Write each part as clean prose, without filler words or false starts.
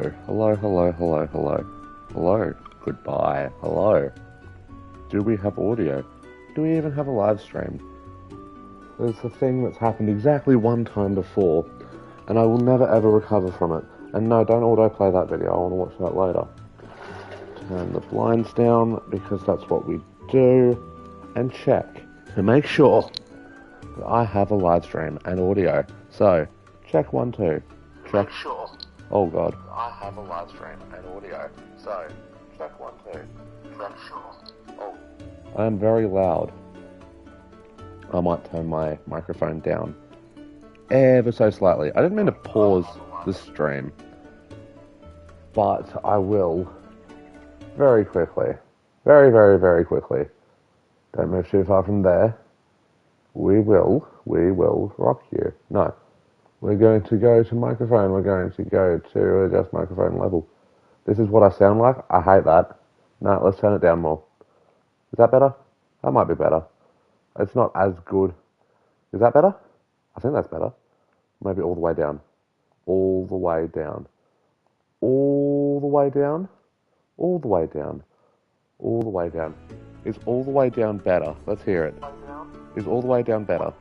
Hello, hello, hello, hello, hello. Hello, goodbye, hello. Do we have audio? Do we even have a live stream? There's a thing that's happened exactly one time before, and I will never ever recover from it. And no, don't autoplay that video, I want to watch that later. Turn the blinds down, because that's what we do, and check to make sure that I have a live stream and audio. So, check 1, 2. Check. Make sure. Oh god. I have a live stream and audio. So, check 1, 2. Check sure. Oh. I am very loud. I might turn my microphone down ever so slightly. I didn't mean to pause the stream, but I will very quickly. Very, very, very quickly. Don't move too far from there. We will rock you. No. We're going to go to microphone. We're going to go to adjust microphone level. This is what I sound like. I hate that. No, let's turn it down more. Is that better? That might be better. It's not as good. Is that better? I think that's better. Maybe all the way down. All the way down. All the way down. All the way down. All the way down. Is all the way down better? Let's hear it. Is all the way down better?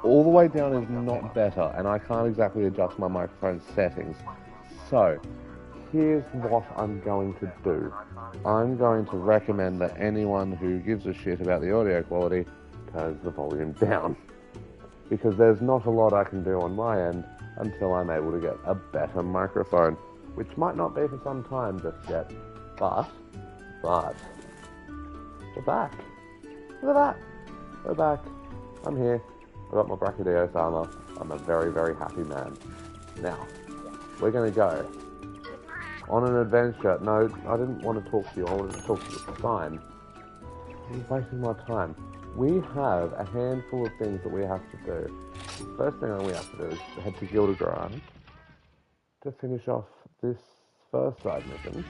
All the way down is not better, and I can't exactly adjust my microphone settings. So, here's what I'm going to do. I'm going to recommend that anyone who gives a shit about the audio quality turns the volume down. Because there's not a lot I can do on my end until I'm able to get a better microphone. Which might not be for some time just yet. But, we're back. Look at that. We're back. I'm here. I got my Brachydios armor. I'm a very, very happy man. Now, we're going to go on an adventure. No, I didn't want to talk to you. I wanted to talk to you. Fine. I'm wasting my time. We have a handful of things that we have to do. First thing that we have to do is head to Gildegrand to finish off this first side mission.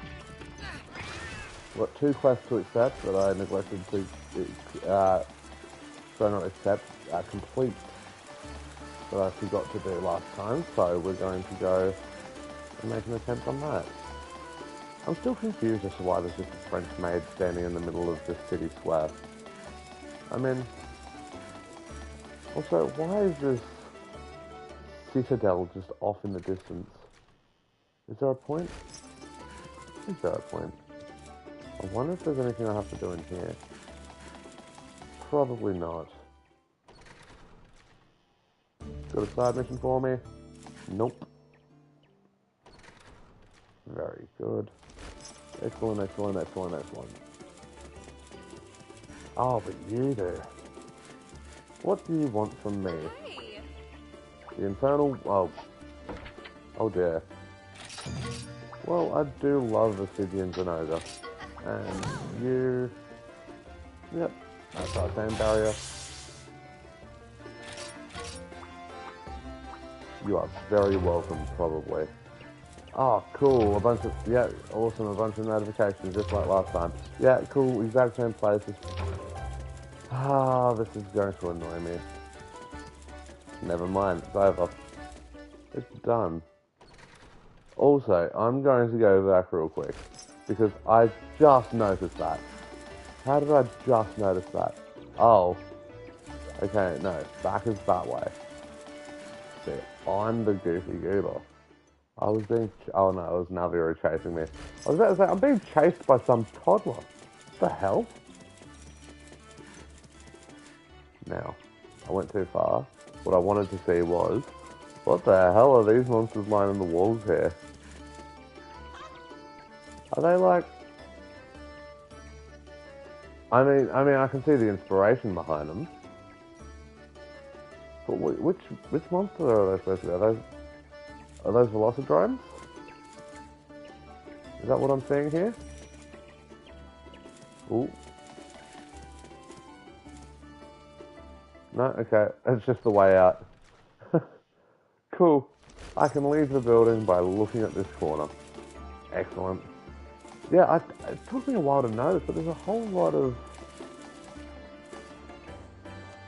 We've got 2 quests to accept that I neglected to complete that I forgot to do last time, so we're going to go and make an attempt on that. I'm still confused as to why there's just a French maid standing in the middle of this city square. I mean, also, why is this citadel just off in the distance? Is there a point? Is there a point? I wonder if there's anything I have to do in here. Probably not. Got a side mission for me? Nope. Very good. Excellent, excellent, excellent, excellent. Oh, but you do. What do you want from me? The infernal... Oh dear. Well, I do love Obsidian Zenoga. And you... Yep, that's our same barrier. You are very welcome, probably. Oh, cool, a bunch of... Yeah, awesome, a bunch of notifications, just like last time. Yeah, cool, exact same places. Ah, this is going to annoy me. Never mind, it's over. It's done. Also, I'm going to go back real quick, because I just noticed that. How did I just notice that? Oh. Okay, no, back is that way. See, I'm the goofy goober. I was being... Oh no, it was Naviero chasing me. I was about to say, I'm being chased by some toddler. What the hell? Now, I went too far. What I wanted to see was, what the hell are these monsters lining the walls here? Are they like... I mean, I can see the inspiration behind them. But which monster are they supposed to be? Are those Velocidromes? Is that what I'm seeing here? Ooh. No? Okay. It's just the way out. Cool. I can leave the building by looking at this corner. Excellent. Yeah, it took me a while to notice, but there's a whole lot of...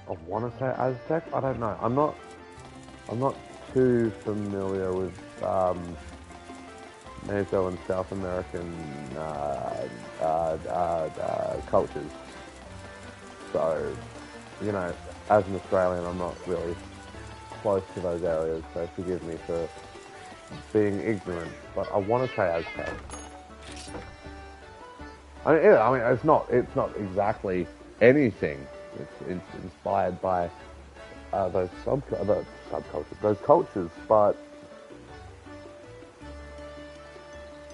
I want to say Aztec? I don't know. I'm not I'm not too familiar with Meso and South American cultures. So, you know, as an Australian, I'm not really close to those areas, so forgive me for being ignorant, but I want to say Aztec. It's not exactly anything. It's inspired by those subcultures, those cultures, but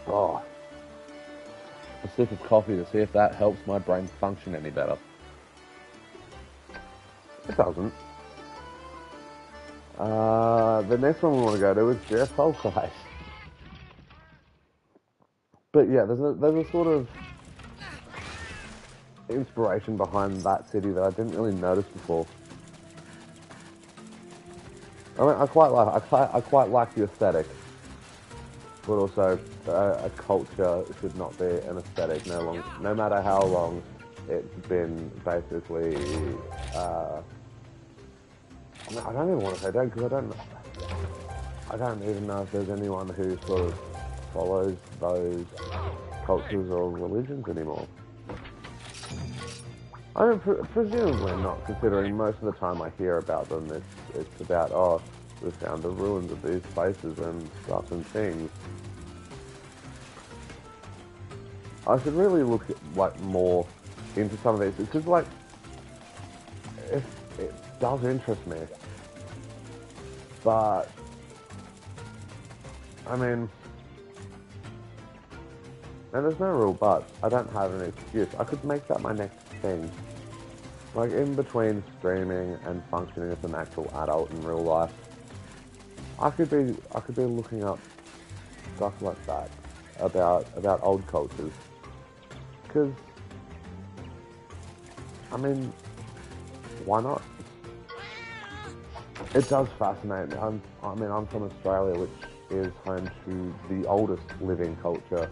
oh, a sip of coffee to see if that helps my brain function any better. It doesn't. The next one we want to go to is Jericho. But yeah, there's a sort of inspiration behind that city that I didn't really notice before. I mean, I quite like the aesthetic, but also a culture should not be an aesthetic no matter how long it's been basically. I don't even want to say dead because I don't even know if there's anyone who sort of follows those cultures or religions anymore. I mean, presumably not, considering most of the time I hear about them, it's about, oh, we found the ruins of these places and stuff and things. I should really look at, more into some of these, because, it does interest me. But, I mean, and there's no real but. I don't have an excuse. I could make that my next thing. Like, in between streaming and functioning as an actual adult in real life, I could be looking up stuff like that about old cultures. Because, I mean, why not? It does fascinate me. I'm from Australia, which is home to the oldest living culture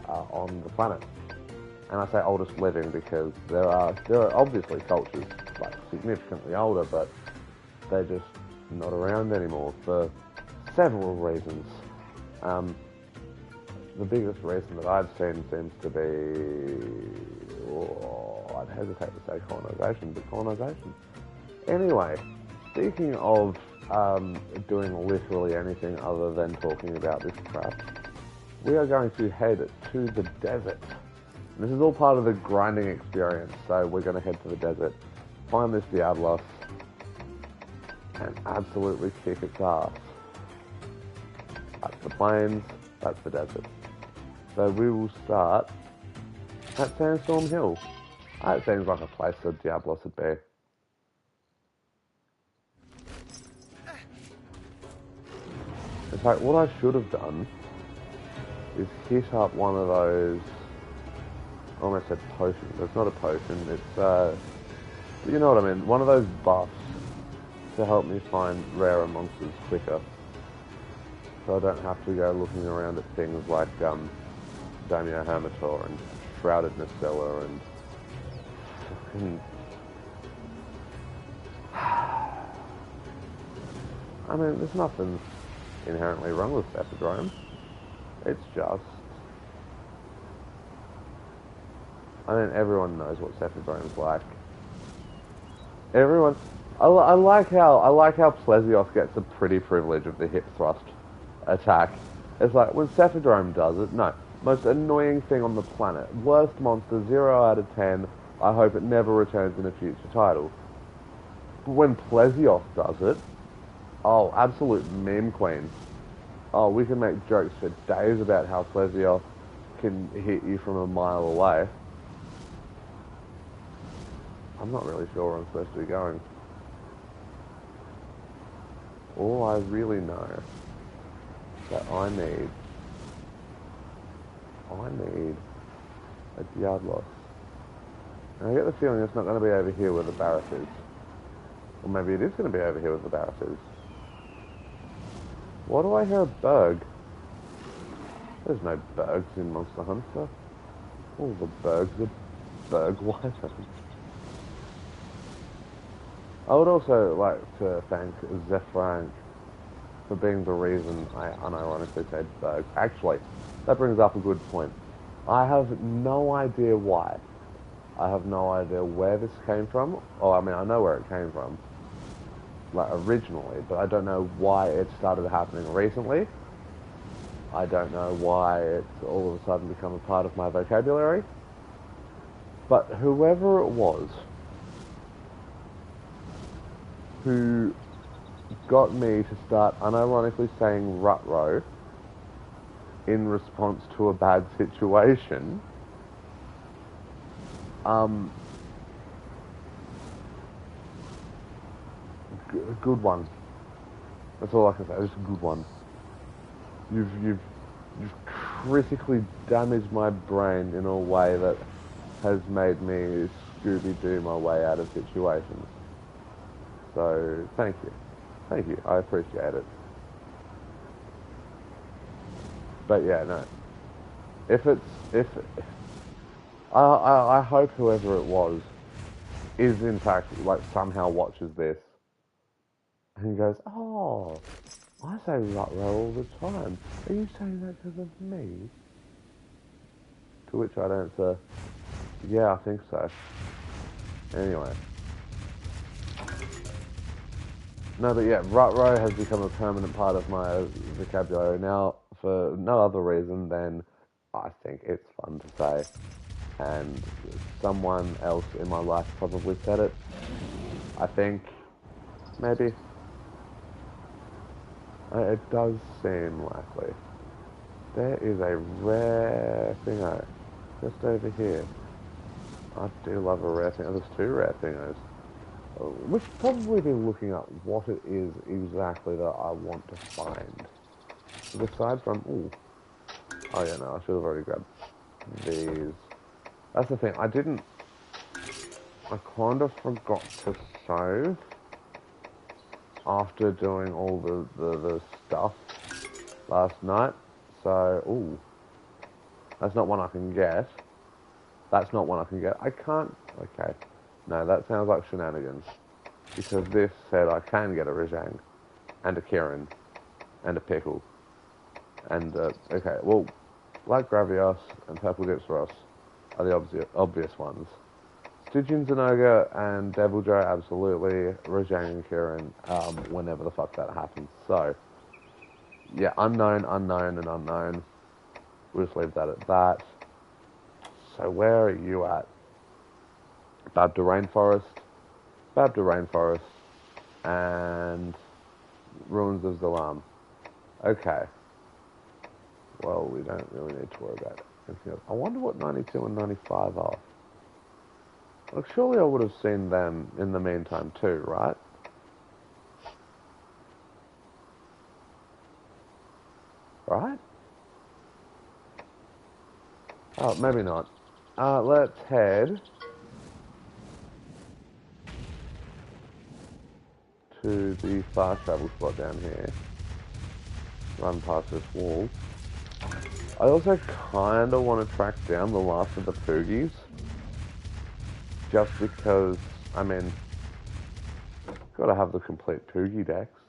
on the planet. And I say oldest living because there are obviously cultures significantly older, but they're just not around anymore for several reasons. The biggest reason that I've seen seems to be, I'd hesitate to say colonisation, but colonisation. Anyway, speaking of doing literally anything other than talking about this crap, we are going to head to the desert. This is all part of the grinding experience, so we're going to head to the desert, find this Diablos, and absolutely kick its ass. That's the plains, that's the desert. So we will start at Sandstorm Hill. That seems like a place that Diablos would be. In fact, what I should have done is hit up one of those, I almost said potions. It's not a potion, it's, you know what I mean, one of those buffs to help me find rarer monsters quicker. So I don't have to go looking around at things like Damia Hamator and Shrouded Nacella and fucking... I mean, there's nothing inherently wrong with Cephadrome. It's just... I mean, everyone knows what Cephadrome's like. Everyone... I like how Plesioth gets the pretty privilege of the hip thrust attack. It's like, when Cephadrome does it, no. Most annoying thing on the planet. Worst monster, 0 out of 10. I hope it never returns in a future title. But when Plesioth does it, oh, absolute meme queen. Oh, we can make jokes for days about how Plesioth can hit you from a mile away. I'm not really sure where I'm supposed to be going. All I really know that I need a Diablos. And I get the feeling it's not going to be over here where the Barret is. Or maybe it is going to be over here where the Barret is. Why do I hear a berg? There's no bergs in Monster Hunter. All the bergs are berg wyverns. I would also like to thank Zefrank for being the reason I unironically said Berg. Actually, that brings up a good point. I have no idea why. I have no idea where this came from. Oh, I mean, I know where it came from, like originally, but I don't know why it started happening recently. I don't know why it's all of a sudden become a part of my vocabulary. But whoever it was who got me to start unironically saying rut-row in response to a bad situation, good one. That's all I can say. Just a good one. You've critically damaged my brain in a way that has made me Scooby-Doo my way out of situations. So, thank you. Thank you. I appreciate it. But yeah, no. I hope whoever it was is in fact, like, somehow watches this and goes, oh, I say rut-row all the time. Are you saying that because of me? To which I'd answer, yeah, I think so. Anyway. No, but yeah, rut-row has become a permanent part of my vocabulary now for no other reason than I think it's fun to say. And someone else in my life probably said it. I think, maybe. It does seem likely. There is a rare thingo just over here. I do love a rare thing. There's two rare thingos. We should probably be looking up what it is exactly that I want to find. Aside from, ooh. Oh yeah, no, I should have already grabbed these. That's the thing, I kind of forgot to save after doing all the stuff last night. So, ooh. That's not one I can get. That's not one I can get. I can't, okay. No, that sounds like shenanigans. Because this said I can get a Rajang, and a Kieran, and a Pickle. And, okay, well, Black Gravios and Purple Dips Ross are the obvious ones. Stygian Zenoga and Devil Joe, absolutely. Rajang and Kieran, whenever the fuck that happens. So, yeah, unknown, unknown, and unknown. We'll just leave that at that. So where are you at? Babda Rainforest, and Ruins of Zalam. Okay. Well, we don't really need to worry about anything else. I wonder what 92 and 95 are. Look, surely I would have seen them in the meantime too, right? Right? Oh, maybe not. Let's head to the fast travel spot down here. Run past this wall. I also kind of want to track down the last of the Poogies. Just because, I mean, gotta have the complete Poogie decks.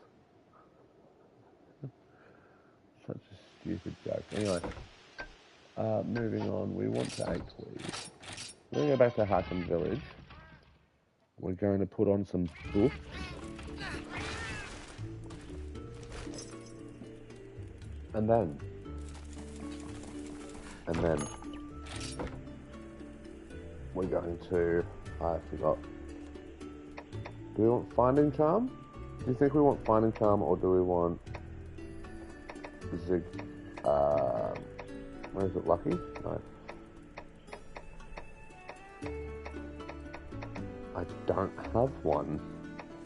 Such a stupid joke. Anyway, moving on, we want to 8, please. We're going to go back to Hacken Village. We're going to put on some books. And then, we're going to, I forgot. Do we want Finding Charm? Do you think we want Finding Charm, or do we want Zig, where is it, Lucky? No. I don't have one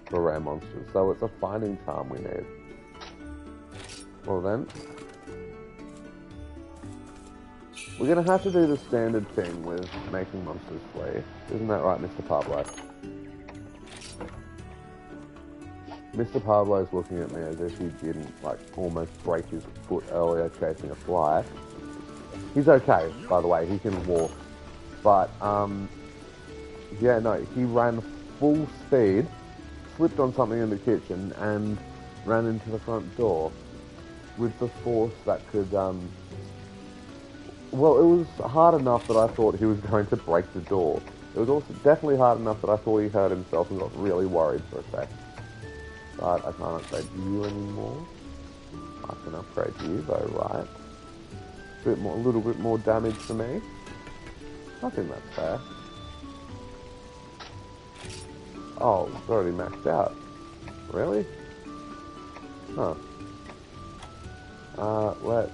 for rare monsters, so it's a Finding Charm we need. Well then, we're going to have to do the standard thing with making monsters flee. Isn't that right, Mr. Pablo? Mr. Pablo's looking at me as if he didn't, like, almost break his foot earlier chasing a fly. He's okay, by the way, he can walk. But, yeah, no, he ran full speed, slipped on something in the kitchen, and ran into the front door with the force that could, well, it was hard enough that I thought he was going to break the door. It was also definitely hard enough that I thought he hurt himself and got really worried for a sec. But I can't upgrade you anymore. I can upgrade you though, right? A little bit more damage for me. I think that's fair. Oh, it's already maxed out. Really? Huh. Let's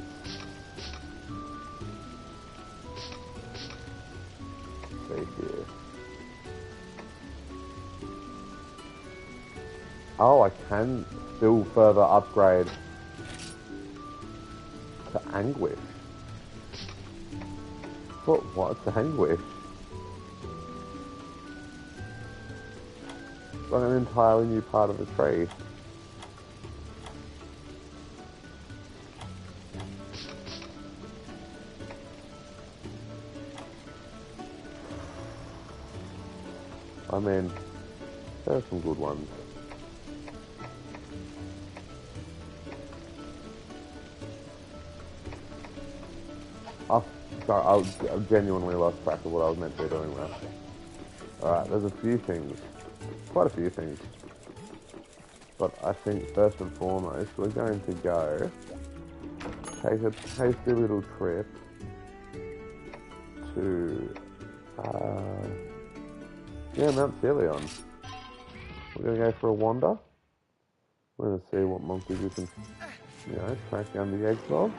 see here. Oh, I can still further upgrade to anguish. What's anguish? It's like an entirely new part of the tree. I mean, there are some good ones. Sorry, I genuinely lost track of what I was meant to be doing there. Alright, there's a few things. Quite a few things. But I think first and foremost, we're going to go take a tasty little trip to, Mount Celion. We're going to go for a wander. We're going to see what monkeys we can, track down the eggs of.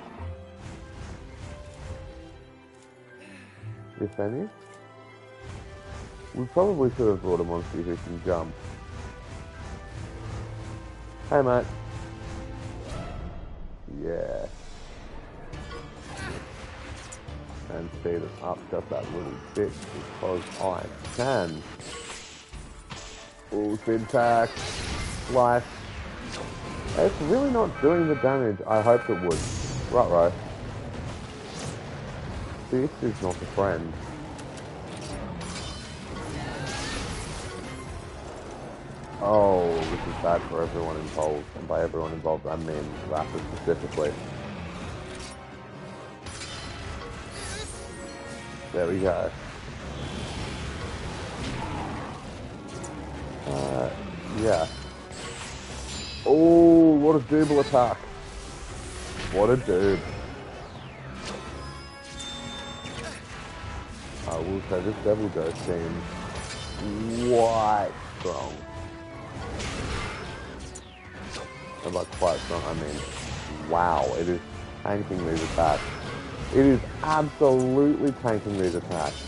If any. We probably should have brought a monster who can jump. Hey mate. Yeah. And speed it up just that little bit because I can. Ooh, speed attack. Life. It's really not doing the damage I hoped it would. Right. This is not a friend. Oh, this is bad for everyone involved. And by everyone involved, I mean Raptor specifically. There we go. Yeah. Oh, what a double attack. What a dude. I will say this Devil Joe seems quite strong. And by quite strong, I mean, wow, it is tanking these attacks. It is absolutely tanking these attacks.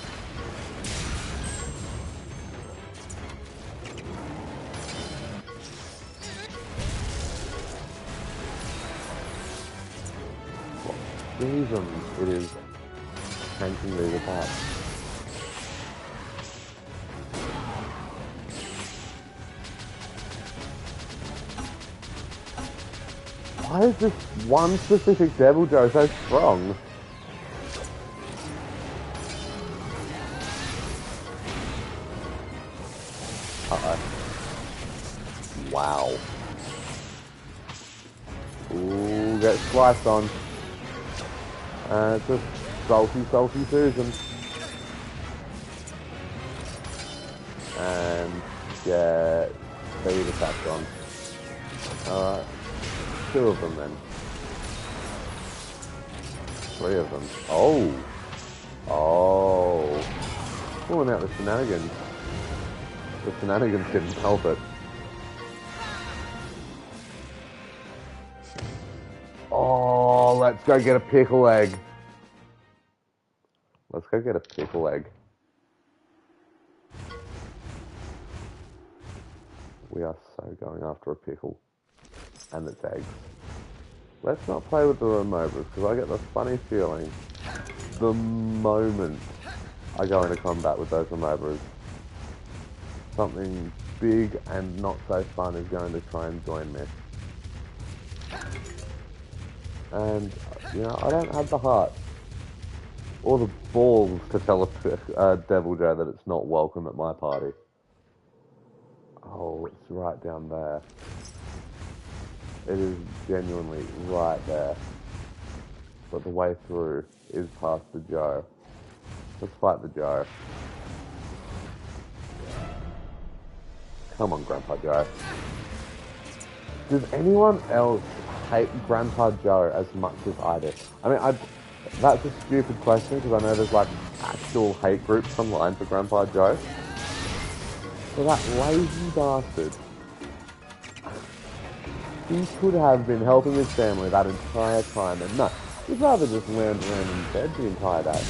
For reasons, it is tanking these attacks. Why is this one specific Devil Joe so strong? Uh-oh. Wow. Ooh, get sliced on. It's a salty Susan. And get speed attacked on. Alright. 2 of them then. 3 of them. Oh. Pulling out the shenanigans. The shenanigans didn't help it. Oh, let's go get a pickle egg. Let's go get a pickle egg. We are so going after a pickle. And its eggs. Let's not play with the removers, because I get the funny feeling the moment I go into combat with those removers, something big and not so fun is going to try and join me. And, I don't have the heart or the balls to tell a Devil Joe that it's not welcome at my party. Oh, it's right down there. It is genuinely right there. But the way through is past the Joe. Let's fight the Joe. Come on, Grandpa Joe. Does anyone else hate Grandpa Joe as much as I do? I mean, that's a stupid question because I know there's like actual hate groups online for Grandpa Joe. But that lazy bastard. He could have been helping his family that entire time, and no, he'd rather just land around in bed the entire day.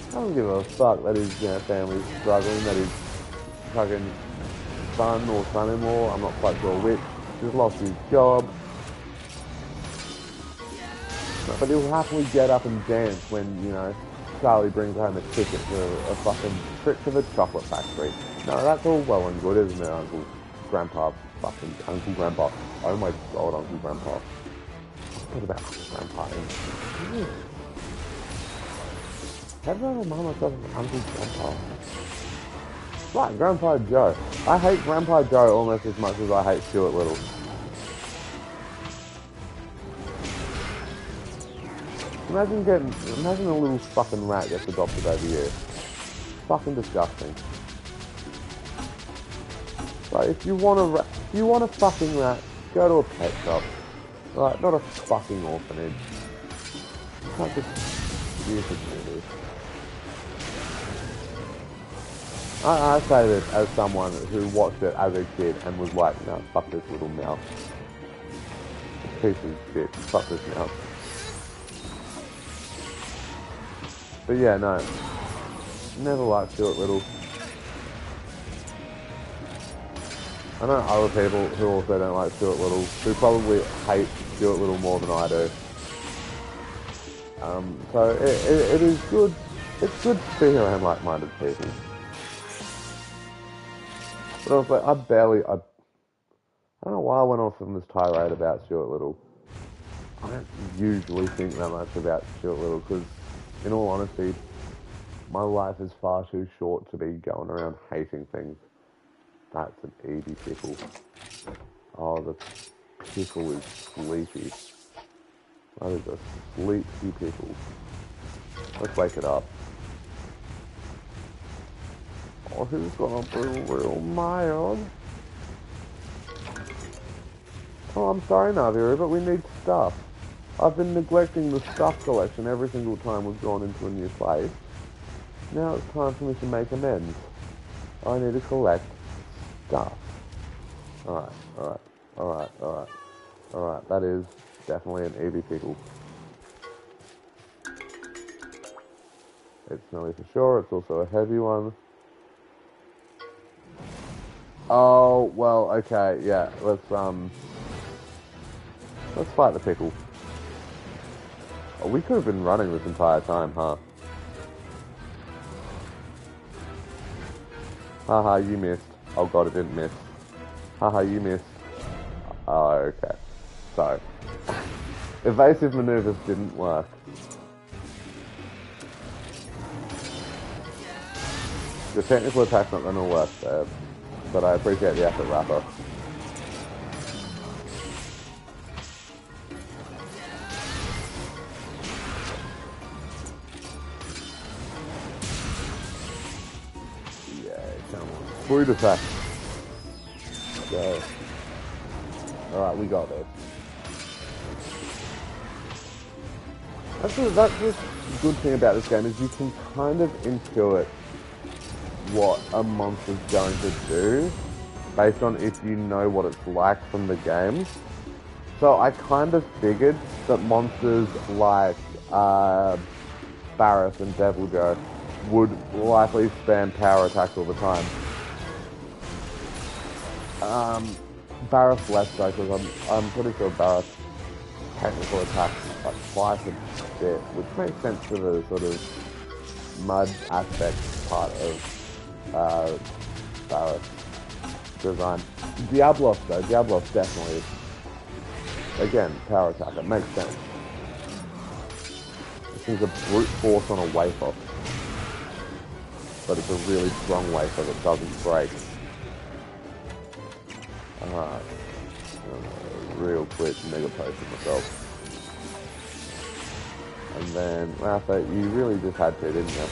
I don't give a fuck that his family's struggling, that his fucking son or son-in-law, I'm not quite sure which, just lost his job. But he'll happily get up and dance when, Charlie brings home a ticket to a fucking trip to the chocolate factory. No, that's all well and good, isn't it, Uncle Grandpa? Fucking Uncle Grandpa. Oh my god, Uncle Grandpa. What about Uncle Grandpa? How did I remind myself of Uncle Grandpa? Right, Grandpa Joe. I hate Grandpa Joe almost as much as I hate Stuart Little. Imagine a little fucking rat gets adopted over here. Fucking disgusting. Like, if you want a fucking rat, go to a pet shop. Right, not a fucking orphanage. Such a stupid movie. I say this as someone who watched it as a kid and was like, no, fuck this little mouse. Piece of shit, fuck this mouse. But yeah, no. Never liked Stuart Little. I know other people who also don't like Stuart Little, who probably hate Stuart Little more than I do. So it is good. It's good to be around like-minded people. But I was like, I don't know why I went off on this tirade about Stuart Little. I don't usually think that much about Stuart Little because, in all honesty, my life is far too short to be going around hating things. That's an easy pickle. Oh, the pickle is sleepy. That is a sleepy pickle. Let's wake it up. Oh, who's gonna be real mild? Oh, I'm sorry, Naviru, but we need stuff. I've been neglecting the stuff collection every single time we've gone into a new place. Now it's time for me to make amends. I need to collect stuff. Alright, that is definitely an Eevee pickle. It's smelly for sure, it's also a heavy one. Oh, well, okay, yeah, let's fight the pickle. Oh, we could have been running this entire time, huh? Haha, you missed. Oh god, it didn't miss. Haha, you missed. Oh, okay. So, evasive maneuvers didn't work. The technical attack's not going to work there, but I appreciate the effort, Rapper. Brute attack. Go. Alright, we got this. That's the good thing about this game is you can kind of intuit what a monster's going to do based on if you know what it's like from the games. So I kind of figured that monsters like Barris and Deviljho would likely spam power attacks all the time. Barris less so, because I'm pretty sure Barris technical attacks like twice a bit, which makes sense for the sort of mud aspect part of Barris design. Diablos though, Diablos definitely, again, power attack, it makes sense. This is a brute force on a wafer, but it's a really strong wafer that doesn't break. Alright. real quick mega potion myself. And then, Rafa, you really just had to, didn't you?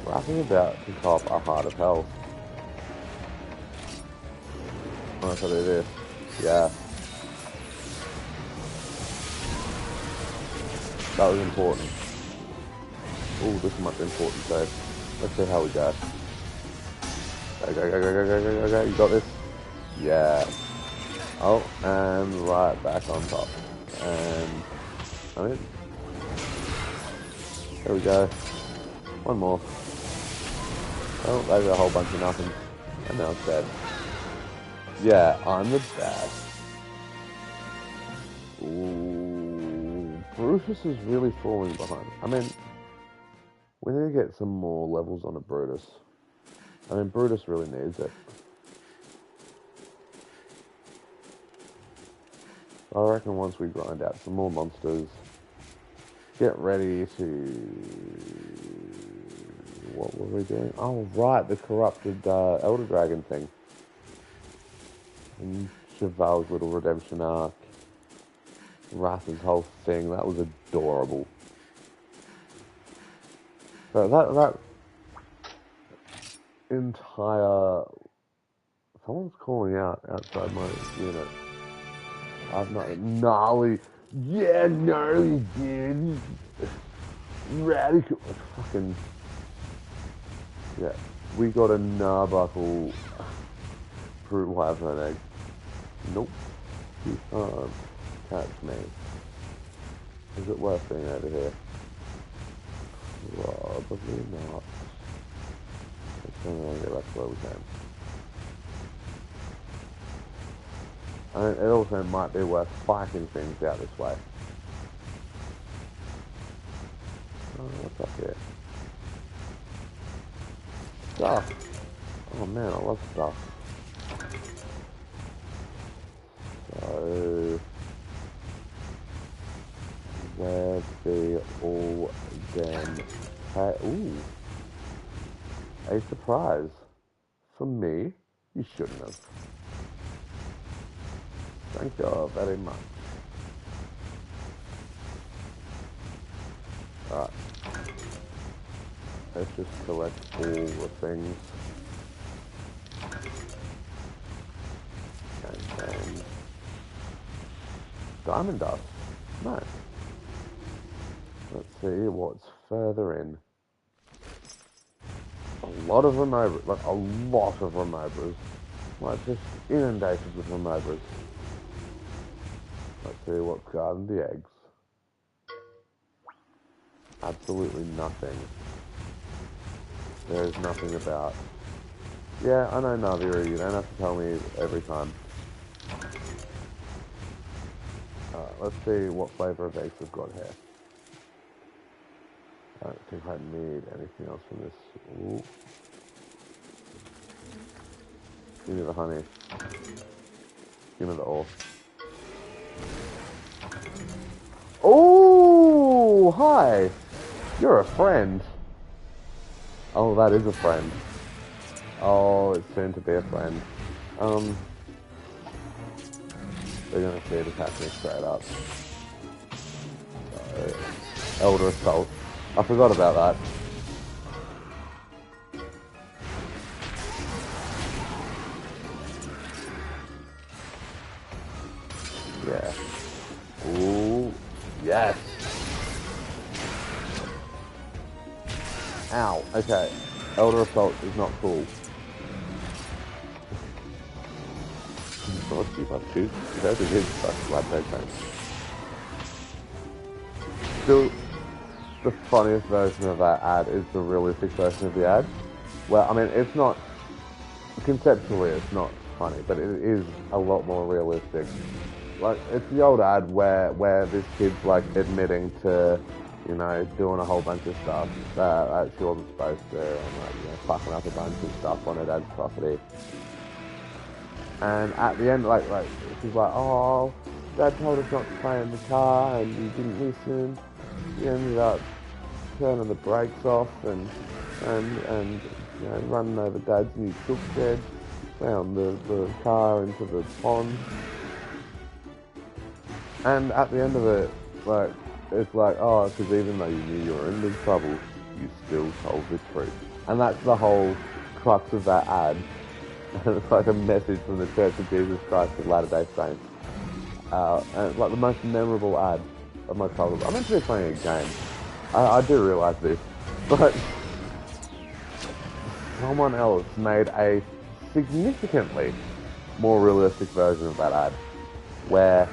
Rafa's about to cop a heart of health. Oh, I thought it is. Yeah. That was important. Oh, this is much important, so let's see how we go. Go, go, go, go, go, go, go, go, go. You got this? Yeah. Oh, and right back on top. And I'm in. There we go. One more. Oh, there's a whole bunch of nothing. And now it's dead. Yeah, I'm the best. Ooh, Brutus is really falling behind. I mean, we need to get some more levels on a Brutus. I mean, Brutus really needs it. I reckon once we grind out some more monsters, get ready to... What were we doing? Oh, right, the corrupted Elder Dragon thing. And Cheval's little redemption arc. Wrath's whole thing, that was adorable. So that entire... Someone's calling out outside my unit. I've not... Gnarly! Yeah, gnarly, dude! Radical... Fucking... Yeah, we got a Narbuckle fruit wyvern egg. Nope. You can't catch me. Is it worth being over here? Probably not. Let's get back to where we came. I mean, it also might be worth spiking things out this way. Oh, what's up here? Stuff. Oh man, I love stuff. So, where be all them? Hey, ooh, a surprise for me. You shouldn't have. Thank you very much. Alright. Let's just collect all the things. And then... Diamond dust. Nice. Let's see what's further in. A lot of remobras. Like, a lot of remobras. Like, just inundated with remobras. Let's see what's guarding the eggs. Absolutely nothing. There is nothing about... Yeah, I know Naviru, you don't have to tell me every time. Let's see what flavour of eggs we've got here. I don't think I need anything else from this. Ooh. Give me the honey. Give me the ore. Oh, hi! You're a friend. Oh, that is a friend. Oh, it's soon to be a friend. They're gonna see it happening straight up. So, Elder Assault. I forgot about that. Yeah. Ooh, yes. Ow, okay. Elder Assault is not cool. Still, the funniest version of that ad is the realistic version of the ad. Well, I mean, it's not, conceptually it's not funny, but it is a lot more realistic. Like, it's the old ad where this kid's like admitting to, you know, doing a whole bunch of stuff that she wasn't supposed to, and like, you know, fucking up a bunch of stuff on her dad's property. And at the end, like she's like, oh, Dad told us not to play in the car, and you didn't listen. You ended up turning the brakes off and you know, running over Dad's new cook shed, found the car into the pond. And at the end of it, like, it's like, oh, because even though you knew you were in big trouble, you still told the truth. And that's the whole crux of that ad. It's like a message from the Church of Jesus Christ of Latter-day Saints. And it's like the most memorable ad of my childhood. I'm meant to be playing a game. I do realise this. But someone else made a significantly more realistic version of that ad, where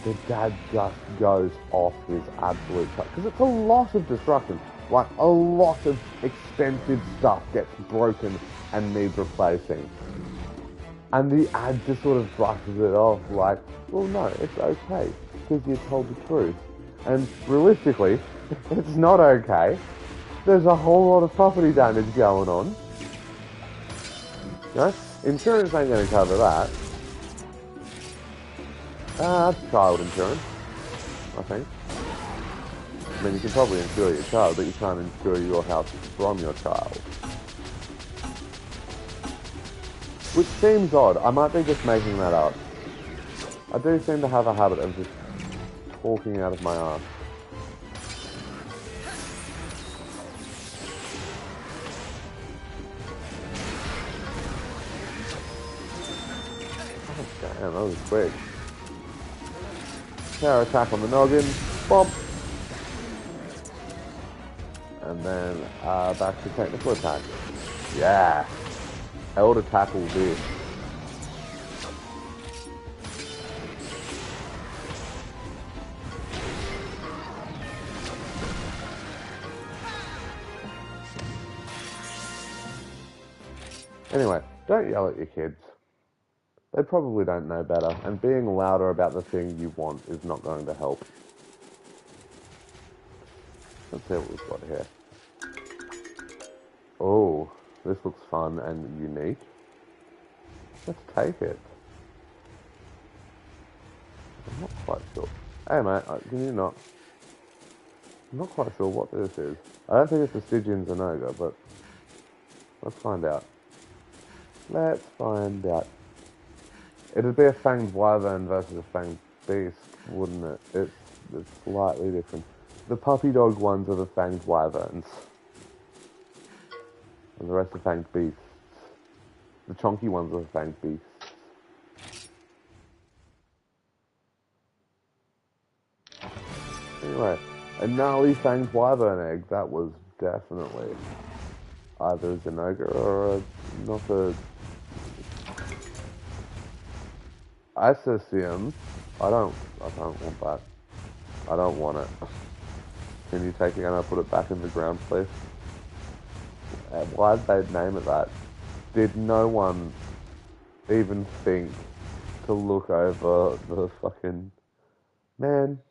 the dad just goes off his absolute cut. Because it's a lot of destruction. Like, a lot of expensive stuff gets broken and needs replacing. And the ad just sort of brushes it off like, well, no, it's okay, because you told the truth. And realistically, it's not okay. There's a whole lot of property damage going on. You know, insurance ain't going to cover that. That's child insurance, I think. I mean, you can probably insure your child, but you can't insure your house from your child. Which seems odd. I might be just making that up. I do seem to have a habit of just talking out of my ass. Oh, damn, that was quick. Power attack on the noggin. Bump. And then back to technical attack. Yeah. Elder tackle this. Anyway, don't yell at your kids. They probably don't know better, and being louder about the thing you want is not going to help. Let's see what we've got here. Oh, this looks fun and unique. Let's take it. I'm not quite sure. Hey mate, can you not? I'm not quite sure what this is. I don't think it's a Stygian Zenoga, but let's find out. Let's find out. It'd be a fanged wyvern versus a fanged beast, wouldn't it? It's slightly different. The puppy dog ones are the fanged wyverns. And the rest are fanged beasts. The chonky ones are the fanged beasts. Anyway, a gnarly fanged wyvern egg. That was definitely either a Zenoga or not a Isocium. I don't want that. I don't want it. Can you take it and I'll put it back in the ground, please? Why'd they name it that? Did no one even think to look over the fucking... Man.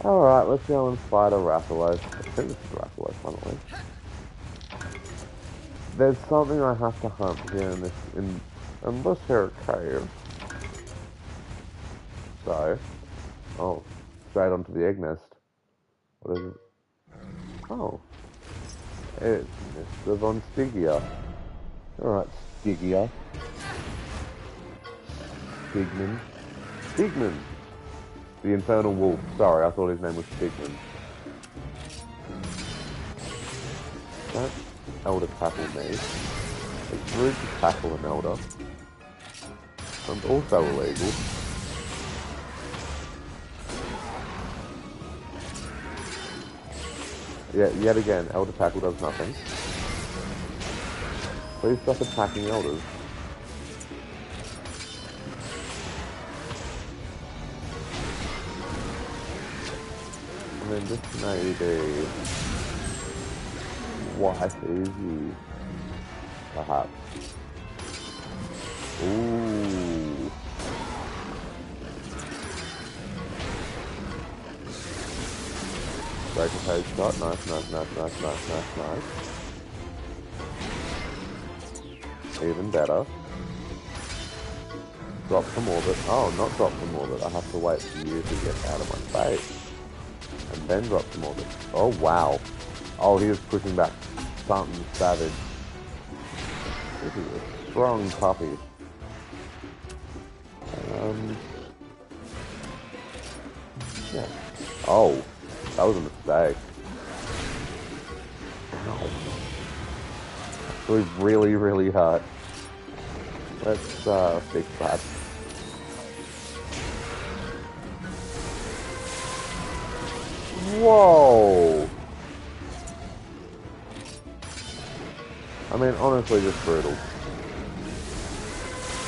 Alright, let's go and fight a Rathalos. I think this is Rathalos, finally. There's something I have to hunt here in this here cave. So, oh, straight onto the egg nest. What is it? Oh. It's the Von Stygia. Alright, Stygia. Stigman. Stigman! The Infernal Wolf. Sorry, I thought his name was Stigman. Don't elder tackle me. It's rude to tackle an elder. And also illegal. Yeah, yet again, elder tackle does nothing. Please stop attacking elders. And then this may be quite easy, perhaps. Ooh. Break a page shot. Nice. Even better. Drop from orbit. Oh, not drop from orbit. I have to wait for you to get out of my face. And then drop from orbit. Oh, wow. Oh, he is pushing back. something savage. This is a strong puppy. Yeah. Oh, that was a mistake. Ow. It was really, really hurt. Let's fix that. Whoa! I mean, honestly, just brutal.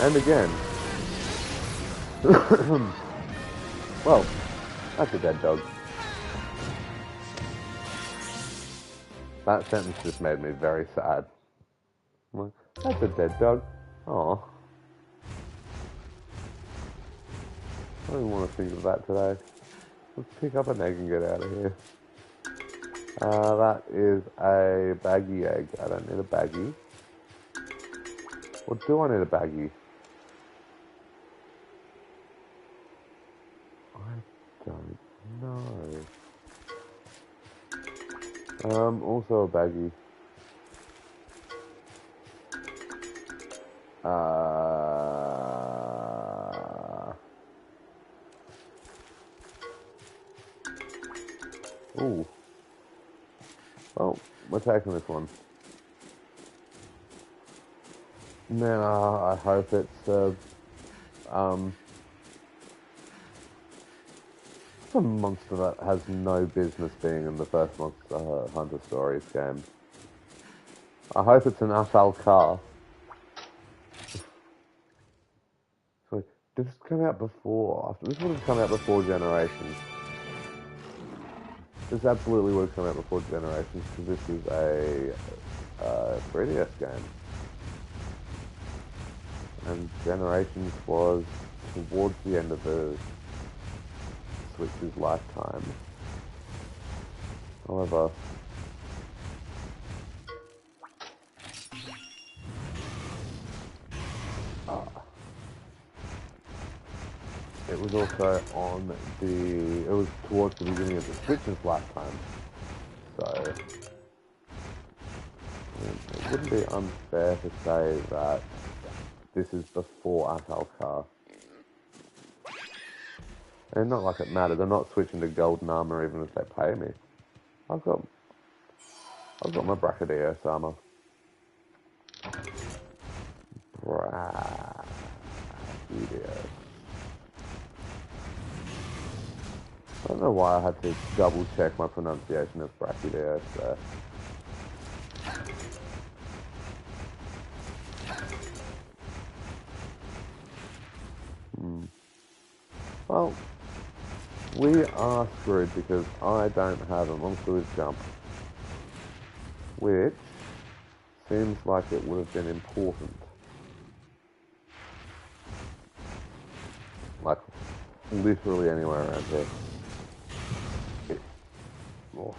And again. Well, that's a dead dog. That sentence just made me very sad. That's a dead dog. Aw. I don't even want to think of that today. Let's pick up an egg and get out of here. That is a baggy egg. I don't need a baggy. Or do I need a baggy? I don't know. Also a baggy. Ooh. Well, we're taking this one. Man, I hope it's a monster that has no business being in the first Monster Hunter Stories game. I hope it's an car. So, did this come out before? This would have come out before Generations. This absolutely would have come out before Generations because this is a 3DS game. And Generations was towards the end of the Switch's lifetime. However, it was also on it was towards the beginning of the Switch's lifetime. So, it wouldn't be unfair to say that this is before Atalcar. And not like it matters. I'm not switching to golden armor even if they pay me. I've got my Brachydios armor. Brachydios. I don't know why I had to double check my pronunciation of Brachydios there. Well, we are screwed because I don't have a Monster with Jump. Which seems like it would have been important. Like, literally anywhere around here. Oh.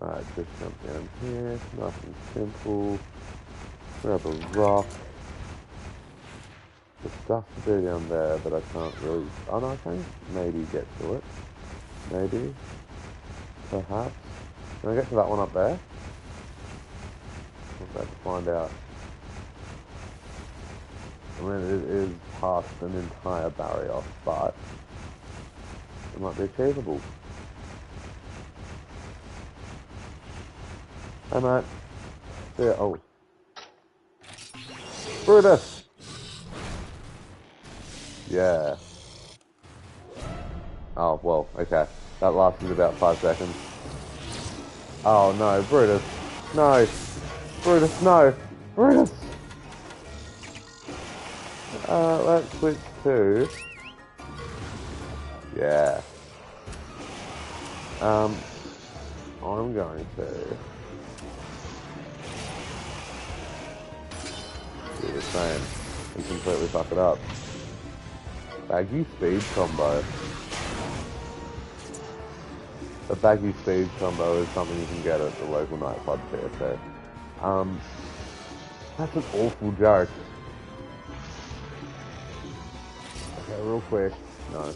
Alright, just jump down here, nice and simple. Grab a rock. There's stuff to do down there, but I can't really... Oh no, I can maybe get to it. Maybe. Perhaps. Can I get to that one up there? I'll have to find out. I mean, it is past an entire barrier, but it might be achievable. Hey mate. Yeah, oh. Brutus! Yeah. Oh, well, okay. That lasted about 5 seconds. Oh no, Brutus. No! Brutus, no! Brutus! Let's switch to... Yeah. I'm going to... do the same and completely fuck it up. Baggy speed combo. A baggy speed combo is something you can get at the local nightclub TSA. That's an awful joke. Okay, real quick. No.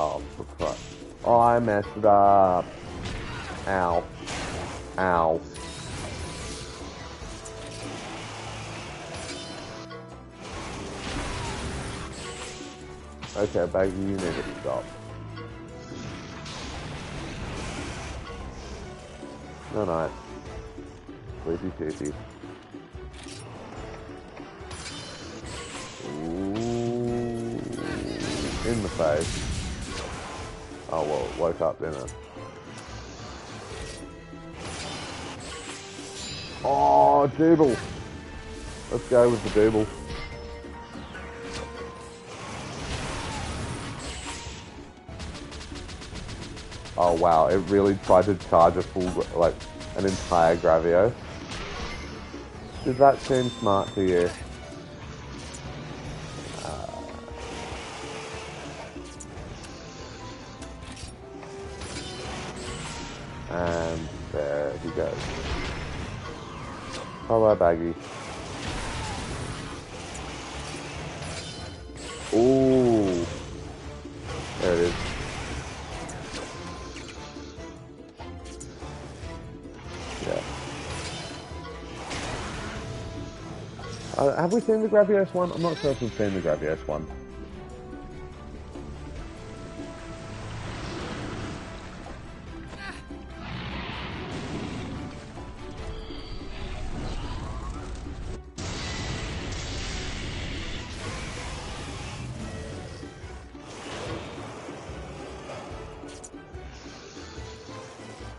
Oh, for Christ. Oh, I messed it up. Ow. Ow. Okay, Baggy, you need to stop. No, no. Sleepy sleepy. Ooh. In the face. Oh, well, it woke up, didn't it? Oh, Dooble. Let's go with the Dooble. Oh wow, it really tried to charge a full, like, an entire Gravios. Does that seem smart to you? And there he goes. Hello, Baggy. Ooh. There it is. Yeah. Have we seen the Gravios one? I'm not sure if we've seen the Gravios one.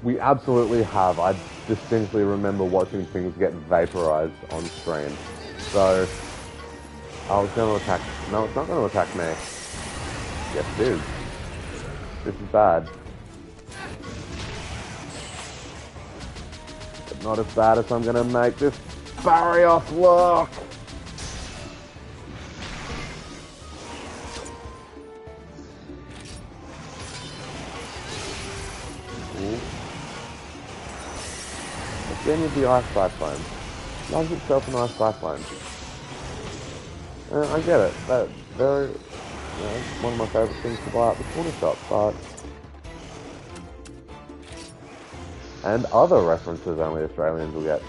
We absolutely have. I distinctly remember watching things get vaporized on stream. So, I was going to attack... No, it's not going to attack me. Yes, it is. This is bad. But not as bad as I'm going to make this Barrios look. Again with the ice cyclone. Loves itself an ice cyclone. I get it. They're one of my favourite things to buy at the corner shop, but... And other references only Australians will get.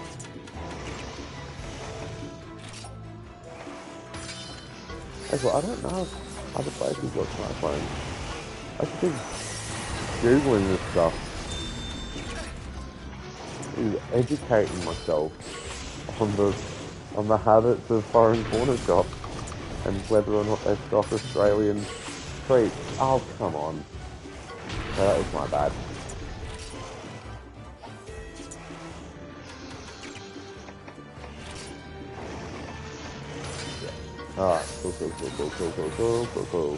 Actually, I don't know if other places got cyclones. I should be Googling this stuff. Educating myself on the habits of foreign corner shops and whether or not they stock Australian treats. Oh, come on. So that was my bad. Alright, cool.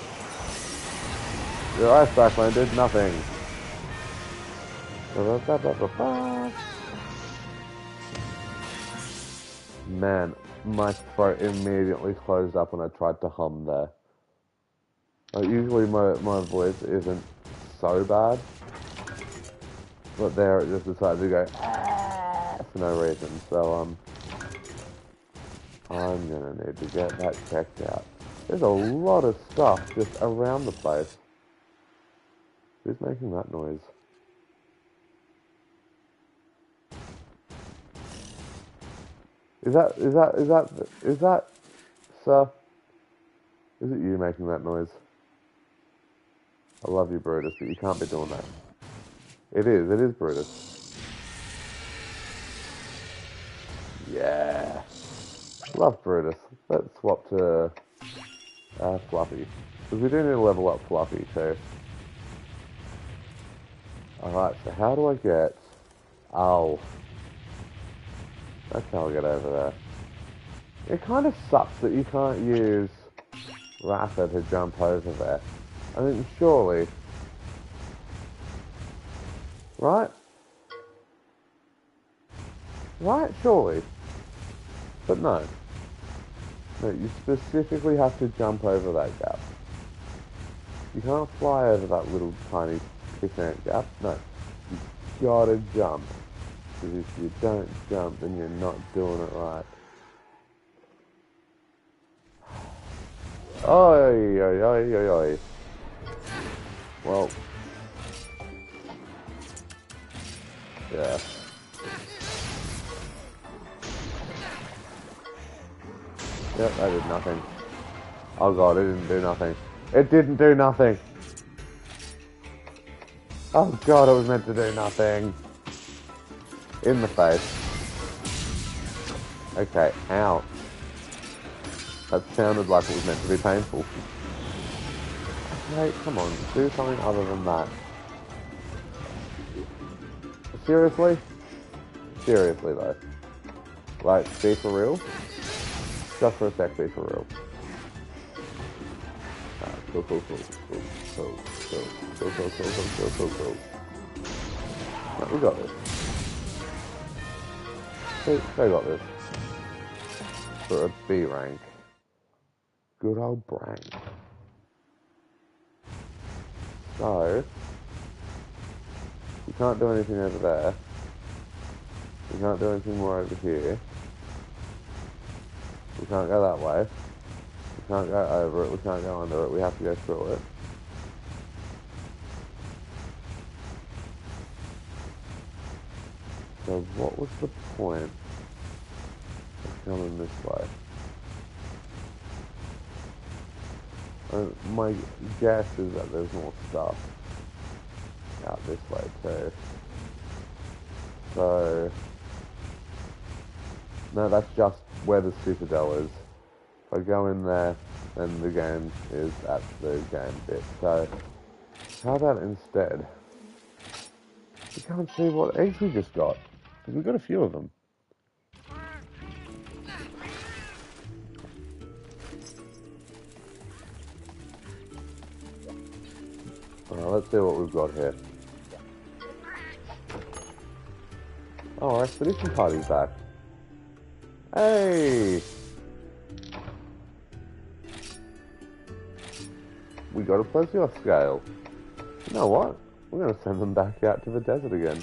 Your ice cyclone did nothing. Man, my throat immediately closed up when I tried to hum there. Usually my voice isn't so bad, but there it just decided to go for no reason. So I'm gonna need to get that checked out. There's a lot of stuff just around the place. Who's making that noise? Is that, sir? Is it you making that noise? I love you, Brutus, but you can't be doing that. It is Brutus. Yeah. Love Brutus. Let's swap to Fluffy. Because we do need to level up Fluffy too. Alright, so how do I get... Oh. That's how I get over there. It kind of sucks that you can't use Rafa to jump over there. I mean, surely... Right? Right? Surely. But no. No, you specifically have to jump over that gap. You can't fly over that little tiny pissant gap. No. You gotta jump. Because if you don't jump, then you're not doing it right. Oi, oi, oi, oi, oi. Well, yeah. Yep, that did nothing. Oh god, it didn't do nothing. It didn't do nothing! Oh god, it was meant to do nothing. In the face. Okay, ow. That sounded like it was meant to be painful. Okay, come on, do something other than that. Seriously? Seriously though. Like, be for real? Just for a sec, be for real. Cool. Right, we got this. They got this. For a B rank. Good old brain. So, we can't do anything over there. We can't do anything more over here. We can't go that way. We can't go over it. We can't go under it. We have to go through it. So what was the point of coming this way? My guess is that there's more stuff out this way too. So, no, that's just where the citadel is. If I go in there, then the game is at the game bit. So, how about instead, we can't see what eggs we just got, because we got a few of them. Let's see what we've got here. Oh, our expedition party's back. Hey! We got a Plesioth scale. You know what? We're going to send them back out to the desert again.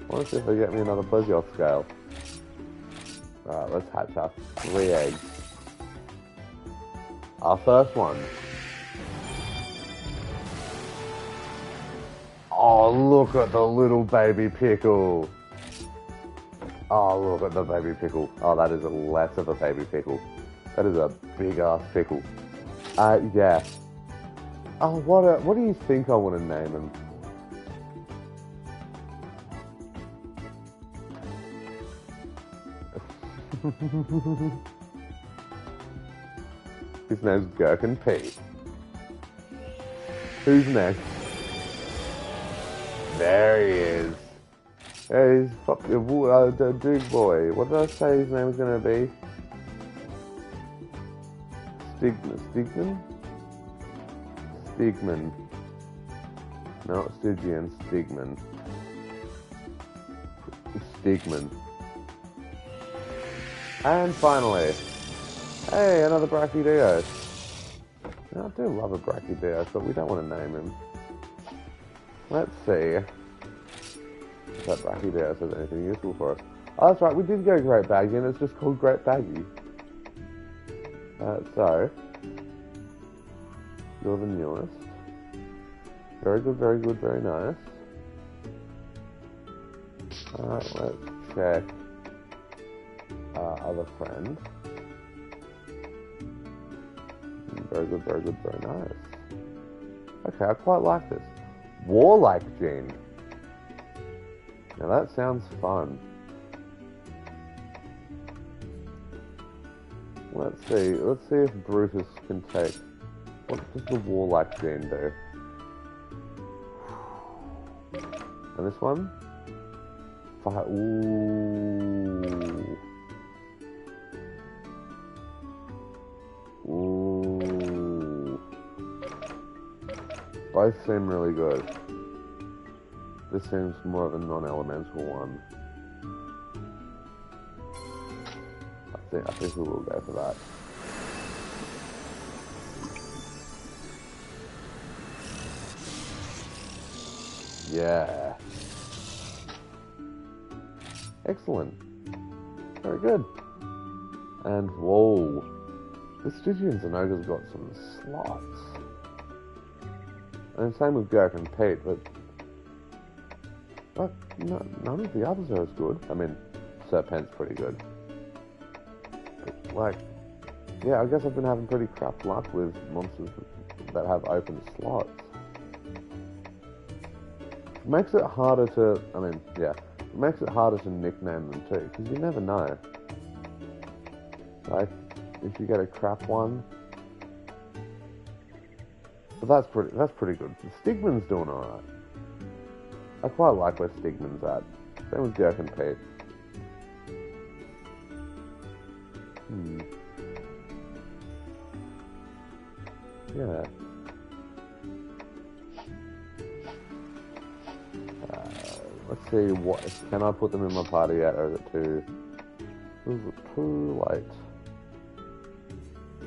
I want to see if they get me another Plesioth scale. Alright, let's hatch up 3 eggs. Our first one. Oh, look at the little baby pickle. Oh, look at the baby pickle. Oh, that is less of a baby pickle. That is a big ass pickle. Yeah. Oh, what do you think I want to name him? His name's Gherkin Pete. Who's next? There he is. Hey, he's Duke Boy. What did I say his name was going to be? Stigman? Stigman. Not Stygian, Stigman. Stigman. And finally, hey, another Brachydios. Now, I do love a Brachydios, but we don't want to name him. Let's see if that Brachydios has anything useful for us. Oh, that's right, we did go Great Baggy, and it's just called Great Baggy. So, you're the newest. Very good, very nice. Let's check other friend. Very good, very nice. Okay, I quite like this. Warlike gene. Now that sounds fun. Let's see if Brutus can take... What does the warlike gene do? And this one? Fire... Ooh. Ooh. Both seem really good. This seems more of a non-elemental one. I think we will go for that. Yeah. Excellent. Very good. And whoa. The Stygian Zenoga's got some slots. And same with Gurk and Pete, but none of the others are as good. I mean, Serpent's pretty good. But, like, yeah, I guess I've been having pretty crap luck with monsters that have open slots. It makes it harder to, it makes it harder to nickname them too, because you never know. Like, if you get a crap one. But that's pretty good. Stigman's doing alright. I quite like where Stigman's at. Same with Gurk and Pete. Yeah. Let's see, can I put them in my party yet, or is it too late?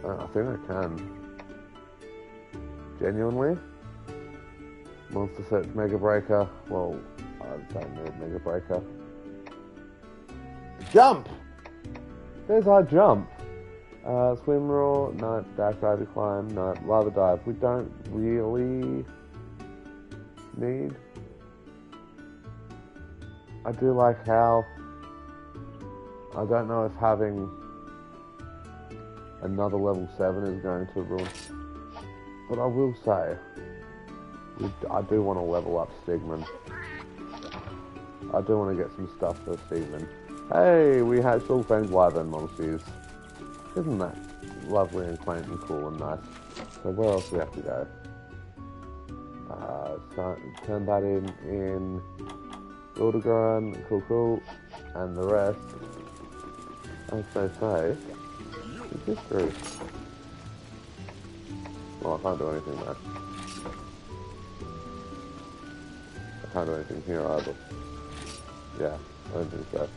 I think I can. Genuinely? Monster Search Mega Breaker. Well, I don't need Mega Breaker. Jump! There's our jump. Swim Roar, no. Dash, Dive, Climb, no. Lava Dive. We don't really need. I do like how, I don't know if having another level 7 is going to ruin, but I will say, I do want to level up Stigman. I do want to get some stuff for Stigman. Hey, we had Sulfang's Wyvern monsters. Isn't that lovely and quaint and cool and nice? So where else do we have to go? So turn that in Ildegrun, cool, and the rest, as they say, is history. Well, I can't do anything there. I can't do anything here either. Yeah, I don't think so.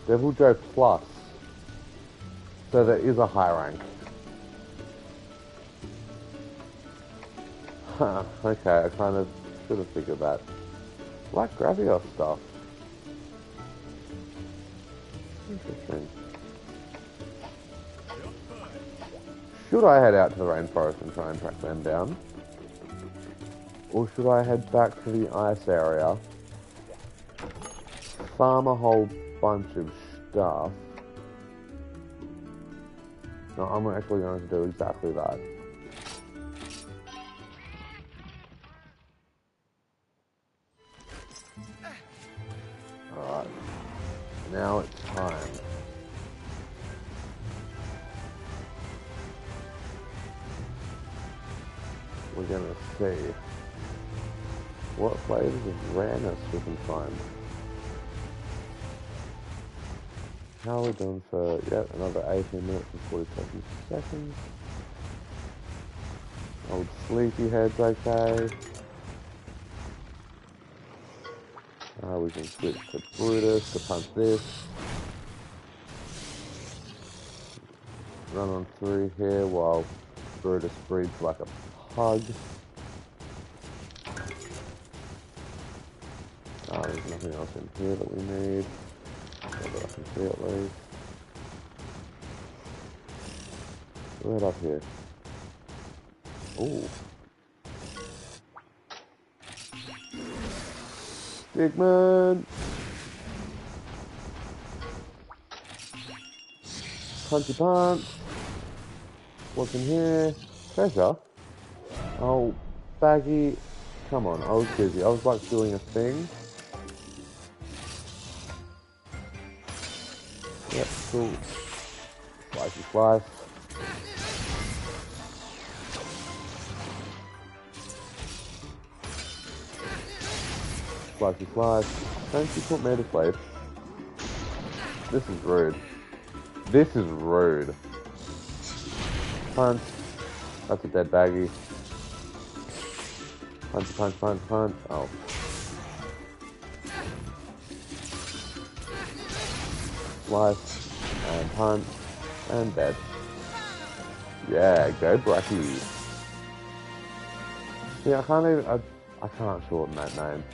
Devil Joe Plus. So there is a high rank. Huh, okay, I kind of should have figured that. I like Gravios stuff. Interesting. Should I head out to the rainforest and try and track them down? Or should I head back to the ice area, farm a whole bunch of stuff? No, I'm actually going to do exactly that. Alright. Now it's time. We're going to see what flavors of rareness we can find. How are we doing for, yep, another 18 minutes and 47 seconds. Old Sleepyhead's okay. We can switch to Brutus to punch this. Run on through here while Brutus breathes like a pug. There's nothing else in here that we need. Not that I can see at least. Right up here. Ooh. Stigman! Punchy punch. What's in here? Treasure? Oh, Baggy. Come on, I was busy. I was like doing a thing. Yep, cool. Slicey slice. Slicey slice. Don't you put me to sleep. This is rude. This is rude. Punch. That's a dead Baggy. Punch, punch, punch, punch. Oh. Slice. And punch. And dead. Yeah, go Bracky. Yeah, I can't shorten that name.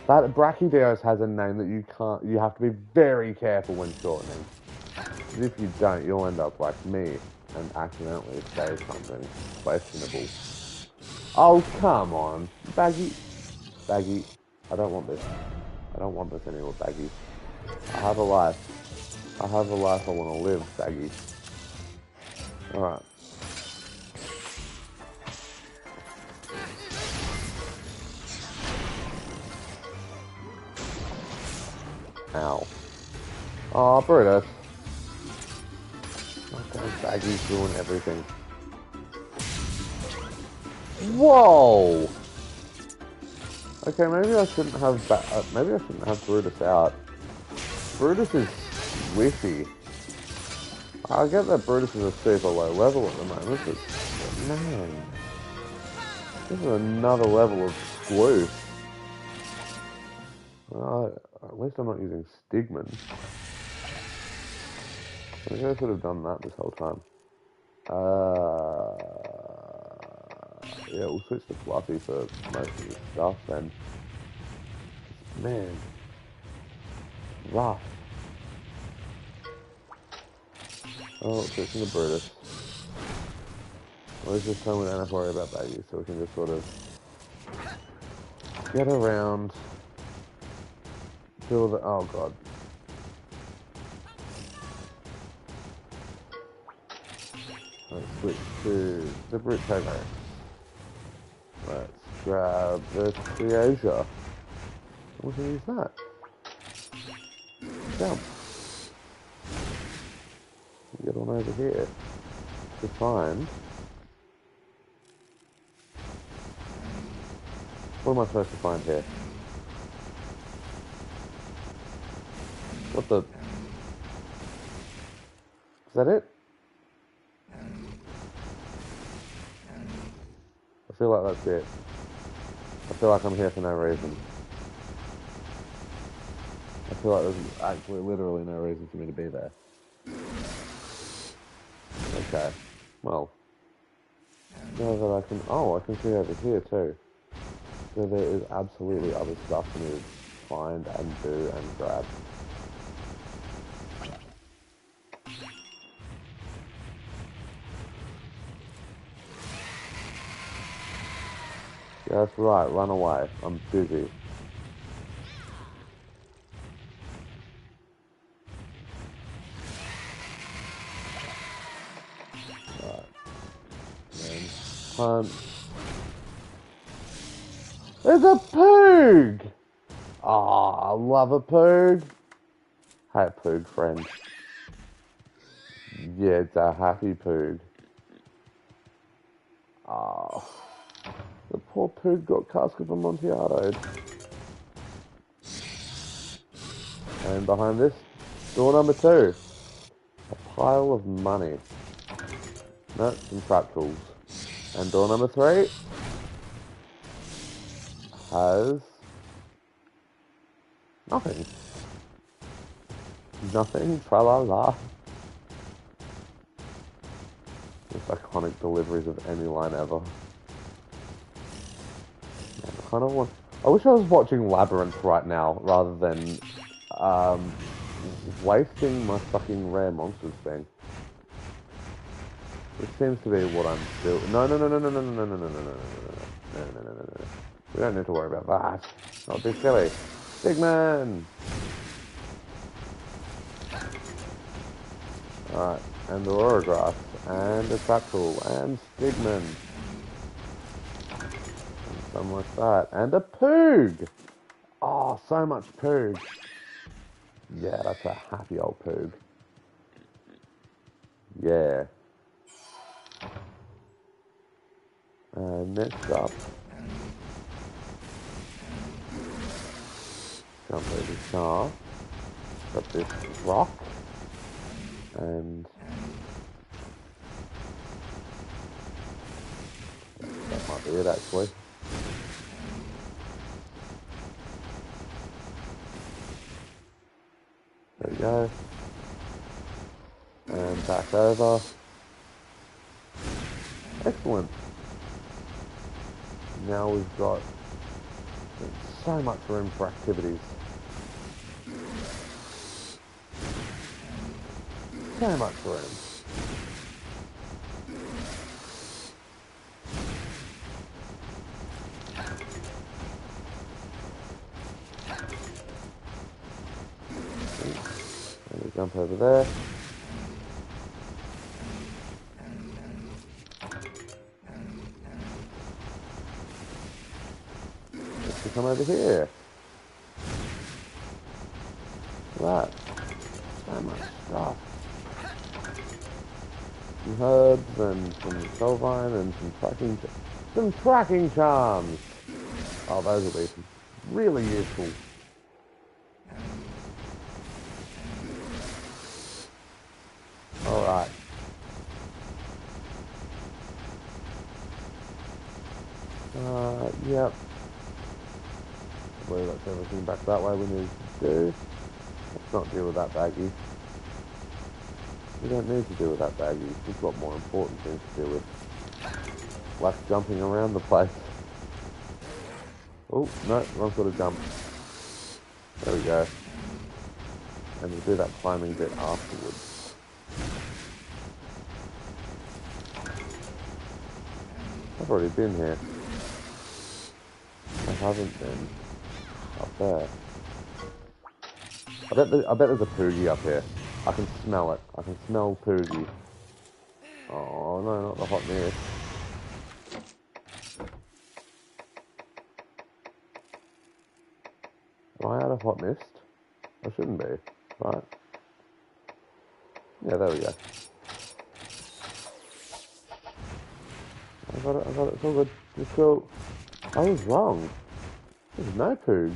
That Brachydios has a name that you have to be very careful when shortening. Because if you don't, you'll end up like me and accidentally say something questionable. Oh, come on. Baggy. Baggy. I don't want this. I don't want this anymore, Baggy. I have a life. I have a life I want to live, Baggy. Alright. Ow. Oh, Brutus. Okay, Baggy's doing everything. Whoa! Okay, maybe I shouldn't have Brutus out. Brutus is squishy. I get that Brutus is a super low level at the moment, but man, this is another level of squoosh. At least I'm not using Stigman. I think I should have done that this whole time. Yeah, we'll switch to Fluffy for most of this stuff then. Man, rough. Oh, switching to Brutus. At least this time we don't have to worry about Baggy, so we can just sort of get around. Till the, oh god. Let's switch to the Brute Pogo. Let's grab the Creasia. We can use that. Jump. Get on over here to find. What am I supposed to find here? What the? Is that it? I feel like that's it. I feel like I'm here for no reason. I feel like there's actually literally no reason for me to be there. Okay. Well. Now that I can... Oh, I can see over here too. So there is absolutely other stuff for me to find and do and grab. Yeah, that's right. Run away. I'm busy. Right. Then punch. There's a Poog! Ah, I love a Poog. Hey, Poog friend. Yeah, it's a happy Poog. Ah, the poor Poog got Cask of Amontillado. And behind this, door number 2. A pile of money. No, some trap tools. And door number 3 has nothing. Nothing, tra-la-la. Most iconic deliveries of any line ever. I kind of want... I wish I was watching Labyrinth right now, rather than wasting my fucking rare monsters thing. It seems to be what I'm doing. No. We don't need to worry about that. Not too silly. Bigman! Alright, and the Aurora Grass, and a Trap Tool, and Stigman. And something like that. And a Poog! Oh, so much Poog. Yeah, that's a happy old Poog. Yeah. And next up, jump over shaft, got this rock, and that might be it actually. There we go. And back over. Excellent. Now we've got so much room for activities. So much room. jump over there. Let's come over here. Look at that. So much stuff. Some herbs and some solvine and some tracking charms. Oh, those will be really useful. Alright. Yep. I believe that's everything back that way we need to do. Let's not deal with that baggie. We don't need to deal with that baggie. We've got more important things to deal with. Like jumping around the place. Oh, no, wrong sort of jump. There we go. And we'll do that climbing bit afterwards. I've already been here. I haven't been up there. I bet there's a Poogie up here. I can smell it. I can smell Poogie. Oh no, not the hot mist. Am I out of hot mist? I shouldn't be, right? Yeah, there we go. I got it, it's all good. It's cool. I was wrong. There's no Poogs.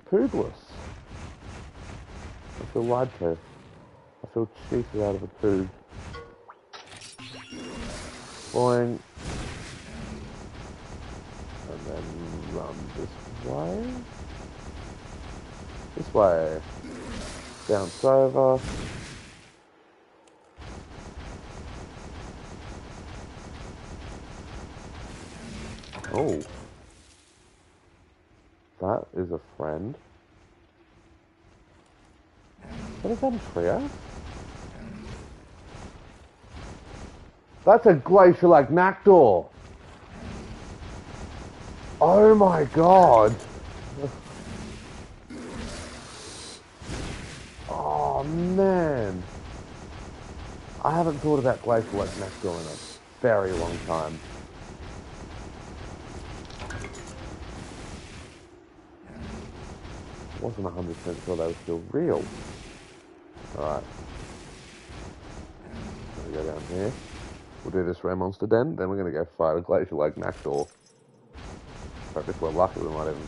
Poogless. I feel lied to. I feel cheated out of a Poog. Boing. And then run this way. This way. Bounce over. Oh. That is a friend. What is that, a trio? That's a glacier-like Nakdor. Oh my god. Oh man. I haven't thought about glacier-like Nakdor in a very long time. Wasn't 100% sure they were still real. Alright. Gonna go down here. We'll do this Rare Monster Den, then we're gonna go fight a glacier-like Nakdor. But if we're lucky, we might even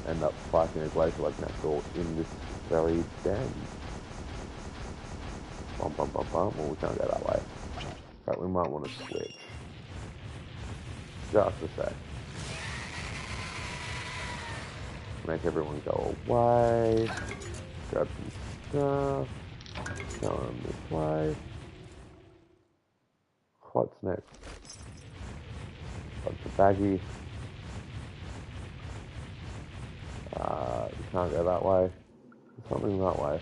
end up fighting a glacier-like Nakdor in this very den. Bum bum bum bum. Well, we can't go that way. But we might want to switch. Just a sec. Make everyone go away. Grab some stuff. Go on this way. What's next? Bunch of baggy. You can't go that way. There's something that way.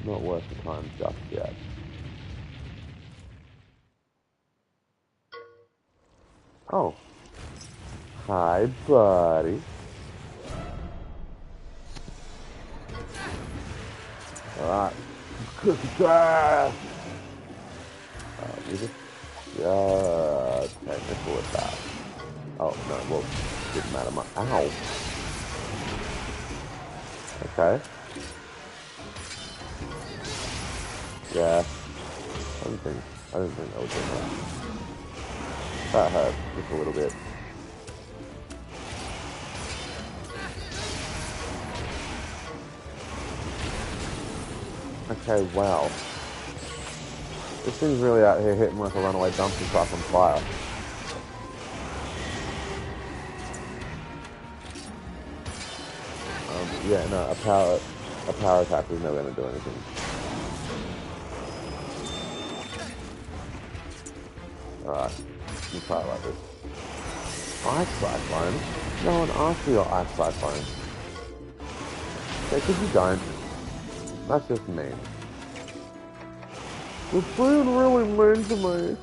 Not worth the time just yet. Oh. Hi, buddy. Alright. Cookie trash! We just technical with that. Oh, no, well, didn't matter much. Ow! Okay. Yeah. I didn't think that was good. That hurt just a little bit. Okay, wow. This thing's really out here hitting like a runaway dumpster truck on fire. Yeah, no, a power attack is never going to do anything. Alright, let's try it like this. Ice Cyclone? No one asked for your Ice Cyclone. Okay, because you don't. That's just mean. It's being really mean to me.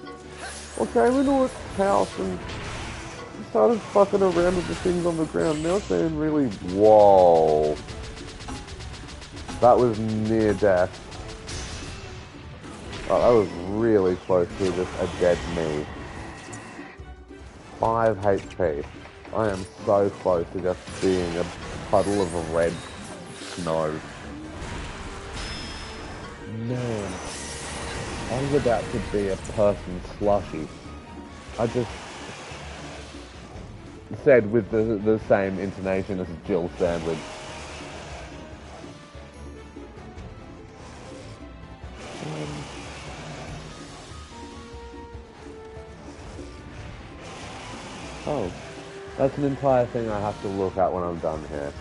I came into its house and started fucking around with the things on the ground. Now it's being really... Whoa. That was near death. Oh, that was really close to just a dead me. 5 HP. I am so close to just being a puddle of red snow. Man, I was about to be a person slushy. I just said with the same intonation as Jill Sandwich. Oh, that's an entire thing I have to look at when I'm done here.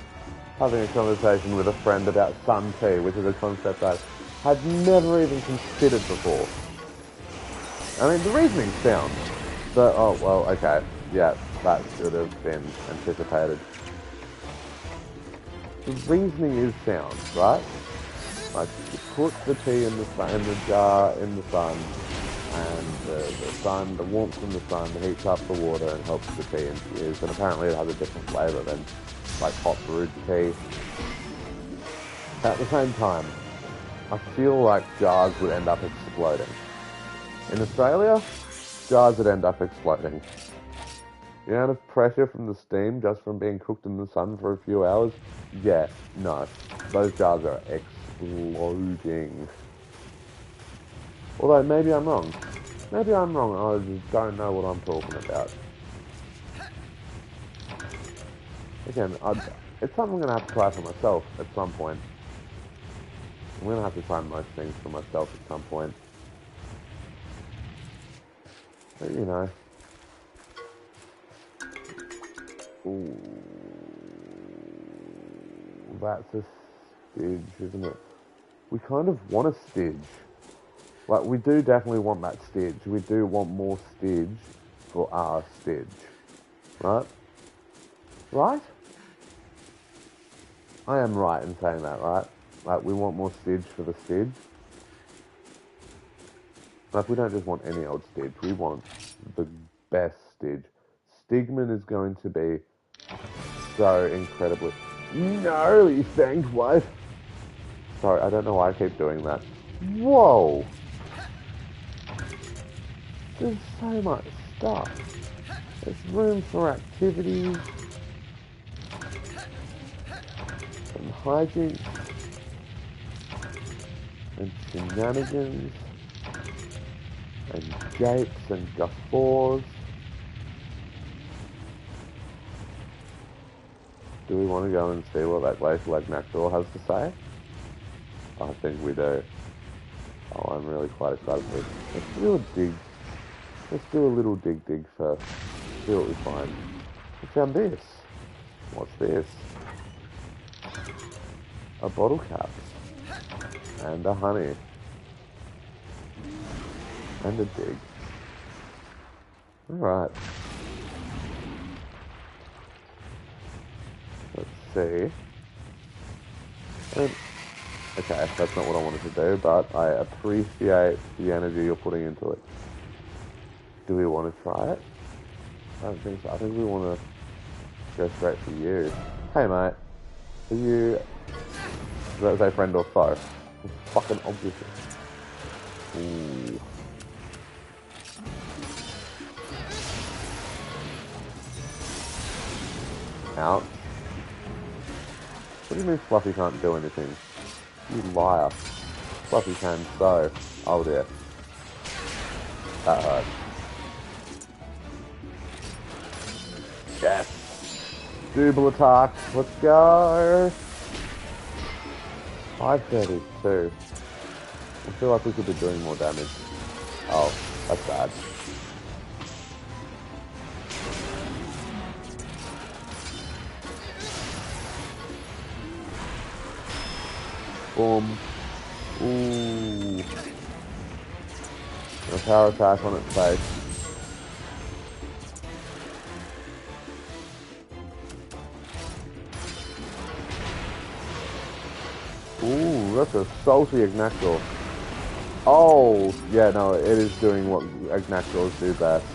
Having a conversation with a friend about sun tea, which is a concept I had never even considered before. I mean, the reasoning's sound. But, oh, well, okay. Yeah, that should have been anticipated. The reasoning is sound, right? Like, you put the tea in the jar in the sun, and the warmth from the sun heats up the water and helps the tea infuse, and apparently it has a different flavour than, like, hot brewed tea. At the same time, I feel like jars would end up exploding. In Australia, jars would end up exploding. The amount of pressure from the steam just from being cooked in the sun for a few hours, yeah, no. Those jars are exploding. Although, maybe I'm wrong. Maybe I'm wrong, I just don't know what I'm talking about. Again, it's something I'm going to have to try for myself at some point. I'm going to have to try most things for myself at some point. But, you know. Ooh. That's a stidge, isn't it? We kind of want a stidge. Like, we do definitely want that stidge. We do want more stidge for our stidge. Right? Right? I am right in saying that, right? Like, we want more stidge for the stidge. Like, we don't just want any old stidge. We want the best stidge. Stigman is going to be so incredibly... gnarly, thanks, wife. Sorry, I don't know why I keep doing that. Whoa! There's so much stuff. There's room for activities. And hijinks. And shenanigans. And japes and guffaws. Do we want to go and see what that glacial Agnactor has to say? I think we do. Oh, I'm really quite excited for this. Let's do a dig. Let's do a little dig first. See what we find. We found this. What's this? A bottle cap. And a honey. And a dig. Alright. Let's see. Okay, that's not what I wanted to do, but I appreciate the energy you're putting into it. Do we want to try it? I don't think so. I think we want to go straight for you. Hey, mate. Are you... Does that say friend or foe? It's fucking obvious. Ooh. Ouch. What do you mean Fluffy can't do anything? You liar. Fluffy can so. Oh dear. That hurt. Yes. Double attack. Let's go. 532. I feel like we could be doing more damage. Oh, that's bad. Boom. Ooh. A power attack on its face. Ooh, that's a salty Agnactor. Oh, yeah, no, it is doing what Agnactors do best.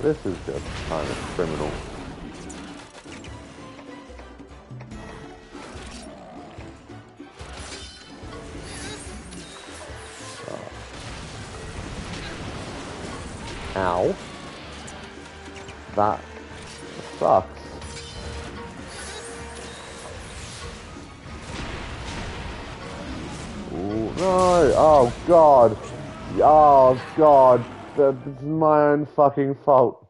This is just kind of criminal. Ow. That sucks. Ooh, no! Oh god! Oh god! That's my own fucking fault.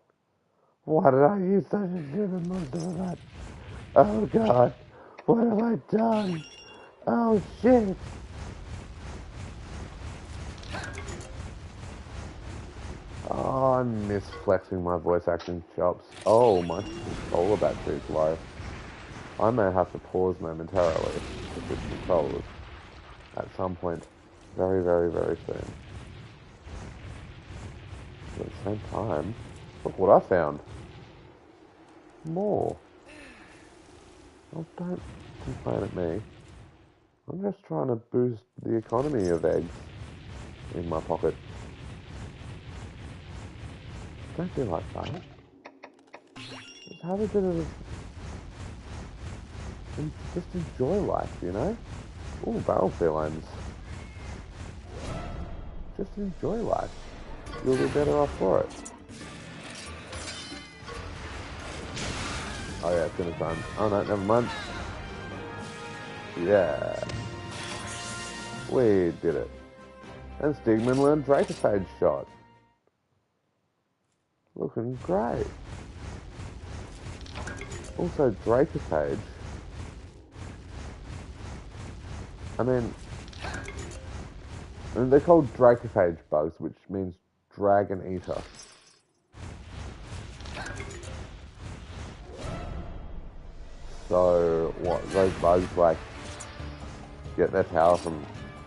Why did I use such a stupid monster for that? Oh god! What have I done? Oh shit! Oh, I miss flexing my voice acting chops. Oh, my controller battery's low. I may have to pause momentarily to switch controllers at some point very, very, very soon. But at the same time, look what I found. More. Oh, don't complain at me. I'm just trying to boost the economy of eggs in my pocket. Don't be like that. Just have a bit of... just enjoy life, you know? Ooh, barrel felines. Just enjoy life. You'll be better off for it. Oh yeah, it's gonna time. Oh no, never mind. Yeah. We did it. And Stigman learned Dracophage shot. Looking great. Also, Dracophage. I mean, they're called Dracophage bugs, which means dragon eater. So, what, those bugs, like, get their power from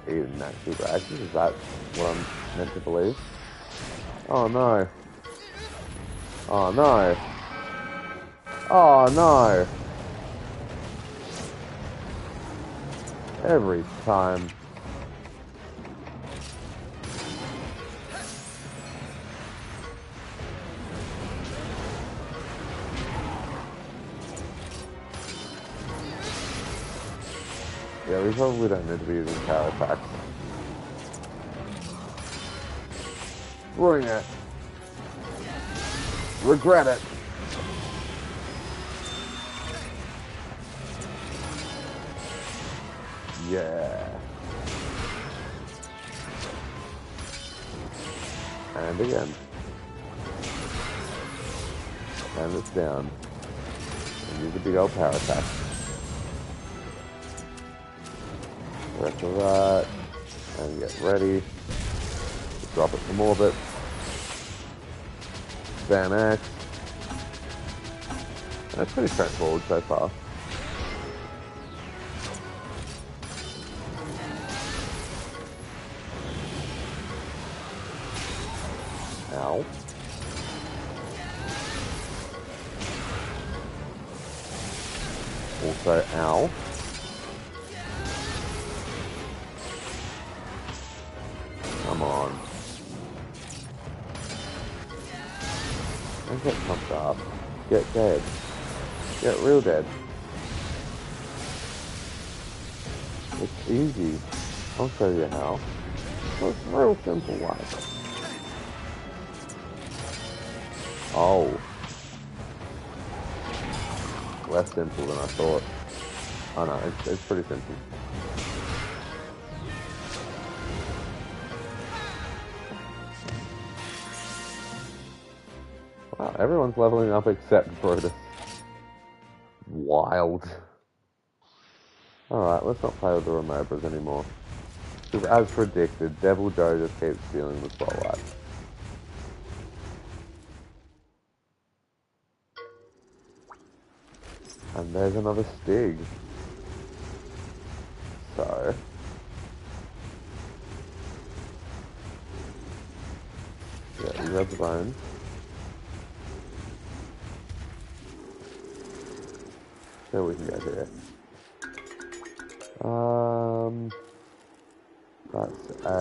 eating natural dragons? Is that what I'm meant to believe? Oh no. Oh no. Oh no. Every time. Yeah, we probably don't need to be using power attacks. Bring it. Regret it. Yeah. And again. And it's down. And use a big old power attack. Rest of that. And get ready. Drop it from orbit. Spam X. That's pretty straightforward so far. Ow. Also, ow. Come on. Don't get pumped up. Get dead. Get real dead. It's easy. I'll show you how. It's real simple, like. Oh. Less simple than I thought. Oh no, it's pretty simple. Wow, everyone's leveling up except Brutus. Wild. Alright, let's not play with the Remobras anymore. Because as predicted, Devil Joe just keeps stealing the spotlight. And there's another Stig. So... yeah, you grab the bones. So we can go here. That's a...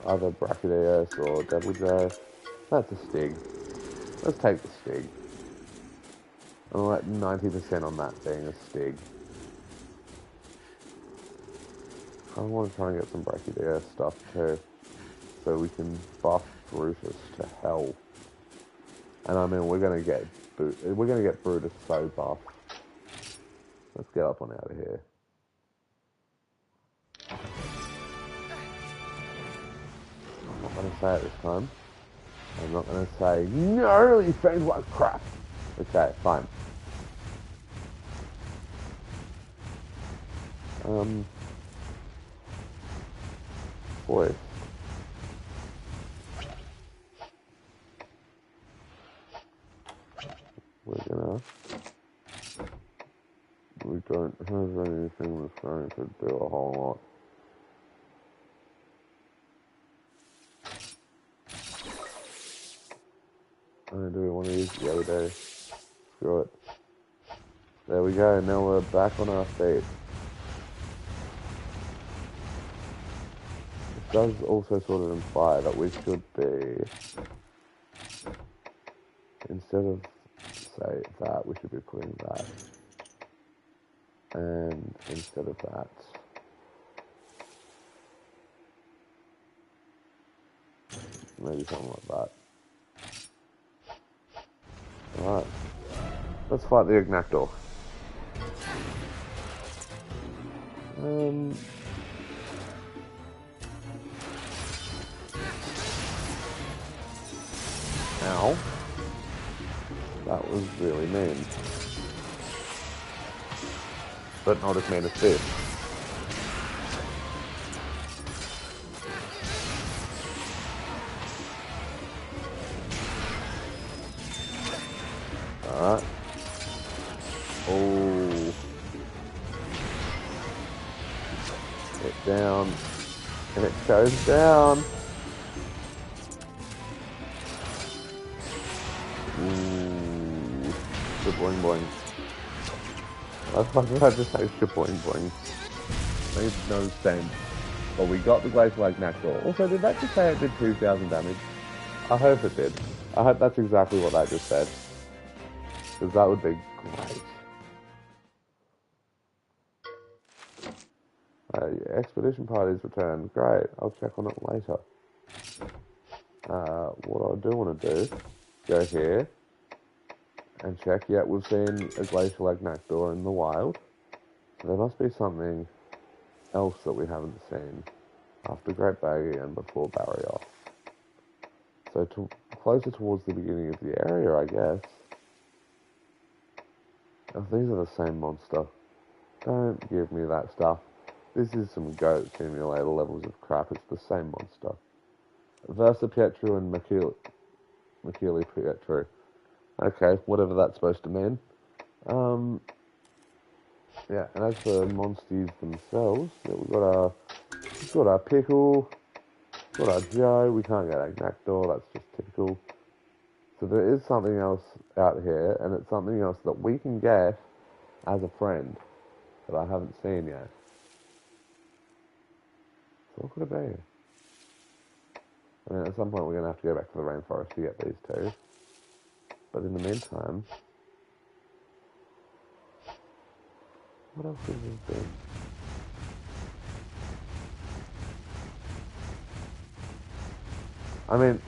either Brachydios or Devil Joe. That's a Stig. Let's take the Stig. I'm like 90% on that being a Stig. I want to try and get some Brachydia stuff too, so we can buff Brutus to hell. And I mean, we're gonna get Brutus so buff. Let's get up on out of here. I'm not gonna say it this time. I'm not gonna say no. These things like crap. Okay, fine. Boy. We don't have anything that's going to do a whole lot. Do we want to use the other day? Screw it. There we go, now we're back on our feet. It does also sort of imply that we should be, instead of, say, that, we should be putting that. And instead of that, maybe something like that. Alright. Let's fight the Ignactor. Ow. That was really mean. But not as mean as this. Alright. Oh. It down. And it goes down. Ooh. Boing boing. Why did I just say boing boing? Makes no sense. But we got the Glacial Ignactor. Also, did that just say it did 2,000 damage? I hope it did. I hope that's exactly what that just said. Because that would be great. Expedition parties returned. Great. I'll check on it later. What I do want to do, go here and check. Yeah, we've seen a Glacial Ignactor in the wild. So there must be something else that we haven't seen after Great Baggy and before Barrier. So closer towards the beginning of the area, I guess. Oh, these are the same monster. Don't give me that stuff. This is some goat simulator levels of crap. It's the same monster. Versa Pietru and Machili Pietru. Okay, whatever that's supposed to mean. Yeah, and as for monsters themselves, yeah, we've got our Pickle, we've got our Joe. We can't get Ignactor. That's just typical. So there is something else out here, and it's something else that we can get as a friend that I haven't seen yet. So what could it be? I mean, at some point we're going to have to go back to the rainforest to get these two. But in the meantime, what else is this thing? I mean,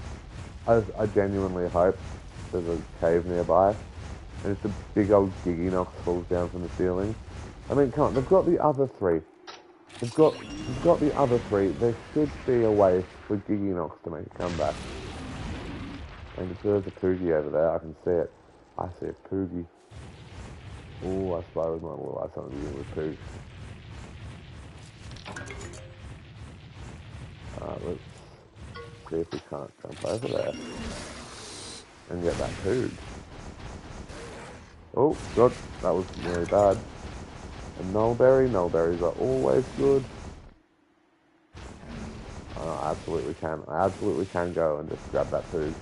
I genuinely hope there's a cave nearby, and just a big old Giginox falls down from the ceiling. I mean, come on, they've got the other three. They've got the other three. There should be a way for Giginox to make a comeback. And if there's a Poogie over there, I can see it. I see a Poogie. Oh, I suppose my little eye something to do with Poog. Let's see if we can't jump over there and get that Poog. Oh, God, that was really bad. A nullberries are always good. I absolutely can. I absolutely can go and just grab that Poog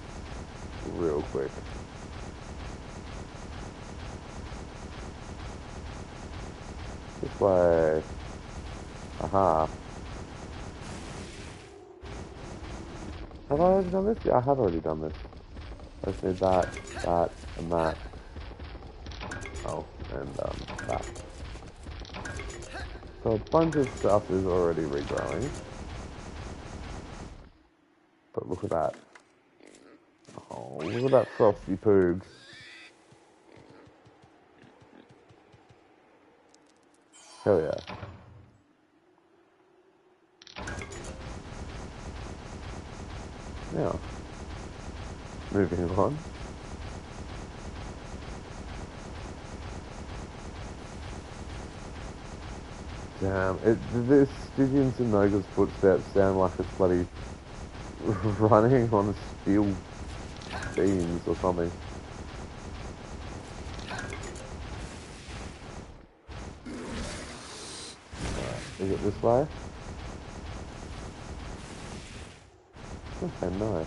real quick. This way. Aha. Have I already done this? Yeah, I have already done this. I just need that, and that. Oh, and that. So a bunch of stuff is already regrowing. But look at that. Oh, look at that frosty poog. Hell yeah. Now, moving on. Damn, this Stygian Synoga's footsteps sound like it's bloody running on steel beams or something. Is it this way? Okay, nice.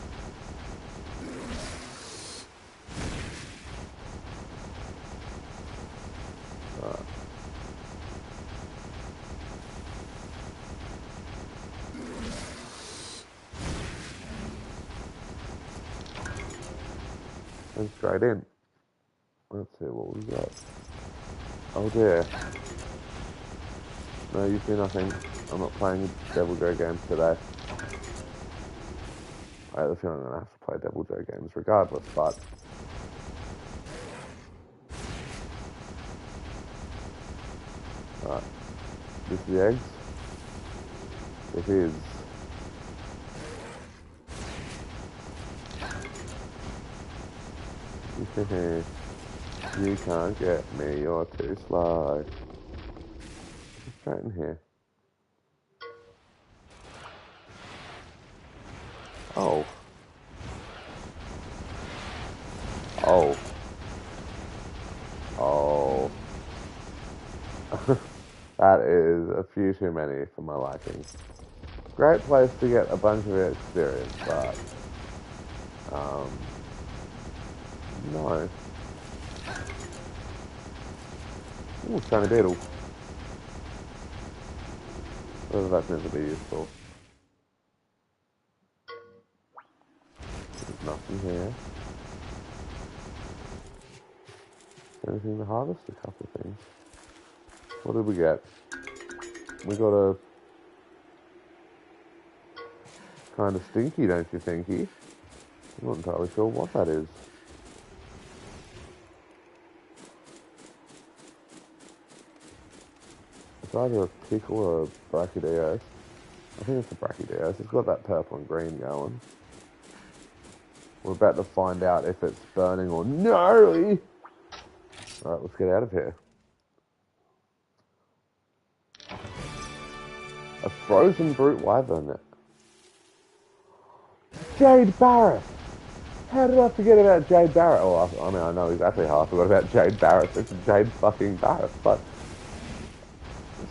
And straight in. Let's see what we got. Oh dear. No, you see nothing. I'm not playing Devil Joe games today. I have a feeling I'm going to have to play Devil Joe games regardless, but... Alright. This is the eggs? It is. You can't get me, you're too slow. Straight in here. Oh. Oh. Oh. That is a few too many for my liking. Great place to get a bunch of experience, but... no. Ooh, shiny beetle. Whether that's meant to be useful. There's nothing here. Anything to harvest? A couple of things. What did we get? We got a... kind of stinky, don't you thinky? I'm not entirely sure what that is. It's either a pickle or a brachydios. I think it's a brachydios. It's got that purple and green going. We're about to find out if it's burning or gnarly. Alright, let's get out of here. A frozen brute wyvern. Jade Barrett! How did I forget about Jade Barrett? Oh, I mean, I know exactly how I forgot about Jade Barrett. It's Jade fucking Barrett, but...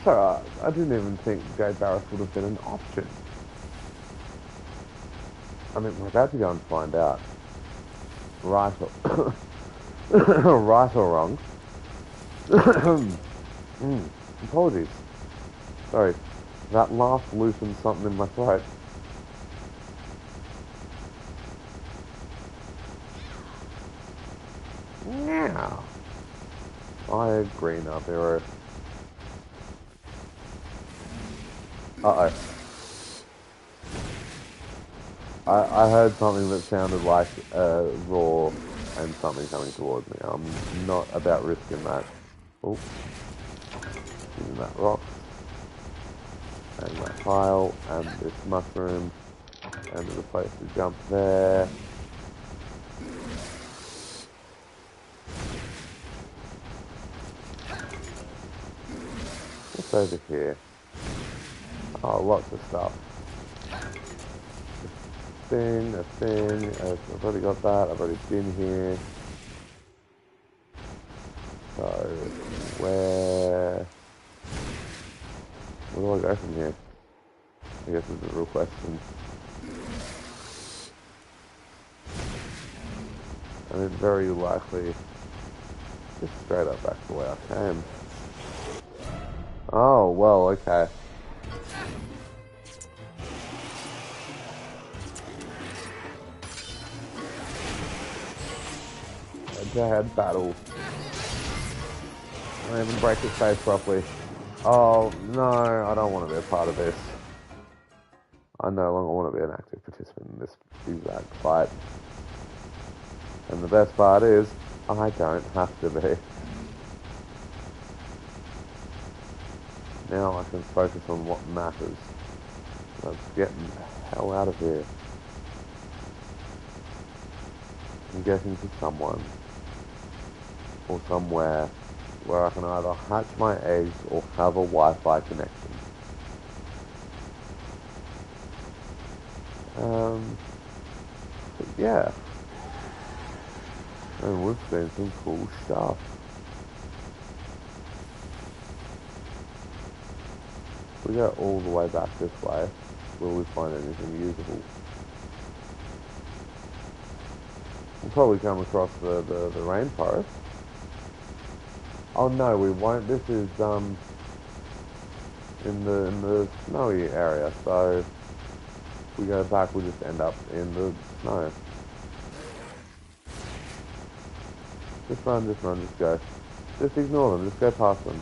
So, I didn't even think Jade Barrett would have been an option. I mean, we're about to go and find out. Right or... right or wrong. Apologies. Sorry. That laugh loosened something in my throat. Now. I agree now, Vero. Uh-oh. I heard something that sounded like a roar and something coming towards me. I'm not about risking that. Oh. Using that rock. And that pile. And this mushroom. And there's a place to jump there. What's over here? Oh, lots of stuff. A thing. I've already got that. I've already been here. So, where do I go from here? I guess is the real question. And it's very likely just straight up back the way I came. Oh, well, okay. head-to-head battle. I didn't even break his face properly. Oh, no, I don't want to be a part of this. I no longer want to be an active participant in this exact fight. And the best part is, I don't have to be. Now I can focus on what matters. Let's get the hell out of here. And getting to someone or somewhere where I can either hatch my eggs or have a Wi-Fi connection. But yeah. And we've seen some cool stuff. We go all the way back this way. Will we find anything usable? We'll probably come across the rainforest. Oh no, we won't. This is in the snowy area, so if we go back we'll just end up in the snow. Just run, just go. Just ignore them, just go past them.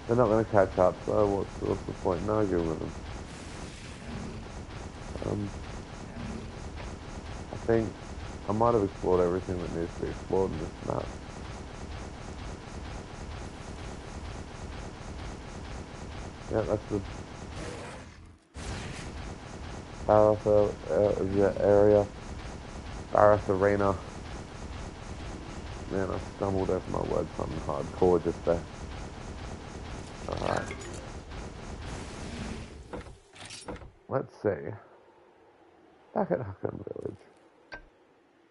They're not going to catch up, so what's the point in arguing with them? I think I might have explored everything that needs to be explored in this map. Yeah, that's the Barras area. Barras Arena. Man, I stumbled over my words something hardcore just there. Alright. Let's see. Back at Huckam Village.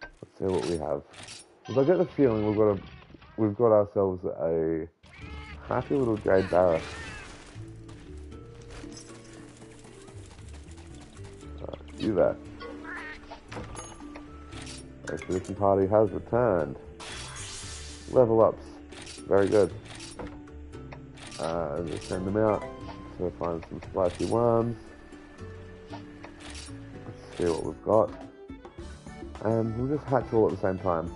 Let's see what we have. Because I get the feeling we've got ourselves a happy little jade barrack. You there. The expedition party has returned. Level ups. Very good. Let's send them out to find some spicy worms. Let's see what we've got. And we'll just hatch all at the same time.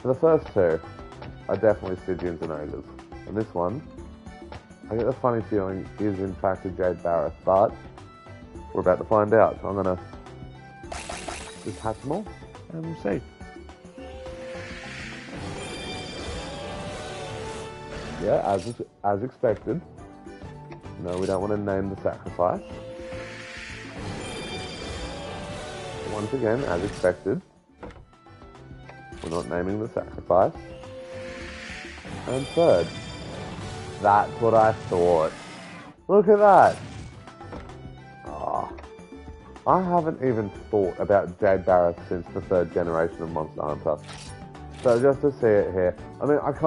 For the first two are definitely Stygians and Ogres. And this one, I get the funny feeling is in fact a Jade Barrath, but we're about to find out. So I'm gonna just hatch them all and we'll see. Yeah, as expected. No, we don't want to name the sacrifice. Once again, as expected, we're not naming the sacrifice. And third, that's what I thought. Look at that. Oh, I haven't even thought about Jade Barrath since the third generation of Monster Hunter. So just to see it here, I mean, I take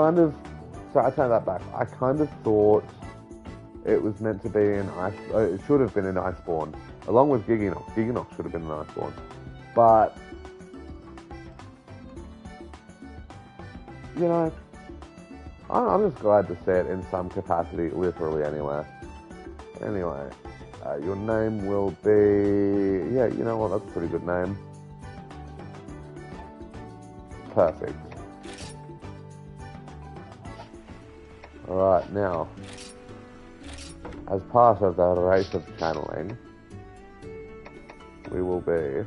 that back. I kind of thought it was meant to be in it should have been in Iceborne, along with Giginox. Giginox should have been in Iceborne. But, you know, I'm just glad to see it in some capacity, literally anywhere. Anyway, your name will be... Yeah, you know what, that's a pretty good name. Perfect. Alright, now, as part of the race of channeling, we will be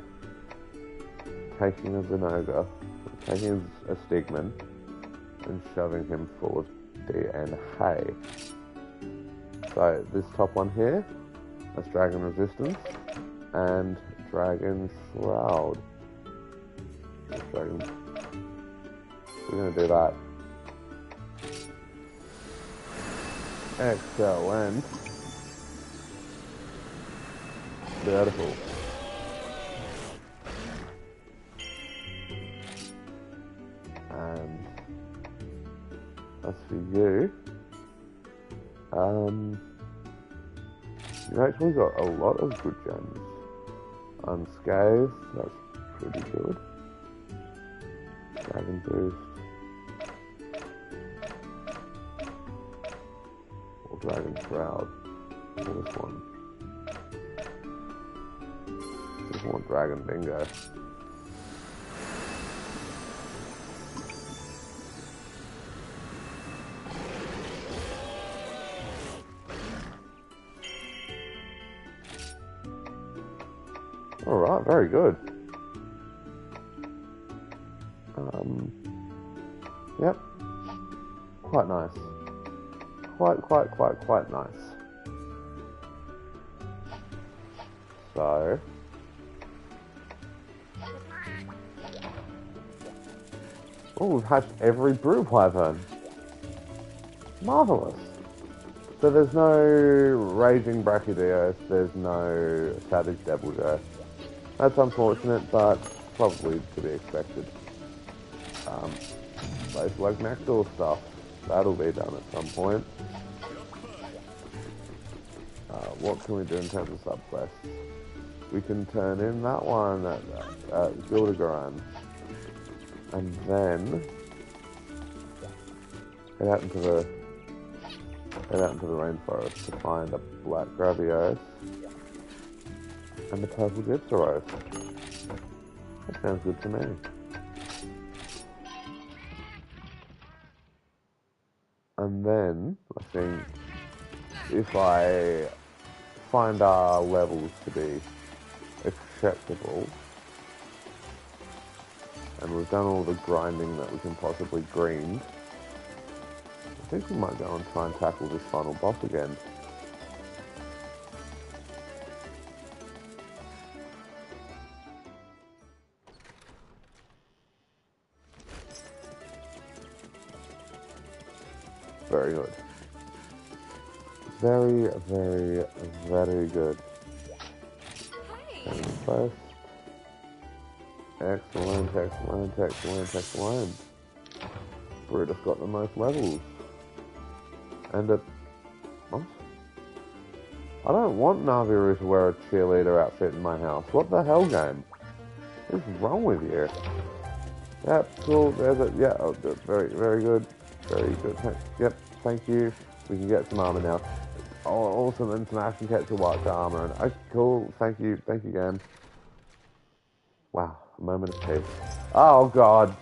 taking a Zinogre, taking a Stigman, and shoving him full of DNA. So, this top one here, that's Dragon Resistance, and Dragon Shroud. We're going to do that. Excellent. Beautiful. And as for you, you actually got a lot of good gems. Unscathed, that's pretty good. Dragon Boost. Or Dragon Shroud. Or this one. This one, Dragon Bingo. Alright, very good. Yep. Quite nice. Quite nice. So... oh, we've hatched every brood wyvern. Marvellous. So there's no raging brachydios, there's no savage deviljo. That's unfortunate, but probably to be expected. Place like next door stuff, that'll be done at some point. What can we do in terms of subquests? We can turn in that one at Gildigaran, and then head out into the rainforest to find a black gravios and the purple gypseros. That sounds good to me. And then I think if I find our levels to be acceptable, and we've done all the grinding that we can possibly grind, I think we might go and try and tackle this final boss again. Very good. Very good. And first. Excellent. Brutus got the most levels. And what? I don't want Naviru to wear a cheerleader outfit in my house. What the hell, game? What's wrong with you? Yep, cool. There's it. Yeah, oh, very good. Very good. Yep, thank you. We can get some armor now. Oh, awesome. And some action capture watch armor. And cool. Thank you, game. Wow, a moment of peace. Oh god.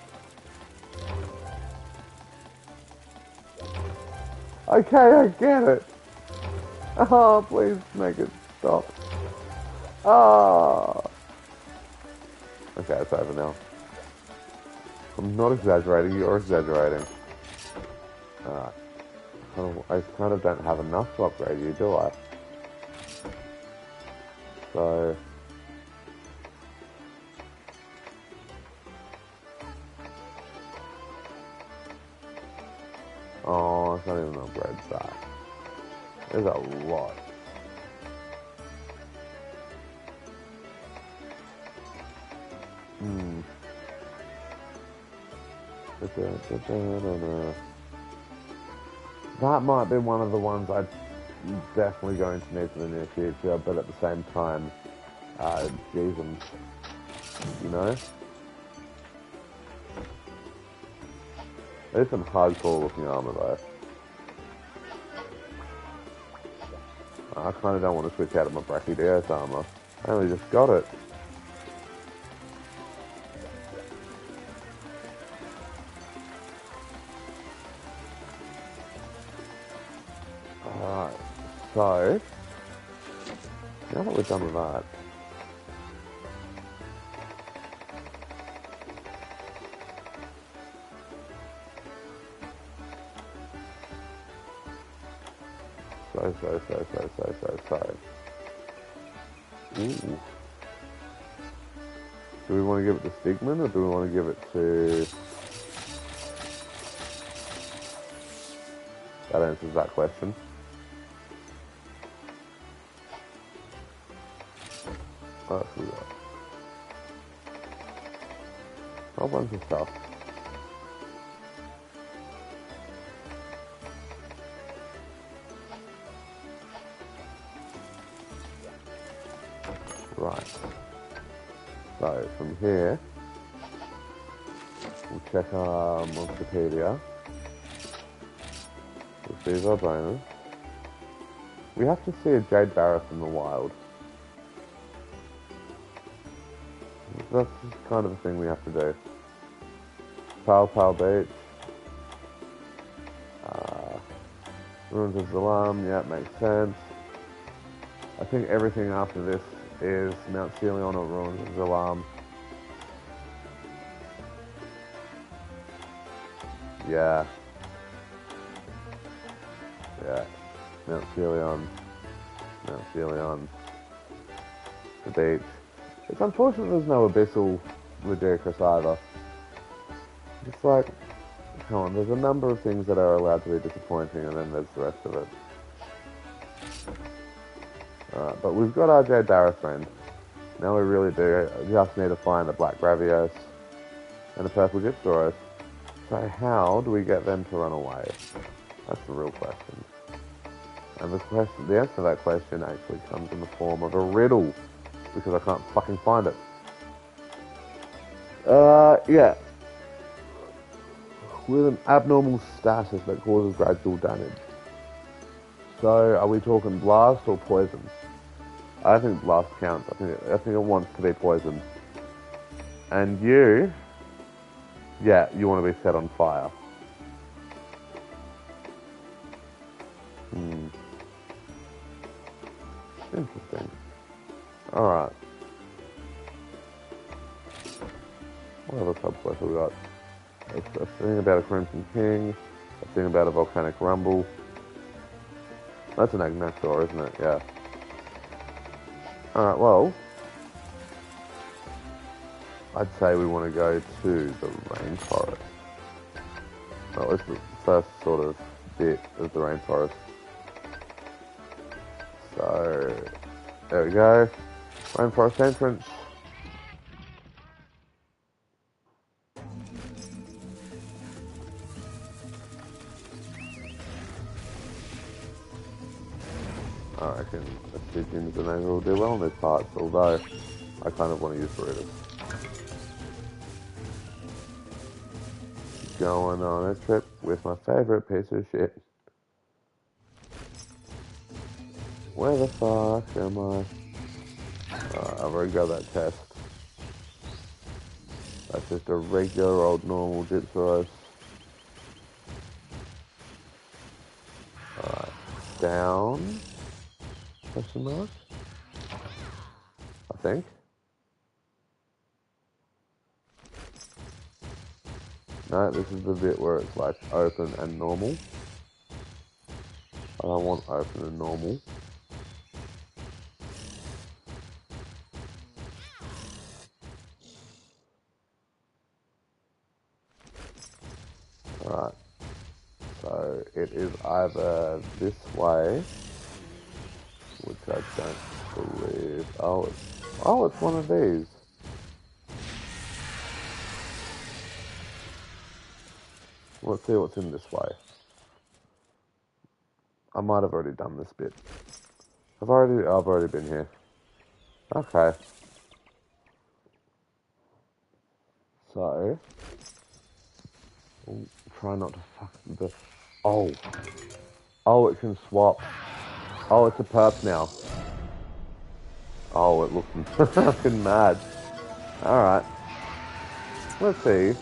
Okay, I get it. Oh, please make it stop. Oh. Okay, it's over now. I'm not exaggerating, you're exaggerating. Alright. I kind of don't have enough to upgrade you, do I? So... oh, it's not even an upgrade that. There's a lot. That might be one of the ones I'm definitely going to need for the near future, but at the same time, Jesus, you know? There's some hardcore looking armor though. I kind of don't want to switch out of my Brachydios armor. I only just got it. Alright, so, now that we're done with that, so. Ooh. Do we want to give it to Stigman or do we want to give it to... that answers that question. What else we got? A whole bunch of stuff. Right. So from here, we'll check our Monsterpedia. We'll see our bonus. We have to see a Jade Barrett in the wild. That's just kind of a thing we have to do. Pal Beach. Ruins of Zalam, yeah, it makes sense. I think everything after this is Mount Celion or Ruins of Zalam. Yeah. Yeah. Mount Celion. The beach. It's unfortunate there's no abyssal ludicrous either. It's like, come on, there's a number of things that are allowed to be disappointing, and then there's the rest of it. Alright, but we've got our Jade Barra friend. Now we really do just need to find the Black Gravios and the Purple Gypsaurus. So how do we get them to run away? That's the real question. And the answer to that question actually comes in the form of a riddle, because I can't fucking find it. Yeah. With an abnormal status that causes gradual damage. So, are we talking blast or poison? I think blast counts. I think it wants to be poison. And you, yeah, you want to be set on fire. Interesting. Alright. What other subquests have we got? A thing about a Crimson King, a thing about a volcanic rumble. That's an Agnactor, isn't it? Yeah. Alright, well, I'd say we want to go to the rainforest. Well, it's the first sort of bit of the rainforest. So, there we go. Rainforest entrance. I reckon Stygians and Angel will do well in these parts, although I kind of want to use Burritos. Going on a trip with my favourite piece of shit. Where the fuck am I? I've already got that test. That's just a regular old normal Gypsaurus. Alright, down. Question mark? I think. No, this is the bit where it's like open and normal. I don't want open and normal. Alright. So it is either this way, which I don't believe. Oh, it's one of these. Let's see what's in this way. I might have already done this bit. I've already been here. Okay. So, try not to fuck the. Oh, it can swap. Oh, it's a perp now. Oh, it looks fucking mad. Alright. Let's see.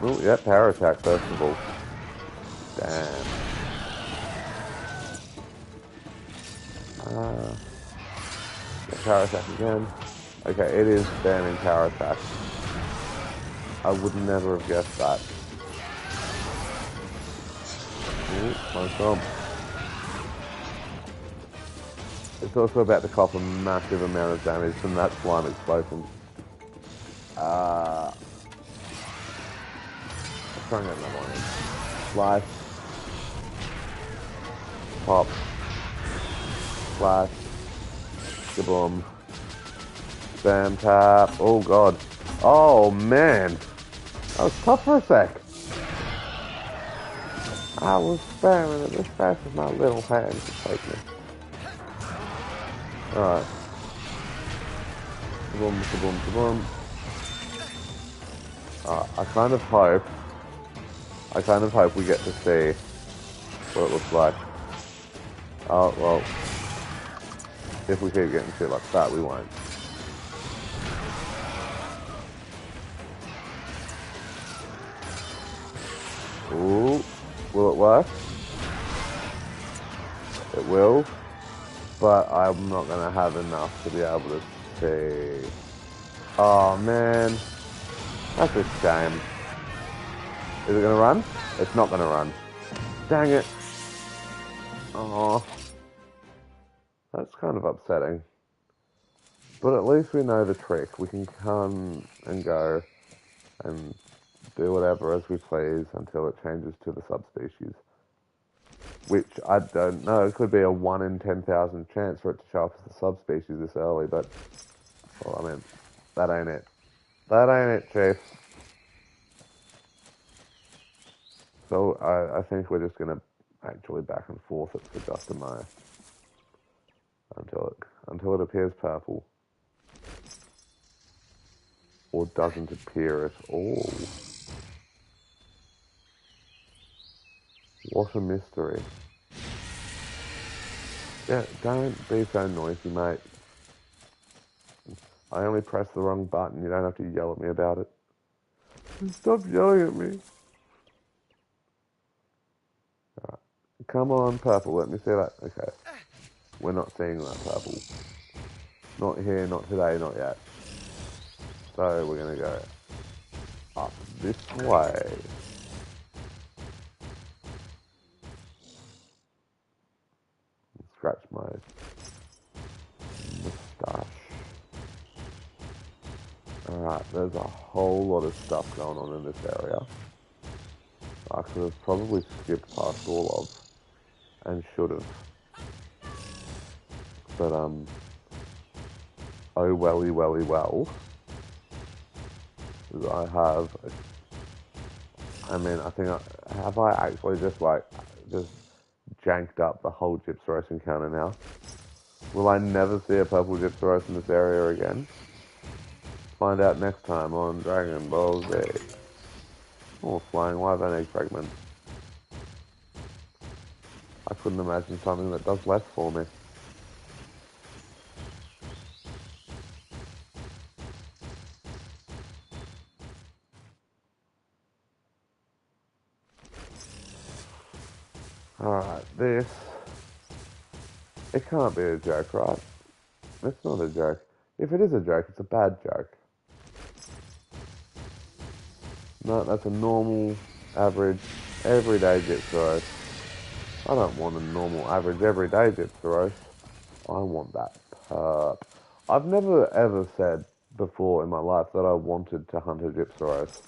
Oh, yeah, power attack first of all. Damn. Power attack again. Okay, it is spamming power attack. I would never have guessed that. Ooh, nice job. It's also about to cough a massive amount of damage from that slime explosion. Let's try and get another one in. Slice. Pop. Flash. Kaboom. Spam tap. Oh god. Oh man. That was tough for a sec. I was spamming it as fast as my little hand could take me. Alright. Kaboom, kaboom, kaboom. I kind of hope we get to see what it looks like. Oh, well. If we keep getting shit like that, we won't. Ooh. Will it work? It will. but I'm not going to have enough to be able to see. Oh man, that's a shame. Is it going to run? It's not going to run. Dang it. Oh, that's kind of upsetting. But at least we know the trick. We can come and go and do whatever as we please until it changes to the subspecies. Which I don't know. It could be a 1 in 10,000 chance for it to show up as a subspecies this early, but well, I mean, that ain't it. That ain't it, Chief. So I think we're just gonna actually back and forth it for just a moment until it appears purple or doesn't appear at all. What a mystery. Yeah, don't be so noisy, mate. I only pressed the wrong button. You don't have to yell at me about it. Stop yelling at me. Alright. Come on, purple. Let me see that. Okay. We're not seeing that purple. Not here, not today, not yet. So we're going to go up this way. Scratch my moustache. Alright, there's a whole lot of stuff going on in this area. I could have probably skipped past all of, and should have. But, oh welly welly well. I have, I think, have I actually just janked up the whole Gypsaros encounter now? Will I never see a purple Gypsaros in this area again? Find out next time on Dragon Ball Z. Oh, flying wyvern egg fragment. I couldn't imagine something that does less for me. Alright, this... It can't be a joke, right? It's not a joke. If it is a joke, it's a bad joke. No, that's a normal, average, everyday Gypsaros. I don't want a normal, average, everyday Gypsaros. I want that perp. I've never ever said before in my life that I wanted to hunt a Gypsaros.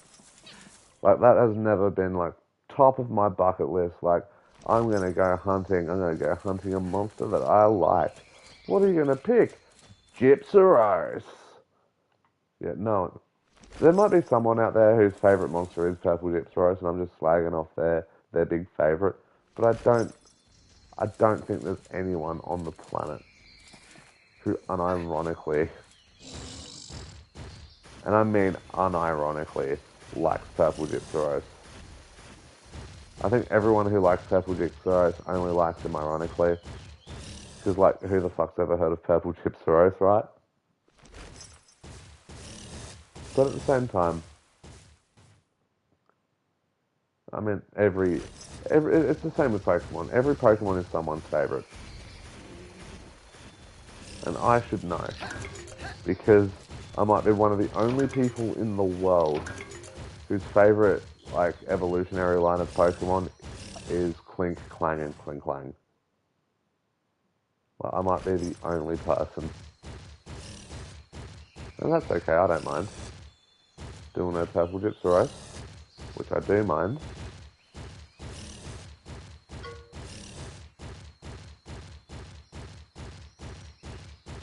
Like, that has never been, like, top of my bucket list. Like, I'm going to go hunting a monster that I like. What are you going to pick? Gypsaros. Yeah, no. There might be someone out there whose favourite monster is purple Gypsaros, and I'm just slagging off their big favourite. But I don't think there's anyone on the planet who unironically, and I mean unironically, likes purple Gypsaros. I think everyone who likes purple Gypsaros only likes them ironically. Because, like, who the fuck's ever heard of purple Gypsaros, right? But at the same time, I mean, it's the same with Pokemon. Every Pokemon is someone's favourite. And I should know. Because I might be one of the only people in the world whose favourite, like, evolutionary line of Pokemon is Clink, Clang, and Klinklang. Well, I might be the only person. And that's okay, I don't mind. Doing a purple Gypsaros, which I do mind.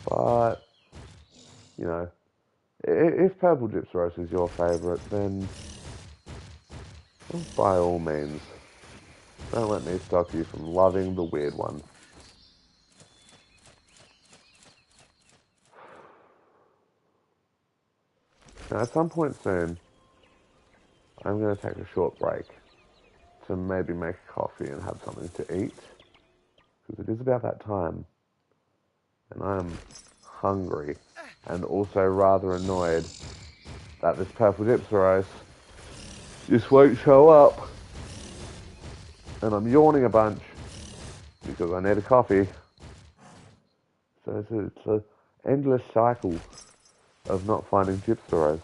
But, you know, if purple Gypsaros is your favourite, then by all means, don't let me stop you from loving the weird one. Now, at some point soon, I'm going to take a short break to maybe make a coffee and have something to eat, because it is about that time, and I am hungry, and also rather annoyed that this purple Gypsaros just won't show up, and I'm yawning a bunch because I need a coffee. So it's a endless cycle of not finding gypsaros.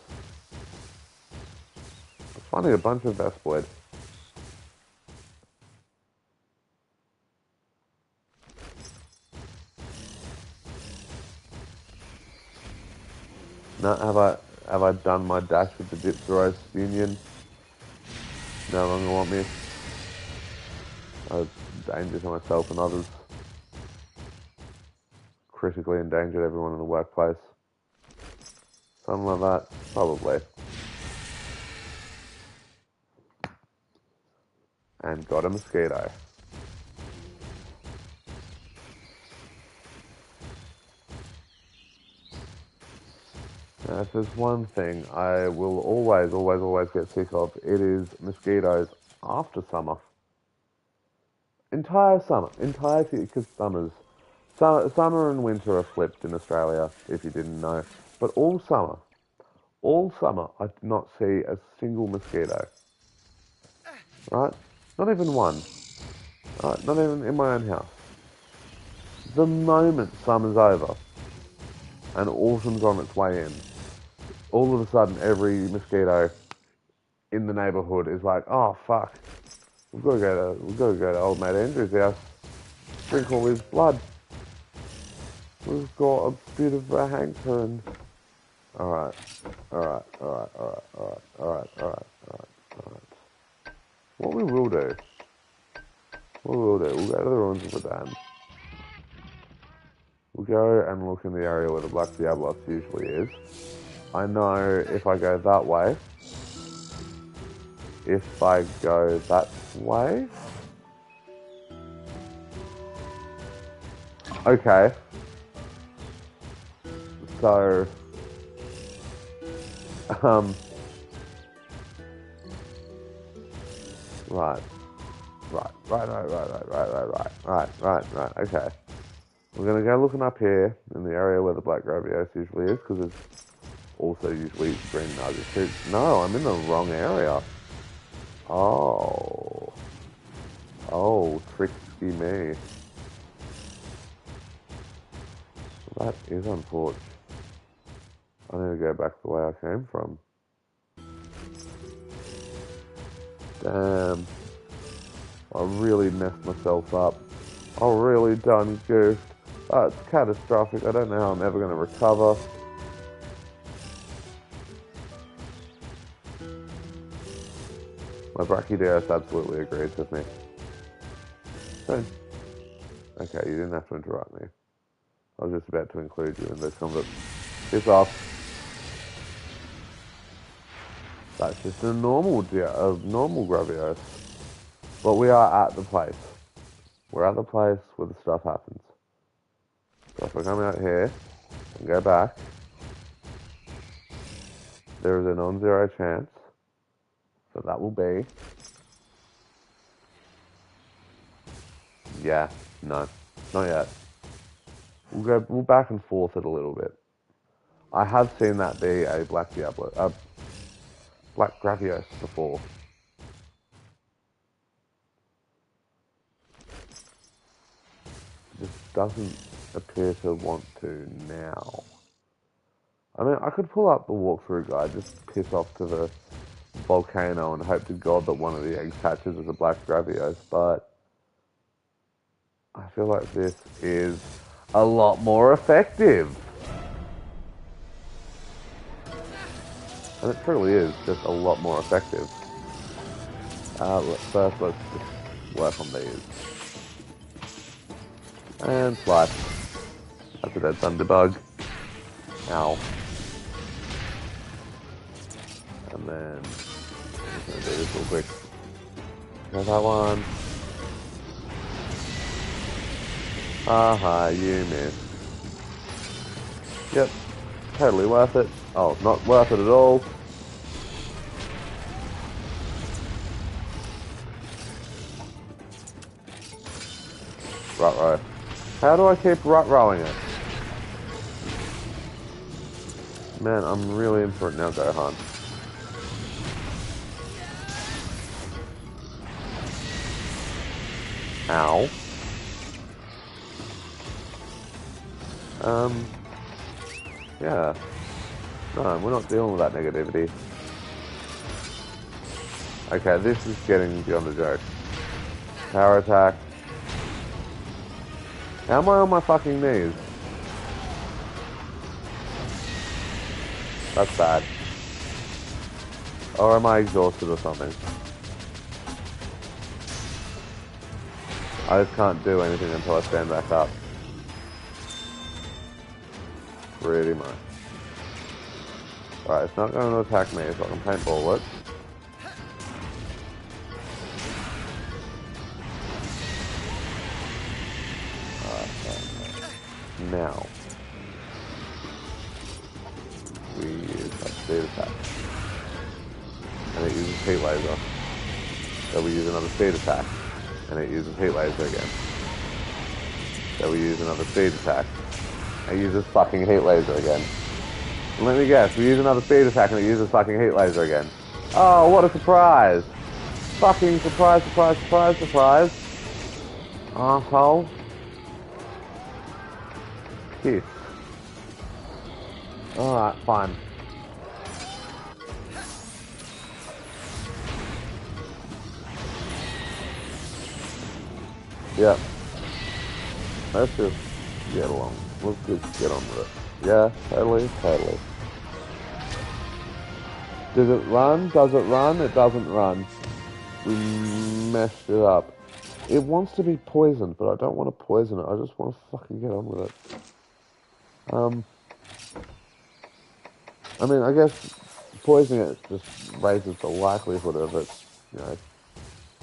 Finding a bunch of Vespoid. No, have I done my dash with the gypsaros union? No longer want me. I danger to myself and others. Critically endangered everyone in the workplace. Something like that? Probably. And got a mosquito. Now, if there's one thing I will always get sick of, it is mosquitoes after summer. Entire summer. Because summer and winter are flipped in Australia, if you didn't know. But all summer, I did not see a single mosquito. Right? Not even one. Right? Not even in my own house. The moment summer's over and autumn's on its way in, all of a sudden every mosquito in the neighbourhood is like, oh fuck, we've got to go to old mate Andrew's house, drink all his blood. We've got a bit of a hankering. Alright. What we will do, we'll go to the ruins of the dam. We'll go and look in the area where the Black Diablos usually is. I know if I go that way, if I go that way. Okay. So, right, okay. We're gonna go looking up here in the area where the Black Gravios usually is, because it's also usually green nugget shoots. No, I'm in the wrong area. Oh, tricksy me. That is unfortunate. I need to go back the way I came from. Damn. I really messed myself up. I really done goofed. It's catastrophic. I don't know how I'm ever going to recover. My Brachydios absolutely agrees with me. Okay, you didn't have to interrupt me. I was just about to include you in this conversation. Piss off. That's just a normal Gravios. But we are at the place. We're at the place where the stuff happens. So if I come out here and go back, there is a non-zero chance that will be. Yeah, no, not yet. We'll back and forth it a little bit. I have seen that be a Black Diablo, Black Gravios before. Just doesn't appear to want to now. I mean, I could pull up the walkthrough guide, just piss off to the volcano and hope to God that one of the eggs hatches as a Black Gravios, but I feel like this is a lot more effective. And it truly is just a lot more effective. First, let's just work on these. And slice. That's a dead thunderbug. Ow. And then, I'm just going to do this real quick. Got that one. Haha, you missed. Yep, totally worth it. Oh, not worth it at all. Rut-row. How do I keep rut-rowing it? Man, I'm really in for it now, Gohan. Ow. Yeah. No, we're not dealing with that negativity. Okay, this is getting beyond the joke. Power attack. How am I on my fucking knees? That's bad. Or am I exhausted or something? I just can't do anything until I stand back up. Pretty much. Alright, it's not going to attack me, so I can paintball it. Now, we use a speed attack. And it uses heat laser. So we use another speed attack. And it uses heat laser again. So we use another speed attack. And it uses fucking heat laser again. And let me guess, we use another speed attack and it uses fucking heat laser again. Oh, what a surprise! Fucking surprise, surprise, surprise, surprise. Asshole. Kiss. Alright, fine. Yep. Let's just get along. Let's just get on with it. Yeah, totally, totally. Does it run? Does it run? It doesn't run. We messed it up. It wants to be poisoned, but I don't want to poison it. I just want to fucking get on with it. I mean, I guess poisoning it just raises the likelihood of it, you know,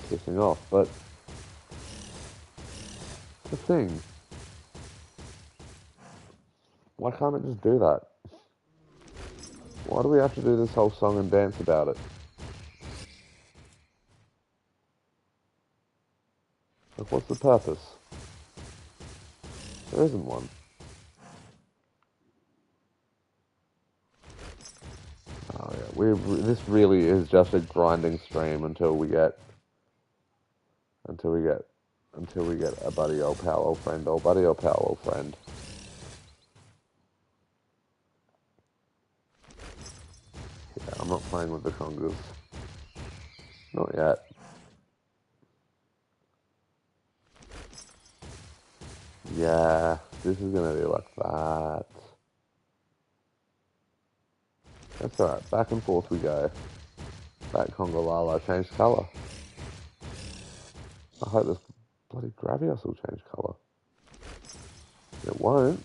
kissing off. But the thing, why can't it just do that? Why do we have to do this whole song and dance about it? Like, what's the purpose? There isn't one. Oh yeah, this really is just a grinding stream until we get a buddy old pal old friend or buddy old pal old friend. Yeah, I'm not playing with the congas. Not yet. Yeah, this is gonna be like that. That's alright, back and forth we go. That Congolala changed colour. I hope this bloody Gravios will change colour. It won't.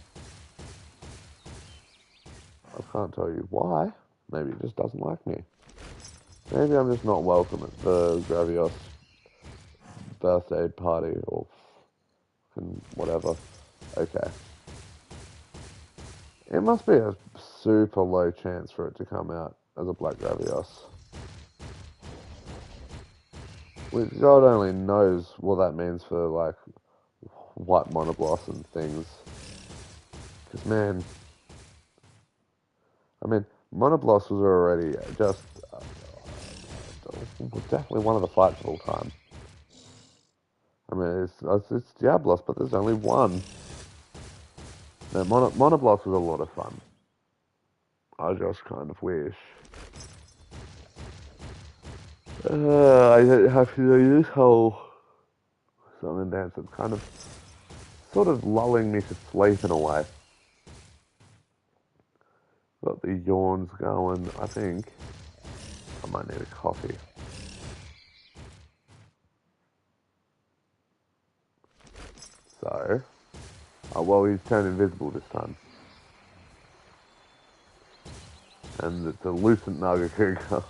I can't tell you why. Maybe it just doesn't like me. Maybe I'm just not welcome at the Gravios birthday party or whatever. Okay. It must be a super low chance for it to come out as a black Gravios. Which God only knows what that means for, like, white monobloss and things. Because, man, I mean, monobloss was already just definitely one of the fights of all time. I mean, it's Diablos, but there's only one. No, monobloss was a lot of fun. I just kind of wish. I have to do this whole song and dance. It's kind of sort of lulling me to sleep in a way. Got the yawns going. I think I might need a coffee. So, well, he's turned invisible this time. And it's a lucent Nagakuga.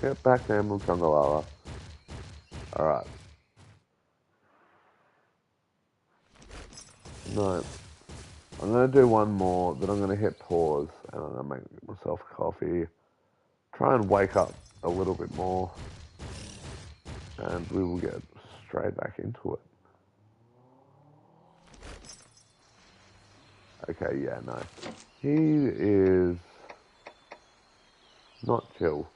Get back to Emerald Chongalala. Alright. No. I'm going to do one more, then I'm going to hit pause, and I'm going to make myself coffee. Try and wake up a little bit more. And we will get straight back into it. Okay, yeah, no. He is not chill.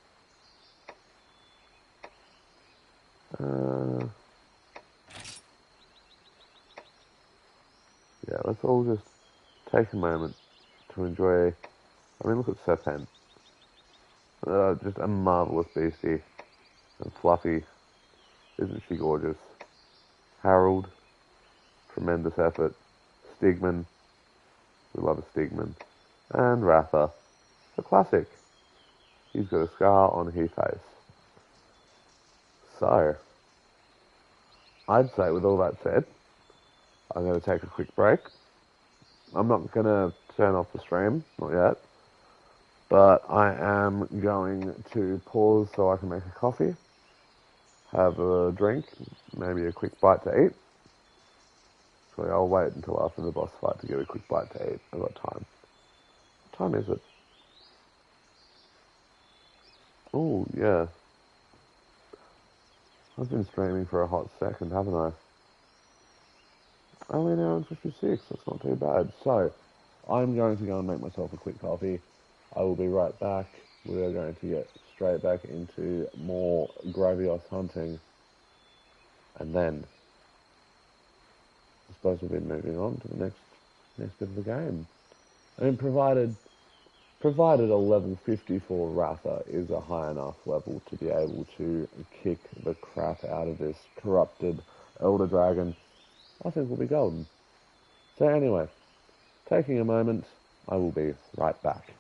Yeah, let's all just take a moment to enjoy. I mean, look at Serpent. Just a marvelous beastie. And Fluffy. Isn't she gorgeous? Harold. Tremendous effort. Stigman. We love a Stigman. And Ratha. The classic. He's got a scar on his face. So, I'd say with all that said, I'm going to take a quick break. I'm not going to turn off the stream, not yet. But I am going to pause so I can make a coffee, have a drink, maybe a quick bite to eat. Actually, I'll wait until after the boss fight to get a quick bite to eat. I've got time. What time is it? Oh, yeah. I've been streaming for a hot second, haven't I? Only an hour and 56. That's not too bad. So, I'm going to go and make myself a quick coffee. I will be right back. We are going to get straight back into more Gravios hunting. And then, I suppose we'll be moving on to the next bit of the game. I mean, provided a level 54 Ratha is a high enough level to be able to kick the crap out of this corrupted Elder Dragon, I think we'll be golden. So anyway, taking a moment, I will be right back.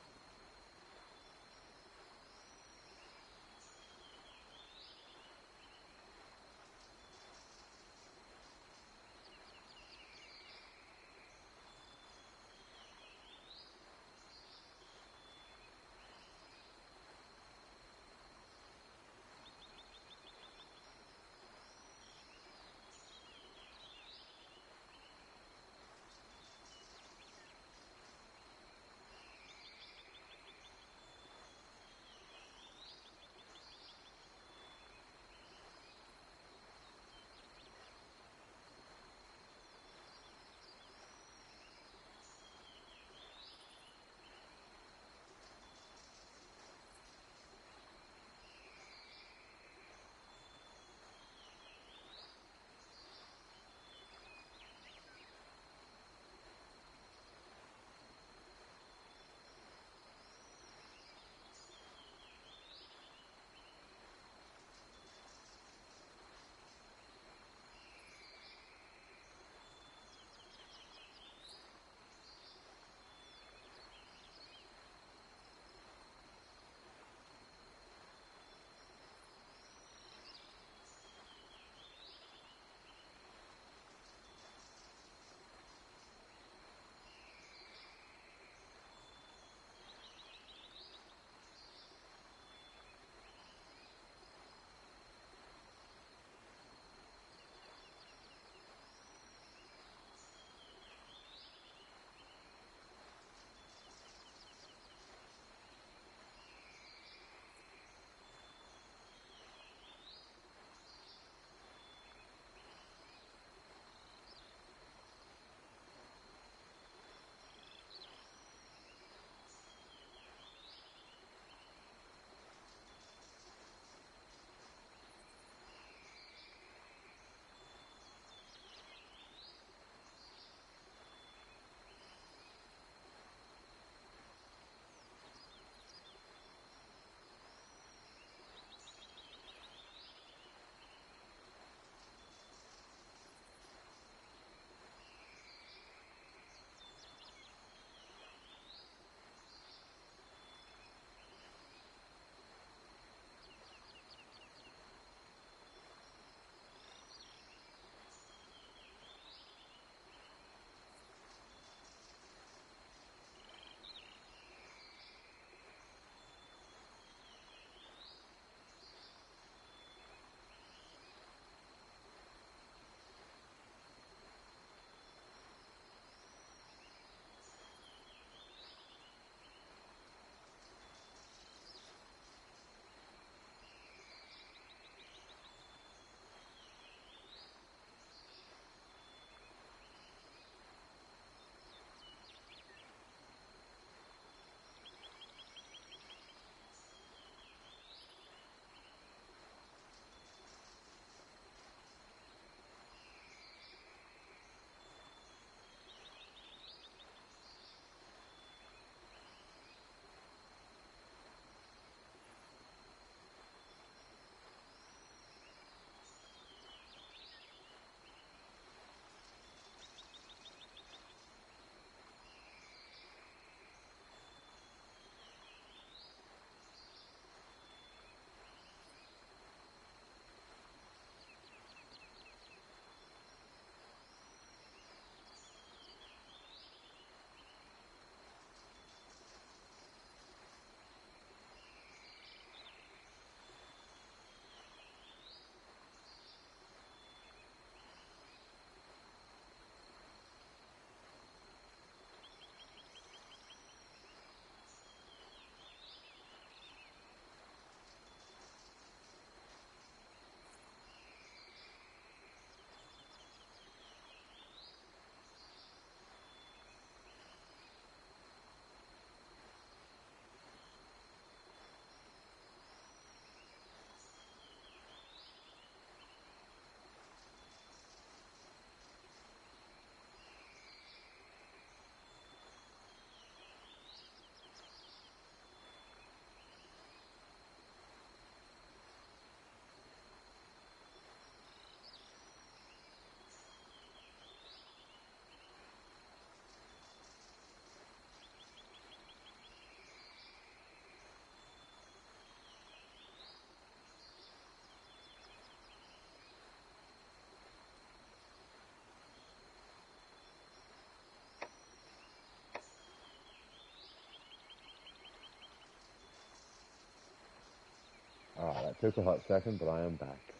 took a hot second, but I am back.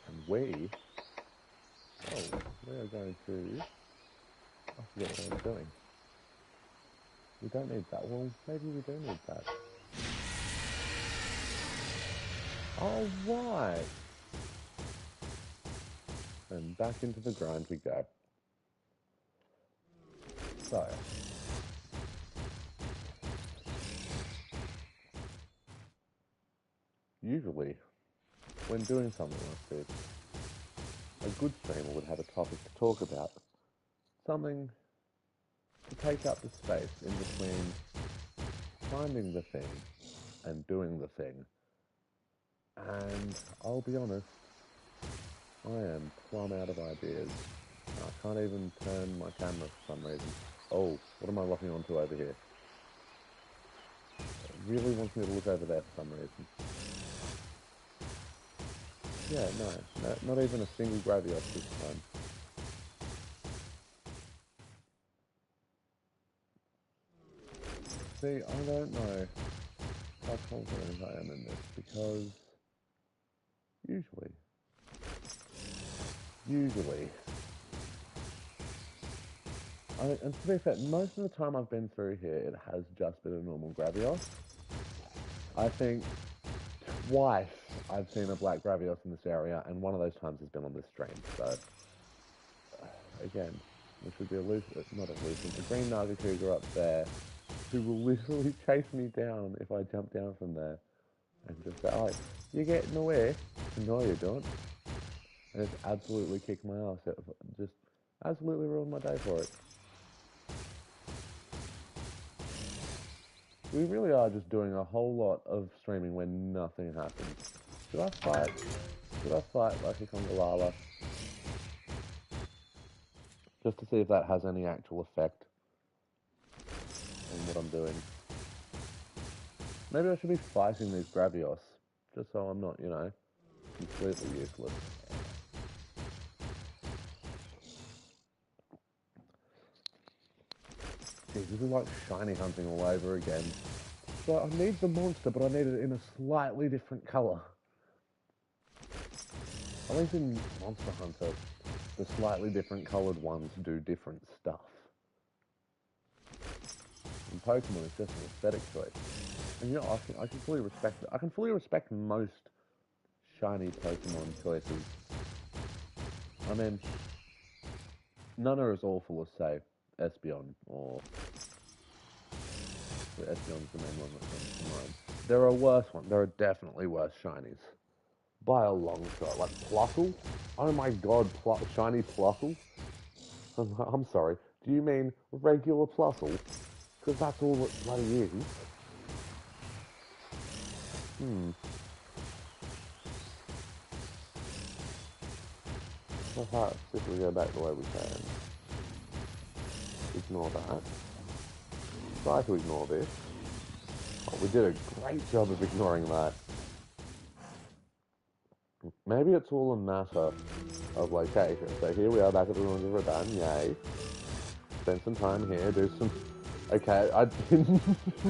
And we are going to... I forget what I'm doing. We don't need that. Well, maybe we do need that. Oh, right. And back into the grind we go. So... usually, when doing something like this, a good streamer would have a topic to talk about. Something to take up the space in between finding the thing and doing the thing. And I'll be honest, I am plumb out of ideas. I can't even turn my camera for some reason. Oh, what am I locking onto over here? It really wants me to look over there for some reason. Yeah, no, not even a single Gravios this time. See, I don't know how confident I am in this, because usually, and to be fair, most of the time I've been through here, it has just been a normal Gravios. I think twice I've seen a black Gravios in this area, and one of those times has been on this stream, so, again, which would be not a green Naga Cougar up there, who will literally chase me down if I jump down from there, and just say, oh, you're getting away? No, you don't. And it's absolutely kicked my ass. It just absolutely ruined my day for it. We really are just doing a whole lot of streaming when nothing happens. Should I fight? Should I fight like a Congalala? Just to see if that has any actual effect on what I'm doing. Maybe I should be fighting these Gravios, just so I'm not, completely useless. Geez, this is like shiny hunting all over again. So I need the monster, but I need it in a slightly different colour. At least in Monster Hunter, the slightly different coloured ones do different stuff. In Pokemon, it's just an aesthetic choice. And I can fully respect it. I can fully respect most shiny Pokemon choices. I mean, none are as awful as, say, Espeon, or... Espeon's the main one that comes to mind. There are worse ones. There are definitely worse shinies. By a long shot. Like Plusle? Oh my god, shiny Plusle? I'm sorry. Do you mean regular Plusle? Because that's all it bloody is. Perhaps if we go back the way we can. Ignore that. Try to ignore this. Oh, we did a great job of ignoring that. Maybe it's all a matter of location. So here we are back at the ruins of Rodan, yay. Spend some time here, do some... Okay, I didn't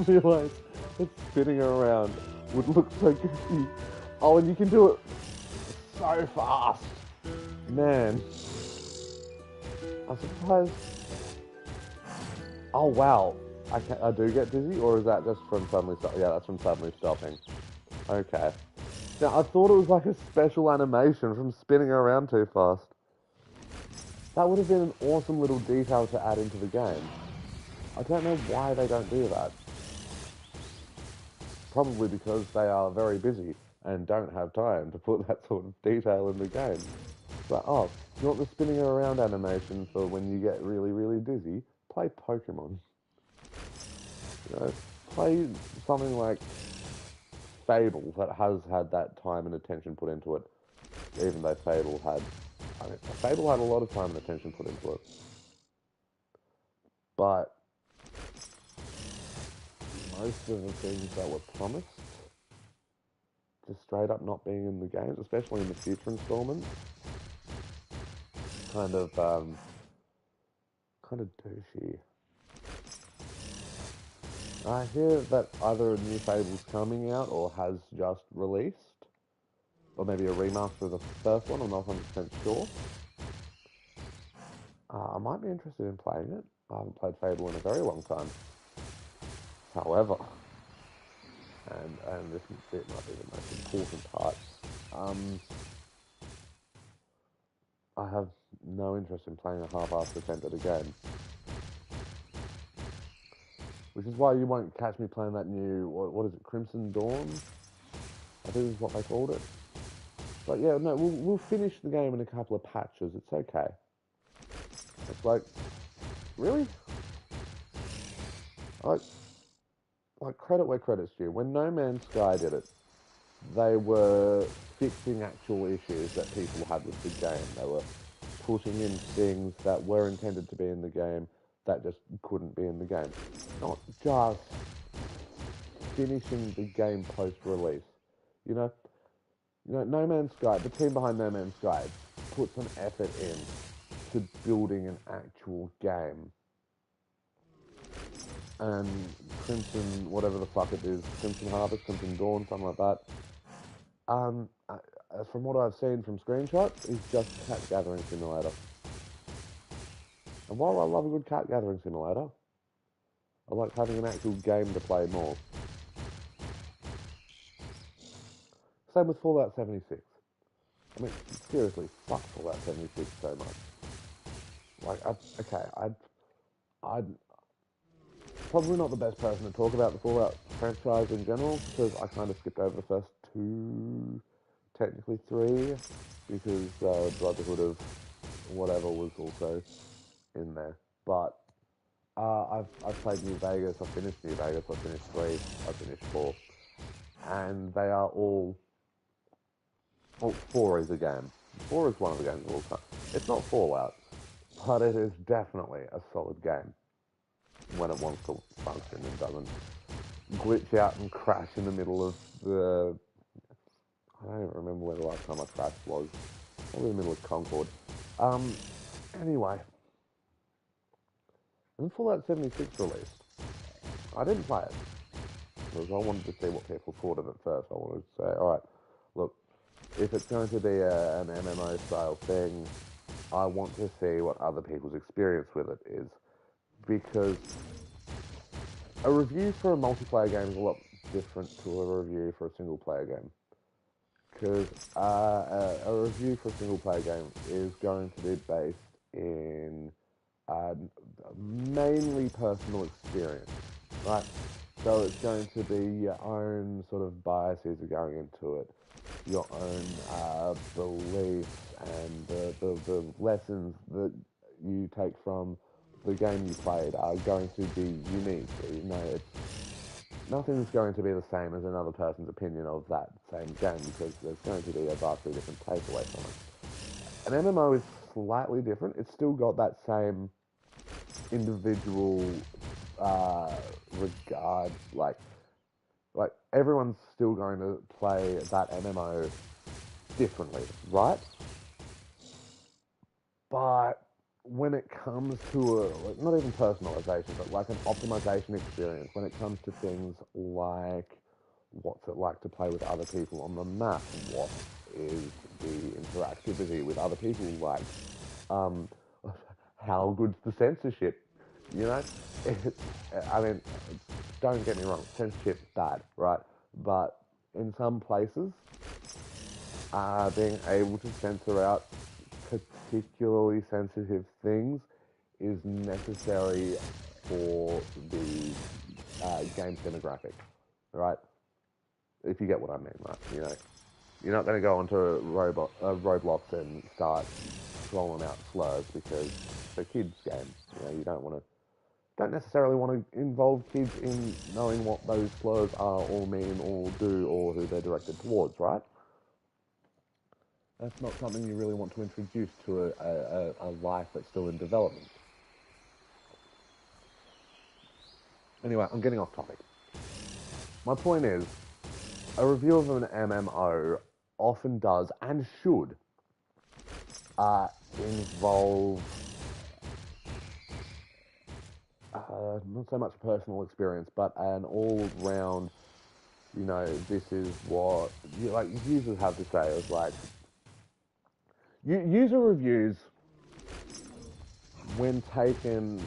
realise that spinning around would look so goofy. Oh, and you can do it so fast. Man. I'm surprised... Oh, wow. I do get dizzy, or is that just from suddenly stopping? Yeah, that's from suddenly stopping. Okay. Now, I thought it was like a special animation from spinning around too fast. That would have been an awesome little detail to add into the game. I don't know why they don't do that. Probably because they are very busy and don't have time to put that sort of detail in the game. But, oh, you want the spinning around animation for when you get really, really dizzy? Play Pokemon. Play something like Fable that has had that time and attention put into it. Even though Fable had a lot of time and attention put into it. But most of the things that were promised just straight up not being in the games, especially in the future installments, kind of douchey. I hear that either a new Fable's coming out or has just released, or maybe a remaster of the first one. I'm not 100% sure. I might be interested in playing it. I haven't played Fable in a very long time. However, and this bit might be the most important part, I have no interest in playing a half-assed attempt at a game. Which is why you won't catch me playing that new, what is it, Crimson Dawn? I think is what they called it. But yeah, no, we'll finish the game in a couple of patches. It's okay. It's like, really? Like credit where credit's due. When No Man's Sky did it, they were fixing actual issues that people had with the game. They were putting in things that were intended to be in the game that just couldn't be in the game. Not just finishing the game post-release. You know, No Man's Sky, the team behind No Man's Sky, put some effort in to building an actual game. And Crimson, whatever the fuck it is, Crimson Harvest, Crimson Dawn, something like that. From what I've seen from screenshots, is just cat gathering simulator. And while I love a good cat gathering simulator, I like having an actual game to play more. Same with Fallout 76. I mean, seriously, fuck Fallout 76 so much. Like, I'd probably not the best person to talk about the Fallout franchise in general, because I kind of skipped over the first two, technically three, because Brotherhood of whatever was also in there. But I've played New Vegas, I've finished New Vegas, I've finished 3, I've finished 4. And they are all... Well, 4 is a game. 4 is one of the games of all time. It's not Fallout, but it is definitely a solid game when it wants to function and doesn't glitch out and crash in the middle of the... I don't even remember where the last time I crashed was. Probably in the middle of Concord. Anyway. When Fallout 76 released, I didn't play it. Because I wanted to see what people thought of it first. I wanted to say, alright, look, if it's going to be an MMO style thing, I want to see what other people's experience with it is. Because a review for a multiplayer game is a lot different to a review for a single player game. Because a review for a single player game is going to be based in mainly personal experience, right? So it's going to be your own sort of biases are going into it, your own beliefs and the lessons that you take from the game you played are going to be unique. You know, nothing's going to be the same as another person's opinion of that same game because there's going to be a vastly different takeaway from it. An MMO is slightly different. It's still got that same individual regard, like everyone's still going to play that MMO differently, right? But when it comes to not even personalization, but like an optimization experience, when it comes to things like what's it like to play with other people on the map, what is the interactivity with other people like, how good's the censorship, you know? I mean, don't get me wrong, censorship's bad, right? But in some places, being able to censor out particularly sensitive things is necessary for the game's demographic, right? If you get what I mean, right? You know, you're not going to go onto Roblox and start rolling out slurs because it's a kids' game. You know, you don't necessarily want to involve kids in knowing what those slurs are or mean or do or who they're directed towards, right? That's not something you really want to introduce to a life that's still in development. Anyway, I'm getting off topic. My point is, a review of an MMO often does and should involve not so much personal experience, but an all-round, this is what users have to say. It was like user reviews, when taken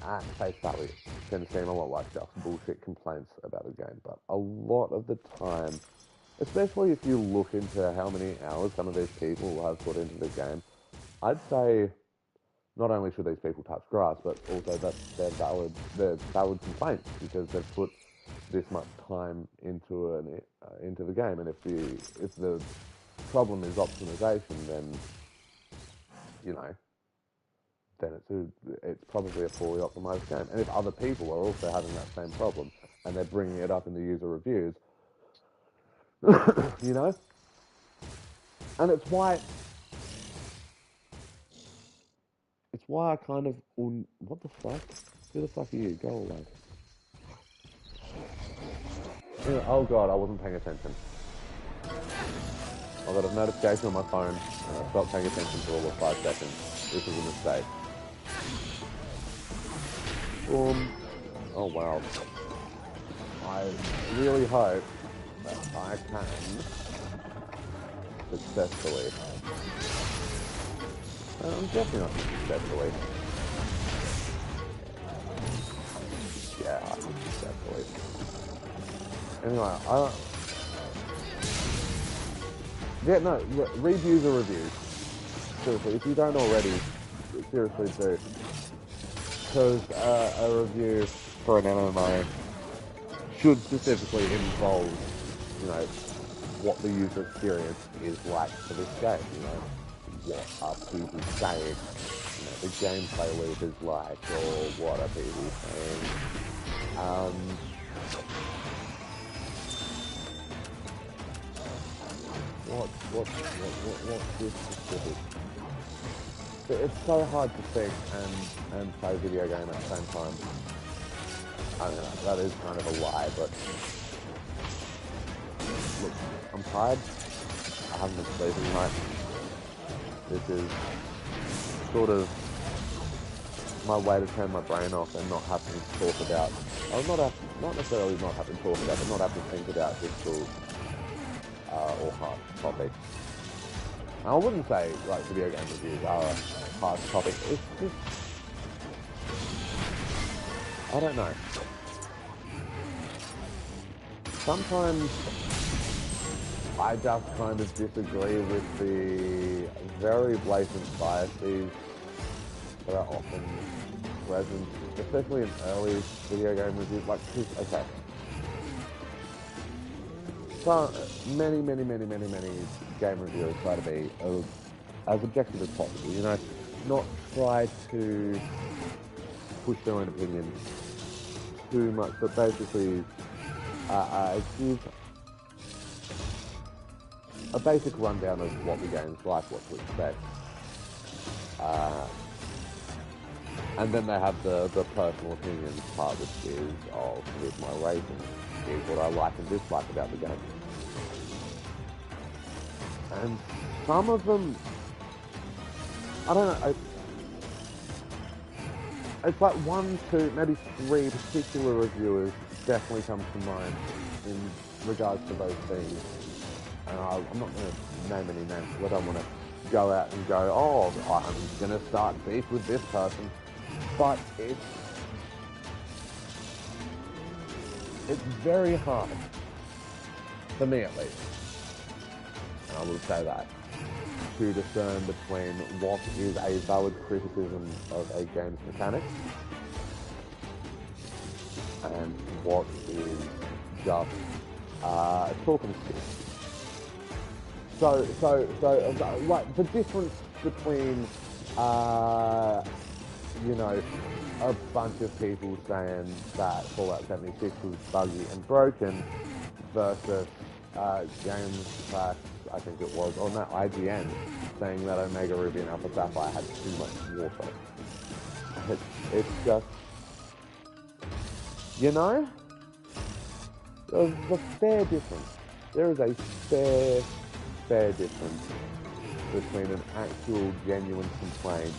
at face value, can seem a lot like just bullshit complaints about a game. But a lot of the time, especially if you look into how many hours some of these people have put into the game, I'd say not only should these people touch grass, but also that they're valid complaints because they've put this much time into the game. And if the problem is optimization, then then it's probably a poorly optimized game. And if other people are also having that same problem and they're bringing it up in the user reviews, and it's why I kind of what the fuck? Who the fuck are you? Go away. Oh god, I wasn't paying attention. I got a notification on my phone and I stopped paying attention for all of 5 seconds. This was a mistake. Oh wow. I really hope that I can successfully. I'm definitely not successfully. Yeah, I think successfully. Anyway, read user reviews. Seriously, if you don't already, seriously do. Because a review for an MMO should specifically involve, what the user experience is like for this game, what are people saying, the gameplay loop is like, or what are people saying, what's this specific? It's so hard to think and play video game at the same time. I don't know, that is kind of a lie, but look, I'm tired. I haven't been sleeping tonight. This is sort of my way to turn my brain off and not having to talk about, not necessarily not having to talk about, but not having to think about difficult or hard topics. I wouldn't say like video game reviews are a hard topic. It's just, I don't know. Sometimes I just kind of disagree with the very blatant biases that are often present, especially in early video game reviews. Like, okay. So many game reviewers try to be as objective as possible, not try to push their own opinion too much, but basically give a basic rundown of what the game's like, what to expect, and then they have the personal opinions part, which is, here's my rating, here's what I like and dislike about the game. And some of them, I don't know, it's like 1, 2, maybe 3 particular reviewers definitely come to mind in regards to those things. And I'm not going to name any names because I don't want to go out and go, I'm going to start beef with this person. But it's very hard, for me at least, and I will say that, to discern between what is a valid criticism of a game's mechanics and what is just talking shit. So, like, the difference between, a bunch of people saying that Fallout 76 was buggy and broken versus Games Clash, I think it was, on that IGN, saying that Omega Ruby and Alpha Sapphire had too much water. It's just, there's a fair difference. There is a fair difference between an actual genuine complaint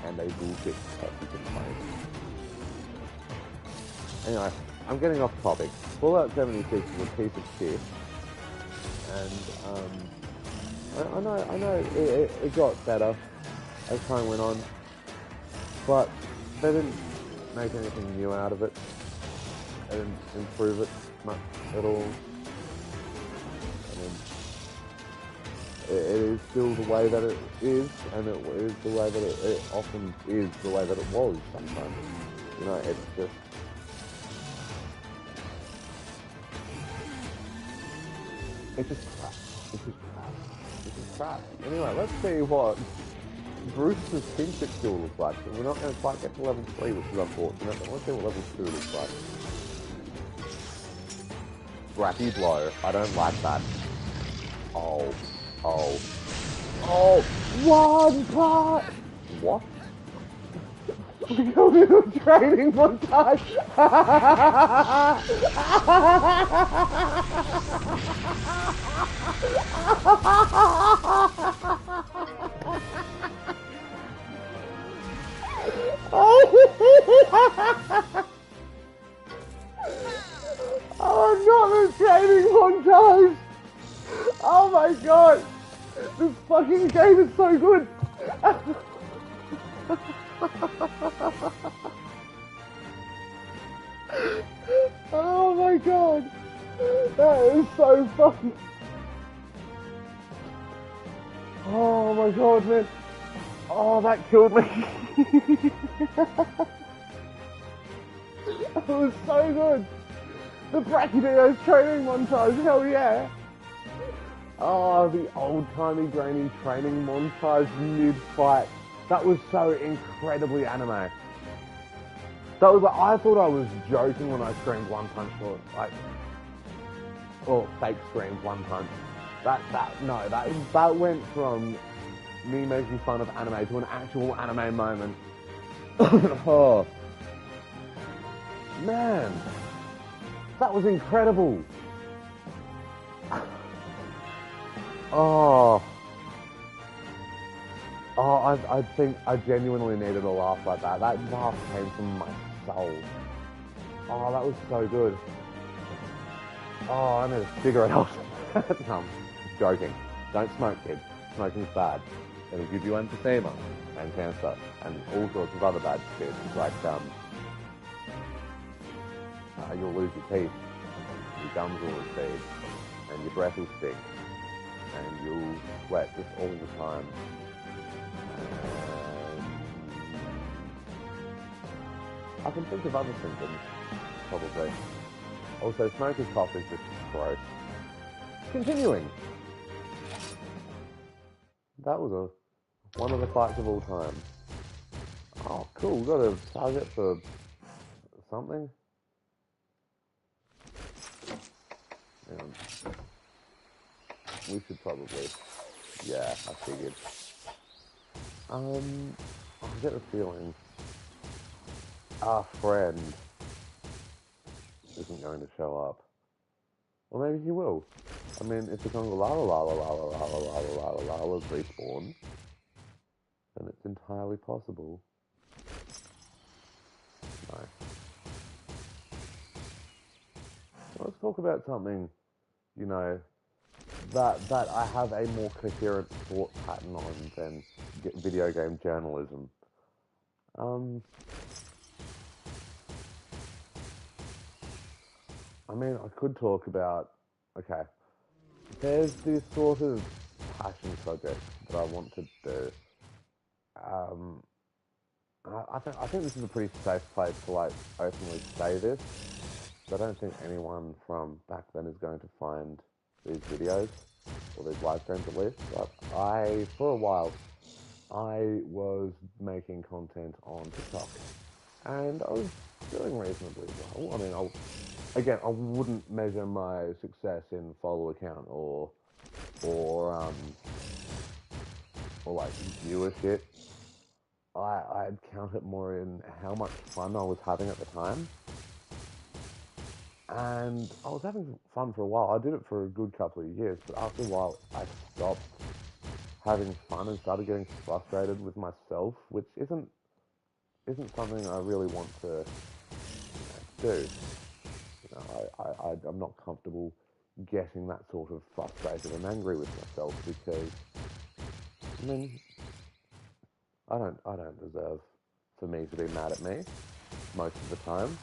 and a bullshit petty complaint. Anyway, I'm getting off topic. Fallout 76 is a piece of shit, and I know it got better as time went on, but they didn't make anything new out of it. They didn't improve it much at all. I mean, it is still the way that it is, and it is the way that it often is the way that it was sometimes. You know, it's just... It's just crap. It's just crap. It's just crap. Anyway, let's see what Bruce's kinship skill looks like. We're not going to quite get to level 3, which is unfortunate, but let's see what level 2 looks like. Scrappy blow. I don't like that. Oh. One part! What? We got a little training montage! Oh, not the training montage! Oh my god! This fucking game is so good! Oh my god! That is so fun! Oh my god, man! Oh, that killed me! That was so good! The Brachydios training montage, hell yeah! Oh, the old-timey grainy training montage mid-fight. That was so incredibly anime. That was like, I thought I was joking when I screamed one punch or fake screamed one punch. That went from me making fun of anime to an actual anime moment. Oh. Man. That was incredible. Oh, I think I genuinely needed a laugh like that. That laugh came from my soul. Oh, that was so good. Oh, I need a cigarette. No, I'm joking. Don't smoke, kids. Smoking's bad. It'll give you emphysema and cancer and all sorts of other bad shit. Like, you'll lose your teeth, your gums will recede, and your breath will stink. And you'll sweat just all the time. I can think of other symptoms, probably. Also, smoker's cough is just gross. Continuing. That was one of the fights of all time. Oh, cool. We've got a target for something. We should probably... Yeah, I figured. I get the feeling our friend isn't going to show up. Or maybe he will. I mean, if the Congo Lala respawn, then it's entirely possible. No. Let's talk about something, you know, that I have a more coherent thought pattern on than video game journalism. I mean, I could talk about, okay, there's this sort of passion project that I want to do. I think this is a pretty safe place to, like, openly say this. I don't think anyone from back then is going to find these videos, or these live streams at least, but for a while, I was making content on TikTok, and I was doing reasonably well. I mean, I wouldn't measure my success in follower count or like viewership. I'd count it more in how much fun I was having at the time. And I was having fun for a while. I did it for a good couple of years, but after a while I stopped having fun and started getting frustrated with myself, which isn't something I really want to do. You know, I'm not comfortable getting that sort of frustrated and angry with myself because, I mean, I don't deserve for me to be mad at me most of the time.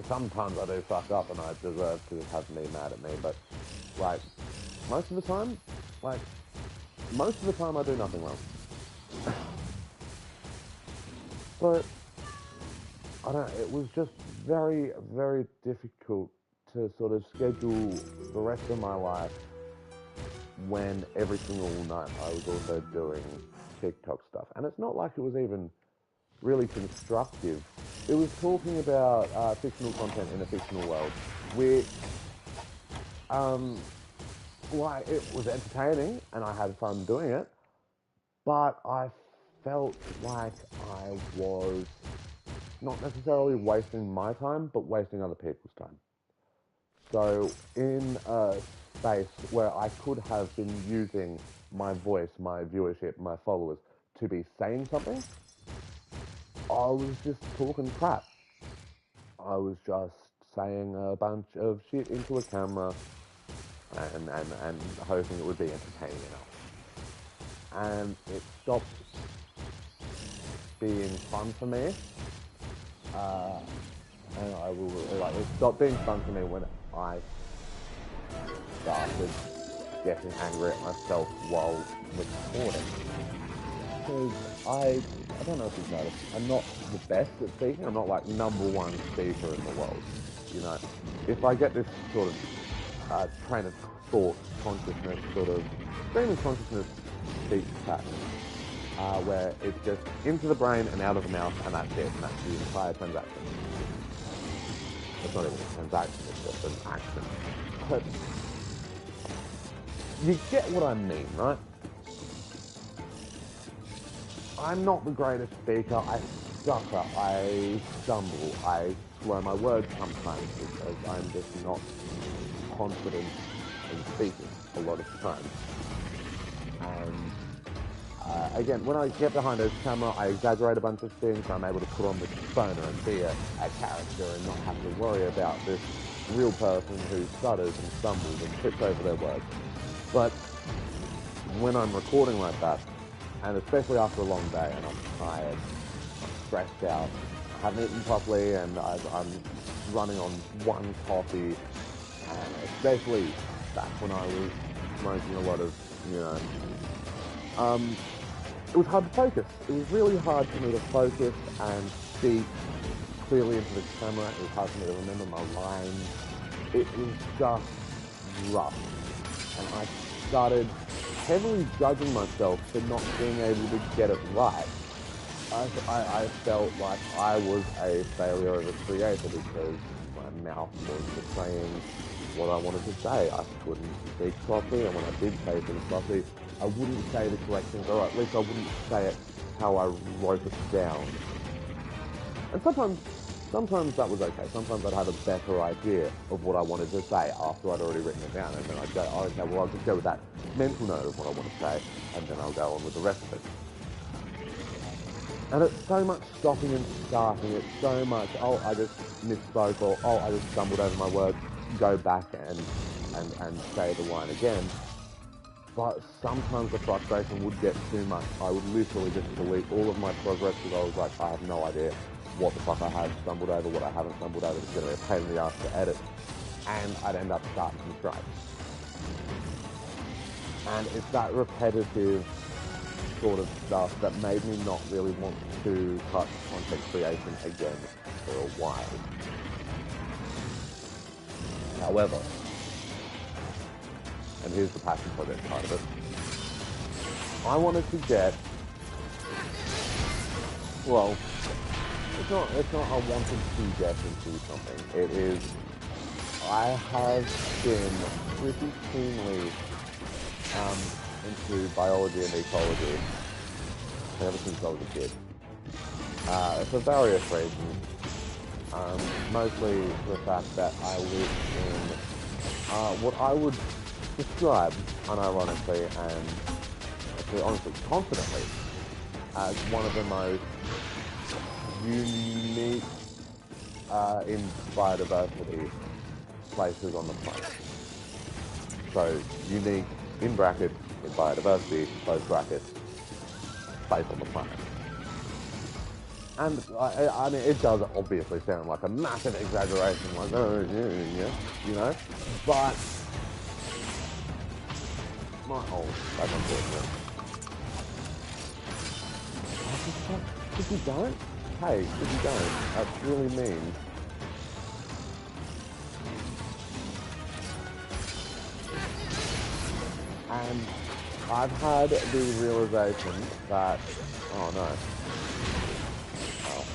Sometimes I do fuck up and I deserve to have me mad at me, but like most of the time, like most of the time I do nothing wrong. But I don't. It was just very, very difficult to sort of schedule the rest of my life when every single night I was also doing TikTok stuff. And it's not like it was even really constructive. It was talking about fictional content in a fictional world, which, like, it was entertaining and I had fun doing it, but I felt like I was not necessarily wasting my time, but wasting other people's time. So in a space where I could have been using my voice, my viewership, my followers to be saying something, I was just talking crap. I was just saying a bunch of shit into a camera and hoping it would be entertaining enough. And it stopped being fun for me. And I will, like, it stopped being fun for me when I started getting angry at myself while recording. Because I don't know if you've noticed, I'm not the best at speaking. I'm not like #1 speaker in the world. You know, if I get this sort of train of thought, consciousness, sort of stream of consciousness speech pattern, where it's just into the brain and out of the mouth, and that's it, and that's the entire transaction. It's not even a transaction, it's just an action. But you get what I mean, right? I'm not the greatest speaker. I stutter, I stumble, I slur my words sometimes because I'm just not confident in speaking a lot of the time. And again, when I get behind a camera, I exaggerate a bunch of things. I'm able to put on the persona and be a character and not have to worry about this real person who stutters and stumbles and trips over their words. But when I'm recording like that, and especially after a long day and I'm tired, I'm stressed out, I haven't eaten properly and I'm running on one coffee, and especially back when I was smoking a lot of, it was hard to focus. It was really hard for me to focus and speak clearly into the camera. It was hard for me to remember my lines. It was just rough. And I started heavily judging myself for not being able to get it right. I felt like I was a failure of a creator because my mouth was betraying what I wanted to say. I couldn't speak properly, and when I did say things properly, I wouldn't say the correct things, or at least I wouldn't say it how I wrote it down. And sometimes that was okay. Sometimes I'd have a better idea of what I wanted to say after I'd already written it down, and then I'd go, oh, okay, well, I'll just go with that mental note of what I want to say, and then I'll go on with the rest of it. And it's so much stopping and starting. It's so much, oh, I just misspoke, or oh, I just stumbled over my words. Go back and say the line again. But sometimes the frustration would get too much. I would literally just delete all of my progress because I was like, I have no idea what the fuck I have stumbled over, what I haven't stumbled over. It's going to be a pain in the ass to edit. And I'd end up starting from scratch. And it's that repetitive sort of stuff that made me not really want to touch content creation again for a while. However, and here's the passion project part of it, I wanted to get, well, it's not I wanted to get into something. It is, I have been pretty keenly into biology and ecology ever since I was a kid. For various reasons. Mostly the fact that I live in what I would describe, unironically and actually honestly confidently, as one of the most unique in biodiversity places on the planet. So unique in brackets in biodiversity, close brackets, place on the planet. And I mean, it does obviously sound like a massive exaggeration, like, oh, yeah, you know, but that's unfortunate. If you don't, hey, if you don't, that's really mean. And I've had the realization that, oh no, oh,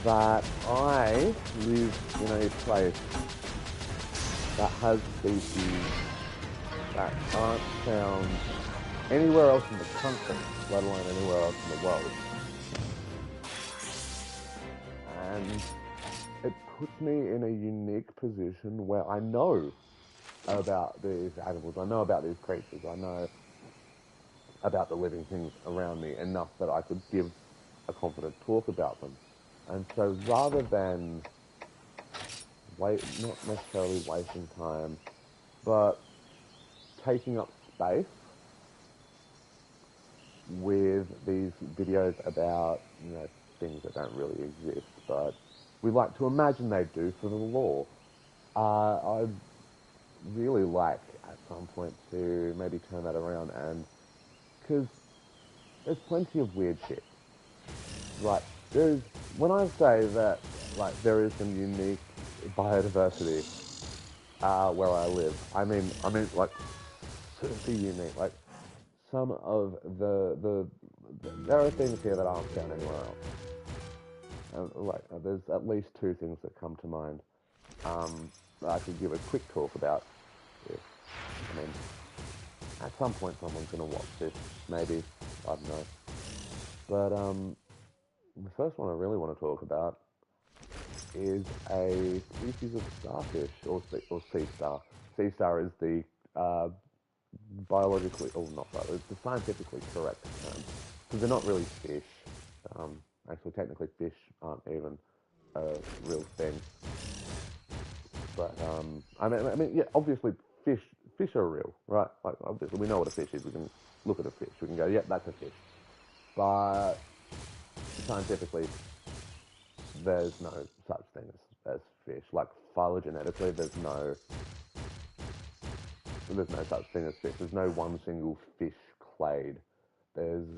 that I live in a place that has species that aren't found anywhere else in the country, let alone anywhere else in the world. And it puts me in a unique position where I know about these animals, I know about these creatures, I know about the living things around me enough that I could give a confident talk about them. And so rather than not necessarily wasting time, but taking up space with these videos about, things that don't really exist, but we like to imagine they do for the lore. I'd really like at some point to maybe turn that around, and because there's plenty of weird shit. Like, when I say that, like, there is some unique biodiversity where I live, I mean, like, super unique. Like, some of there are things here that aren't found anywhere else. There's at least two things that come to mind that I could give a quick talk about. If, I mean, at some point someone's going to watch this, maybe, I don't know. But the first one I really want to talk about is a species of starfish, or sea star. Sea star is the biologically, or not biologically, the scientifically correct term, because they're not really fish. Actually, technically, fish aren't even a real thing. But I mean, yeah, obviously, fish are real, right? Like, obviously, we know what a fish is. We can look at a fish. We can go, yep, that's a fish. But scientifically, there's no such thing as fish. Like, phylogenetically, there's no such thing as fish. There's no one single fish clade. There's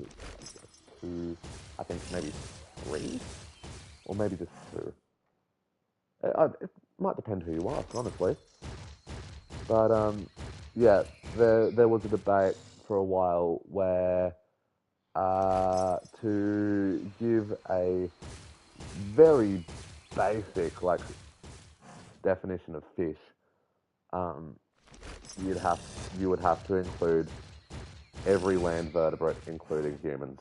two, I think maybe three, or maybe just two. It might depend who you ask, honestly. But yeah, there was a debate for a while where to give a very basic like definition of fish, um, you would have to include every land vertebrate, including humans.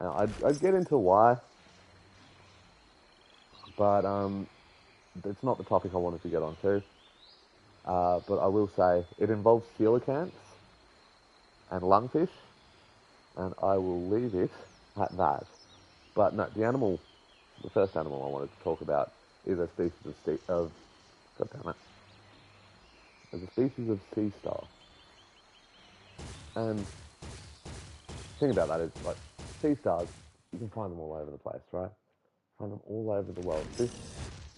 Now, I'd get into why, but it's not the topic I wanted to get onto. But I will say it involves coelacanths and lungfish, and I will leave it at that. But no, the first animal I wanted to talk about is a species of God damn it, is a species of sea star. And the thing about that is, like, sea stars, you can find them all over the place, right? Find them all over the world. This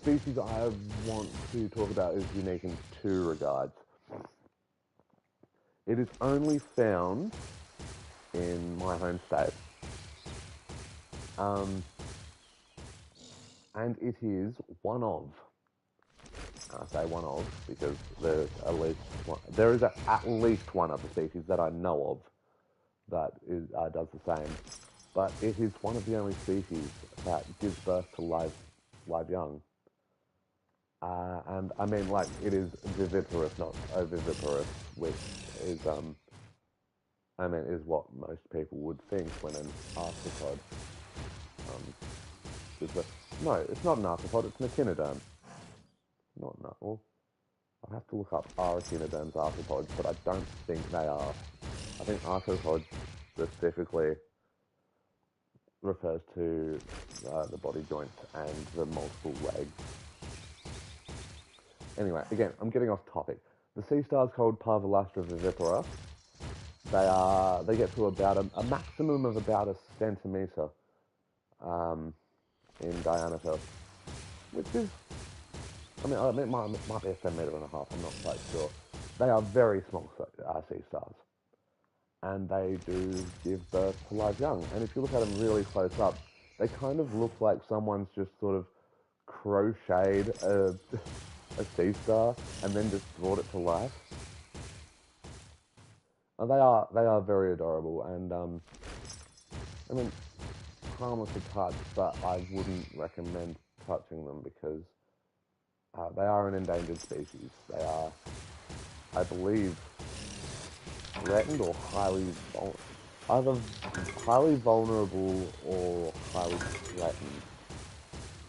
species I want to talk about is unique in two regards. It is only found in my home state, and it is one of. I say one of because there is at least one other species that I know of that does the same, but it is one of the only species that gives birth to live young. And I mean, like, it is viviparous, not oviviparous, which is is what most people would think when an arthropod gives birth. No, it's not an arthropod, it's an echinoderm. Not an well, I'd have to look up are echinoderms arthropods, but I don't think they are. I think arthropods specifically refers to the body joints and the multiple legs. Anyway, again, I'm getting off topic. The sea stars called Parvalastra vivipara, they get to about a maximum of about a centimetre in diameter, which is, it might be a centimetre and a half, I'm not quite sure. They are very small sea stars, and they do give birth to live young. And if you look at them really close up, they kind of look like someone's just sort of crocheted a sea star and then just brought it to life. And they are very adorable, and harmless to touch, but I wouldn't recommend touching them because they are an endangered species. They are, I believe, threatened or either highly vulnerable or highly threatened.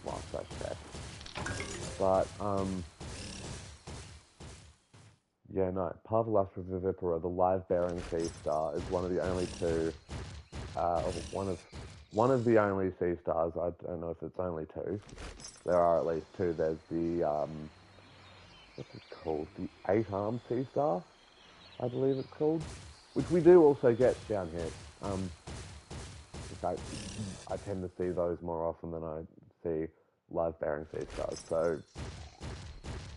Last I checked, but yeah, no. Parvalastra vivipara, the live-bearing sea star, is one of the only two. One of the only sea stars. I don't know if it's only two. There are at least two. There's the what's it called? The eight-armed sea star, I believe it's called, which we do also get down here. In fact, I tend to see those more often than I see live-bearing sea stars. So,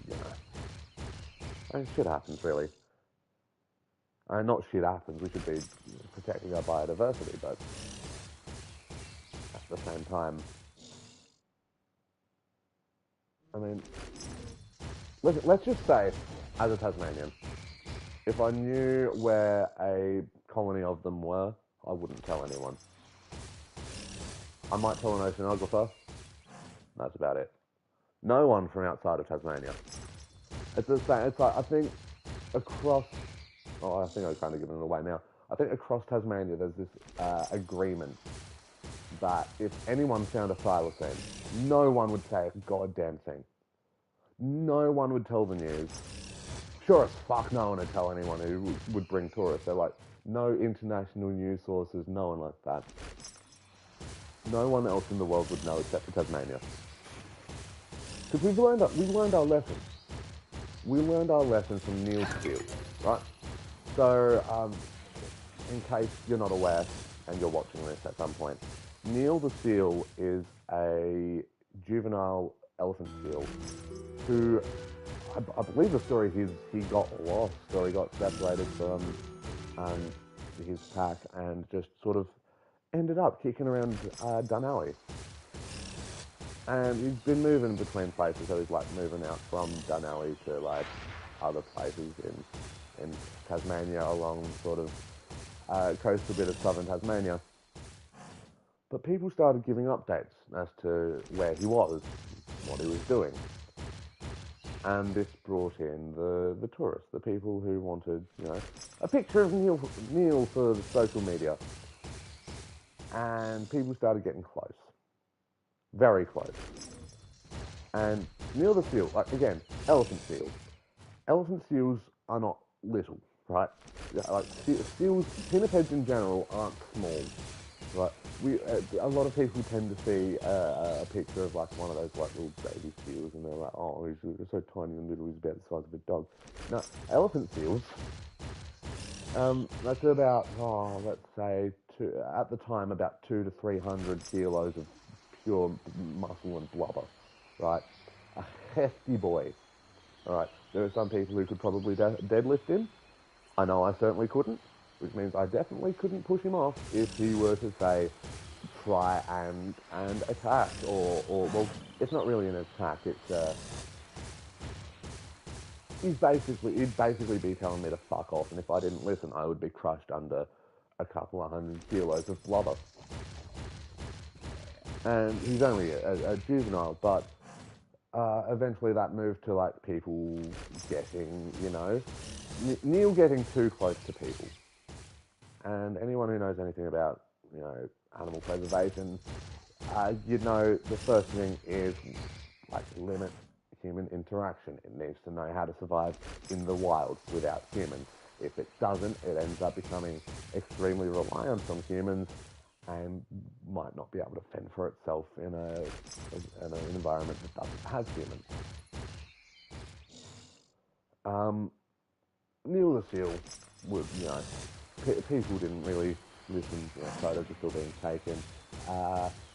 you know, shit happens, really. Not shit happens. We should be protecting our biodiversity, but at the same time, let's just say, as a Tasmanian, if I knew where a colony of them were, I wouldn't tell anyone. I might tell an oceanographer. That's about it. No one from outside of Tasmania. It's the same. It's like, I think across. Oh, I think I've kind of given it away now. I think across Tasmania there's this agreement that if anyone found a thylacine, no one would say a goddamn thing. No one would tell the news. Sure as fuck no one would tell anyone who would bring tourists. They're like, no international news sources, no one like that. No one else in the world would know except for Tasmania. Because we've learned our lesson. We learned our lesson from Neil Steele, right? So, in case you're not aware and you're watching this at some point, Neil the seal is a juvenile elephant seal who, I believe the story is he got lost or he got separated from his pack and just sort of ended up kicking around Dunalley. And he's been moving between places, so he's like moving out from Dunalley to like other places in Tasmania along sort of coastal bit of southern Tasmania. But people started giving updates as to where he was, what he was doing. And this brought in the tourists, the people who wanted, a picture of Neil for the social media. And people started getting close. Very close. And Neil the seal, like again, elephant seals. Elephant seals are not little, right? Like seals, pinnipeds in general aren't small, right? A lot of people tend to see a picture of like one of those like little baby seals, and they're like, oh, he's so tiny and little, he's about the size of a dog. No, elephant seals. That's about, let's say, at the time, about 200 to 300 kilos of pure muscle and blubber, right? A hefty boy, all right? There are some people who could probably deadlift him. I know I certainly couldn't, which means I definitely couldn't push him off if he were to, say, try and attack, or well, it's not really an attack, it's, he'd basically be telling me to fuck off, and if I didn't listen, I would be crushed under a couple of 100 kilos of blubber. And he's only a juvenile, but eventually that moved to like people getting, Neil getting too close to people. And anyone who knows anything about, animal preservation, the first thing is like limit human interaction. It needs to know how to survive in the wild without humans. If it doesn't, it ends up becoming extremely reliant on humans, and might not be able to fend for itself in an environment that doesn't have humans. Neil the seal would, people didn't really listen. Photos were still being taken.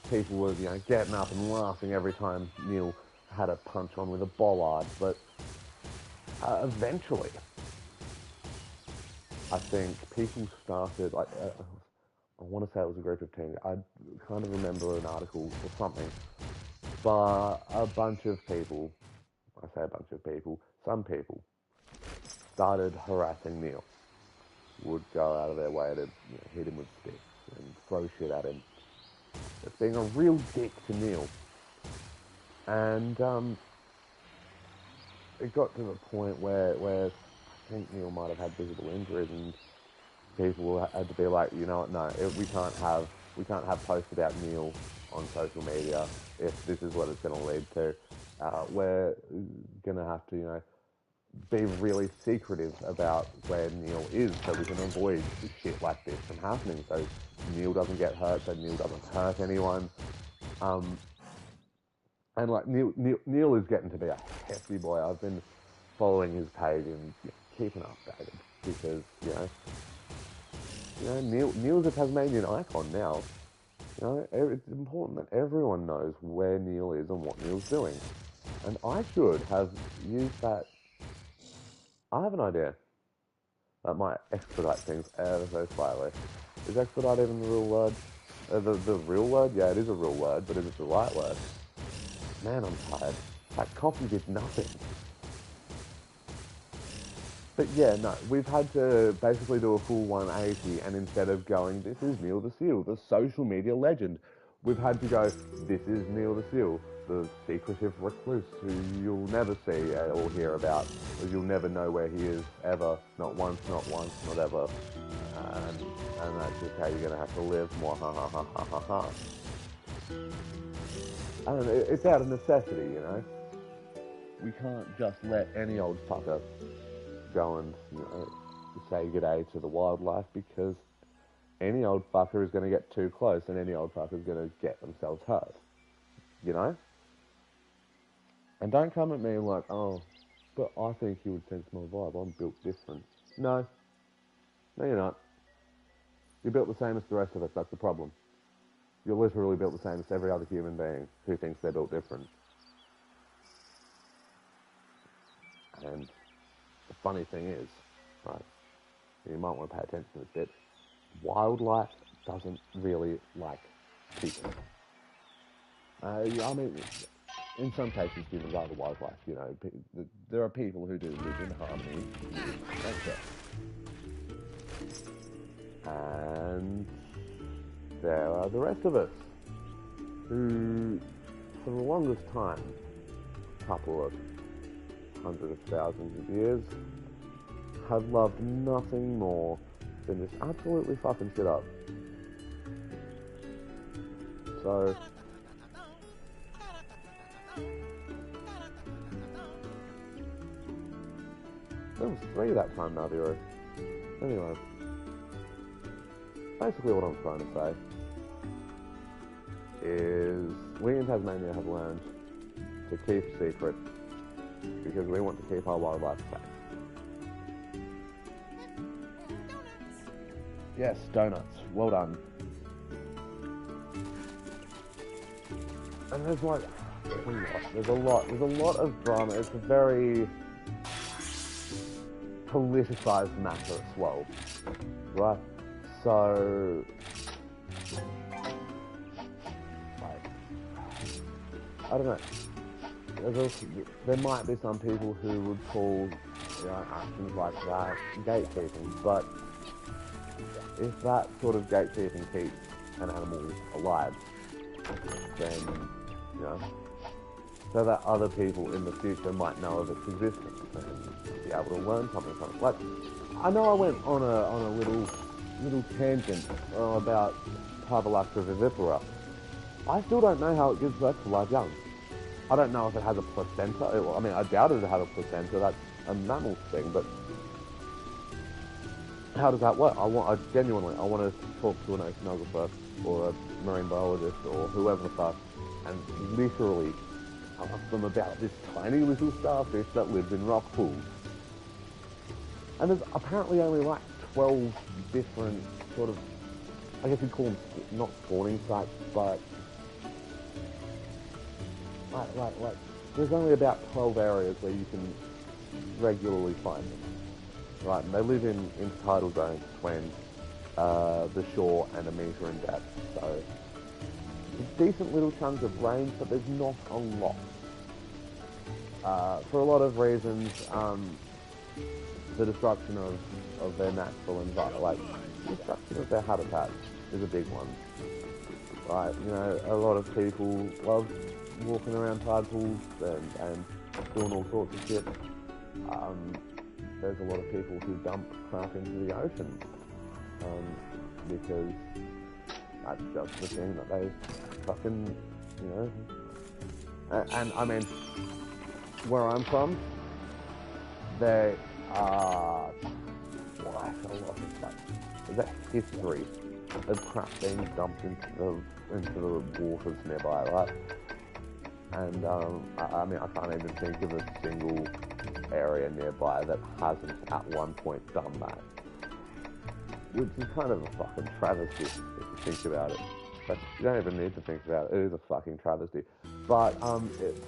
People were, getting up and laughing every time Neil had a punch on with a bollard. But eventually, I think people started, I want to say it was a group of teens. I kind of remember an article or something. But a bunch of people, I say a bunch of people, some people, started harassing Neil. Would go out of their way to hit him with sticks and throw shit at him. Just being a real dick to Neil. And it got to the point where I think Neil might have had visible injuries, and people had to be like, you know what, no, we can't have posts about Neil on social media if this is what it's going to lead to. We're going to have to, be really secretive about where Neil is so we can avoid shit like this from happening, so Neil doesn't get hurt, so Neil doesn't hurt anyone. And like Neil is getting to be a hefty boy. I've been following his page and keeping updated because Neil's a Tasmanian icon now. It's important that everyone knows where Neil is and what Neil's doing. And I should have used that. I have an idea that might expedite things ever so slightly. Is expedite even the real word? The real word? Yeah, it is a real word, but is it the right word? Man, I'm tired. That coffee did nothing. But yeah, no, we've had to basically do a full 180, and instead of going, this is Neil the Seal, the social media legend, we've had to go, this is Neil the Seal, the secretive recluse who you'll never see or hear about, because you'll never know where he is, ever, not once, not ever, and that's just how you're going to have to live, mwahahahahaha. I don't know, it's out of necessity, We can't just let any old fucker go and, say g'day to the wildlife, because any old fucker is going to get too close and any old fucker is going to get themselves hurt, And don't come at me like, oh, but I think you would sense my vibe, I'm built different. No, you're not. You're built the same as the rest of us, that's the problem. You're literally built the same as every other human being who thinks they're built different. And the funny thing is, right, you might want to pay attention to this bit, wildlife doesn't really like people. I mean, in some cases humans are the wildlife, there are people who do live in harmony with nature. And there are the rest of us, who, for the longest time, couple of hundreds of thousands of years, have loved nothing more than just absolutely fucking shit up. So, there was 3 that time, Naviro. Anyway, basically what I'm trying to say is we in Tasmania have learned to keep secret because we want to keep our wildlife safe. Yes, donuts. Well done. And there's a lot of drama. It's a very politicized matter as well, right? So, I don't know. There might be some people who would call actions like that gatekeeping, but if that sort of gatekeeping keeps an animal alive, then, so that other people in the future might know of its existence and be able to learn something from it. Like, I know I went on a little tangent about Parvalactra vivipara. I still don't know how it gives birth to live young. I don't know if it has a placenta. I doubt it has a placenta. That's a mammal thing, but how does that work? I want to talk to an oceanographer or a marine biologist or whoever the fuck, and literally ask them about this tiny little starfish that lives in rock pools. And there's apparently only like 12 different sort of, I guess you'd call them not spawning sites, but like there's only about 12 areas where you can regularly find them. Right, and they live in tidal zones between the shore and a metre in depth, so it's a decent little chunk of range, but there's not a lot. For a lot of reasons, the destruction of their natural environment, like the destruction of their habitat, is a big one. Right, you know, a lot of people love walking around tide pools and doing all sorts of shit. There's a lot of people who dump crap into the ocean because that's just the thing that they fucking, you know. And I mean, where I'm from, there are quite a lot of stuff. There's a history of crap being dumped into the waters nearby, right? And I mean, I can't even think of a single area nearby that hasn't at one point done that, which is kind of a fucking travesty if you think about it. But you don't even need to think about it. It is a fucking travesty. But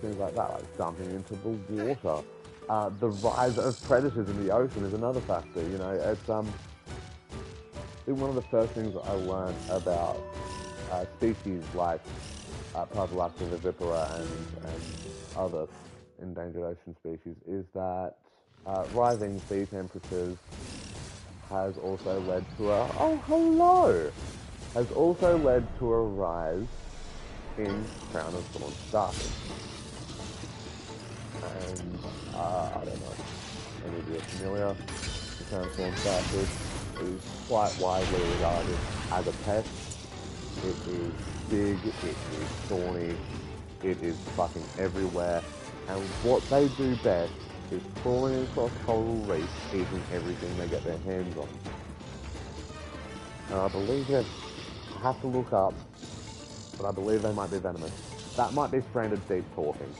things like that, like dumping into the water, the rise of predators in the ocean is another factor. You know, it's I think one of the first things I learned about species like Parvalacta vivipara and other endangered ocean species is that rising sea temperatures has also led to a rise in crown of thorns starfish. And I don't know if any of you are familiar. The crown of thorns starfish is quite widely regarded as a pest. It is big, it is thorny, it is fucking everywhere. And what they do best is crawling across coral reefs, eating everything they get their hands on. And I believe that, I have to look up, but I believe they might be venomous. That might be stranded deep talking.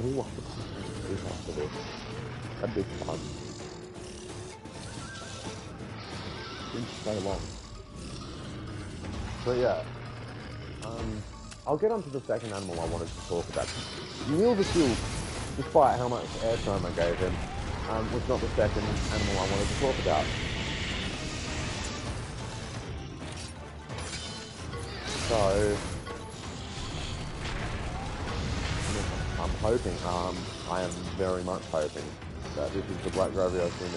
Ooh, I could do after this. That'd be fun. It's been so long. But yeah, I'll get on to the second animal I wanted to talk about. Neil the Seal, despite how much airtime I gave him, was not the second animal I wanted to talk about. So, I'm hoping, I am very much hoping that this is the Black Graviosa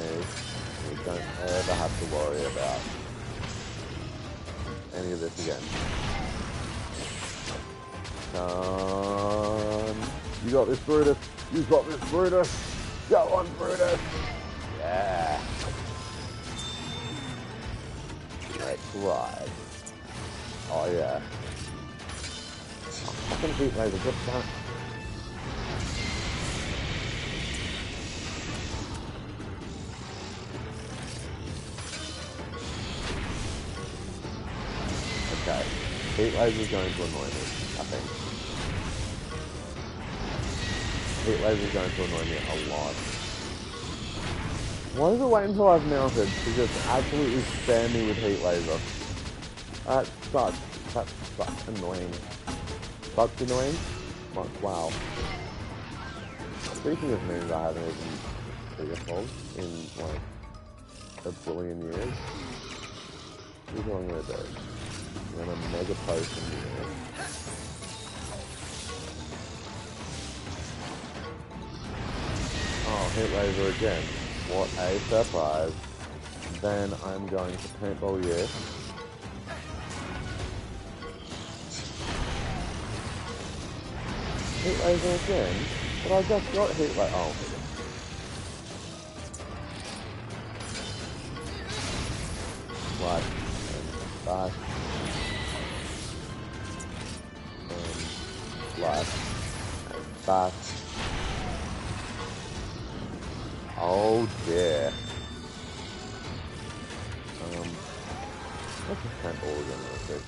we don't ever have to worry about any of this again. You got this, Brutus. You got this, Brutus. Go on, Brutus. Yeah. Let's ride. Oh yeah. I can beat laser just that. Okay. Heat laser is going to annoy me, I think. Heat laser is going to annoy me a lot. Why does it wait until I've mounted to just absolutely spam me with heat laser? That sucks. That sucks. Annoying. Sucks annoying? Like, wow. Speaking of moons I haven't even seen of in like a billion years. Here's what I'm gonna do. I'm gonna mega potion here. Oh, hit laser again. What a surprise. Then I'm going to paintball you. Hit laser again? But I just got hit laser. Oh. Right. And back. And left. And back. Oh dear. Let's just send all of them real quick.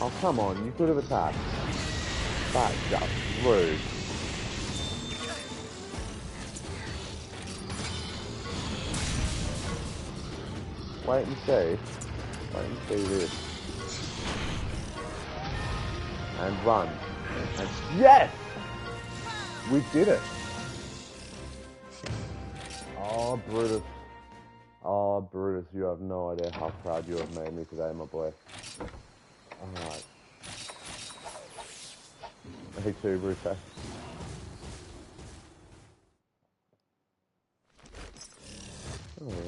Oh, come on, you could have attacked. That's just rude. Wait and see. Wait and see this. And run. And yes! We did it! Oh, Brutus. Oh, Brutus, you have no idea how proud you have made me today, my boy. Alright. Me too, Brutus.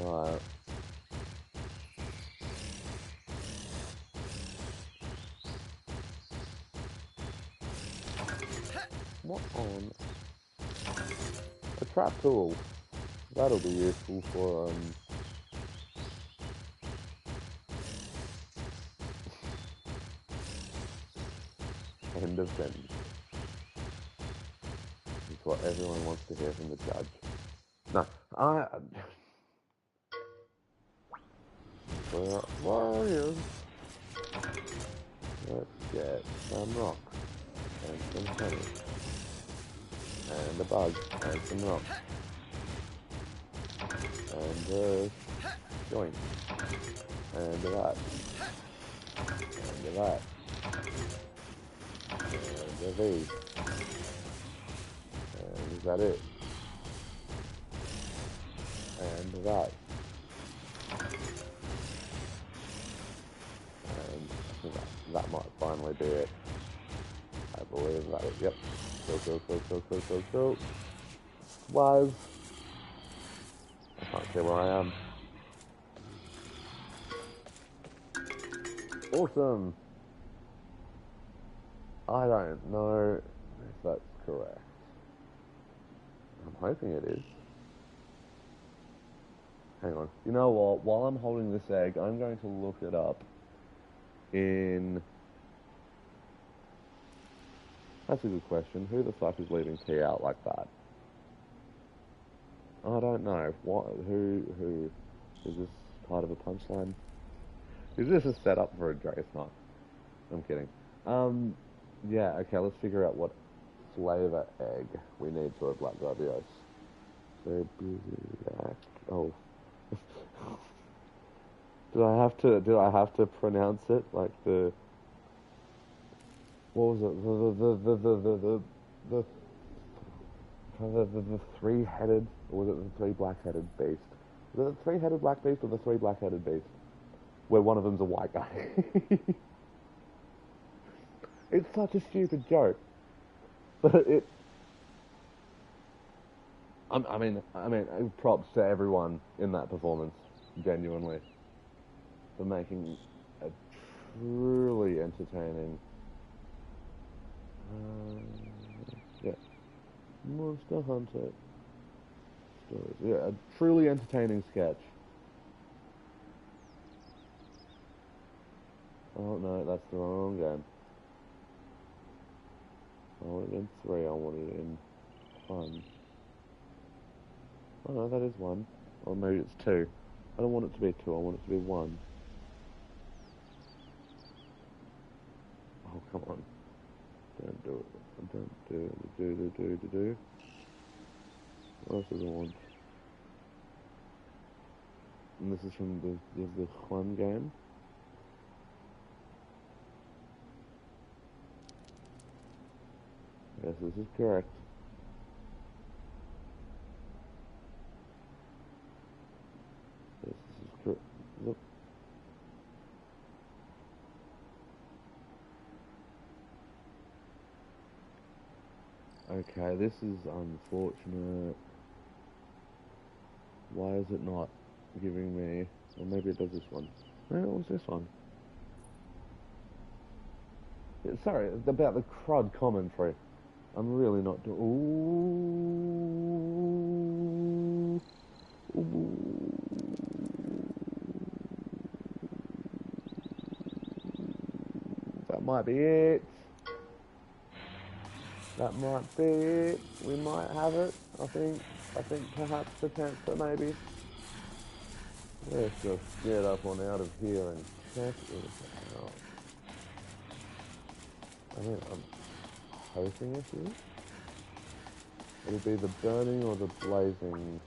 Alright. What on? A trap tool. That'll be useful for, end of sentence. It's what everyone wants to hear from the judge. No, where are you? Let's get some rocks and some honey and a bug and some rocks and a joint and a that and a that and a these. And is that it? And that. And I think that might finally be it. I believe that is, yep. Go. Was. I can't see where I am. Awesome. I don't know if that's correct. I'm hoping it is. Hang on. You know what? While I'm holding this egg, I'm going to look it up in... That's a good question. Who the fuck is leaving tea out like that? I don't know. What? Who? Is this part of a punchline? Is this a setup for a joke? It's not. I'm kidding. Yeah, okay, let's figure out what flavor egg we need for a black ravios. So, black... Oh. Did I have to pronounce it like the... What was it? The three-headed, or was it the three black-headed beast? Was it the three-headed black beast or the three black-headed beast? Where one of them's a white guy. It's such a stupid joke, but it. I mean, props to everyone in that performance, genuinely, for making a truly entertaining. Yeah. Monster Hunter Stories. Yeah, a truly entertaining sketch. Oh no, that's the wrong game. I wanted it in 3, I wanted it in fun. Oh no, that is 1. Or maybe it's 2. I don't want it to be 2, I want it to be 1. Oh, come on. Don't do it. Don't do. What else does I want? And this is from the Juan game. Yes, this is correct. Yes, this is correct. Look. Okay, this is unfortunate. Why is it not giving me... Or maybe it does this one. No, it was this one. Yeah, sorry, about the crud commentary. I'm really not doing... Ooh. That might be it. That might be it. We might have it, I think. I think perhaps the panther maybe. Let's just get up on out of here and check it out. I mean, I'm hoping it is. It'll be the burning or the blazing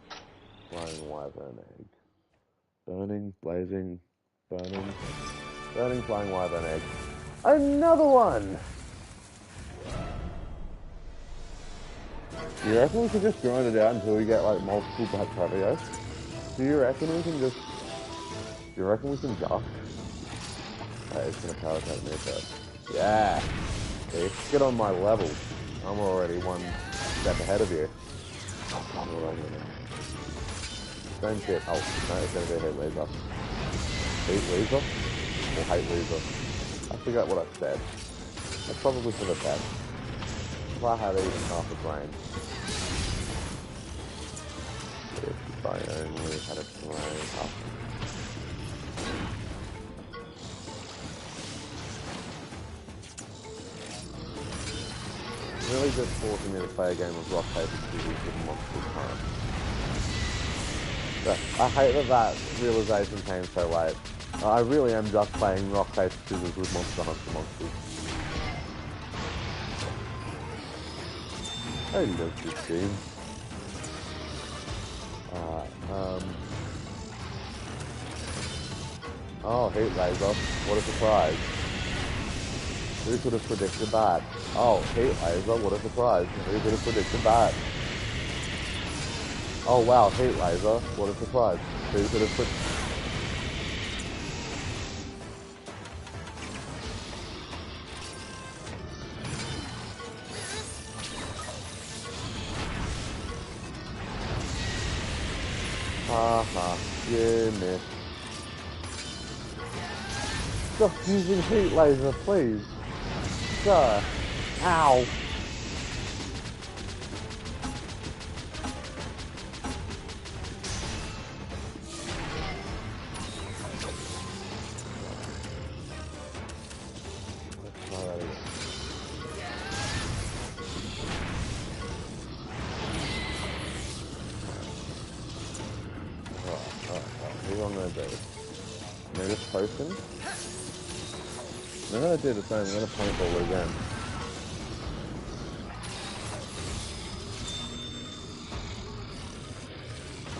flying wyvern egg. Burning, blazing, burning, burning flying wyvern egg. Another one! You reckon we could just grind it out until we get like multiple bacteria? Do you reckon we can just... Do you reckon we can duck? Hey, it's gonna power attack me first. Yeah! See? Get on my level. I'm already one step ahead of you. Same shit. Oh, no, it's gonna be a hate laser. Heat laser? Or hate laser? I forgot what I said. That's probably for the best. If I had even half a brain. If I only had a brain up. Really just forcing me to play a game of rock, paper, scissors with Monster Hunter. I hate that realization came so late. I really am just playing rock, paper, scissors with Monster Hunter monsters. I love this game. Oh, heat laser. What a surprise. Who could have predicted that? Oh, heat laser. What a surprise. Who could have predicted that? Oh, wow. Heat laser. What a surprise. Who could have predicted... Haha, you missed. Stop using heat laser, please. Sir. Ow. Let's try that again. What am I going to do? Maybe this potion? I'm going to do the same. I'm going to paintball again.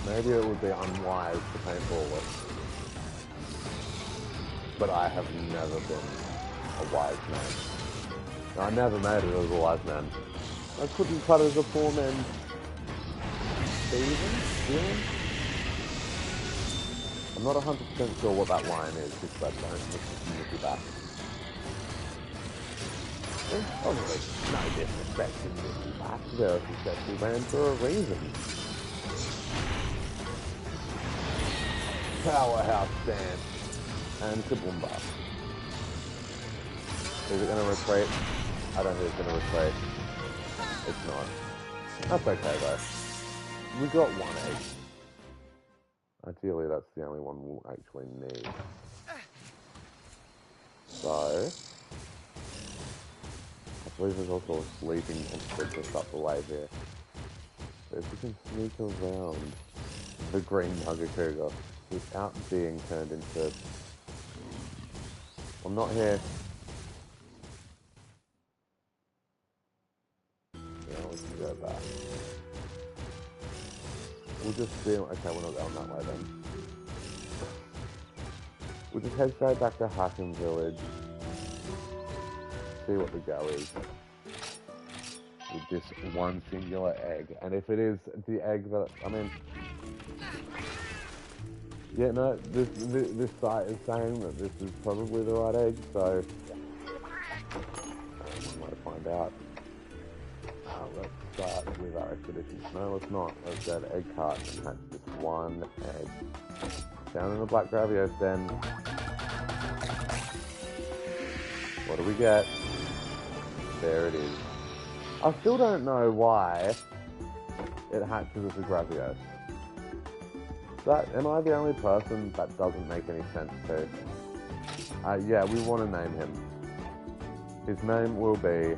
Maybe it would be unwise to paintball it. But I have never been a wise man. I never made it as a wise man. I couldn't cut as a poor man. Steven? I'm not 100% sure what that line is, because I don't look the community back. There's obviously no disrespect in Mickey back. They're a successful band for a reason. Powerhouse dance. And Kaboomba. Is it going to retreat? I don't think it's going to retreat. It's not. That's okay though. We got one egg. Ideally, that's the only one we'll actually need. So, I believe there's also a sleeping monster just up the way here. So if we can sneak around the green Cougar without being turned into... I'm not here. Yeah, we can go back. We'll just do... Okay, we're not going that way then. We'll just head straight back to Hacking Village. See what the go is. With this one singular egg. And if it is the egg that... I mean... Yeah, no, this site is saying that this is probably the right egg, so... one way to find out. Let's start with our expedition. No, let's not. Let's go to egg cart and hatch this one egg. Down in the Black Gravios then. What do we get? There it is. I still don't know why it hatches as a Gravios. Am I the only person that doesn't make any sense to? Yeah, we want to name him. His name will be...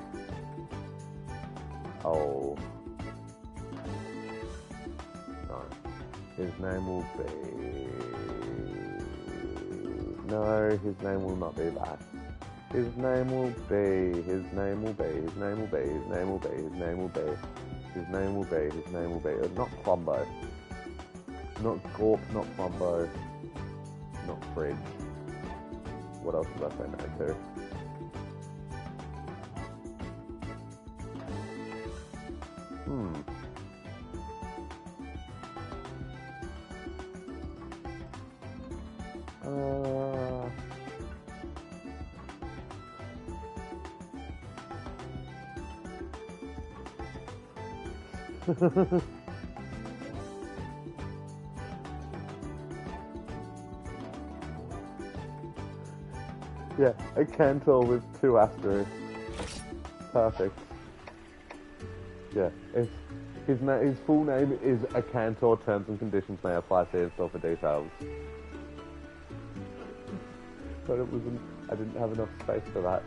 Oh... His name will be... No, his name will not be that. His name will be... His name will be... His name will be... His name will be... His name will be... His name will be... His name will be... Not Plumbo. Not Gorp, not Plumbo. Not Fridge. What else did I say no to? Yeah, a Cantor with 2 asterisks. Perfect. Yeah, his full name is a Cantor. Terms and conditions may apply. See in-store for details. But it wasn't. I didn't have enough space for that.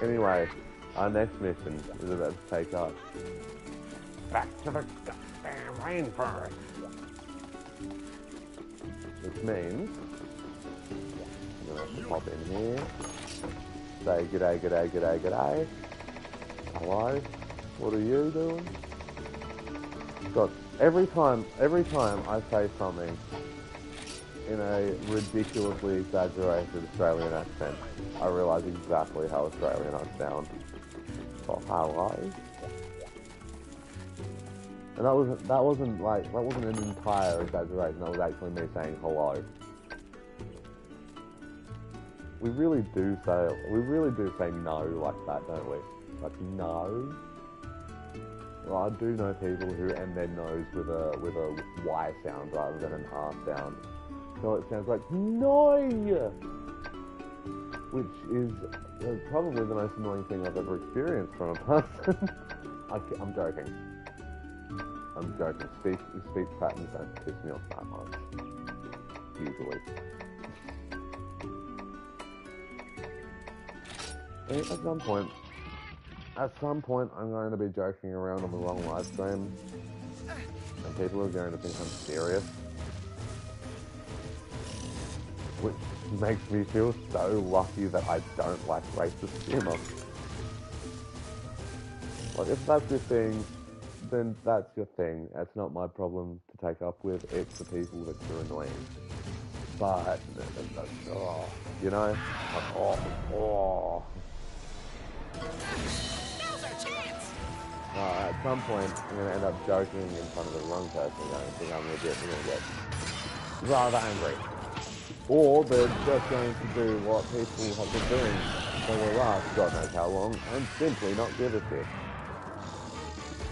Anyway, our next mission is about to take off. Back to the goddamn rainforest. Which means I'm gonna have to pop in here. Say g'day, g'day, g'day, g'day. Hello. What are you doing? God, every time I say something in a ridiculously exaggerated Australian accent, I realise exactly how Australian I sound. So hello. And that wasn't an entire exaggeration. That was actually me saying hello. We really do say no like that, don't we? Like no. Well, I do know people who end their nose with a Y sound rather than an R sound. So it sounds like no, which is probably the most annoying thing I've ever experienced from a person. I'm joking. I'm joking. Speech patterns don't piss me off that much. Usually. At some point, I'm going to be joking around on the wrong live stream, and people are going to think I'm serious, which makes me feel so lucky that I don't like racist humour. Like, if that's your thing, then that's your thing. That's not my problem to take up with. It's the people that are annoying. But, you know, like, at some point, I'm going to end up joking in front of the wrong person. I don't think I'm legit going to get rather angry. Or they're just going to do what people have been doing for the last God knows how long and simply not give a shit.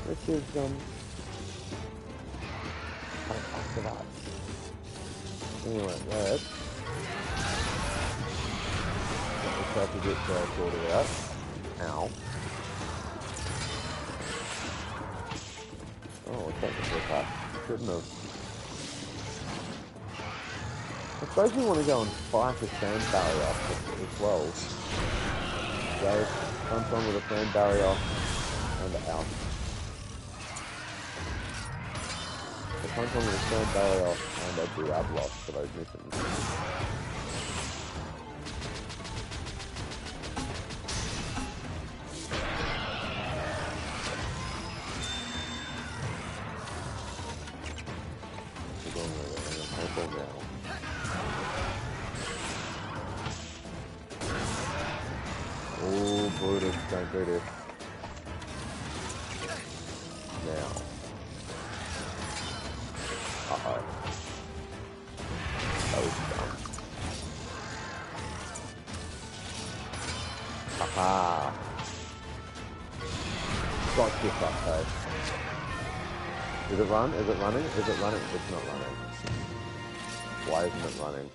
Which is, after that. Anyway, let's get myself a bit sorted out. Ow. Oh, it's technically that. Shouldn't have. I suppose we want to go and fight a sand barrier as well. So, punch on with a sand barrier and out. So punch on with a sand barrier and I do have lost for those missions. Oh, Brutus, don't do this. Now. Uh-oh. That was dumb. Haha. Got this up, though. Is it run? Is it running? Is it running? It's not running. Why isn't it running?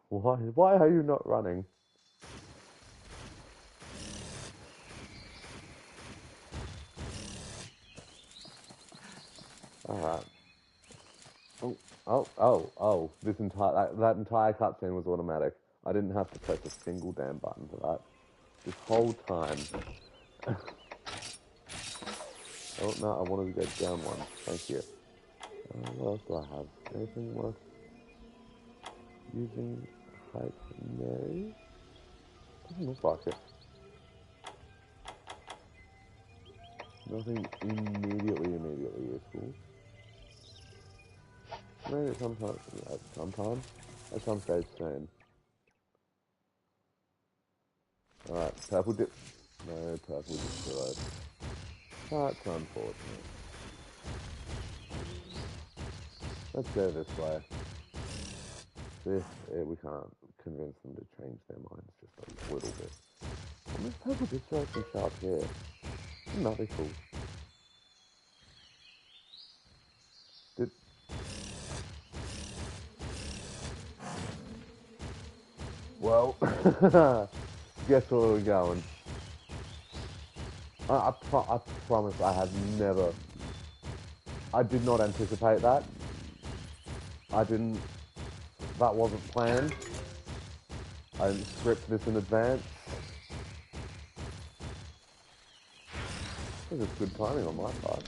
Why are you not running? Alright. Oh. That entire cutscene was automatic. I didn't have to press a single damn button for that. This whole time. Oh no, I wanted to go down one. Thank you. What else do I have? Anything worth using height? No. Doesn't look like it. Nothing immediately useful. Maybe at some stage soon. Alright, purple dip. No purple dip. That's unfortunate. Let's go this way. See if we can't convince them to change their minds just a little bit. And this purple dip can show up here. Wouldn't that be cool? Well, guess where we're going. I promise I have never... I did not anticipate that. That wasn't planned. I didn't script this in advance. This is good timing on my part.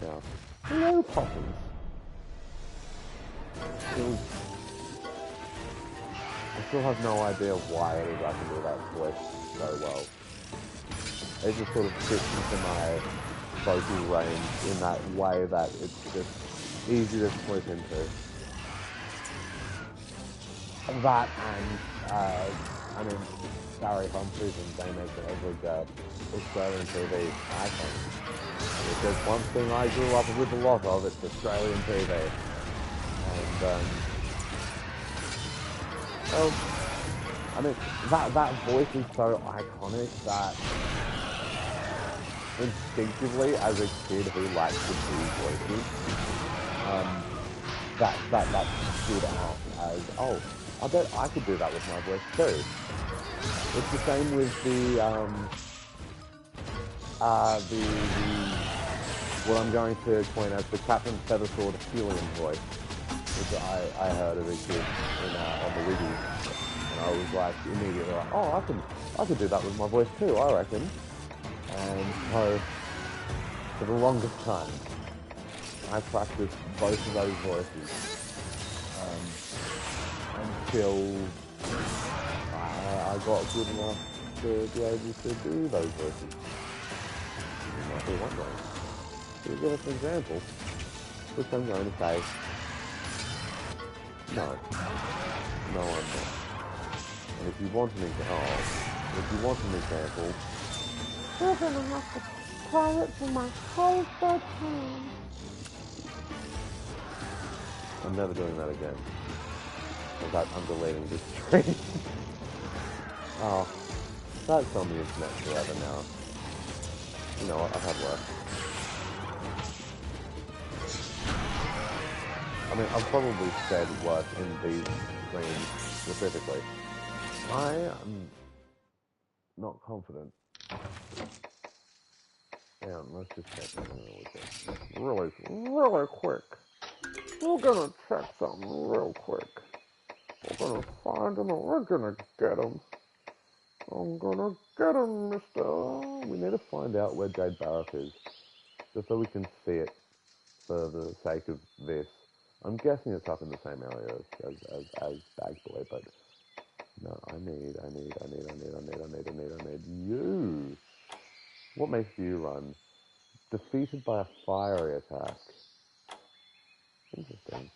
Now, hello possums. I still have no idea why it is I can do that voice so well. It just sort of fits into my vocal range in that way that it's just easy to slip into. That and, Barry Humphries and they make it as like Australian TV icon. If there's one thing I grew up with a lot of, it's Australian TV. And, that voice is so iconic that instinctively, as a kid who likes to do voices, that stood out as, oh, I bet I could do that with my voice too. It's the same with what I'm going to coin as the Captain Feathersword Helium voice, which I heard as a kid on the Wiggy, and I was like immediately like, oh, I could do that with my voice too, I reckon. And so for the longest time, I practiced both of those voices until I got good enough to be able to do those voices. You might be wondering. To give us an example, which I'm going to say, no, I'm not. And if you want an example, you're gonna have to play it for my whole bedtime. I'm never doing that again. In fact, I'm deleting this stream. Oh, that's on the internet forever now. You know what, I've had work. I've probably said worse in these streams specifically. I am not confident. Yeah, let's just check something really quick. We're gonna check something real quick. We're gonna find him and we're gonna get him. I'm gonna get him, mister. We need to find out where Jade Barrett is, just so we can see it for the sake of this. I'm guessing it's up in the same area as Bag Boy, but no, I need you. What makes you run? Defeated by a fiery attack. Interesting.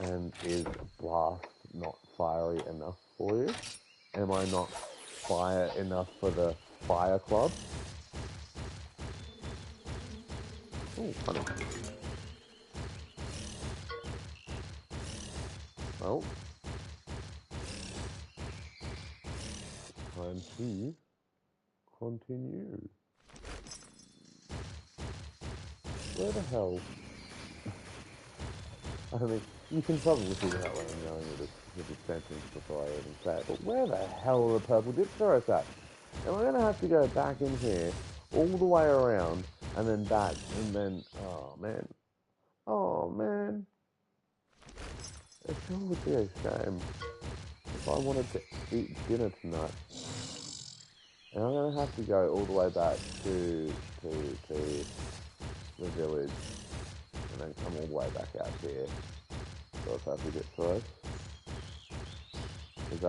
And is blast not fiery enough for you? Am I not fire enough for the fire club? Oh, funny. Well, time to continue. Where the hell? You can probably figure out where I'm going with this sentence before I even say it, but where the hell are the purple dipteros at? And we're going to have to go back in here, all the way around, and then back, and then, oh man. It sure would be a shame if I wanted to eat dinner tonight. And I'm going to have to go all the way back to the village and then come all the way back out here. So if I have to get to us. Is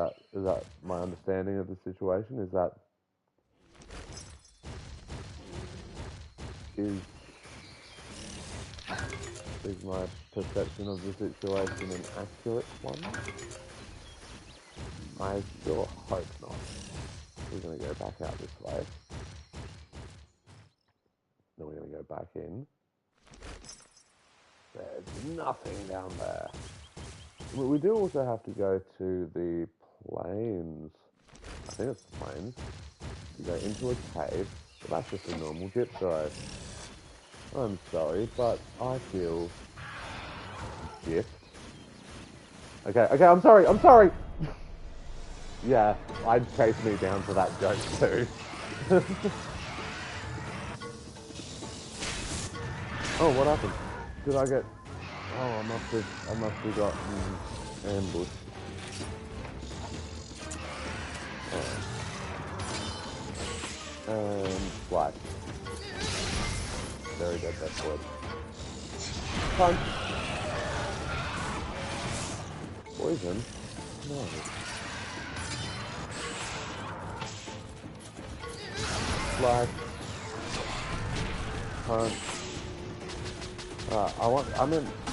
that my understanding of the situation? Is is my perception of the situation an accurate one? I sure hope not. We're going to go back out this way. Then we're going to go back in. There's nothing down there. We do also have to go to the plains. I think it's the plains. You go into a cave. Well, that's just a normal gypsy. I'm sorry, but I feel gypped. Okay, I'm sorry. Yeah, I'd chase me down for that joke too. Oh, what happened? Did I get... Oh, I must have gotten ambushed. Flash. Very dead, that sword. Punch! Poison? No. Flash. Punch.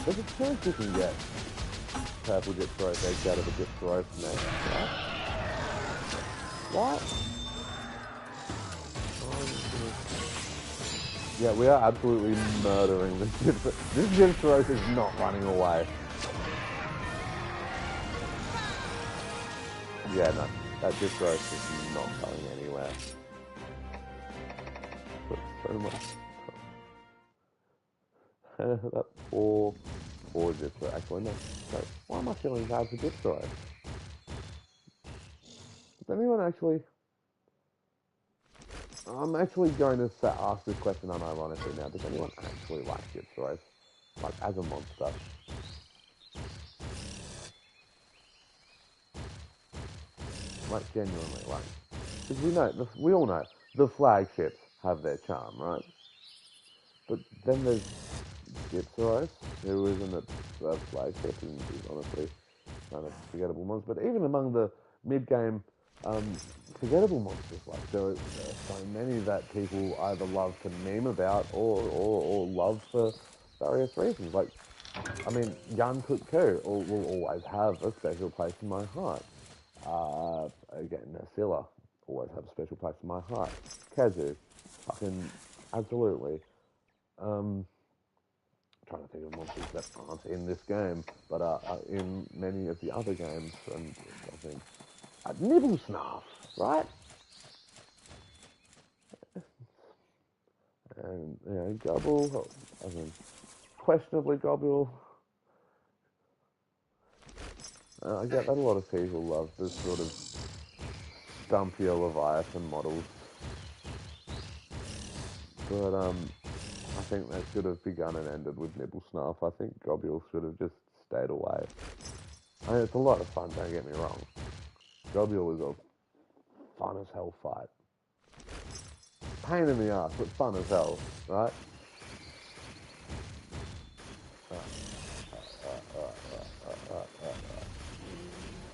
There's a chance you can get purple Gypsy eggs out of a Gypsy snake, right? What? Yeah, we are absolutely murdering the Gypsy. This Gypsy is not running away. Yeah, no, that Gypsy is not going anywhere. But so much. That poor Gypsy. Actually, no. Why am I feeling bad for Gypsy? Does anyone actually... I'm actually going to ask this question unironically now. Does anyone actually like Gypsy? Like, as a monster? Like, genuinely, like... Because we all know, the flagships have their charm, right? But then there's Gypsy, who isn't a flagship, and is honestly kind of forgettable monster. But even among the mid-game forgettable monsters, like there are so many that people either love to meme about or love for various reasons. Like, I mean, Yan Kut Ku will always have a special place in my heart. Again, Nasilla always have a special place in my heart. Kazu, fucking absolutely. Trying to think of monsters that aren't in this game, but are in many of the other games, and I think Nibble Snarf, right? And Gobble, I mean, questionably Gobble. I get that a lot of people love this sort of stumpier Leviathan models, but I think they should have begun and ended with Nibble Snarf. I think Gobble should have just stayed away. I mean, it's a lot of fun, don't get me wrong. Gobble is a fun as hell fight. Pain in the ass, but fun as hell, right?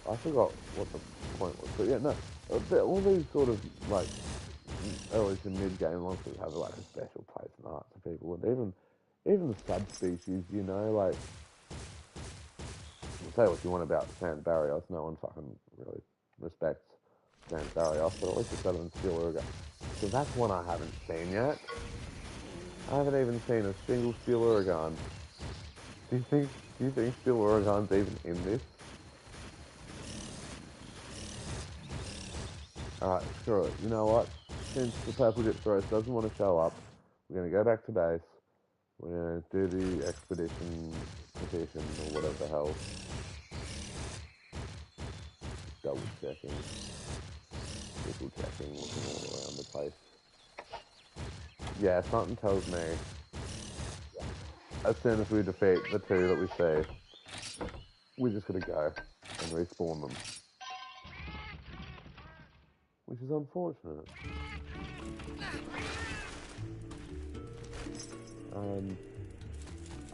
I forgot what the point was, but yeah, no. All these sort of like early to mid game monsters have like a special place in the hearts of people, and even the subspecies, like say what you want about Sans Barrios, no one fucking really respects Sans Barrios, but at least it's better than Steelurga. So that's one I haven't seen yet. I haven't even seen a single Steelurgan. Do you think Steelurgan's even in this? Alright, screw it. You know what? Since the Purple Gypsy doesn't want to show up, we're going to go back to base. We're going to do the expedition petition or whatever the hell. Double checking. Triple checking, looking all around the place. Yeah, something tells me as soon as we defeat the two that we see, we're just going to go and respawn them. which is unfortunate.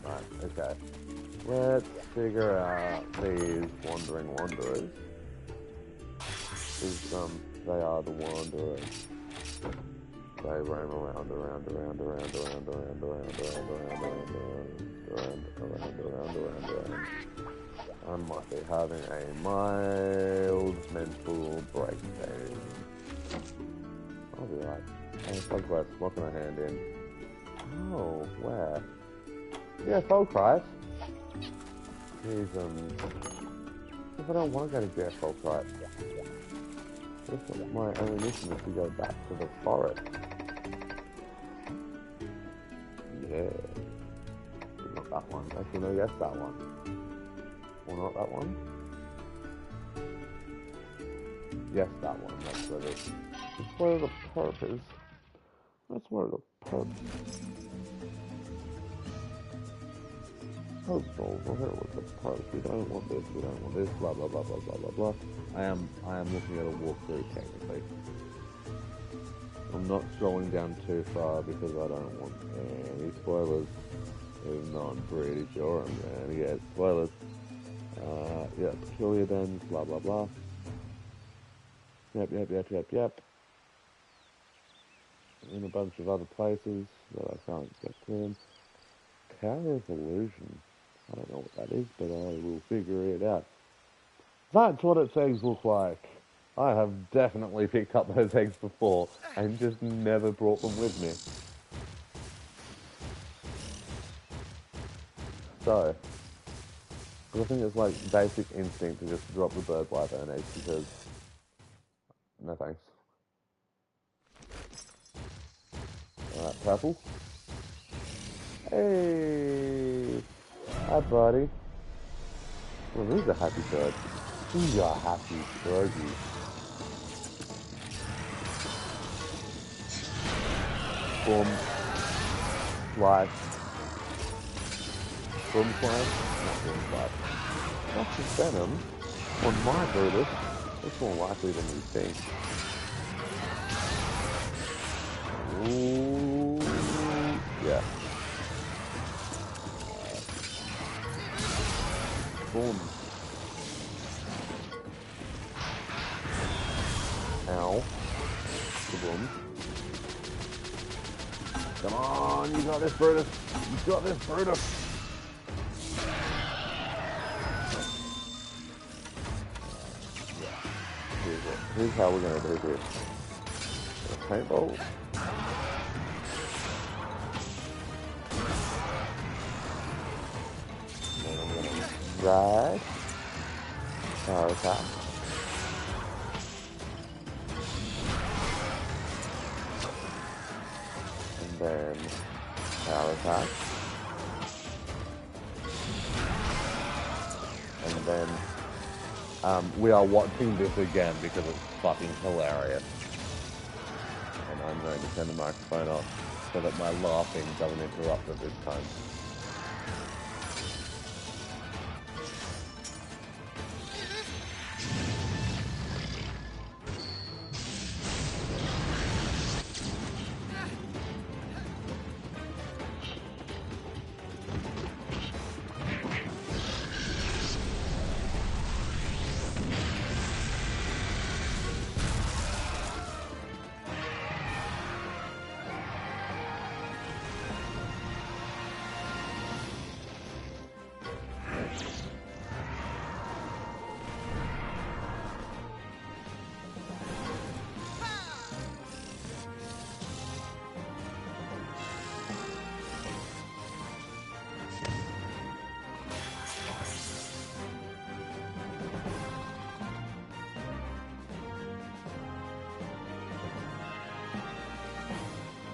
Right, okay. Let's figure out these wandering wanderers. Because, they are the wanderers. They roam around. I might be having a mild mental breakdown. I'll be like, hey, Fogquest, what can I hand in? Oh, where? Yeah, Fogquest. Jeez, if I don't want to go to Dear Fogquest, my only mission is to go back to the forest. Yeah. Not that one. Actually, no, yes, that one. Or not that one? Yes, that one. That's where the perp is. That's where the perp is. Oh, over here with the perp. We don't want this, blah, blah, blah, blah, blah, blah, blah. I am looking at a walkthrough, technically. I'm not scrolling down too far because I don't want any spoilers. Even though I'm pretty sure I'm gonna get spoilers. Yeah, peculiar dens, blah blah blah. Yep. In a bunch of other places that I can't get to. Tower of Illusion. I don't know what that is, but I will figure it out. That's what its eggs look like. I have definitely picked up those eggs before and just never brought them with me. So, I think it's like basic instinct to just drop the bird wyvern eggs because no thanks. Alright, purple. Hey! Hi, buddy. Well, this is a happy bird. He's a happy birdie. Boom. Slice. Boom slice? Not boom slice. That's the venom. On my Brutus, it's more likely than you think. Ooh. Yeah. Boom. Ow. Boom. Come on, you got this, Brutus. You got this, Brutus. Here's how we're gonna do this. Paintball. And I'm gonna ride. Power attack. And then power attack. And then we are watching this again because it's fucking hilarious. And I'm going to turn the microphone off so that my laughing doesn't interrupt at this time.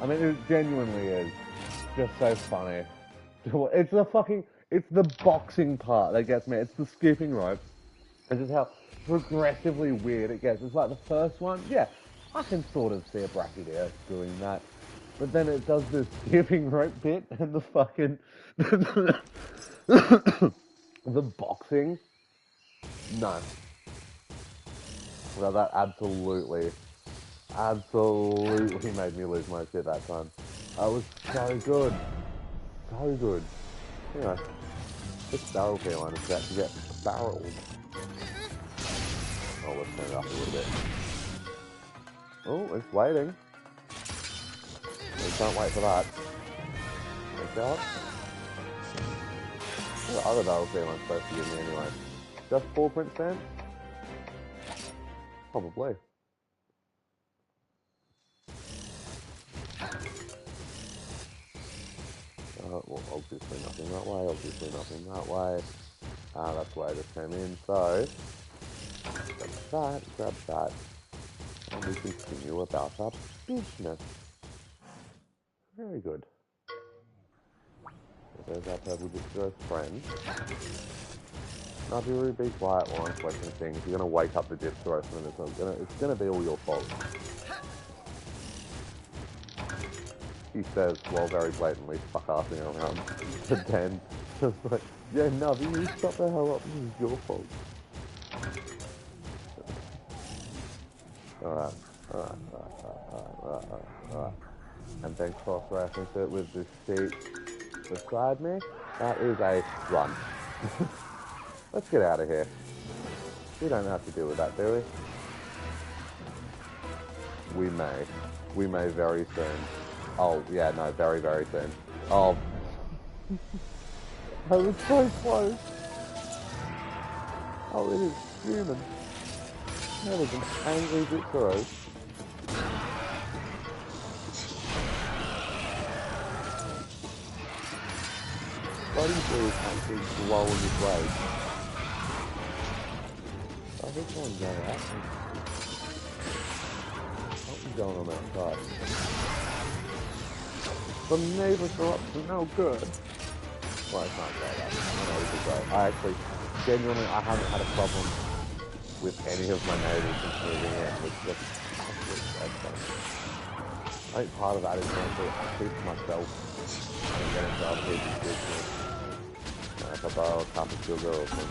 I mean, it genuinely is just so funny. It's the boxing part that gets me. It's the skipping rope. It's just how progressively weird it gets. It's like the first one, yeah, I can sort of see a Brachydios doing that. But then it does this skipping rope bit and the fucking... the boxing. No. Well, that absolutely absolutely made me lose my shit that time. That was so good. So good. Anyway, this barrel feline is about to get barreled. Oh, let's turn it up a little bit. Oh, it's waiting. We can't wait for that. Look out. What other barrel feline supposed to give me anyway? Just 4 print stamps? Probably. Well, obviously nothing that way, obviously nothing that way. That's why I just came in, so grab that, and we continue about our business. Very good. So there's our purple Disco's friend. Now if you really be quiet while I'm collecting things, you're gonna wake up the Disco and it's gonna be all your fault. He says while very blatantly fuck-assing around the den. Just like, yeah, Navi, you shut the hell up, this is your fault. Alright. And then cross-reference it with the sheep beside me. That is a run. Let's get out of here. We don't have to deal with that, do we? We may. We may very soon. Oh, yeah, no, very, very soon. Oh. I was so close. Oh, it is human. That was an angry Victoro. Bloody blue is actually blowing his way. Oh, this one's going out. Something's going on outside. The neighbours are up to no good. Well, it's not great, actually. I know it's great. I actually, genuinely, I haven't had a problem with any of my neighbours since moving in, which is just absolutely great. I think part of that is honestly I keep to myself and get into other people's business. If I borrow a cup of sugar or some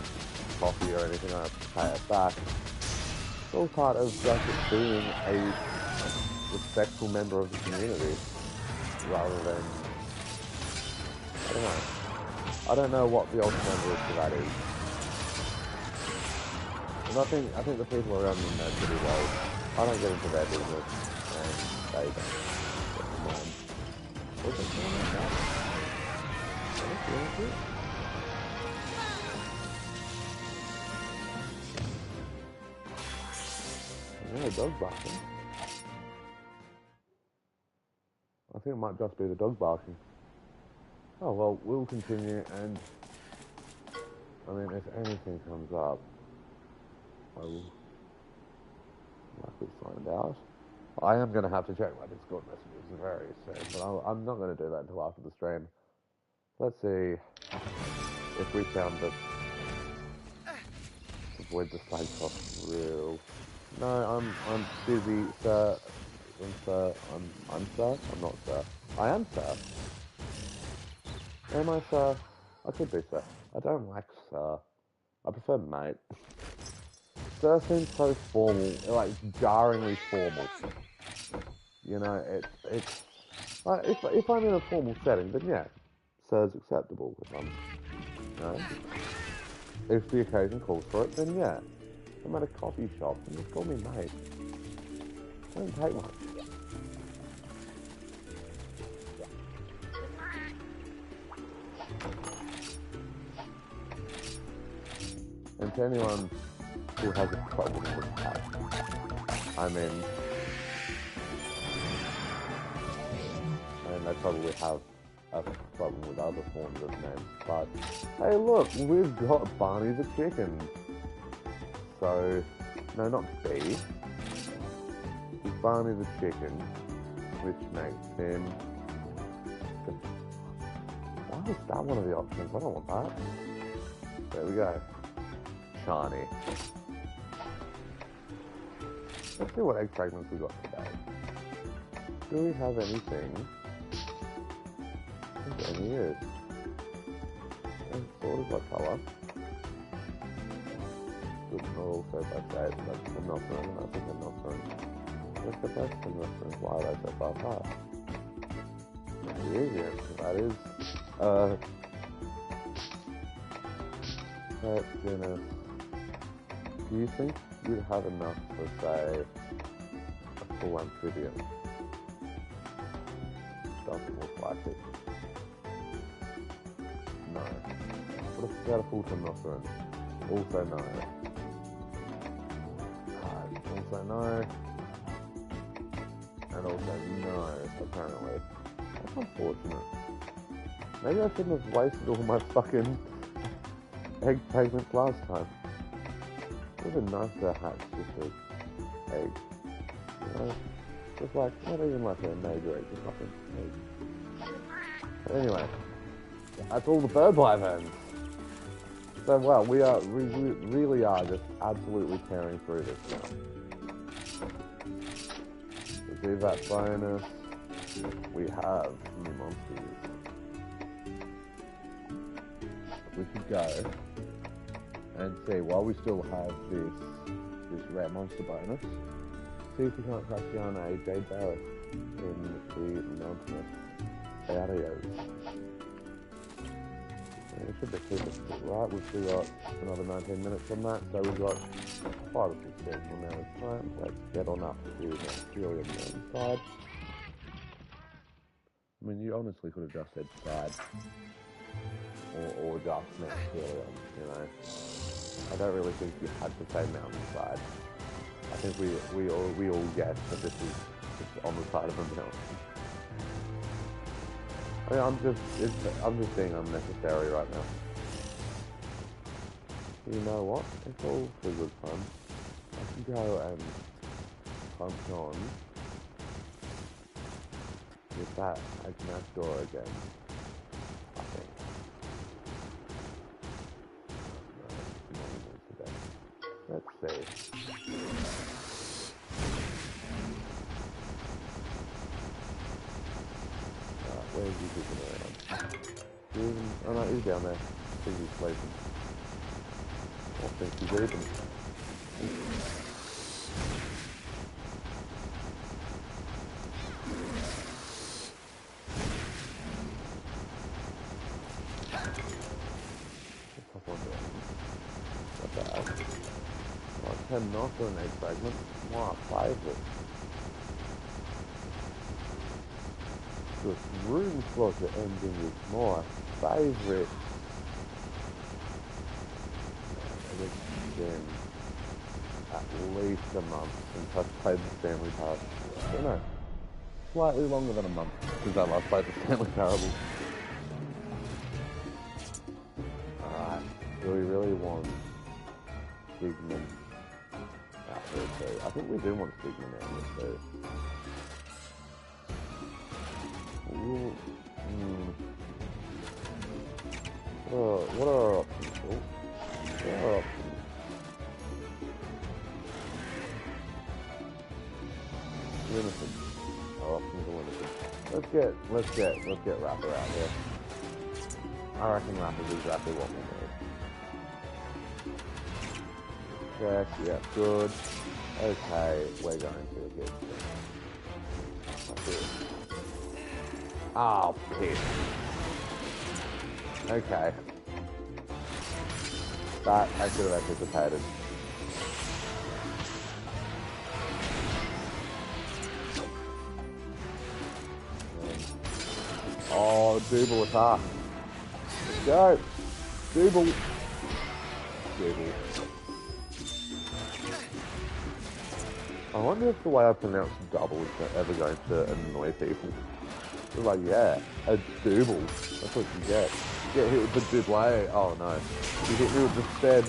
coffee or anything, I have to pay it back. It's all part of just being a respectful member of the community, rather than, I don't know what the alternative to that is. And I think the people around me know pretty well. I don't get into their business, and they don't get mine. What's it going on now? Yeah, the dog's barking. I think it might just be the dog barking. Oh well, we'll continue, and I mean, if anything comes up, I will likely find out. I am going to have to check my Discord messages very soon, but I'm not going to do that until after the stream. Let's see if we found this. Avoid the sights off real. No, I'm busy, sir. I'm sir. I'm not sir. I am sir. Am I sir? I could be sir. I don't like sir. I prefer mate. Sir seems so formal, like jarringly formal. You know, it's like if I'm in a formal setting, then yeah, sir's acceptable. If I'm, you know, if the occasion calls for it, then yeah. I'm at a coffee shop, and just call me mate. It doesn't take much. And to anyone who has a problem with that, I mean, they probably have a problem with other forms of men. But hey, look, we've got Barney the chicken. So, no, not B. It's Barney the chicken, which makes him. Why was that one of the options? I don't want that. There we go. Charney. Let's see what egg fragments we got today. Do we have anything? I think any is. And sort of what colour? Good, not also by shape, but I'm not throwing. I think I'm not throwing. What's the question? Why are they so far apart? The easy answer to that is, goodness. Do you think you'd have enough for, say, a full amphibian? Doesn't look like it. No. What if you had a full rhinoceros? Also no. Also no. And also no, apparently. That's unfortunate. Maybe I shouldn't have wasted all my fucking egg fragments last time. It would have been nice to hatch just an egg. You know? Just like, not even like a major egg, just like an egg. But anyway, that's all the bird wyverns. So well, we really are just absolutely tearing through this now. To do that bonus, we have new monsters. We could go and see, while we still have this rare monster bonus, see if we can't crack down a jade barrack in the mountainous areas. And it should be super right. We've still got another 19 minutes on that, so we've got quite a substantial amount of time. Let's get on up to the Fury side. I mean, you honestly could have just said side. Or just Mount, you know. I don't really think you had to say mountainside. I think we all get that this is just on the side of a mountain. I mean, I'm just being unnecessary right now. You know what? It's all for good fun. I can go and punch on with that Agnastor again. I think. Let's see. Where is he looking around? Oh no, he's down there. I think he's sleeping. I think he's eating. Top one down. Not bad. Oh, 10 not for an egg fragment. Wow, 5 of it. This room closer ending is my favourite. It's been at least a month since I've played the Stanley Parable. I don't know. Slightly longer than a month since I last played the Stanley Parable. Alright, do we really want Stigman out there too? I think we do want Stigman out there too. Ooh, what are our options? What are our options? Limited. Our options are limited. Let's get Rapper out here. I reckon Rapper's exactly what we need. Yeah, good. Okay, we're going to get that's it. Oh, piss. Okay. That I should have anticipated. Oh, Double attack. Let's go. Double. I wonder if the way I pronounce double is ever going to annoy people. It's like, yeah, a double. That's what you get. You get hit with the double. Oh no. You hit me with the sped.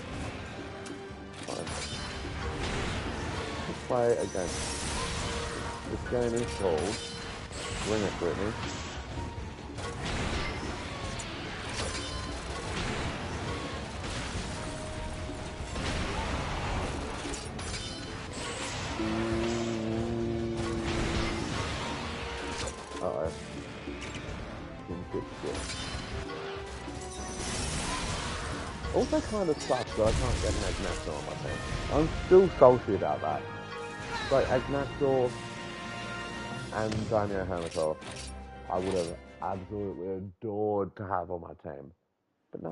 Fine. Let's play again. This game is called Ring It, Brittany. Uh-oh. Also kind of sucks that I can't get an Agnastor on my team. I'm still salty about that. Like Agnaxor and Daimyo Hermitaur, I would have absolutely adored to have on my team. But no.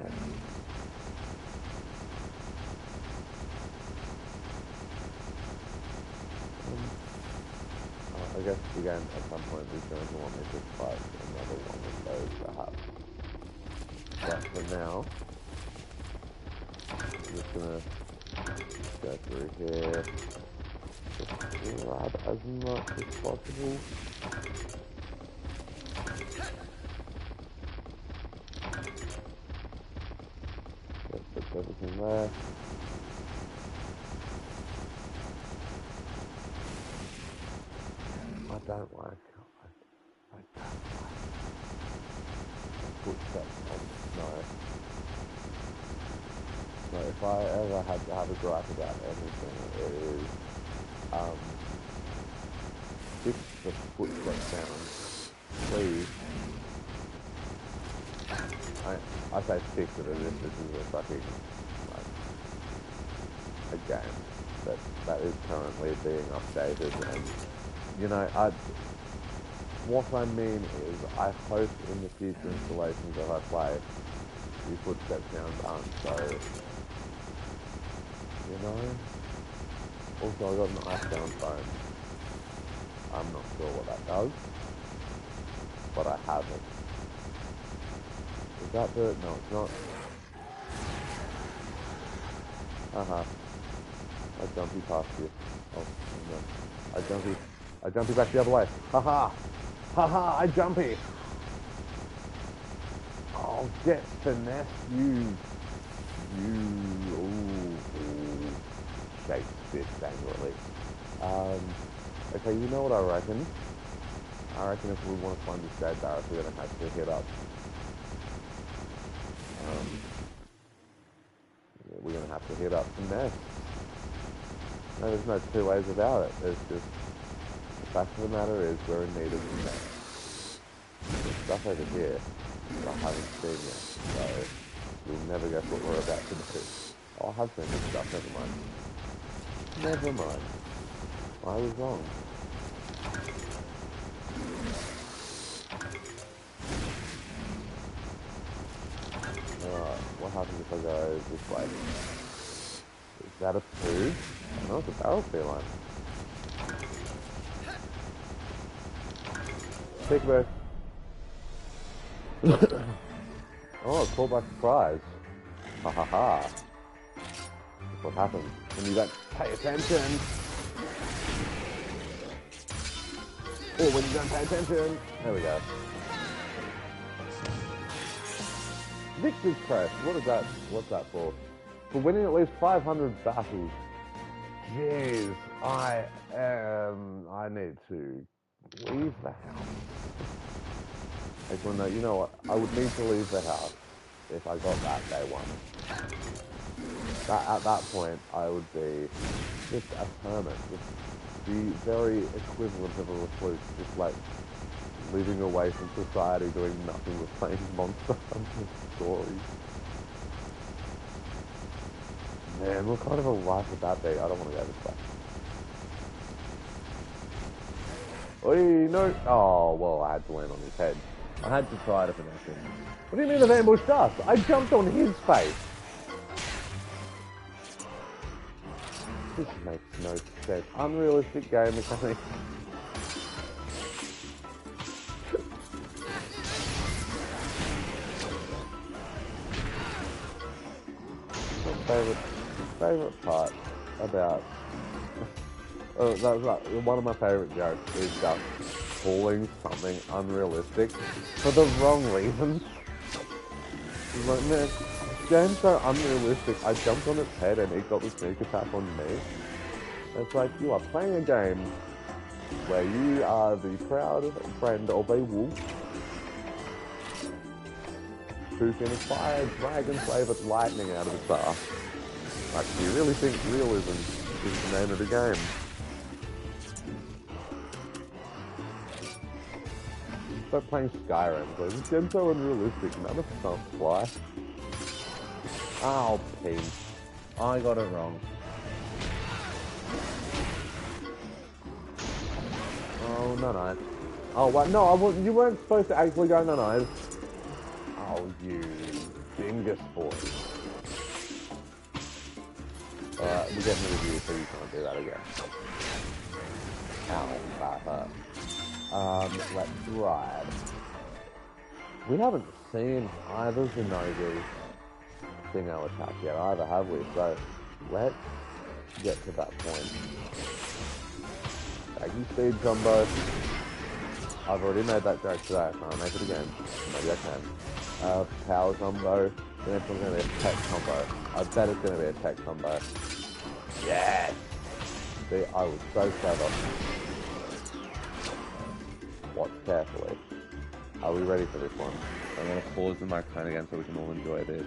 I guess again at some point is going to want me to fight another one of those perhaps. But for now, I'm just gonna go through here, just grab as much as possible. Let's put everything there. I don't like footsteps on snow. So if I ever had to have a gripe about anything, it is fix the footstep sound, please. I say fix it as if this is a fucking like a game that is currently being updated, and you know what I mean is I hope in the future installations that I play the footstep sounds aren't so, you know. Also I got an iPhone phone. I'm not sure what that does, but I have it. Is that the... no, it's not. Haha. I jumpy past you. Oh, no. I jumpy back the other way. Haha! Haha, I jumpy! Oh, get finesse, you... ooh, shake fist angrily. Okay, you know what I reckon? I reckon if we want to find this Jade Barrett, we're going to have to hit up. We're going to have to hit up finesse. No, there's no two ways about it. There's just, the fact of the matter is we're in need of finesse. There's stuff over here that I haven't seen yet, so you'll never guess what we're about to do. Oh, I have seen this stuff, never mind. Never mind. I was wrong. Alright, what happens if I go this way? Is that a food? No, it's a barrel feline. Peekaboo. Oh, caught by surprise. Ha ha ha. That's what happens when you don't pay attention. Or when you don't pay attention. There we go. Victor's Crest. What's that for? For winning at least 500 battles. Jeez, I need to leave the house. Actually, no, you know what? I would need to leave the house if I got that day one. At that point, I would be just a hermit, just the very equivalent of a recluse, just like living away from society, doing nothing but playing Monster Hunter Stories. Man, what kind of a life would that be? I don't want to go this way. Oi, no! Oh, well, I had to land on his head. I had to try to finesse him. What do you mean they've ambushed us? I jumped on his face! This makes no sense. Unrealistic game mechanics. Favorite part about one of my favorite jokes is just calling something unrealistic for the wrong reasons. It's like, man, this game's so unrealistic. I jumped on its head and it got the sneak attack on me. It's like, you are playing a game where you are the proud friend of a wolf who can fire dragon-flavored lightning out of its ass. Like, do you really think realism is the name of the game? It's like playing Skyrim. Like, this game's so unrealistic, none of stuff fly. Oh, Pete. I got it wrong. Oh, no. Oh, what? No, you weren't supposed to actually go no. Oh, you dingus boy. Alright, we're getting rid of you so you can't do that again. Ow, that hurt. Let's ride. We haven't seen either Zenoga's single attack yet either, have we? So, let's get to that point. Baggy speed combo. I've already made that joke today, so I'll make it again. Maybe I can. Power combo. The next one's going to be a tech combo. I bet it's going to be a tech combo. Yes! See, I was so clever. Watch carefully. Are we ready for this one? I'm going to pause the microphone again so we can all enjoy this.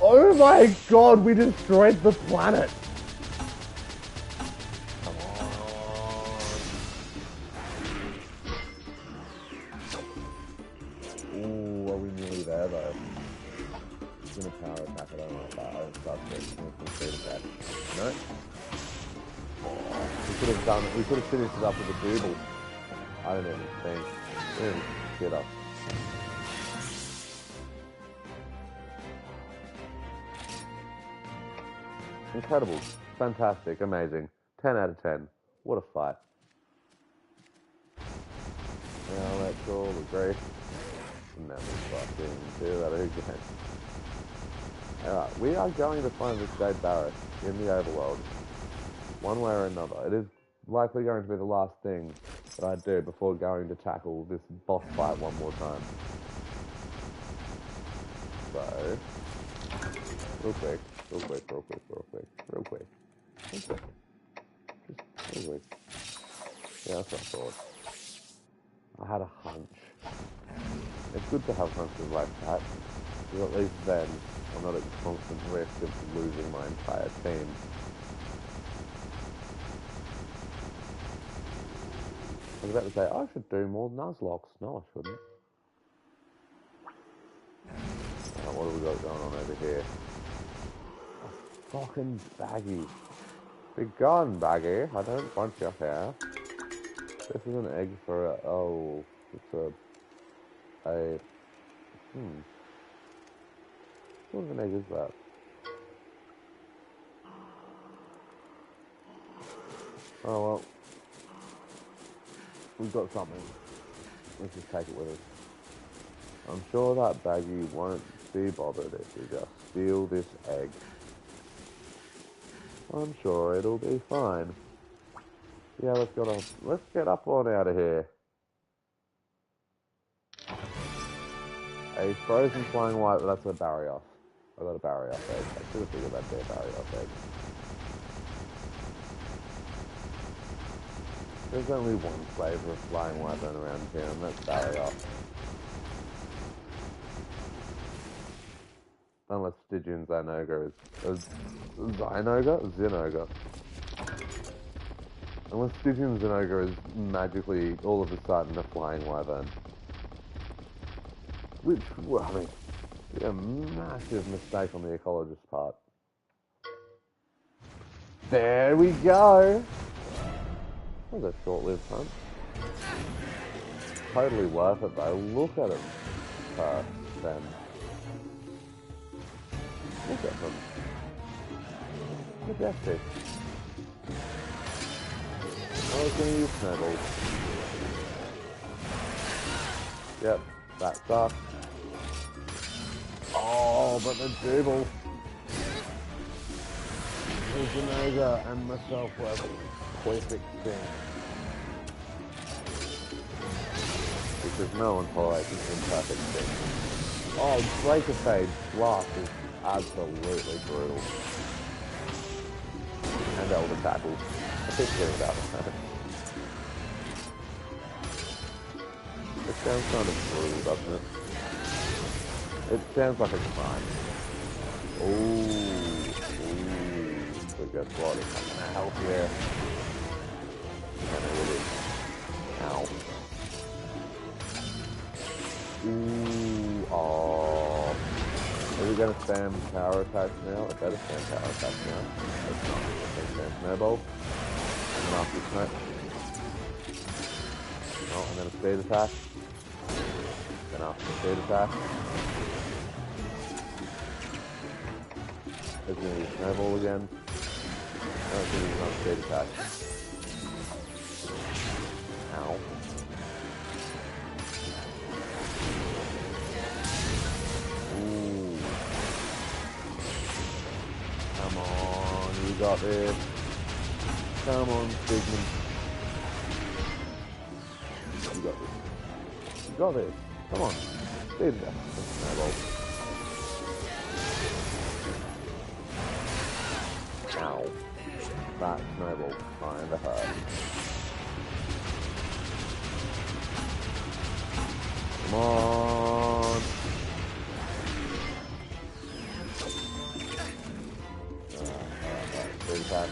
Oh my god, we destroyed the planet! Come on. Ooh, are we nearly there though? It's gonna power attack, I don't know if that. I don't start to it's gonna speed attack. No? Oh, we could have finished it up with a doodle. I don't even think. We didn't shit up. Incredible. Fantastic. Amazing. 10 out of 10. What a fight. Now let's all agree. Never fucking do that again. Alright, we are going to find this Jade Barret in the overworld. One way or another. It is likely going to be the last thing that I do before going to tackle this boss fight one more time. So, real quick. Yeah, that's what I thought. I had a hunch. It's good to have hunches like that, because at least then I'm not at constant risk of losing my entire team. I was about to say, I should do more Nuzlockes. No, I shouldn't. What have we got going on over here? A fucking baggy. Be gone, baggy. I don't want your hair. This is an egg for a... Oh, it's a... What of an egg is that? Oh, well. We've got something. Let's just take it with us. I'm sure that baggy won't be bothered if we just steal this egg. I'm sure it'll be fine. Yeah, let's get up on out of here. A frozen flying white, but that's a Barrios. I got a Barrios egg. I should have figured that'd be a Barrios egg. There's only one flavour of flying wyvern around here, and that's Barrios. Unless Stygian Zynoga is... Zynoga? Unless Stygian Zynoga is magically, all of a sudden, a flying wyvern. Which, well, I mean, be a massive mistake on the ecologist's part. There we go! That was a short-lived hunt. Totally worth it though. Look at him. Then. Look at him. Majestic. I was going to use snowballs. Yep, that sucks. Oh, but the dribble. The Genoga and myself were a perfect thing. Because no one tolerates an imperfect thing. Oh, Dracophage Blast is absolutely brutal. And Elder Tackle. I keep forgetting about that. It sounds kind of brutal, doesn't it? It sounds like a crime. Ooh. But guess what? It's not gonna help you. Can I really? Ow. Ooh. Oh. Are we gonna spam power attacks now? It better spam power attacks now. It's not. Okay, spam snowball. And then after smoke. Oh, and then a speed attack. Then after the speed attack. It's going to be snowball again. No, it's going to be another speed attack. Ow. Ooh. Come on, you got this. Come on, Sigmund. You got this. You got this. Come on. Speed attack. Snowball. Ow. That snowball kinda hurt. Come on. Speed attack.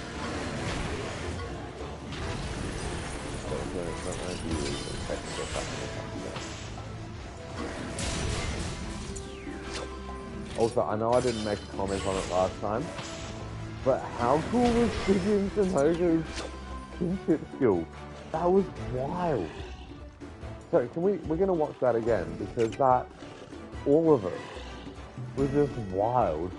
Also, I know I didn't make a comment on it last time, but how cool was Siggy Samogo's kinship skill? That was wild. So we're gonna watch that again, because all of it was just wild.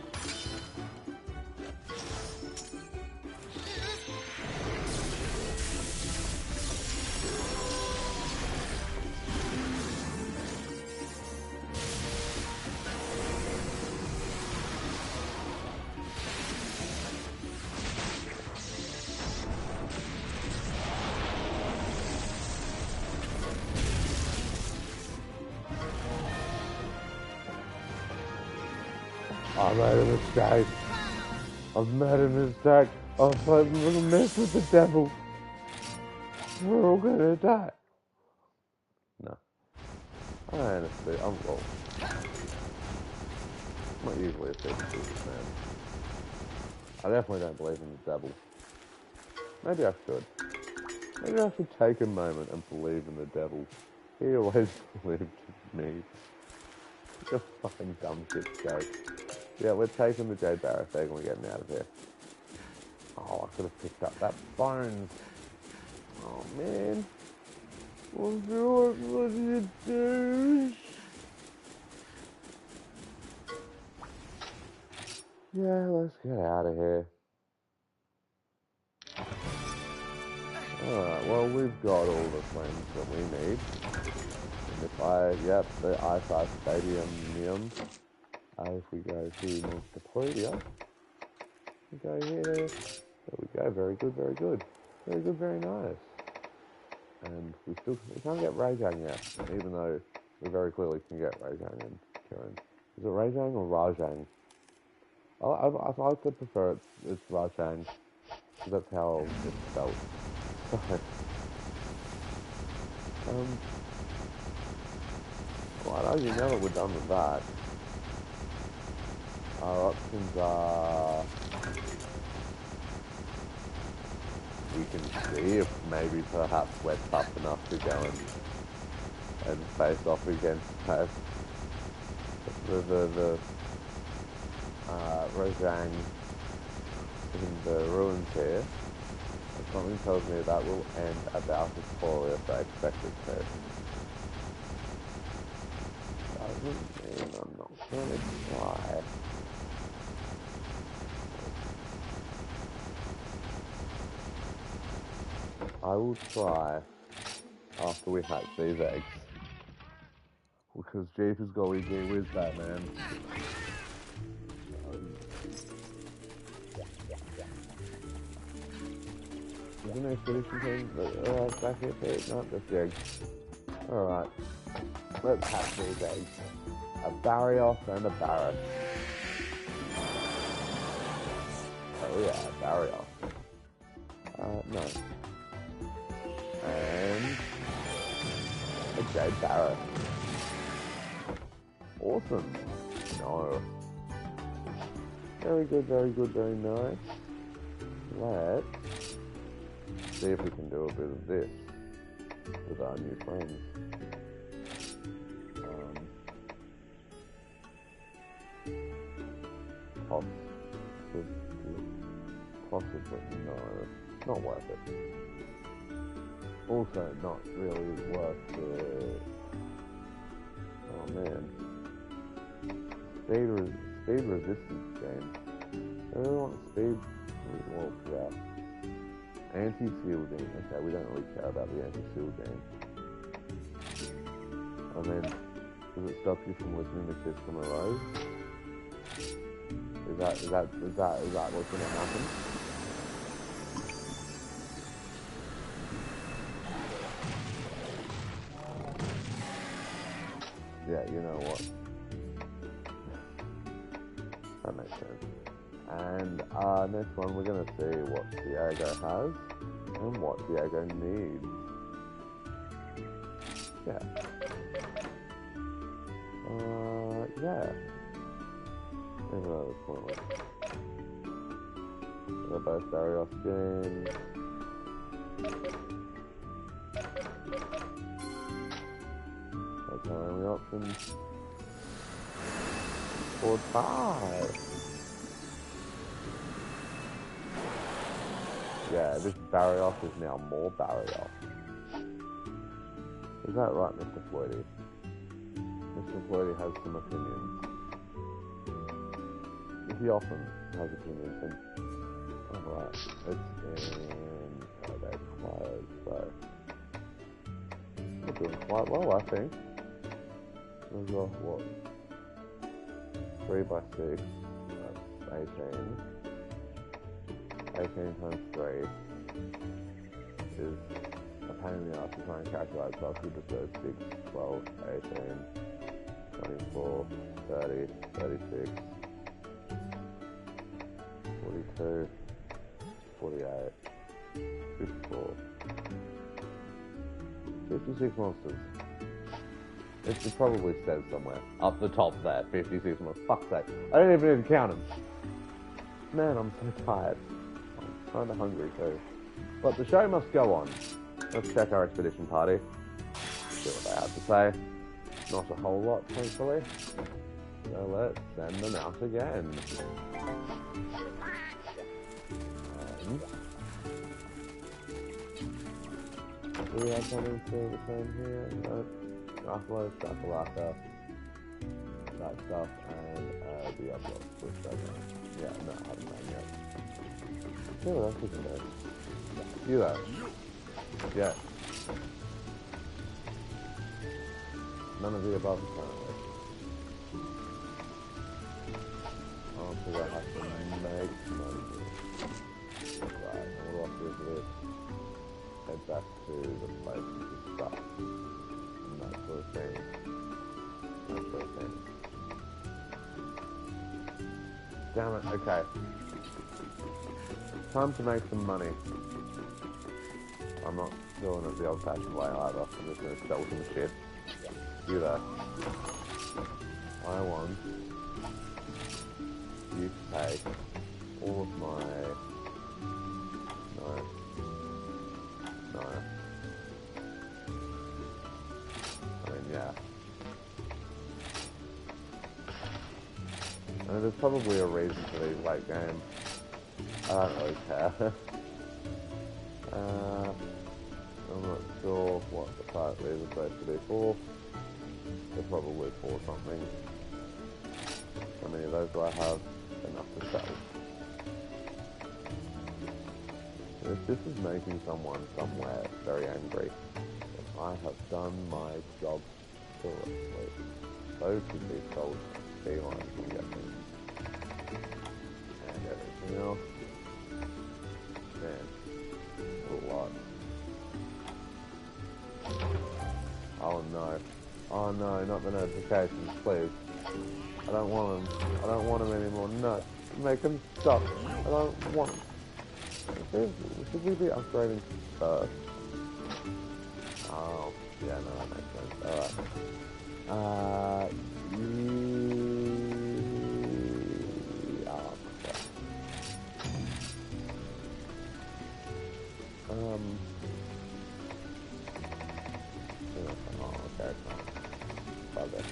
I made a mistake. I've made a mistake. I'm gonna mess with the devil. We're all gonna die. No. Honestly, I'm not usually a superstitious man. I definitely don't believe in the devil. Maybe I should. Maybe I should take a moment and believe in the devil. He always believed in me. Such a fucking dumb shit joke. Yeah, we're taking the Jade Barrow thing and we're getting out of here. Oh, I could have picked up that bones. Oh, man. What did you do? Yeah, let's get out of here. Alright, well, we've got all the friends that we need. And the Eyesight Stadium. If we go to Monsterpedia, we go here. There we go. Very good, very good. Very good, very nice. And we can't get Rajang yet, even though we very clearly can get Rajang and Kirin. Is it Rajang or Rajang? I like to prefer it's Rajang, because that's how it's spelled. Well, you know that we're done with that. Our options are, we can see if maybe perhaps we're tough enough to go and face off against the Rojang in the ruins here. Something tells me that will end about as poorly as I expect it to. Doesn't mean I'm not gonna try. I will try after we hatch these eggs. Because Jeepers golly gee whiz that, man. Isn't there solution things? Back here, Pete? Not just the eggs. Alright. Let's hatch these eggs. A Barrios and a Barret. Oh yeah, Barrios. No. And a A jade barret. Awesome. No. Very good, very nice. Let's see if we can do a bit of this with our new friends. Possibly, no, not worth it. Also, not really worth the. Oh man, speed resistance game. I really want speed. Well, yeah. Anti-shielding. Okay, we don't really care about the anti-shielding. And then, does it stop you from listening to Kiss from a Rose? Is that what's going to happen? Yeah, you know what? That makes sense. And next one, we're going to see what Diego has and what Diego needs. Yeah. Yeah. There's another point. They're both Barrios games. That's our only options. Or 5. Yeah, this Barrios is now more Barrios. Is that right, Mr. Floydie? Mr. Floydie has some opinions. He often has opinions, and alright, it's in they're closed, so we're doing quite well, I think. We've got what? 3 by 6, that's 18. 18 times 3 is a pain in the ass to try and calculate, so I should just go 6, 12, 18, 24, 30, 36, 42, 48, 54, 56 monsters. It probably says somewhere up the top there, 56 monsters. Fuck's sake. I don't even need to count them. Man, I'm so tired. I'm kind of hungry too. But the show must go on. Let's check our expedition party. See what they have to say. Not a whole lot, thankfully. So let's send them out again. Do we have something to the same here? No. Upload, Shakalaka, that stuff, and the upload, which I don't. Yeah, no, I haven't done yet. Yeah, what else is in there? Do that. Yeah. None of the above apparently. Oh, so I have to make money. Right, and what do I do with this? Head back to the place to start. And that sort of thing. That sort of thing. Damn it, okay. Time to make some money. I'm not doing it the old-fashioned way either. I'm just going to sell some shit. Do that. I want you to take all of my... No. I mean, yeah. And there's probably a reason for these late games. I don't really care. I'm not sure what the part is supposed to be for. They're probably for something. How many of those do I have? Enough to sell. And if this is making someone somewhere very angry, then I have done my job correctly. Those should be sold beelines, I'm guessing. And everything else. Man, a lot. Oh no. Oh no, not the notifications, please. I don't want them. I don't want them anymore. No. Make them stop. I don't want them. Should we be upgrading first? Oh, Yeah, no, that makes sense. Alright. Oh, crap. Oh, okay, fine. Bugger.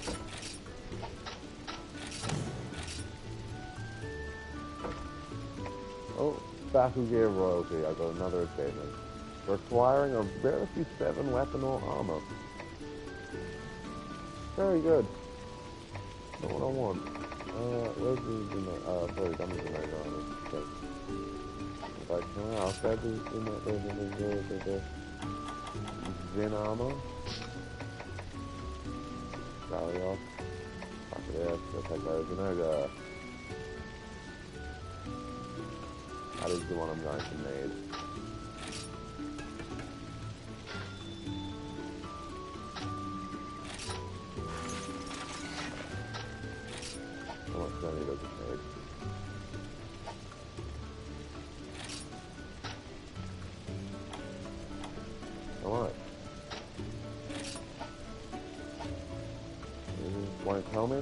Oh, Battle Gear Royalty. I got another achievement. Requiring a rarity 7 weapon or armor. Very good. Not what I want. Where's the sorry, I'm in the okay. Like, I'll grab the Zen armor. Rally off. Fuck it out. Let's take those. That is the one I'm going to need. How much money does it need? How much? You won't tell me?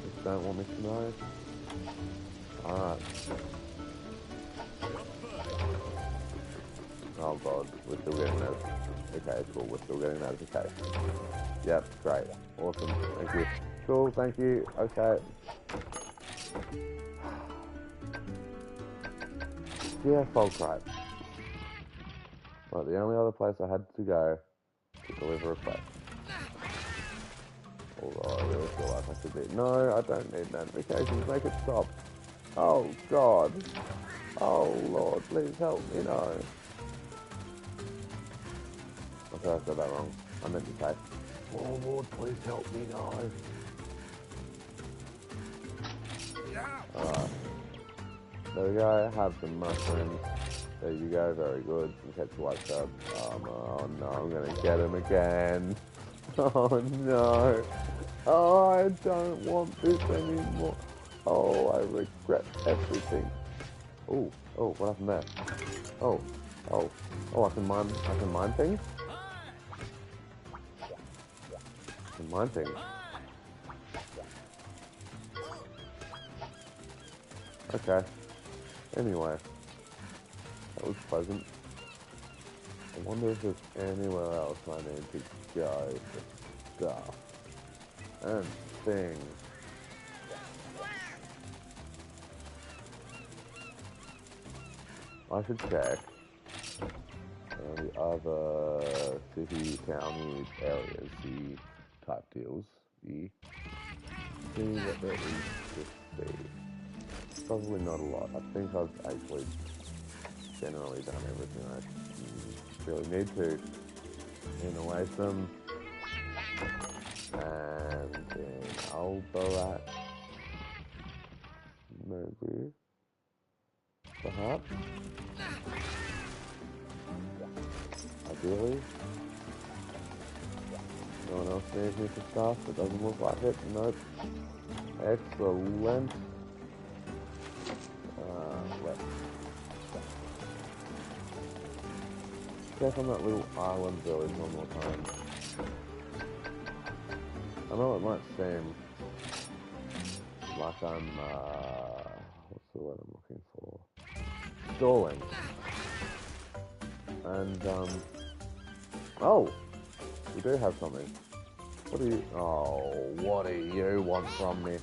Just don't want me to know? Alright. Oh god, we're still getting that. Okay, cool, we're still getting notifications. Yep, great. Awesome, thank you. Cool, thank you, okay. Yeah, full crap. Right, the only other place I had to go to deliver a quest. Although I really feel like I should be. No, I don't need notifications, make it stop. Oh god. Oh lord, please help me, no. Okay, I said that wrong. I meant to say, oh Lord, please help me, no. Alright. There we go, have some mushrooms. There you go, very good. And catch the white sub. Oh no, I'm gonna get him again. Oh no. Oh, I don't want this anymore. Oh, I regret everything. Oh, what happened there? Oh, I can mine things? I can mine things. Okay. Anyway, that was pleasant. I wonder if there's anywhere else I need to go for stuff and things. I should check the other city, county areas, the type deals, see what there is to see. Probably not a lot. I think I've actually generally done everything I really need to. In Oasis and in Albarat, maybe, perhaps, ideally. No one else needs me for stuff. It doesn't look like it. Nope. Excellent. Let's check on that little island village one more time. I know it might seem like I'm, what's the word I'm looking for? Stalling. And, oh! We do have something. What do you... Oh, what do you want from me?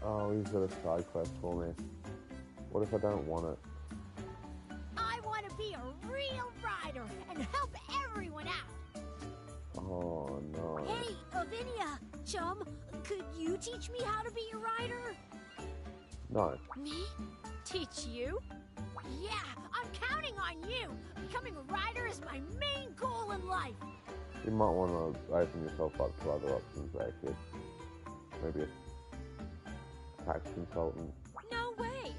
Oh, he's got a side quest for me. What if I don't want it? I want to be a real rider and help everyone out. Oh, no. Hey, Lavinia, chum, could you teach me how to be a rider? No. Me? Teach you? Yeah, I'm counting on you. Becoming a rider is my main goal in life. You might want to open yourself up to other options there, kid. Maybe a tax consultant. No way.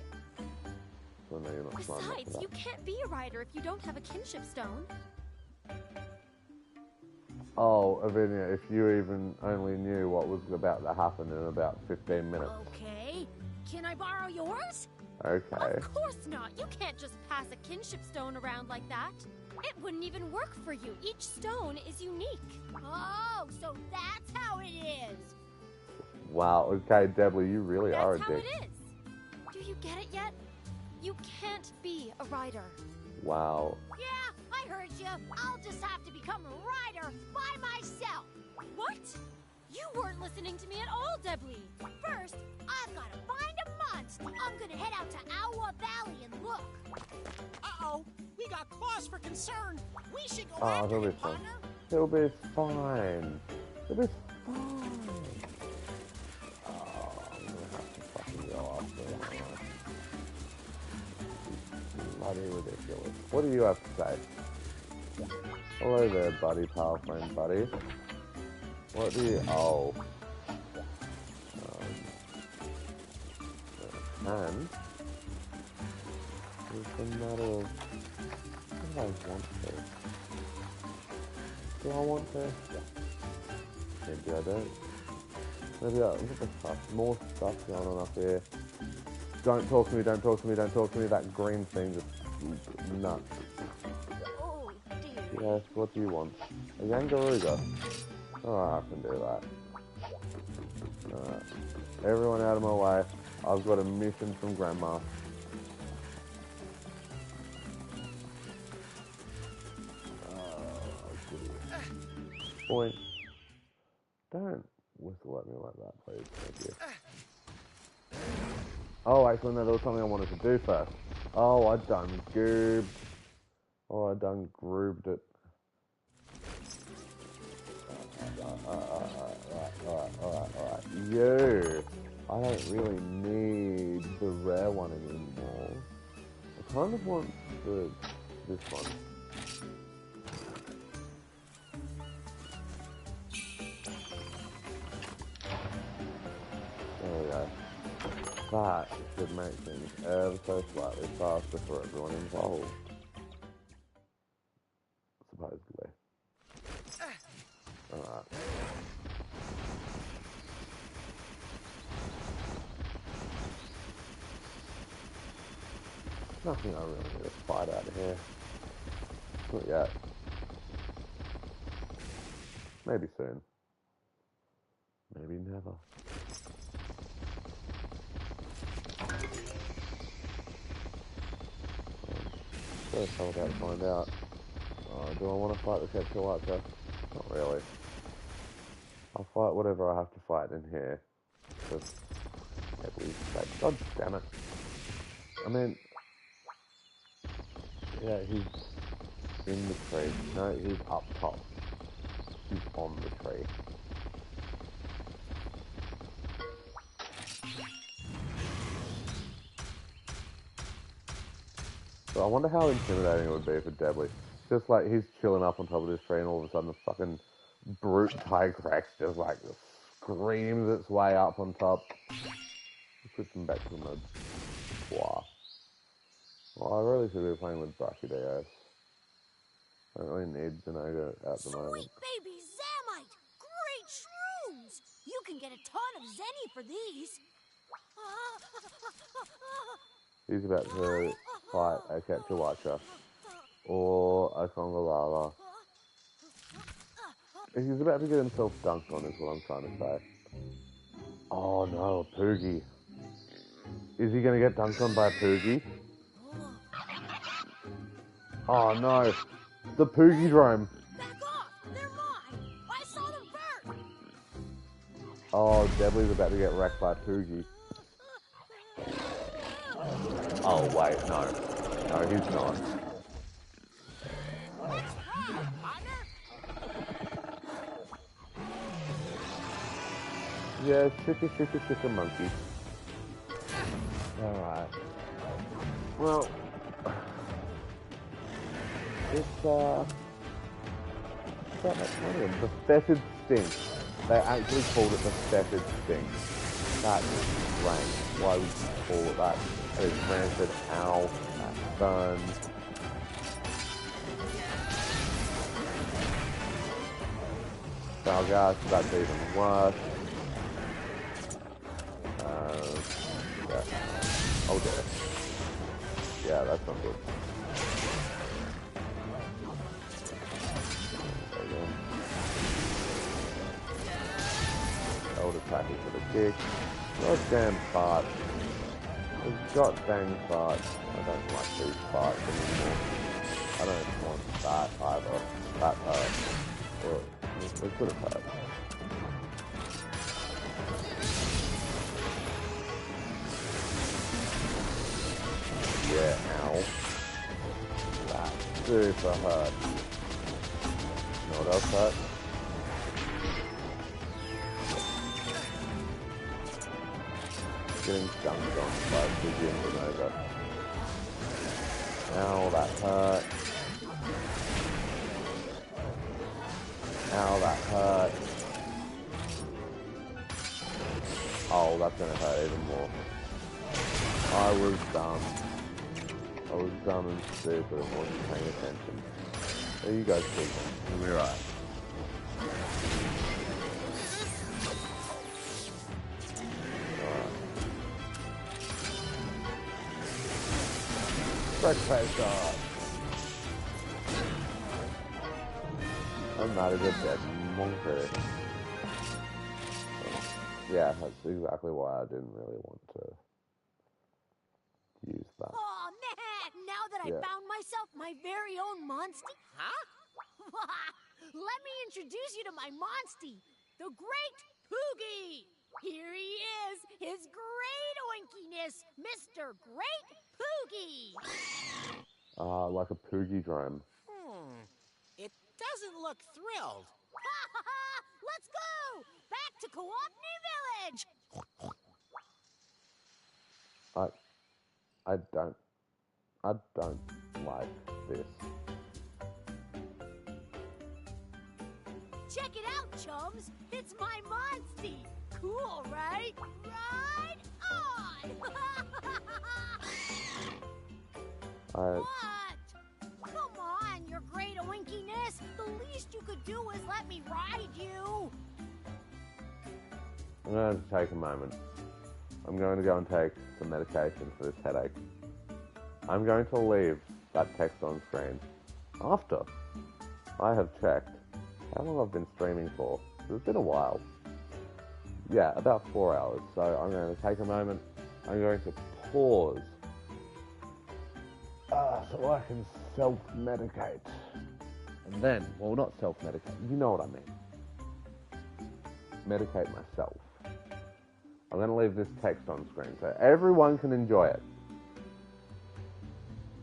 So no, you're not smart enough for Besides, that. you can't be a rider if you don't have a kinship stone. Oh, Avinia, if you even only knew what was about to happen in about 15 minutes. Okay. Can I borrow yours? Okay. Of course not. You can't just pass a kinship stone around like that. It wouldn't even work for you. Each stone is unique. Oh, so that's how it is. Wow, okay, Debbie, you really are a dick. That's how it is. Do you get it yet? You can't be a rider. Wow. Yeah, I heard you. I'll just have to become a rider by myself. What? You weren't listening to me at all, Debly. First, I've got to find a monster. I'm going to head out to Awa Valley and look. Uh-oh, we got cause for concern. We should go Oh, after he'll be him, fine. partner. He'll be fine. He'll be fine. Oh, I'm gonna have to fucking go after him. Bloody ridiculous. What do you have to say? Hello there, buddy, pal, friend, buddy. What do you... Oh. And... It's a matter of... What do I want to? Do I want to? Yeah. Maybe I don't. Maybe I... Look at the stuff. More stuff going on up here. Don't talk to me, don't talk to me, don't talk to me. That green thing just... nuts. Oh, dear. Yes, what do you want? A Yangaruga? Oh, I can do that. Everyone out of my way. I've got a mission from Grandma. Boy, don't whistle at me like that, please. Thank you. Oh, actually, no, there was something I wanted to do first. Oh, I done goobed. Oh, I done grooved it. Alright. You! I don't really need the rare one anymore. I kind of want this one. There we go. That should make things ever so slightly faster for everyone involved. Supposedly. Alright. Nothing I really need to fight out of here. Not yet. Maybe soon. Maybe never. First I gotta find out. Do I want to fight the Quetzalcoatl? Not really. I'll fight whatever I have to fight in here. Just at least like, God damn it. I mean, yeah, he's in the tree. No, he's up top. He's on the tree. So I wonder how intimidating it would be for Deadly. Just like he's chilling up on top of this tree and all of a sudden the fucking brute Tigrex just like screams its way up on top. Push him back to the mud. Wow. Well, I really should be playing with Brachydios. I don't really need Zenoga at the moment. Sweet baby Zamite! Great shrooms! You can get a ton of Zenny for these. He's about to fight a Quetzalcoatl or a Congalala. He's about to get himself dunked on is what I'm trying to say. Oh no, a Poogie. Is he going to get dunked on by a Poogie? Oh no, the Poogie drone. Back off! They're mine! I saw them first! Oh, Deadly's about to get wrecked by a Poogie. Oh wait, no. No, he's not. Yeah, shika monkey. Alright. Well, it's that kind of the fetid stink. They actually called it the fetid stink. That's strange. Why would you call it that? That is rancid. Ow. That burns. Salgas, that's even worse. Yeah. Oh dear. Yeah, that's not good. There you go. Old attack into the kick. God damn fart. Those goddamn farts. I don't like these farts anymore. I don't want that either. That hurt. Well, it could have hurt. Yeah, ow. That super hurt. You know what else hurt? Getting dunked on by Vivian Genova. Ow, that hurt. Ow, that hurt. Oh, that's gonna hurt even more. I was dumb. I was dumb and stupid and wasn't paying attention. There you go, people. You'll be right. Breakfast off. I'm not a good dead monkey. Yeah, that's exactly why I didn't really want to use that. Oh man! Now that I found myself my very own Monstie. Huh? Let me introduce you to my Monstie, the Great Poogie. Here he is, his great oinkiness, Mr. Great Poogie. Like a Poogie drone. It doesn't look thrilled. Let's go back to Coopney Village. I don't like this. Check it out, chums. It's my Monstie. Cool, right? Right on. What? Come on, your great oinkiness. The least you could do is let me ride you. I'm going to take a moment. I'm going to go and take some medication for this headache. I'm going to leave that text on screen after I have checked how long I've been streaming for. It's been a while. Yeah, about 4 hours. So I'm going to take a moment. I'm going to pause so I can self-medicate. And then, well, not self-medicate. You know what I mean. Medicate myself. I'm going to leave this text on screen so everyone can enjoy it.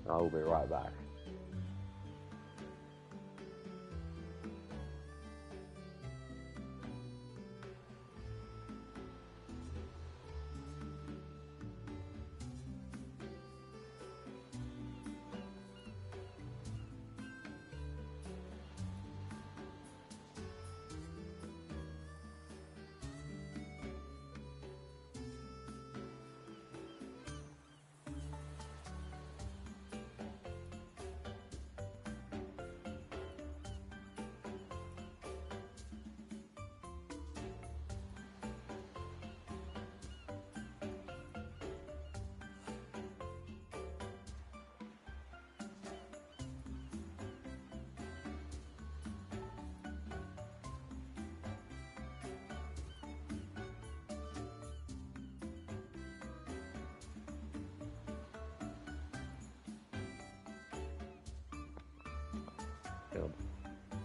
I will be right back.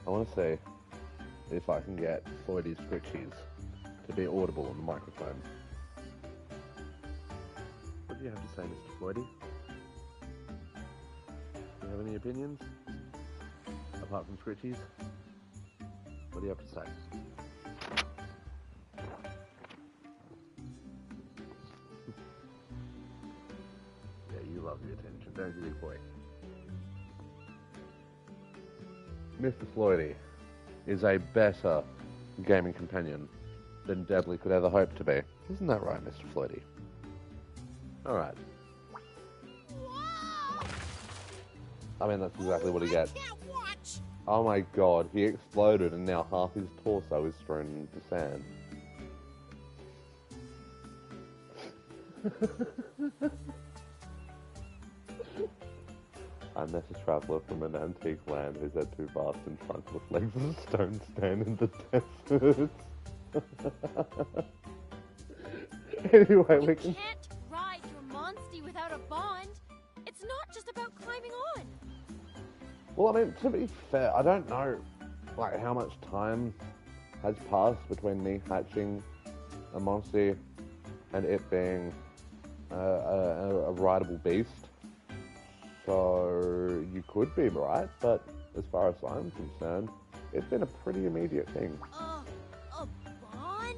I want to see if I can get Floydy's scritchies to be audible on the microphone. What do you have to say, Mr. Floydy? Do you have any opinions? Apart from scritchies? What do you have to say? Yeah, you love the attention, don't you, big boy? Mr. Floydy is a better gaming companion than Deadly could ever hope to be. Isn't that right, Mr. Floydy? Alright. I mean, that's exactly what he gets. Oh my god, he exploded and now half his torso is strewn into sand. I met a traveller from an antique land whose had two vast and trunkless legs of stone stand in the desert. Anyway, we You can... can't ride your Monstie without a bond. It's not just about climbing on. Well, I mean, to be fair, I don't know, like, how much time has passed between me hatching a Monstie and it being a rideable beast. So you could be right, but as far as I'm concerned, it's been a pretty immediate thing. A bond?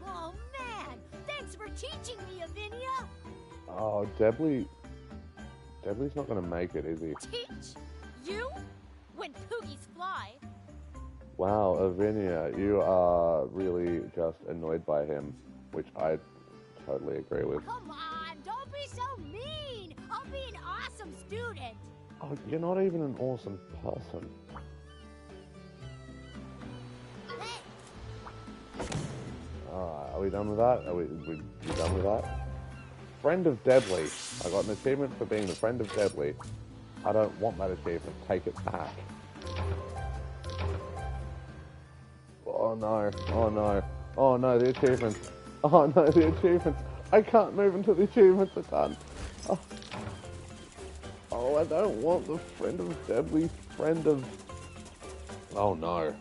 Oh man, thanks for teaching me, Avinia. Oh, Debley's not going to make it, is he? Teach? You? When Poogies fly? Wow, Avinia, you are really just annoyed by him, which I totally agree with. Come on, don't be so mean. I'll be an awesome student. Oh, you're not even an awesome person. Hey, Alright, are we done with that? Are we done with that? Friend of Deadly. I got an achievement for being the friend of Deadly. I don't want that achievement. Take it back. Oh no. Oh no. Oh no, the achievements. Oh no, the achievements. I can't move until the achievements are done. Oh, oh, I don't want the friend of Deadly. Friend of... Oh no.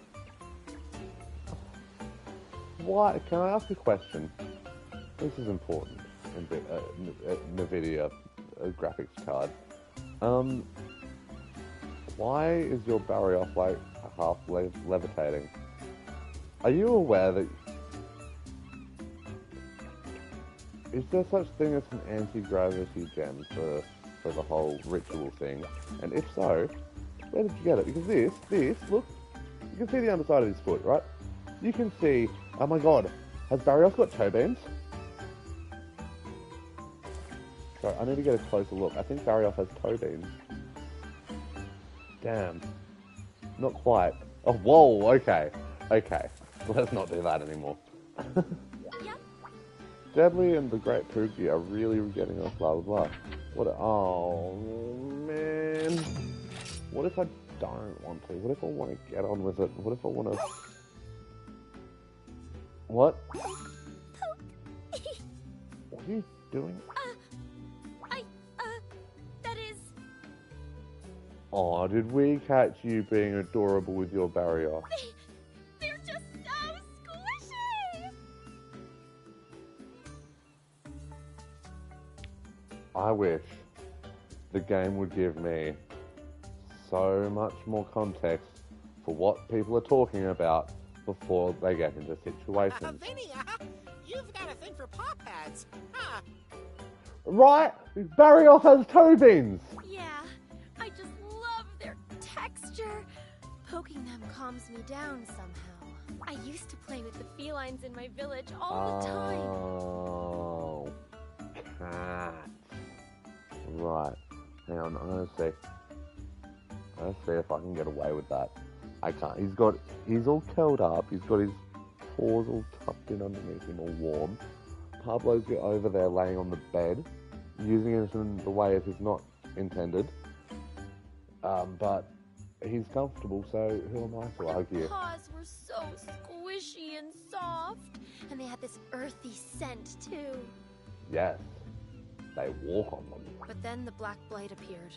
Why? Can I ask a question? This is important. NVIDIA graphics card. Why is your Barrioff like half levitating? Are you aware that... Is there such thing as an anti-gravity gem for the whole ritual thing? And if so, where did you get it? Because this, look, you can see the underside of his foot, right? You can see, oh my god, has Barrioff got toe beans? Sorry, I need to get a closer look. I think Barrioff has toe beans. Damn. Not quite. Oh, whoa, okay. Okay. Let's not do that anymore. yep. Deadly and the Great Poogie are really getting us blah blah blah. What oh man. What if I don't want to? What if I want to get on with it? What if I want to... What? What are you doing? That is... Oh, did we catch you being adorable with your Barrioff? They're just so squishy! I wish the game would give me so much more context for what people are talking about before they get into situations. Vinny, you've got a thing for paw pads, huh? Right? Barrioff has toe beans! Yeah, I just love their texture. Poking them calms me down somehow. I used to play with the felines in my village all the time. Oh, cats. Right. Hang on, I'm gonna see. Let's see if I can get away with that. I can't. He's all curled up. He's got his paws all tucked in underneath him, all warm. Pablo's over there laying on the bed, using it in the way it is not intended. But he's comfortable, so who am I to argue? The paws were so squishy and soft, and they had this earthy scent too. Yes, they walk on them. But then the black blight appeared.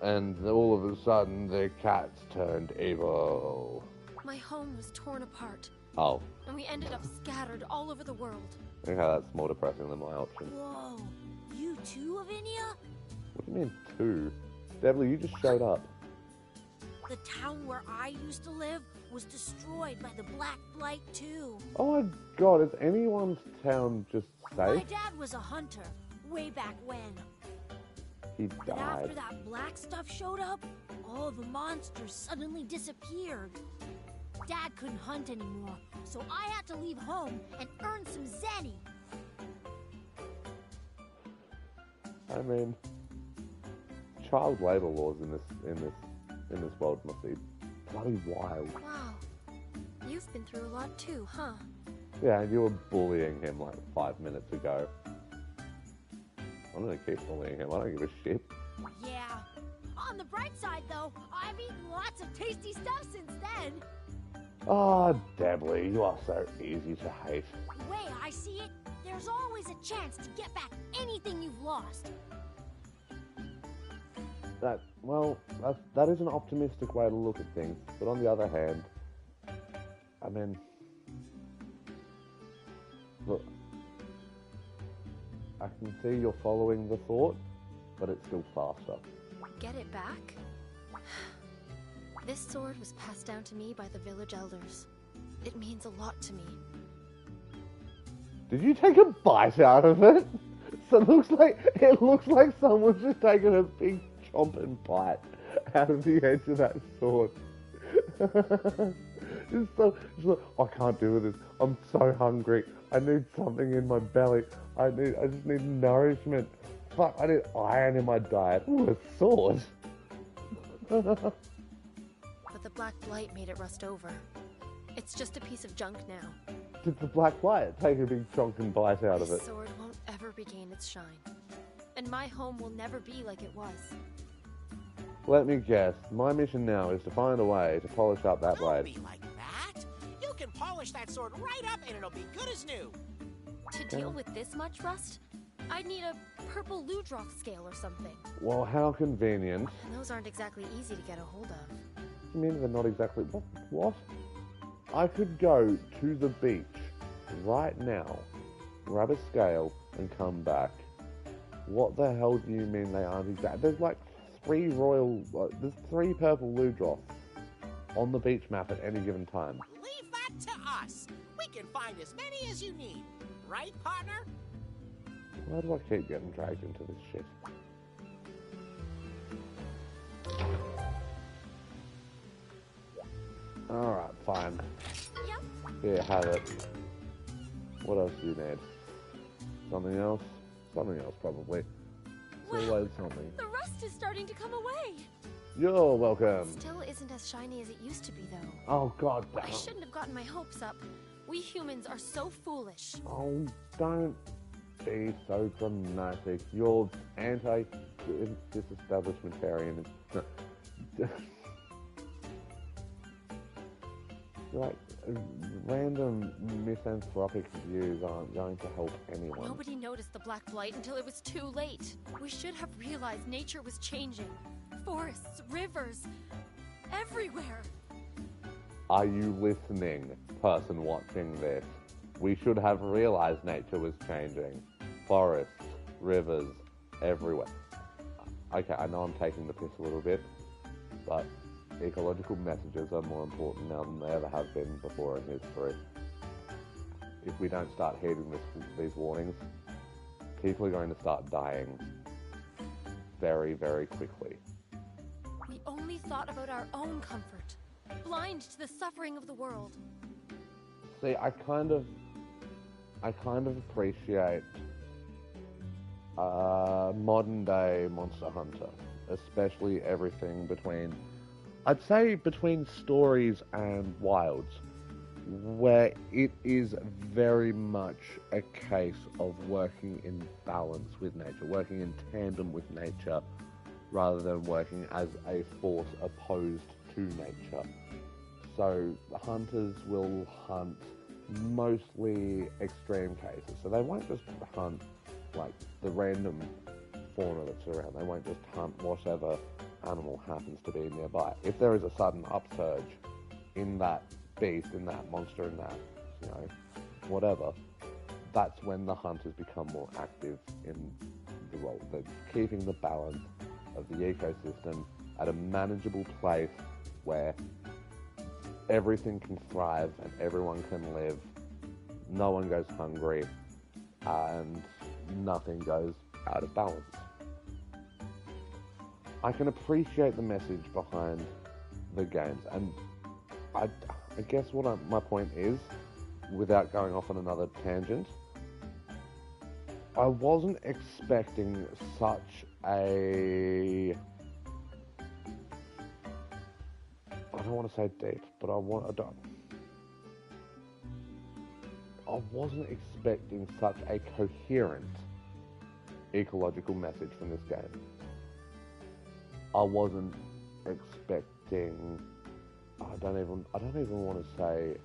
And all of a sudden, the cats turned evil. My home was torn apart, Oh, and we ended up scattered all over the world. I think that's more depressing than my option. Whoa, you too, Avinia? What do you mean, two? Deadly, you just showed up. The town where I used to live was destroyed by the black blight too. Oh my god, is anyone's town just My safe? dad was a hunter, way back when. He But after died. that black stuff showed up, all the monsters suddenly disappeared. Dad couldn't hunt anymore, so I had to leave home and earn some zenny. I mean, child labor laws in this world must be bloody wild. Wow, you've been through a lot too, huh? Yeah, and you were bullying him like 5 minutes ago. I'm gonna keep bullying him. I don't give a shit. Yeah, On the bright side, though, I've eaten lots of tasty stuff since then. Oh, Debbie, you are so easy to hate. The way I see it, there's always a chance to get back anything you've lost. That is an optimistic way to look at things, but on the other hand, I mean, look, I can see you're following the thought, but it's still faster. Get it back? This sword was passed down to me by the village elders. It means a lot to me. Did you take a bite out of it? So it looks like someone's just taken a big chomping bite out of the edge of that sword. It's like, I can't do this. I'm so hungry. I need something in my belly. I just need nourishment. Fuck, I need iron in my diet. Ooh, a sword. But the black blight made it rust over. It's just a piece of junk now. Did the black blight take a big chunk and bite out of it? This sword won't ever regain its shine. And my home will never be like it was. Let me guess. My mission now is to find a way to polish up that Don't blade. be like that. You can polish that sword right up and it'll be good as new. To deal with this much rust, I'd need a purple Ludroth scale or something. Well, how convenient. And those aren't exactly easy to get a hold of. You mean they're not exactly... What? I could go to the beach right now, grab a scale, and come back. What the hell do you mean they aren't exact? There's like there's three purple Ludroths on the beach map at any given time. Leave that to us. We can find as many as you need. Right, partner? Why do I keep getting dragged into this shit? Alright, fine. Yep. Here, have it. What else do you need? Something else? Something else, probably. It's always something. The rust is starting to come away. You're welcome. Still isn't as shiny as it used to be, though. Oh, God damn. I shouldn't have gotten my hopes up. We humans are so foolish. Oh, don't be so dramatic. You're anti-disestablishmentarian. Like, random misanthropic views aren't going to help anyone. Nobody noticed the black blight until it was too late. We should have realized nature was changing. Forests, rivers, everywhere. Are you listening, person watching this? We should have realized nature was changing. Forests, rivers, everywhere. Okay, I know I'm taking the piss a little bit, but ecological messages are more important now than they ever have been before in history. If we don't start heeding these warnings, people are going to start dying very, very quickly. We only thought about our own comfort, blind to the suffering of the world. See, I kind of appreciate modern day Monster Hunter, especially everything between, I'd say between Stories and Wilds, where it is very much a case of working in balance with nature, working in tandem with nature, rather than working as a force opposed to nature. So the hunters will hunt mostly extreme cases, so they won't just hunt like the random fauna that's around. They won't just hunt whatever animal happens to be nearby. If there is a sudden upsurge in that beast, in that monster, in that, whatever, that's when the hunters become more active in the role. They're keeping the balance of the ecosystem at a manageable place where everything can thrive and everyone can live, no one goes hungry, and nothing goes out of balance. I can appreciate the message behind the games, and I guess what my point is, without going off on another tangent, I wasn't expecting such a, I don't want to say deep, but I wasn't expecting such a coherent ecological message from this game. I wasn't expecting. I don't even want to say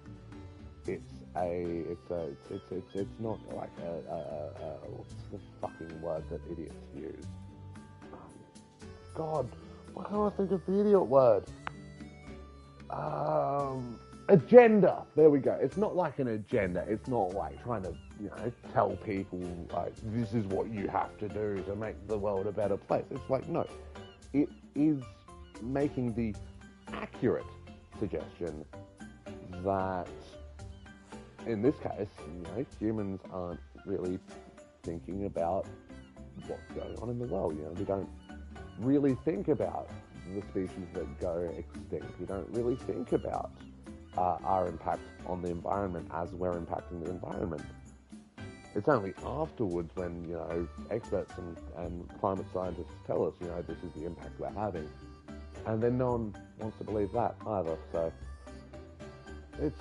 it's not like what's the fucking word that idiots use? God, why can't I think of the idiot word? Agenda. There we go. It's not like an agenda. It's not like trying to, tell people like this is what you have to do to make the world a better place. It's like, no, it is making the accurate suggestion that in this case, humans aren't really thinking about what's going on in the world. We don't really think about the species that go extinct. We don't really think about our impact on the environment as we're impacting the environment. It's only afterwards when, experts and climate scientists tell us, this is the impact we're having. And then no one wants to believe that either. So it's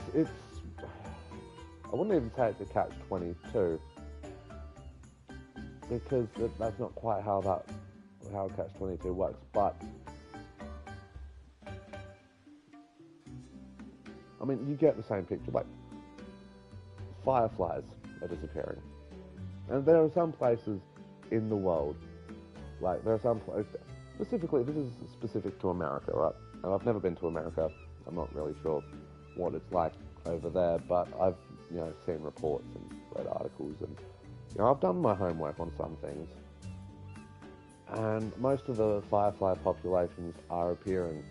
I wouldn't even say it's a catch-22, because that's not quite how catch-22 works. But I mean, you get the same picture. Like, fireflies are disappearing, and there are some places in the world, like there are some places. Specifically, this is specific to America, right? And I've never been to America. I'm not really sure what it's like over there, but I've seen reports and read articles, and I've done my homework on some things. And most of the firefly populations are appearing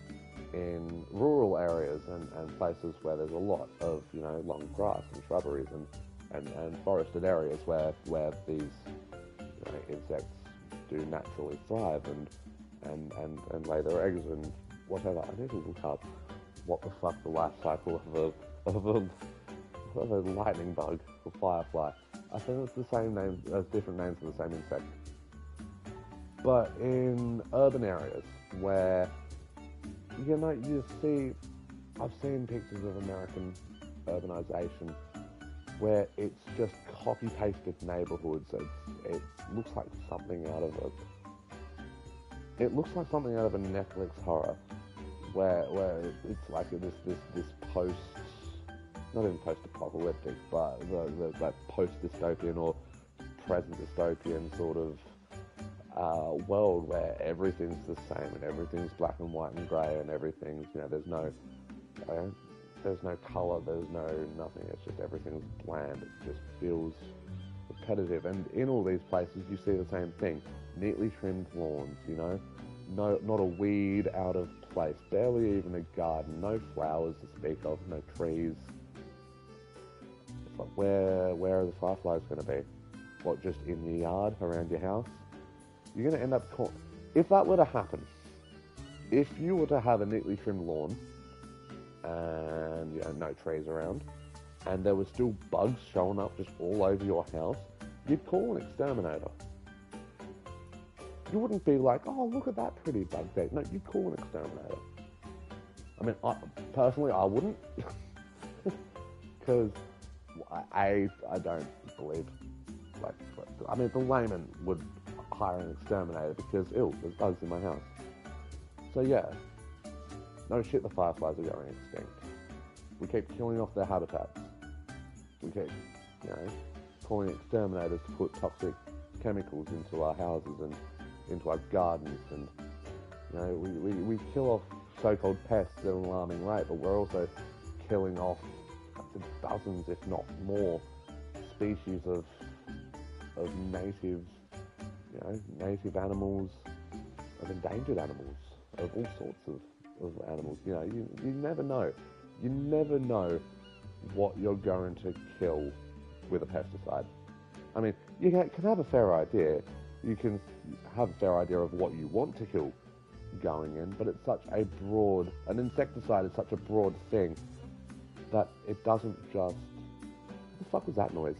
in rural areas and places where there's a lot of long grass and shrubberies and forested areas where these insects do naturally thrive and lay their eggs and whatever. I need to look up what the fuck the life cycle of a lightning bug or firefly. I think it's the same name as different names for the same insect. But in urban areas where you see, I've seen pictures of American urbanization where it's just copy-pasted neighborhoods. It looks like something out of a Netflix horror, where it's like this post, not even post-apocalyptic, but that post-dystopian or present dystopian sort of world where everything's the same and everything's black and white and grey and everything's, there's no colour, there's no nothing. It's just everything's bland. It just feels repetitive. And in all these places, you see the same thing: neatly trimmed lawns. Not a weed out of place, barely even a garden, no flowers to speak of, no trees. It's like, where are the fireflies going to be? What, just in your yard, around your house? You're going to end up if that were to happen, if you were to have a neatly trimmed lawn and no trees around, and there were still bugs showing up just all over your house, you'd call an exterminator. You wouldn't be like, oh, look at that pretty bug there. No, you'd call an exterminator. I mean, personally, I wouldn't, because I don't believe, the layman would hire an exterminator because, there's bugs in my house. So yeah, no shit, the fireflies are going extinct. We keep killing off their habitats. We keep, calling exterminators to put toxic chemicals into our houses and into our gardens, and we kill off so-called pests at an alarming rate, but we're also killing off dozens, if not more, species of native animals, of endangered animals, of all sorts of animals. You never know. You never know what you're going to kill with a pesticide. I mean, you can have a fair idea. You can have a fair idea of what you want to kill going in, but it's such a broad... An insecticide is such a broad thing that it doesn't just... What the fuck was that noise?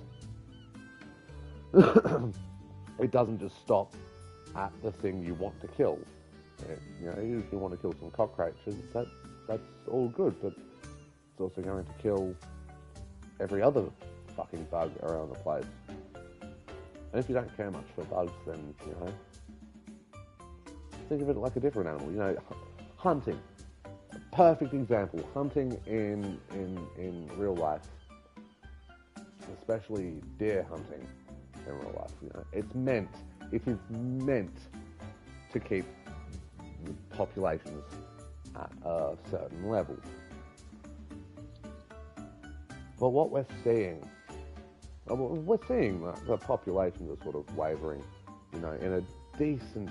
It doesn't just stop at the thing you want to kill. If you want to kill some cockroaches, that's all good, but it's also going to kill every other fucking bug around the place. And if you don't care much for bugs, then, think of it like a different animal. You know, hunting. Perfect example. Hunting in real life, especially deer hunting in real life. You know, it is meant to keep the populations at a certain level. But what we're seeing that the populations are sort of wavering, you know, in a decent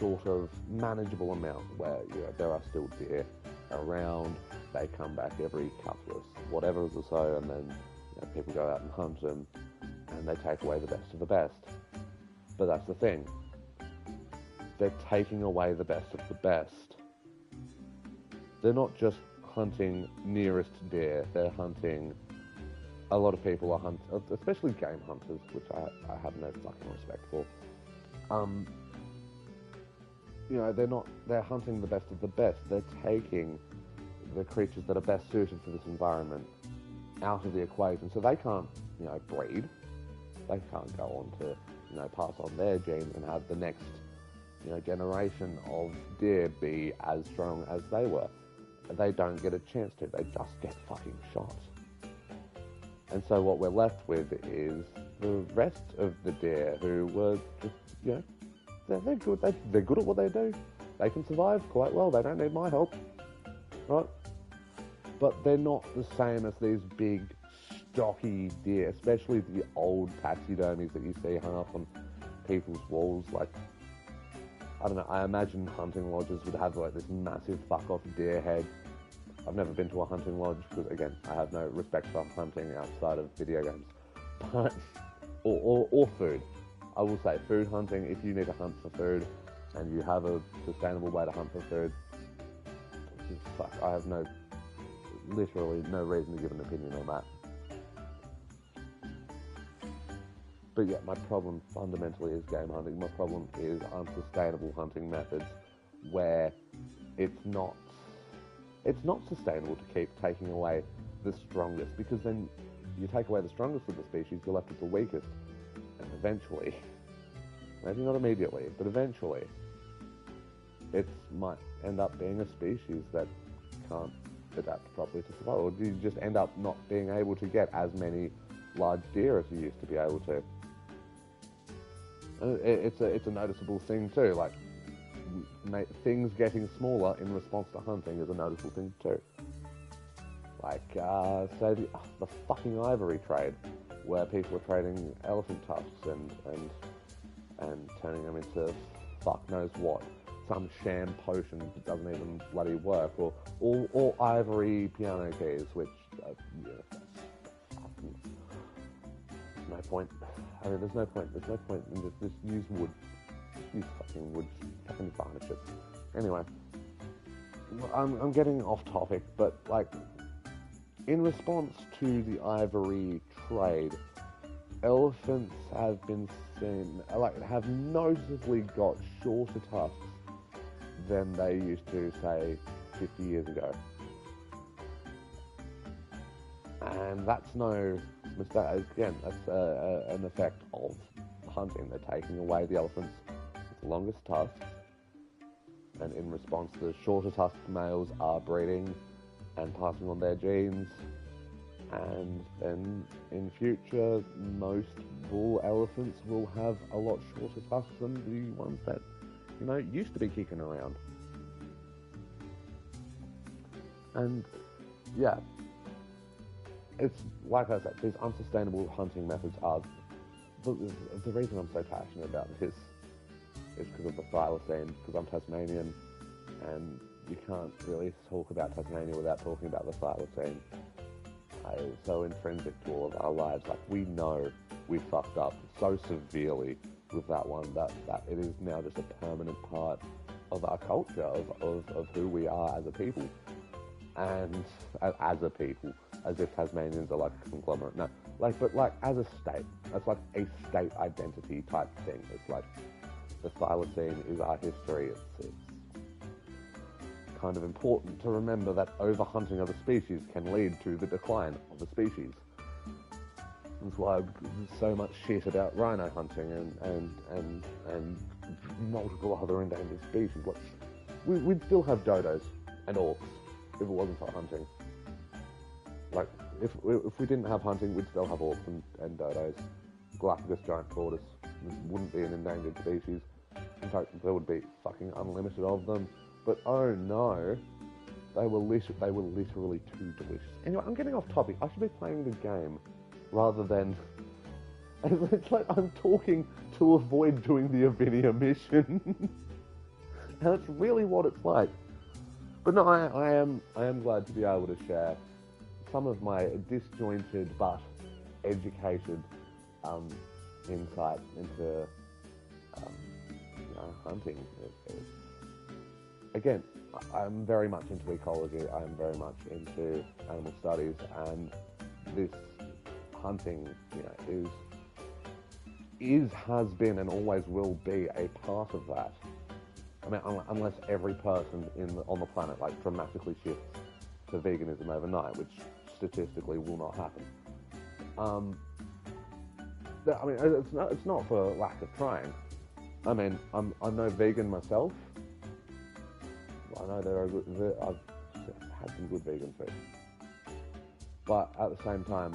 sort of manageable amount where, you know, there are still deer around. They come back every couple of whatever or so, and then, you know, people go out and hunt them, and they take away the best of the best. But that's the thing. They're taking away the best of the best. They're not just hunting nearest deer, they're hunting... A lot of people are especially game hunters, which I have no fucking respect for. You know, they're hunting the best of the best. They're taking the creatures that are best suited for this environment out of the equation. So they can't, you know, breed. They can't go on to, you know, pass on their genes and have the next, you know, generation of deer be as strong as they were. They don't get a chance to. They just get fucking shot. And so what we're left with is the rest of the deer who were just, you know, they're good. They're good at what they do. They can survive quite well. They don't need my help, right? But they're not the same as these big, stocky deer, especially the old taxidermies that you see hung up on people's walls. Like, I don't know, I imagine hunting lodges would have like this massive fuck-off deer head. I've never been to a hunting lodge because, again, I have no respect for hunting outside of video games. But, or food. I will say, food hunting, if you need to hunt for food and you have a sustainable way to hunt for food, fuck, I have literally no reason to give an opinion on that. But yeah, my problem fundamentally is game hunting. My problem is unsustainable hunting methods where it's not sustainable to keep taking away the strongest, because then you take away the strongest of the species, you're left with the weakest, and eventually, maybe not immediately, but eventually, it might end up being a species that can't adapt properly to survival, or you just end up not being able to get as many large deer as you used to be able to. And it's a noticeable thing too, like, things getting smaller in response to hunting is a noticeable thing too. Like, say the fucking ivory trade, where people are trading elephant tusks and turning them into fuck knows what, some sham potion that doesn't even bloody work, or ivory piano keys, which, yeah, there's no point. I mean, there's no point in just use wood. Use fucking wood, fucking varnish it. Anyway, I'm getting off topic, but like, in response to the ivory trade, elephants have been seen, like, have noticeably got shorter tusks than they used to, say, 50 years ago. And that's no mistake. Again, that's an effect of hunting. They're taking away the elephants with the longest tusks, and in response, the shorter tusked males are breeding and passing on their genes. And then in future, most bull elephants will have a lot shorter tusks than the ones that, you know, used to be kicking around. And yeah, it's like I said, these unsustainable hunting methods are the reason I'm so passionate about this is because of the thylacine, because I'm Tasmanian, and you can't really talk about Tasmania without talking about the thylacine. It's so intrinsic to all of our lives. Like, we know we fucked up so severely with that one that it is now just a permanent part of our culture, of who we are as a people. And as a people, as if Tasmanians are like a conglomerate. No, but as a state, it's like a state identity type thing. It's like the thylacine is our history. It's kind of important to remember that overhunting of a species can lead to the decline of a species. That's why there's so much shit about rhino hunting and multiple other endangered species. Like, we'd still have dodos and orcs if it wasn't for hunting. Like, if we didn't have hunting, we'd still have orcs and dodos. Galapagos giant tortoise wouldn't be an endangered species. In fact, there would be fucking unlimited of them. But oh no, they were literally too delicious. Anyway, I'm getting off topic. I should be playing the game rather than... It's like I'm talking to avoid doing the Avinia mission. And that's really what it's like. But no, I am glad to be able to share some of my disjointed but educated insight into hunting. Again, I'm very much into ecology. I'm very much into animal studies, and this hunting, has been and always will be a part of that. I mean, unless every person on the planet dramatically shifts to veganism overnight, which statistically will not happen. I mean, it's not for lack of trying. I mean, I'm no vegan myself. I know I've had some good vegan food, but at the same time,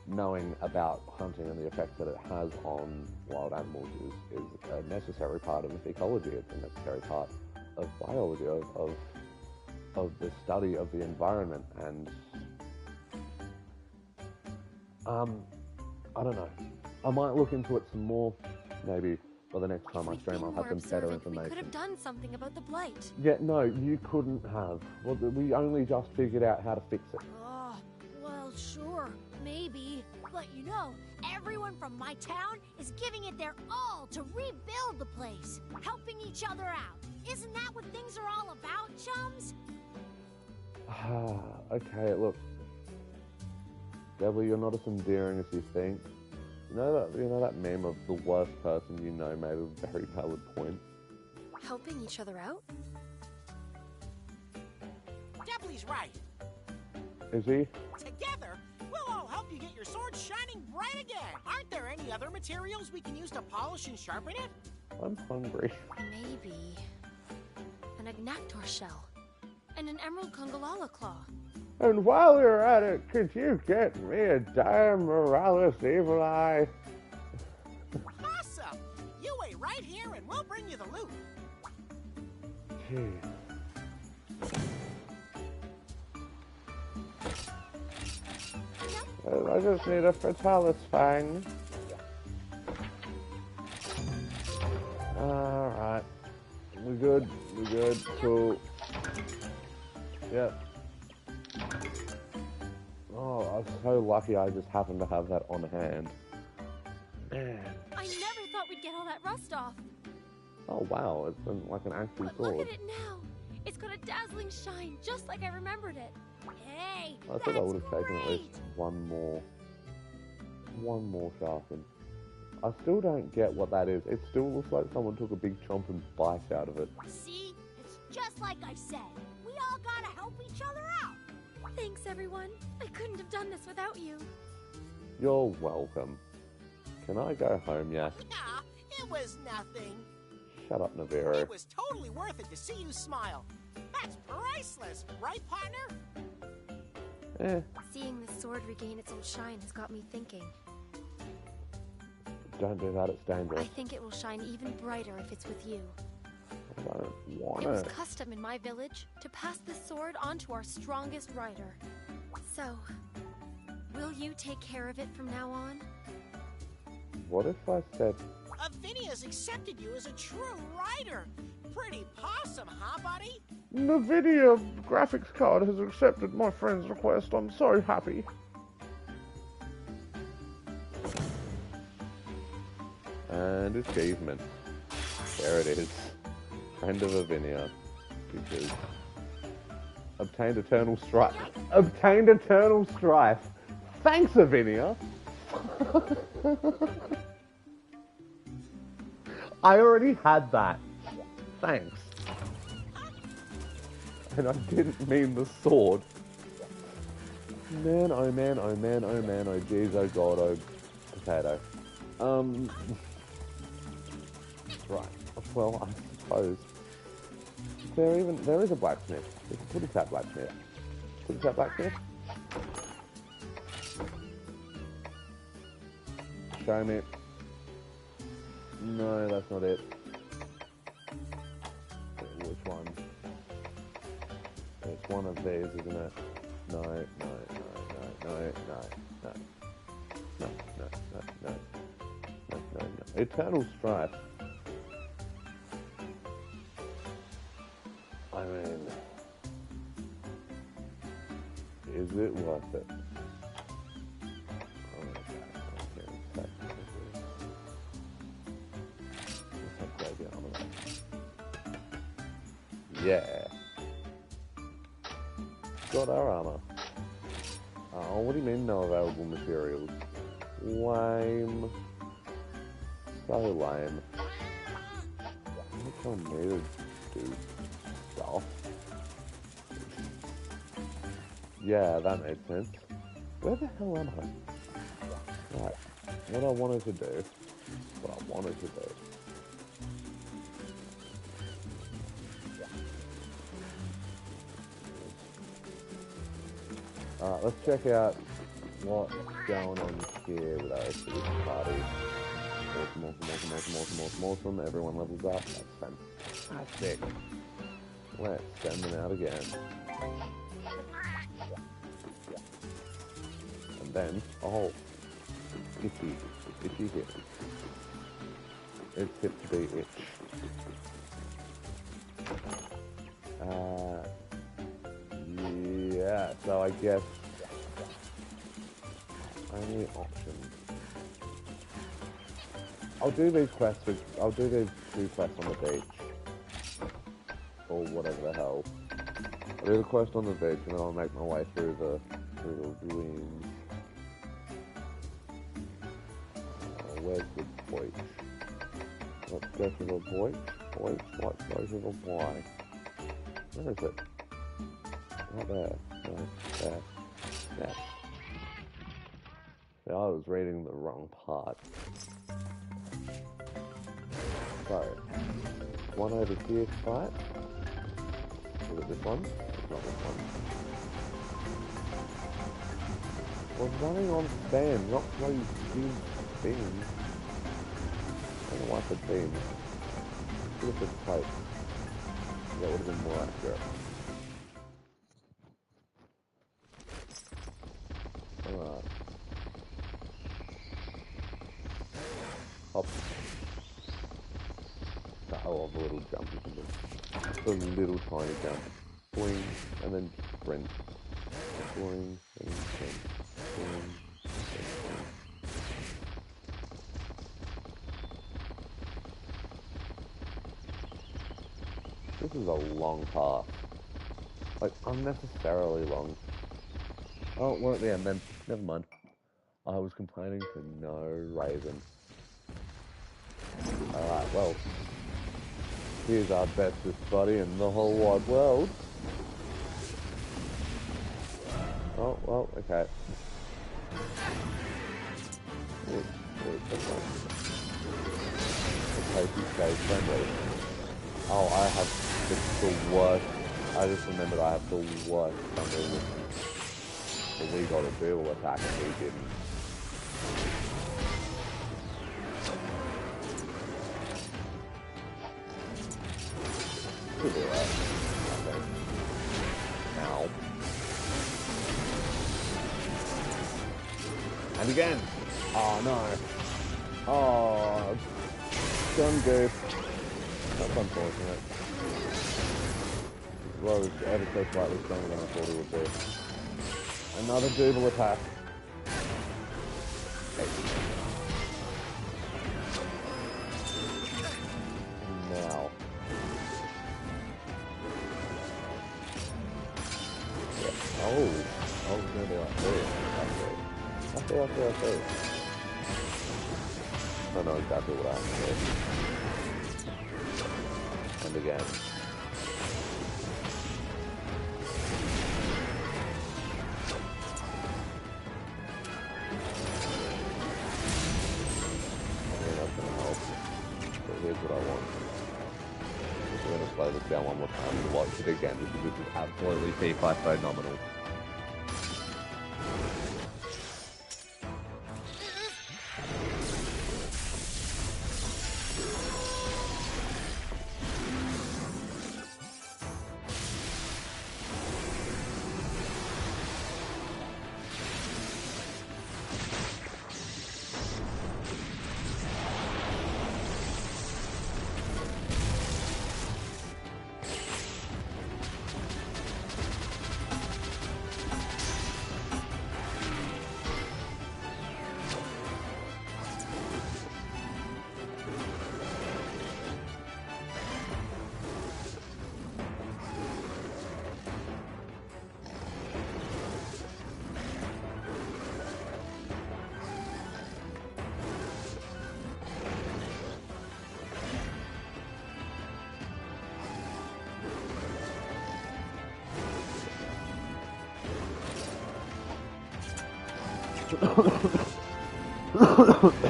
knowing about hunting and the effects that it has on wild animals is a necessary part of its ecology. It's a necessary part of biology, of the study of the environment, and I don't know. I might look into it some more. Maybe by the next time I stream, I'll have some better information. We could have done something about the blight. Yeah, no, you couldn't have. Well, we only just figured out how to fix it. Oh, well, sure, maybe. But everyone from my town is giving it their all to rebuild the place, helping each other out. Isn't that what things are all about, chums? Okay, look. Devil, you're not as endearing as you think. You know that meme of the worst person you know made a very valid point? Helping each other out? Debley's right. Is he? Together, we'll all help you get your sword shining bright again. Aren't there any other materials we can use to polish and sharpen it? I'm hungry. Maybe an Agnactor shell and an emerald Congalala claw. And while you're at it, could you get me a Dire Morales Evil Eye? Awesome! You wait right here and we'll bring you the loot. I just need a Fatalis Fang. Alright. We're good. Cool. Yep. Oh, I was so lucky I just happened to have that on hand. Man. I never thought we'd get all that rust off. Oh wow, it's been like an actual But sword. look at it now. It's got a dazzling shine, just like I remembered it. Hey, I thought I would have taken at least one more sharpen. I still don't get what that is. It still looks like someone took a big chomp and bite out of it. See? It's just like I said. We all gotta help each other out. Thanks, everyone. I couldn't have done this without you. You're welcome. Can I go home yet? Nah, it was nothing. Shut up, Navarro. It was totally worth it to see you smile. That's priceless, right, partner? Seeing the sword regain its old shine has got me thinking. Don't do that, it's dangerous. I think it will shine even brighter if it's with you. I don't want It was it. custom in my village to pass the sword on to our strongest rider. So, will you take care of it from now on? What if I said... Avinia's accepted you as a true rider. Pretty possum, huh, buddy? NVIDIA graphics card has accepted my friend's request. I'm so happy. And achievement. There it is. Friend of Avinia. Because... Obtained Eternal Strife. Obtained Eternal Strife. Thanks, Avinia. I already had that. Thanks. And I didn't mean the sword. Man, oh man, oh man, oh man, oh jeez, oh god, oh potato. Right. Well, I suppose there is a blacksmith. There's a pretty fat blacksmith. Pretty fat blacksmith? Show me. No, that's not it. Which one? It's one of these, isn't it? No, no, no, no, no, no, no. No, no, no, no. No, no, no. Eternal Strife. I mean, is it worth it? Yeah. Got our armor. Oh, what do you mean no available materials? Lame. So lame. I'm telling me to do stuff. Yeah, that made sense. Where the hell am I? Right. What I wanted to do. Alright, let's check out what's going on here with our expedition party. Awesome. Everyone levels up. That's fantastic. Let's send them out again. And then, oh, itchy hip. It's hip to be itch. Yeah, so I guess only options. I'll do these I'll do these 2 quests on the beach. Or whatever the hell. I'll do the quest on the beach and then I'll make my way through the ruins. Where's the beach? Let's go to the beach. Let's go to the beach. Where is it? Right there. No, there. There. See, I was reading the wrong part. So, one over here to fight. Is it this one? It's not this one. We're running on spam, not bloody beams. I don't know why I said beams. Look at this plate. That would have been more accurate. Alright. Hop. I love the little jump you can do. The little tiny jump. Boing, and then sprint. Boing, and sprint. Boing, and sprint. This is a long path. Like, unnecessarily long. Oh, we're at the end then. Never mind. I was complaining for no reason. Alright, well. Here's our bestest buddy in the whole wide world. Oh, well, okay. Okay, he stays friendly. Oh, I have the worst. I just remembered I have the worst thunder with me. So we got a dual attack and he didn't. Could do that. Okay. Ow. And again. Oh no. Oh. Gun goof. That's unfortunate. Well, it was ever so slightly stronger than I thought it would be. Another double attack. Now. Yeah. Oh, it's gonna be like this. I see. I know exactly what I'm doing. And again. mean, that's gonna help. But here's what I want. We're gonna slow this down one more time and watch it again because this is absolutely P5 phenomenal.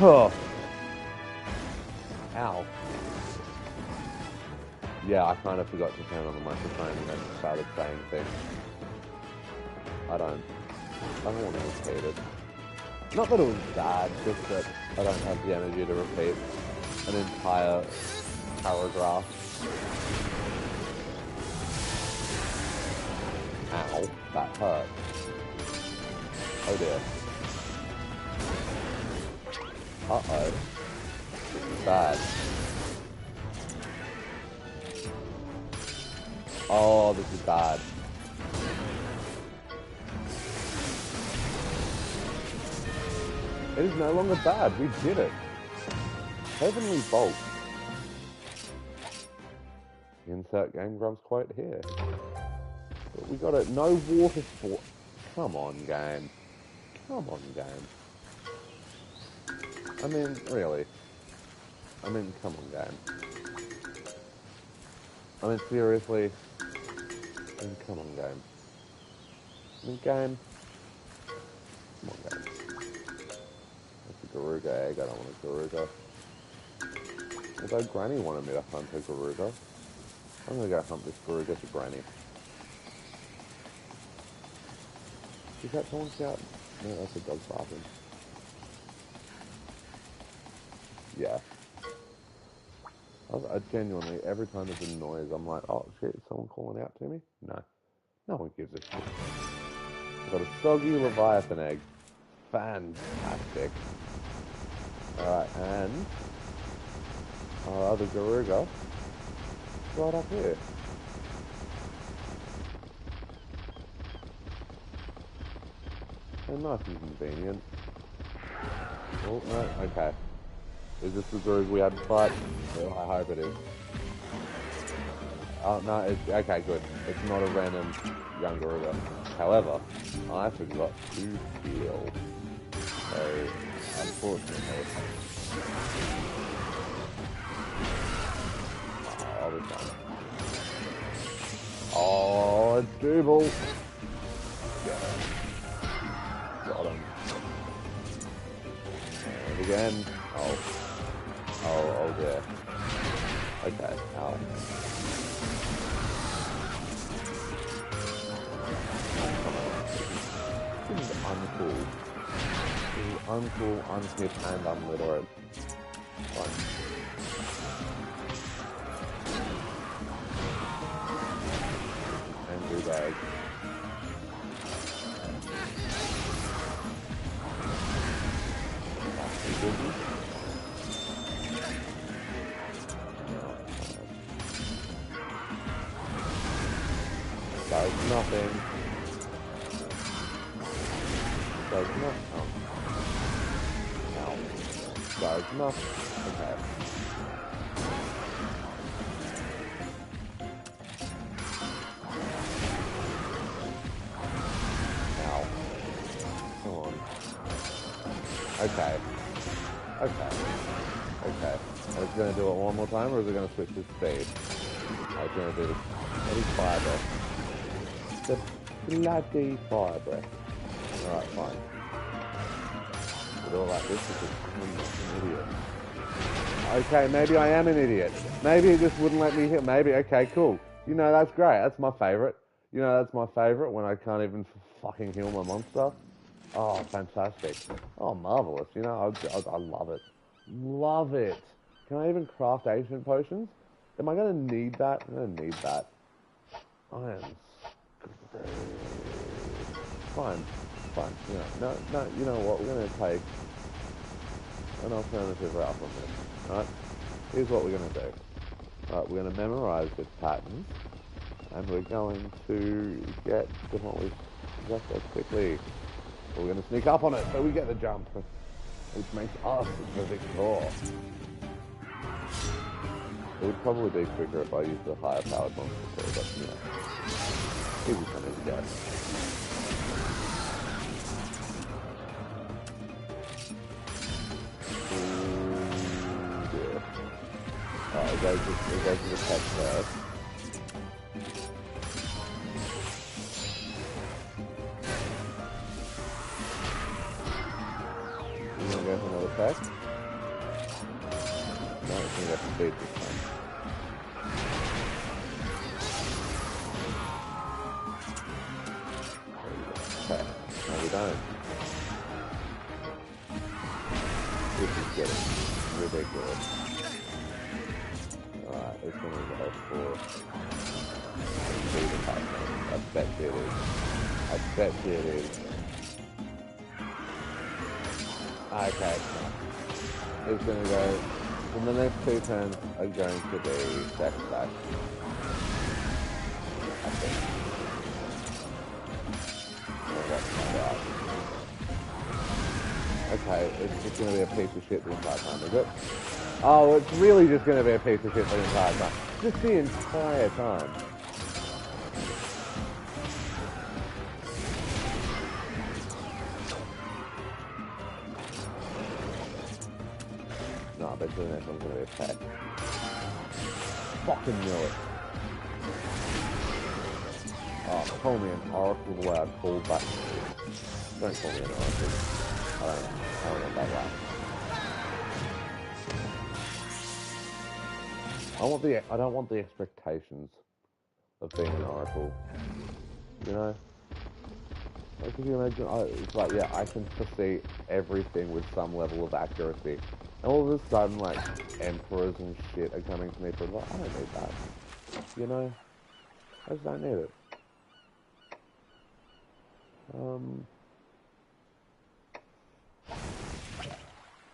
Oh. Ow. Yeah, I kind of forgot to turn on the microphone and then started saying things. I don't want to repeat it. Not that it was bad, just that I don't have the energy to repeat an entire paragraph. Ow, that hurt. Oh dear. Uh-oh. This is bad. Oh, this is bad. It is no longer bad. We did it. Heavenly Bolt. Insert Game Grumps quote here. But we got it. No water sport. Come on, game. Come on, game. I mean, really. I mean, come on, game. I mean, seriously. I mean, come on, game. I mean, game. Come on, game. That's a Garuga egg. I don't want a Garuga. Although Granny wanted me to hunt a Garuga. I'm gonna go hunt this Garuga to Granny. Is that someone's out? No, that's a dog barking. Yeah. I genuinely, every time there's a noise, I'm like, oh shit, is someone calling out to me? No. No one gives a shit. I've got a soggy Leviathan egg. Fantastic. Alright, and our other Garuga right up here. So nice and convenient. Oh, no, okay. Is this the Garuga we had to fight? Well, I hope it is. Oh, no, it's, okay, good. It's not a random young Garuga. However, I forgot to heal. So, unfortunately... Oh, this one. Oh, it's Double! Got him. And again. Oh. Oh dear. Okay, ow. This is uncool. This is uncool, unhip, and unliterate. Fine. Angry bag. Does nothing. Does nothing. Oh. Ow. Does nothing. Okay. Ow. Come on. Okay. Okay. Okay. Are we going to do it one more time, or is it going to switch to speed? I was going to do this. Bloody fire breath. The bloody fire breath. Alright, fine. it all like this because I'm an idiot. Okay, maybe I am an idiot. Maybe it just wouldn't let me hit. Maybe, okay, cool. You know, that's great. That's my favorite. You know, that's my favorite when I can't even fucking heal my monster. Oh, fantastic. Oh, marvelous. You know, I love it. Love it. Can I even craft ancient potions? Am I going to need that? I'm going to need that. I am screwed. Fine. Fine. You know, no, you know what? We're going to take an alternative route from this. Alright? Here's what we're going to do. Alright, we're going to memorize this pattern. And we're going to get demolished just as quickly. We're going to sneak up on it so we get the jump, which makes us the victor. It would probably be quicker if I used a higher powered monster too, but you know, easy coming to get. Ooh, dear. Alright, it goes to the text first. Go for another pack. No, it's going to go for speed this time. Okay, no we don't. This is getting ridiculous. Alright, it's going to go for speed attack. I bet you it is. I bet you it is. Okay, it's going to go, and the next 2 turns are going to be deck attack. I think. Okay, it's just going to be a piece of shit the entire time, is it? Oh, it's really just going to be a piece of shit the entire time. Just the entire time. No, but the next one's going to be a pet. Fucking knew it. Oh, call me an oracle the way I call back. Don't call me an oracle. I don't want that right. I don't want the expectations of being an oracle. You know? Like, could you imagine? It's like, yeah, I can foresee everything with some level of accuracy. And all of a sudden, like, emperors and shit are coming to me for advice. I don't need that. You know? I just don't need it.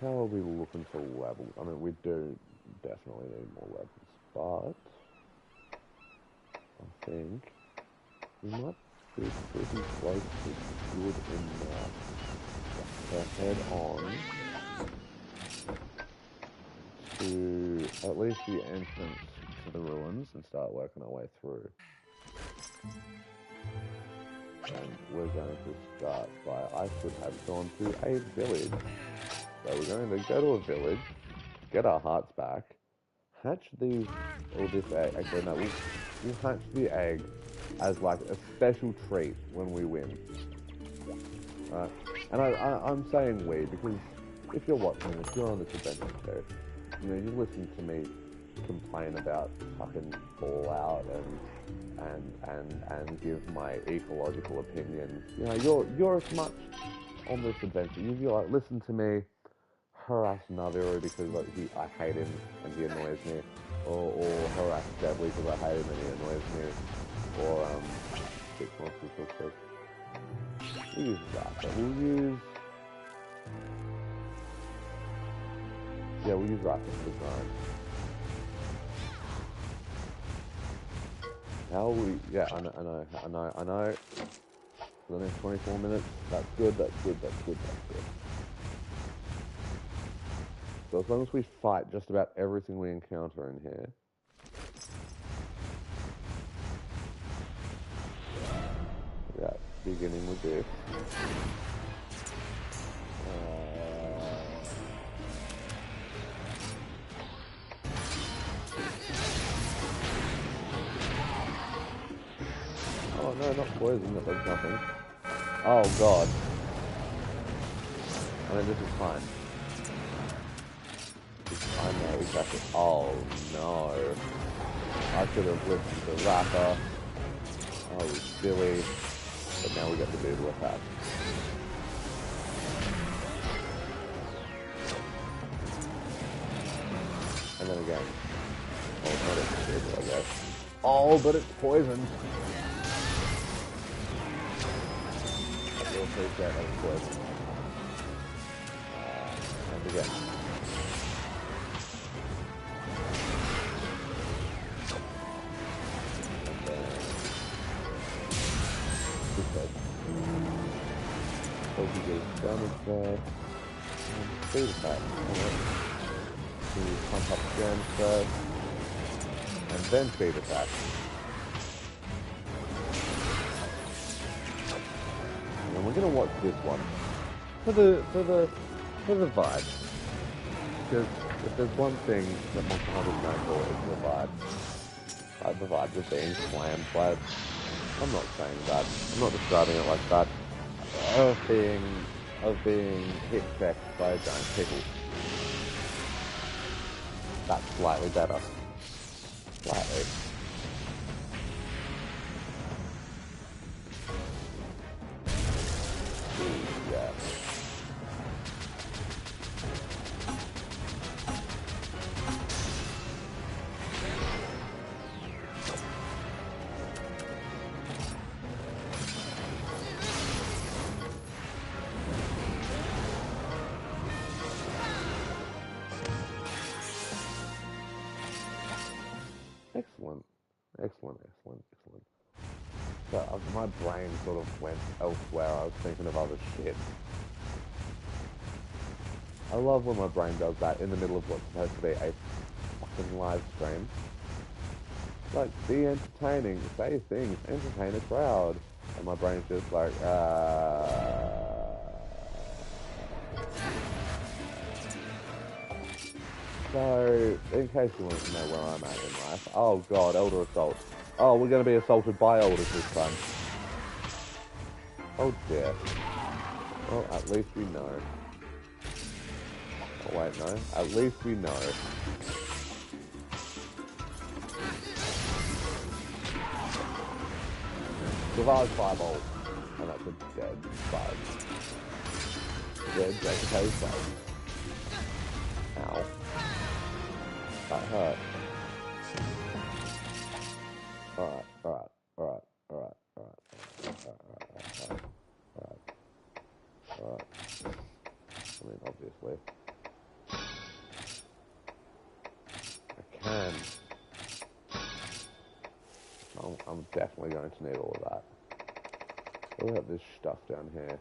How are we looking for levels? I mean, we do definitely need more levels, but I think we might be pretty close to good enough to head on to at least the entrance to the ruins and start working our way through. And we're going to start by, I should have gone to a village. So we're going to go to a village, get our hearts back, hatch these, or this egg, actually no, we'll hatch the egg as like a special treat when we win. And I'm saying we because if you're watching, if you're on this adventure too, you know, you listen to me complain about fucking Fallout and give my ecological opinion. You know, you're as much on this adventure. You like listen to me harass Naviru because like I hate him and he annoys me, or harass Deadly because I hate him and he annoys me, or six monsters real quick. We'll use that, but we'll use Rifle this time. How we? Yeah, I know. For the next 24 minutes, that's good. So as long as we fight just about everything we encounter in here. Yeah, beginning with this. Oh no, not poison, that does nothing. Oh god. I mean, this is fine. I know exactly. Oh no. I should have listened to Rapper. I was silly. But now we got the doodle attack. And then again. Oh, it's not a doodle, I guess. Oh, but it's poisoned. I do appreciate that it's poisoned. And again. Hope you get damage there. And speed attack. So you pump up again first. And then speed attack. And then we're gonna watch this one. For the vibe. Because if there's one thing that Monster Hunter is known for, it's the vibe. Like the vibe of being slammed by it. I'm not saying that. I'm not describing it like that. Of being hit checked by a giant pickle. That's slightly better. Slightly. Ooh, yeah. Excellent. So my brain sort of went elsewhere. I was thinking of other shit. I love when my brain does that in the middle of what's supposed to be a fucking live stream. Like, be entertaining, say things, entertain a crowd. And my brain's just like, So, in case you want to know where I'm at in life, oh god, Elder Assault. Oh, we're going to be assaulted by elders this time. Oh dear. Well, at least we know. Oh wait, no. At least we know. Survive fireball. And that's a dead bug. Dead Jacopo's bug. Ow. That hurt. Alright. I mean, obviously. I can. I'm definitely going to need all of that. Look at this stuff down here.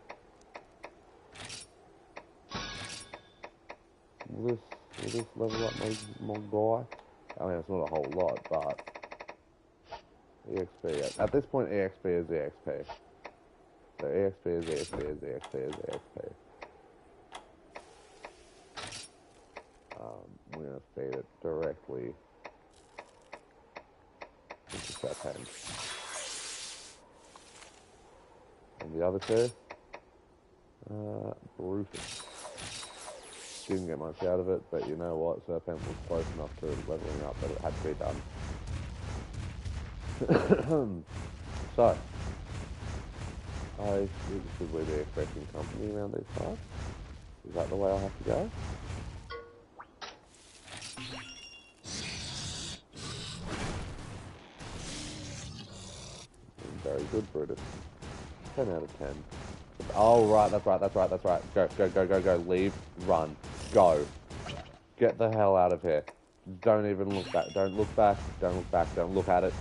Will this level up my guy? I mean, it's not a whole lot, but EXP. At this point, EXP is EXP. So EXP is EXP is EXP is EXP. We're going to feed it directly into Serpent. And the other two, Brutus. Didn't get much out of it, but you know what? Serpent was close enough to leveling up that it had to be done. So, should we be expecting company around these parts? Is that the way I'll have to go? Very good, Brutus. 10 out of 10. Oh, right, that's right. Go. Leave, run, go. Get the hell out of here. Don't even look back. Don't look back. Don't look at it.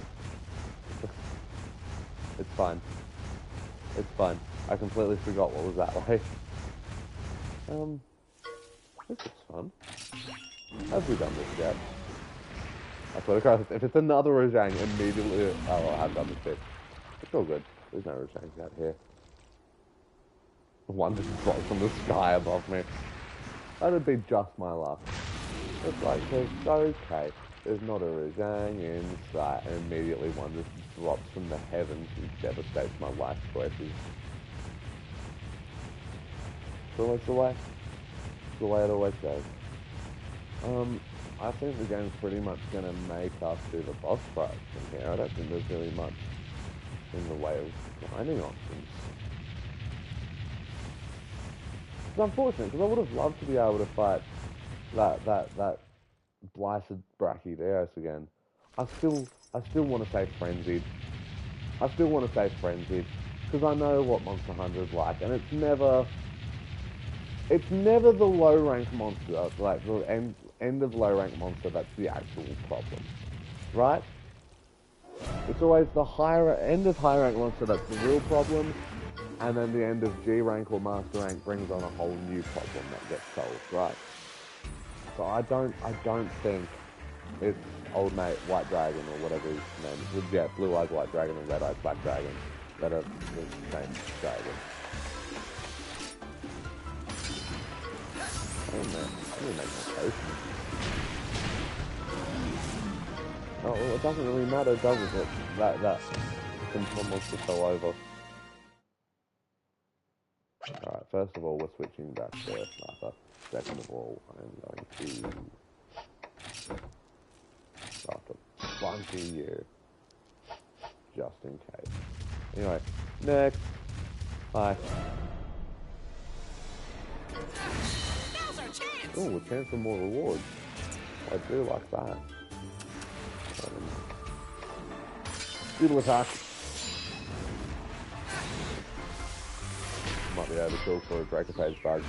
It's fine. I completely forgot what was that like. This is fun. Have we done this yet? I swear to Christ, if it's another Rojang, immediately... Oh, I've done this bit. It's all good. There's no Rojangs out here. One just drops from the sky above me. That'd be just my luck. It's like, it's okay. There's not a Rojang in sight, and immediately one just drops from the heavens and devastates my life choices. So what's the way? the way it always goes. I think the game's pretty much going to make us do the boss fight from here. I don't think there's really much in the way of grinding options. It's unfortunate, because I would have loved to be able to fight that blasted Brachydeos again. I still want to say frenzied. I still want to say frenzied, because I know what Monster Hunter is like, and it's never the low rank monster, like the end of low rank monster that's the actual problem, right? It's always the end of high rank monster that's the real problem, and then the end of G rank or master rank brings on a whole new problem that gets solved, right? So I don't think it's old mate White Dragon or whatever his name is. Yeah, Blue Eyes White Dragon and Red Eyes Black Dragon that are the same dragon. Oh man, I'm gonna make my potion. Oh, well, it doesn't really matter, does it? That control monster fell over. Alright, first of all, we're switching back to Sniper. Second of all, I'm going to start to bunker you, just in case. Anyway, next. Hi. Now's our chance! Oh, a chance for more rewards. I do like that. Doodle attack. Might be overkill for a Dracopage bug,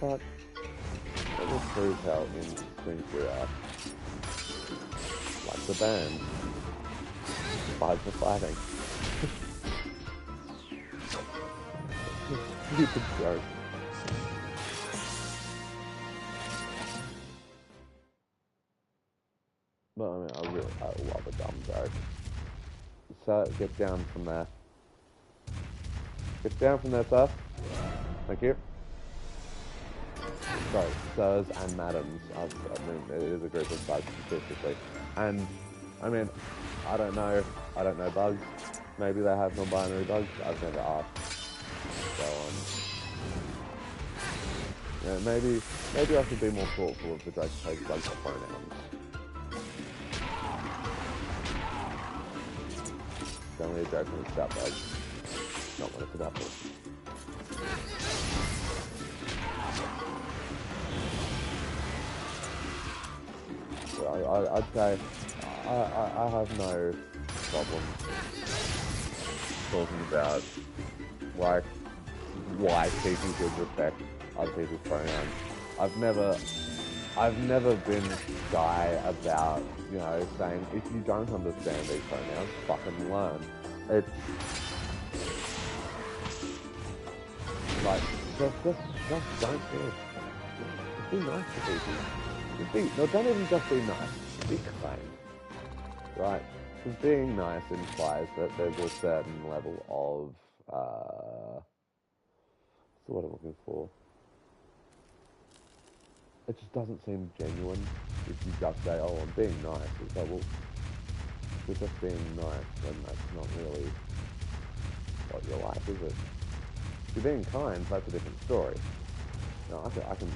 but it will prove how in sync we are. Like the band. Bugs are fighting. Stupid joke. But I mean, I love a dumb joke. So, get down from there. Get down from there, sir. Thank you. Sorry, sirs and madams. I mean, it is a group of bugs specifically. And, I mean, I don't know bugs. Maybe they have non-binary bugs. I've never asked. So, yeah, maybe I should be more thoughtful of the Dracopage bugs pronouns. It's only a joke when it's about bugs, not when it's about bugs. So I'd say I have no problem talking about like why people should respect other people's pronouns. I've never been shy about, you know, saying if you don't understand these pronouns, fucking learn. It's like just don't care. Just be nice to people. No, don't even just be nice. Be kind, right? Because being nice implies that there's a certain level of what's the word I'm looking for? It just doesn't seem genuine if you just say, oh, I'm being nice. It's like, well, if you're just being nice, then that's not really what you're like, is it? If you're being kind, that's a different story. No, I can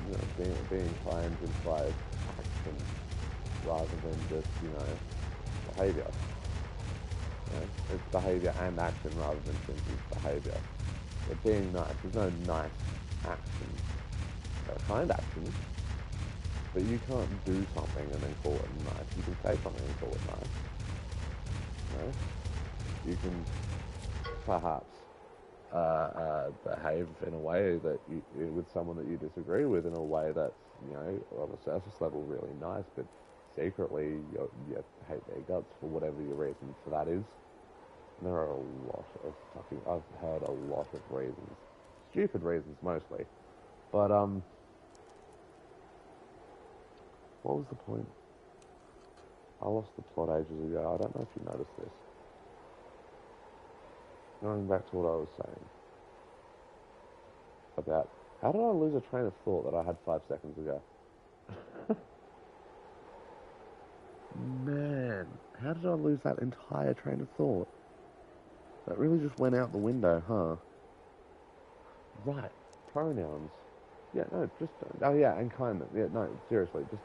you know, being kind implies action rather than just, you know, behaviour. You know, it's behaviour and action rather than simply behaviour. But being nice, there's no nice action. There are kind actions, but you can't do something and then call it nice. You can say something and call it nice. You know? You can perhaps behave in a way that with someone that you disagree with in a way that's, you know, on a surface level really nice, but secretly you hate their guts for whatever your reason for that is. And there are a lot of I've heard a lot of reasons. Stupid reasons mostly. But, what was the point? I lost the plot ages ago. I don't know if you noticed this. Going back to what I was saying. About, how did I lose a train of thought that I had 5 seconds ago? Man, how did I lose that entire train of thought? That really just went out the window, huh? Right. pronouns. Yeah, no, just, oh yeah, and kindness. Yeah, no, seriously, just,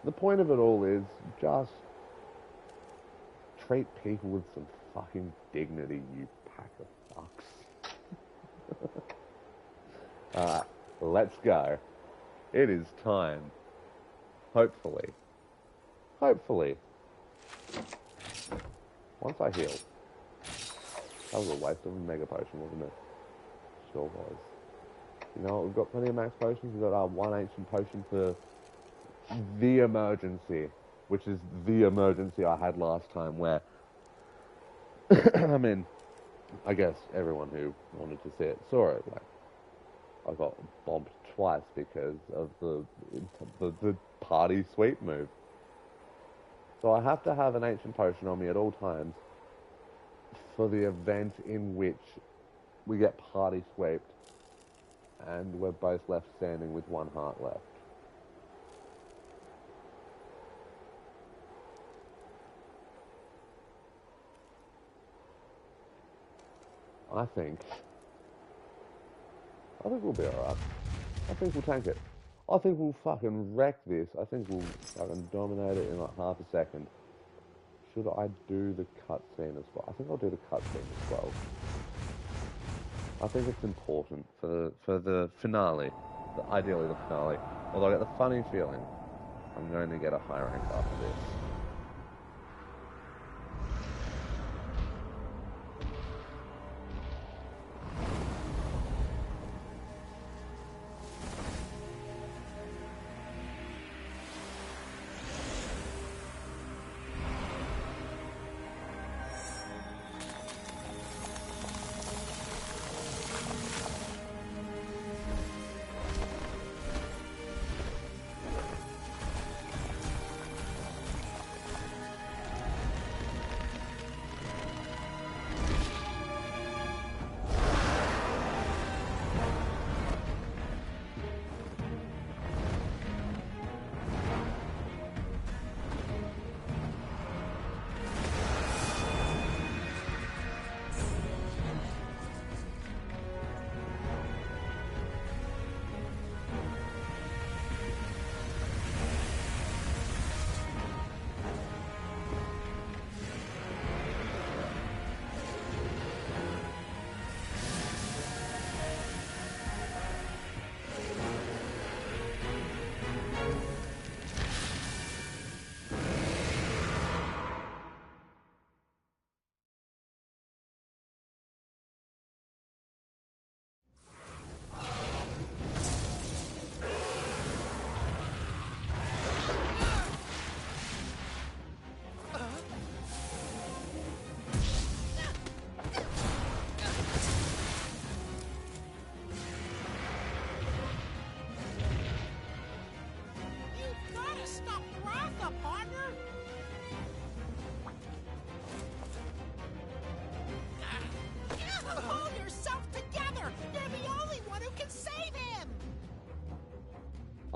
the point of it all is just treat people with some fucking dignity, you pack of fucks. Alright, let's go. It is time. Hopefully. Once I heal. That was a waste of a mega potion, wasn't it? Sure was. You know what, we've got plenty of max potions. We've got our one ancient potion for the emergency, which is the emergency I had last time where, I mean, I guess everyone who wanted to see it saw it. Like, I got bombed twice because of the party sweep move. So I have to have an ancient potion on me at all times for the event in which we get party swept and we're both left standing with one heart left. I think we'll be alright. I think we'll tank it. I think we'll fucking wreck this. I think we'll fucking dominate it in like half a second. Should I do the cutscene as well? I think I'll do the cutscene as well. I think it's important for the finale, ideally the finale. Although I get the funny feeling I'm going to get a high rank after this.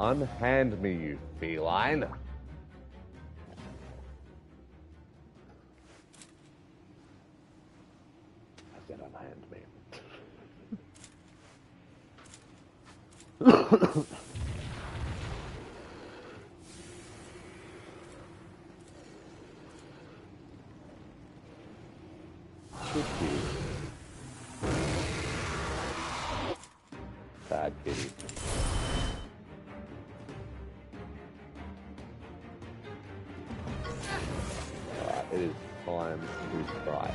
Unhand me, you feline. I said unhand me. Bad kitty. It is time to try.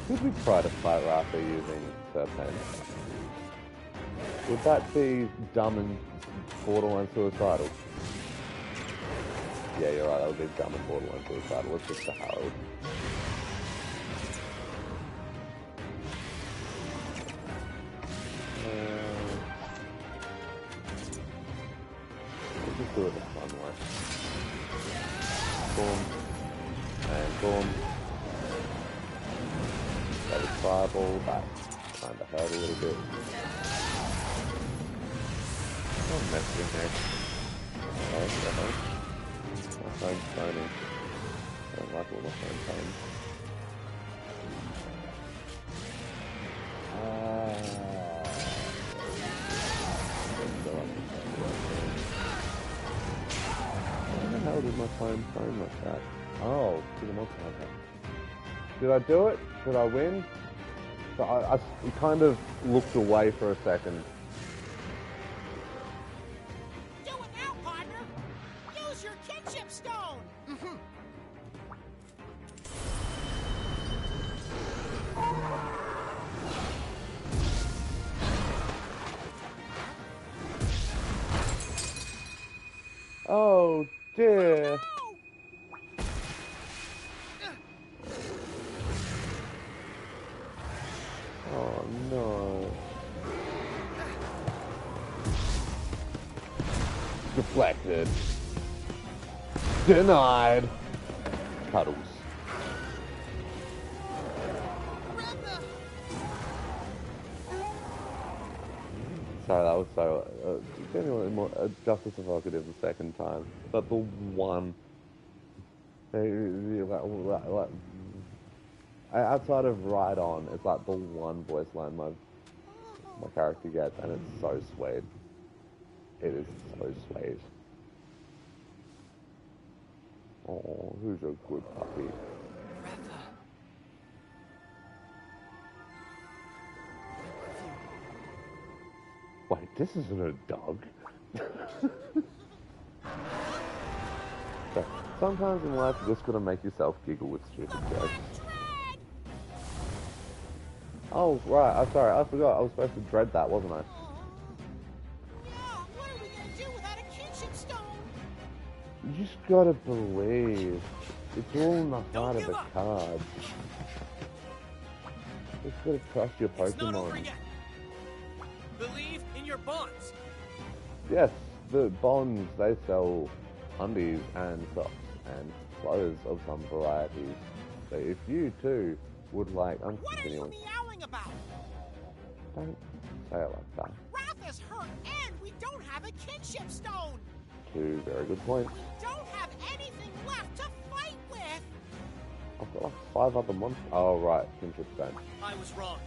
Could we try to fight Rafa using Serpent? Would that be dumb and borderline suicidal? Yeah, you're right, that would be dumb and borderline suicidal. Let's just go Harold. Let's do it the fun way. Boom. And boom. That was fireball, that kind of hurt a little bit. I'm messing here. My phone's phoning. I don't like all my phone phones. is my phone phone like that? Oh, to the Monster Hunter. Did I do it? Did I win? So I kind of looked away for a second. Do it now, partner! Use your kinship stone! Oh dear. Oh no. Deflected. Denied. Cuddles. Sorry, that was so genuinely more justice evocative the second time. But the one outside of Ride On, it's like the one voice line my character gets, and it's so sweet. It is so sweet. Oh, who's a good puppy? Wait, this isn't a dog. So, sometimes in life you just gotta make yourself giggle with stupid jokes. Oh, right, I'm sorry, I forgot. I was supposed to dread that, wasn't I? Yeah, what are we gonna do without a kinship stone? You just gotta believe. It's all in the heart of the cards. You just gotta trust your Pokemon. It's not over yet. Believe in your bonds. Yes, the bonds, they sell undies and socks and clothes of some varieties. So if you too would like... I'm What continuing. are you meowing about? Don't say it like that. Wrath is hurt and we don't have a kinship stone. Two very good points. We don't have anything left to fight with. I've got like 5 other monsters. Oh right, kinship stone. I was wrong.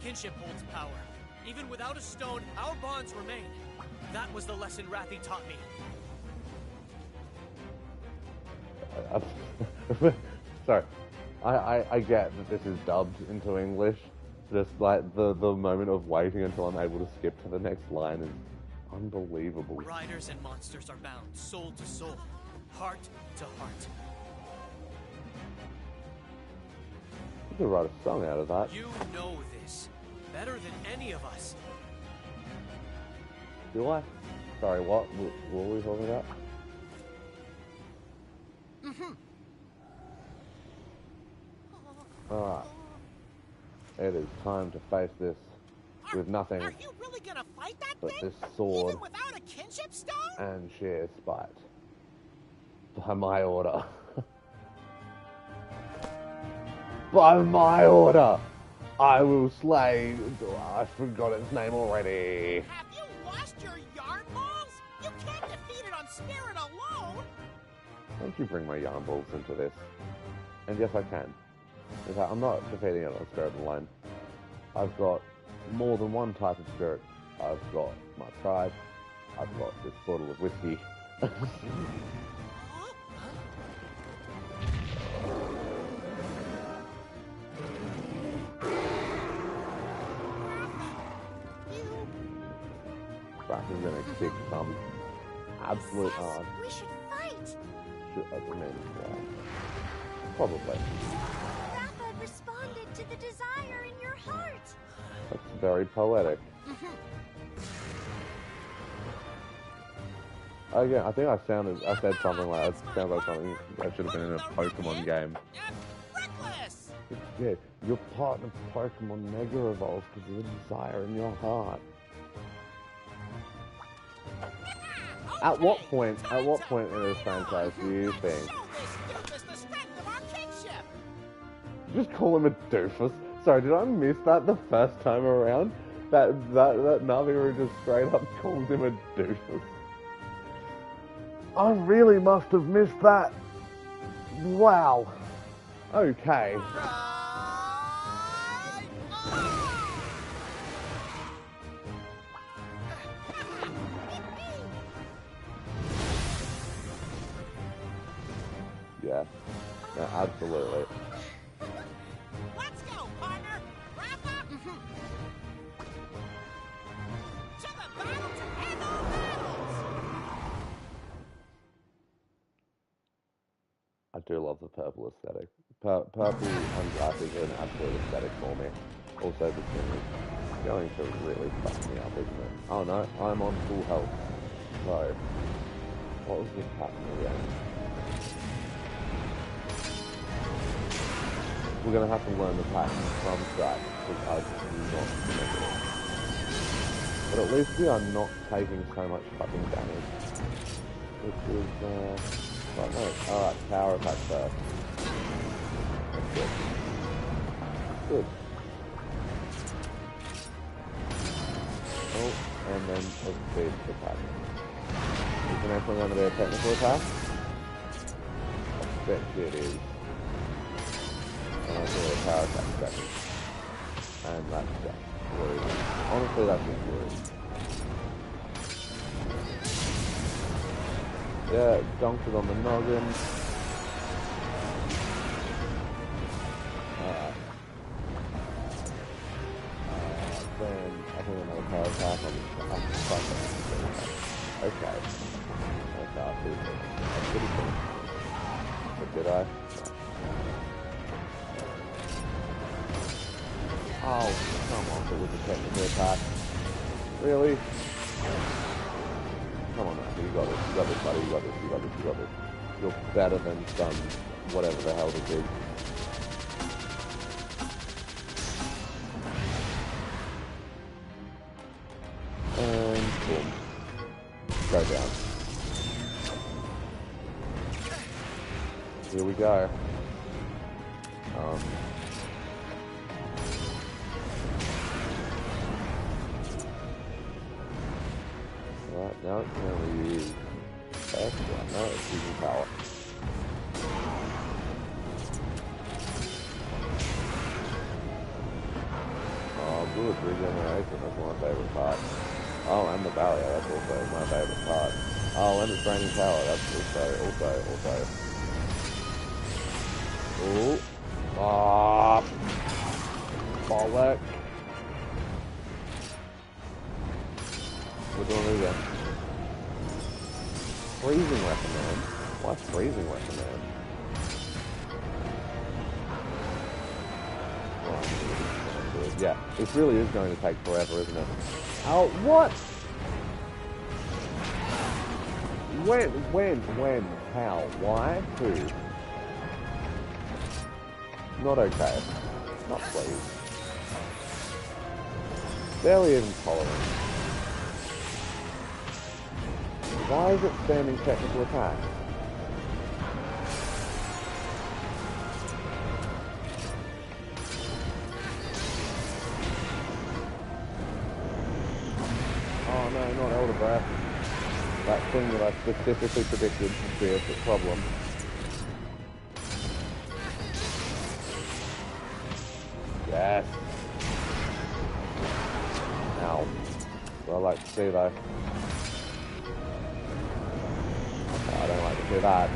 Kinship holds power. Even without a stone, our bonds remain. That was the lesson Rathy taught me. Sorry. I get that this is dubbed into English. Just like the moment of waiting until I'm able to skip to the next line is unbelievable. Riders and monsters are bound, soul to soul, heart to heart. You could write a song out of that. You know this better than any of us. Do I? Sorry, what were we talking about? Alright. It is time to face this with nothing Are you really gonna fight that but thing? this sword Even without a kinship stone? and sheer spite. By my order. By my order! I will slay... I forgot its name already. Have you lost your yarn balls? You can't defeat it on spirit alone. Don't you bring my yarn balls into this. And yes, I can. In fact, I'm not defeating it on spirit alone. I've got more than one type of spirit. I've got my pride. I've got this bottle of whiskey. Wrath is gonna kick some absolute hard. We should fight. I mean, yeah. Probably. Rafa responded to the desire in your heart. That's very poetic. Again, I think I said something like that. Sounds like something that should have been in a Pokemon game. Reckless. Yeah, your partner Pokemon Mega Evolves because of the desire in your heart. At what point in this franchise do you think? Show this doofus the strength of our kinship. Just call him a doofus. Sorry, did I miss that the first time around? That Naviru just straight up calls him a doofus. I really must have missed that. Wow. Okay. Yeah. No, absolutely. Let's go, partner! Wrap up! To the battle to end all battles! I do love the purple aesthetic. Purple and black is an absolute aesthetic for me. Also, this thing is going to really fuck me up, isn't it? Oh no, I'm on full health. So, what was this pattern again? We're gonna have to learn the pattern from scratch because I do not remember it. But at least we are not taking so much fucking damage. Which is, quite nice. Alright, power attack first. That's good. Good. Oh, and then let's speed attack. Is the next one going to be a technical attack? I bet you it is. And I'll do a power attack second. And that's just blue. Honestly, that's just blue. Yeah, dunked it on the noggin. Alright. Then I think another power attack. Okay. Okay, I'll do this. That's pretty cool. But did I? No. Oh, come on, it was a technical attack. Really? Come on, man. You got this. You got this, buddy. You got this. You got this. You got this. You're better than some whatever the hell this is. And boom. Go down. Here we go. Right, now it's going to use extra. No, it's using power. Oh, good regeneration. That's my favorite part. Oh, and the barrier. That's also my favorite part. Oh, and it's draining power. That's also. Ooh. Ah. Bollock. We're doing it again. Freezing weapon, man. Why freezing weapon, man? Oh, yeah, this really is going to take forever, isn't it? Oh, what? When, how, why, who? Not okay. Not pleased. Barely even tolerant. Why is it spamming technical attack? Oh no, not Elder Breath. That thing that I specifically predicted would be a problem. Yes. Ow. What I like to see though. I don't like to see that.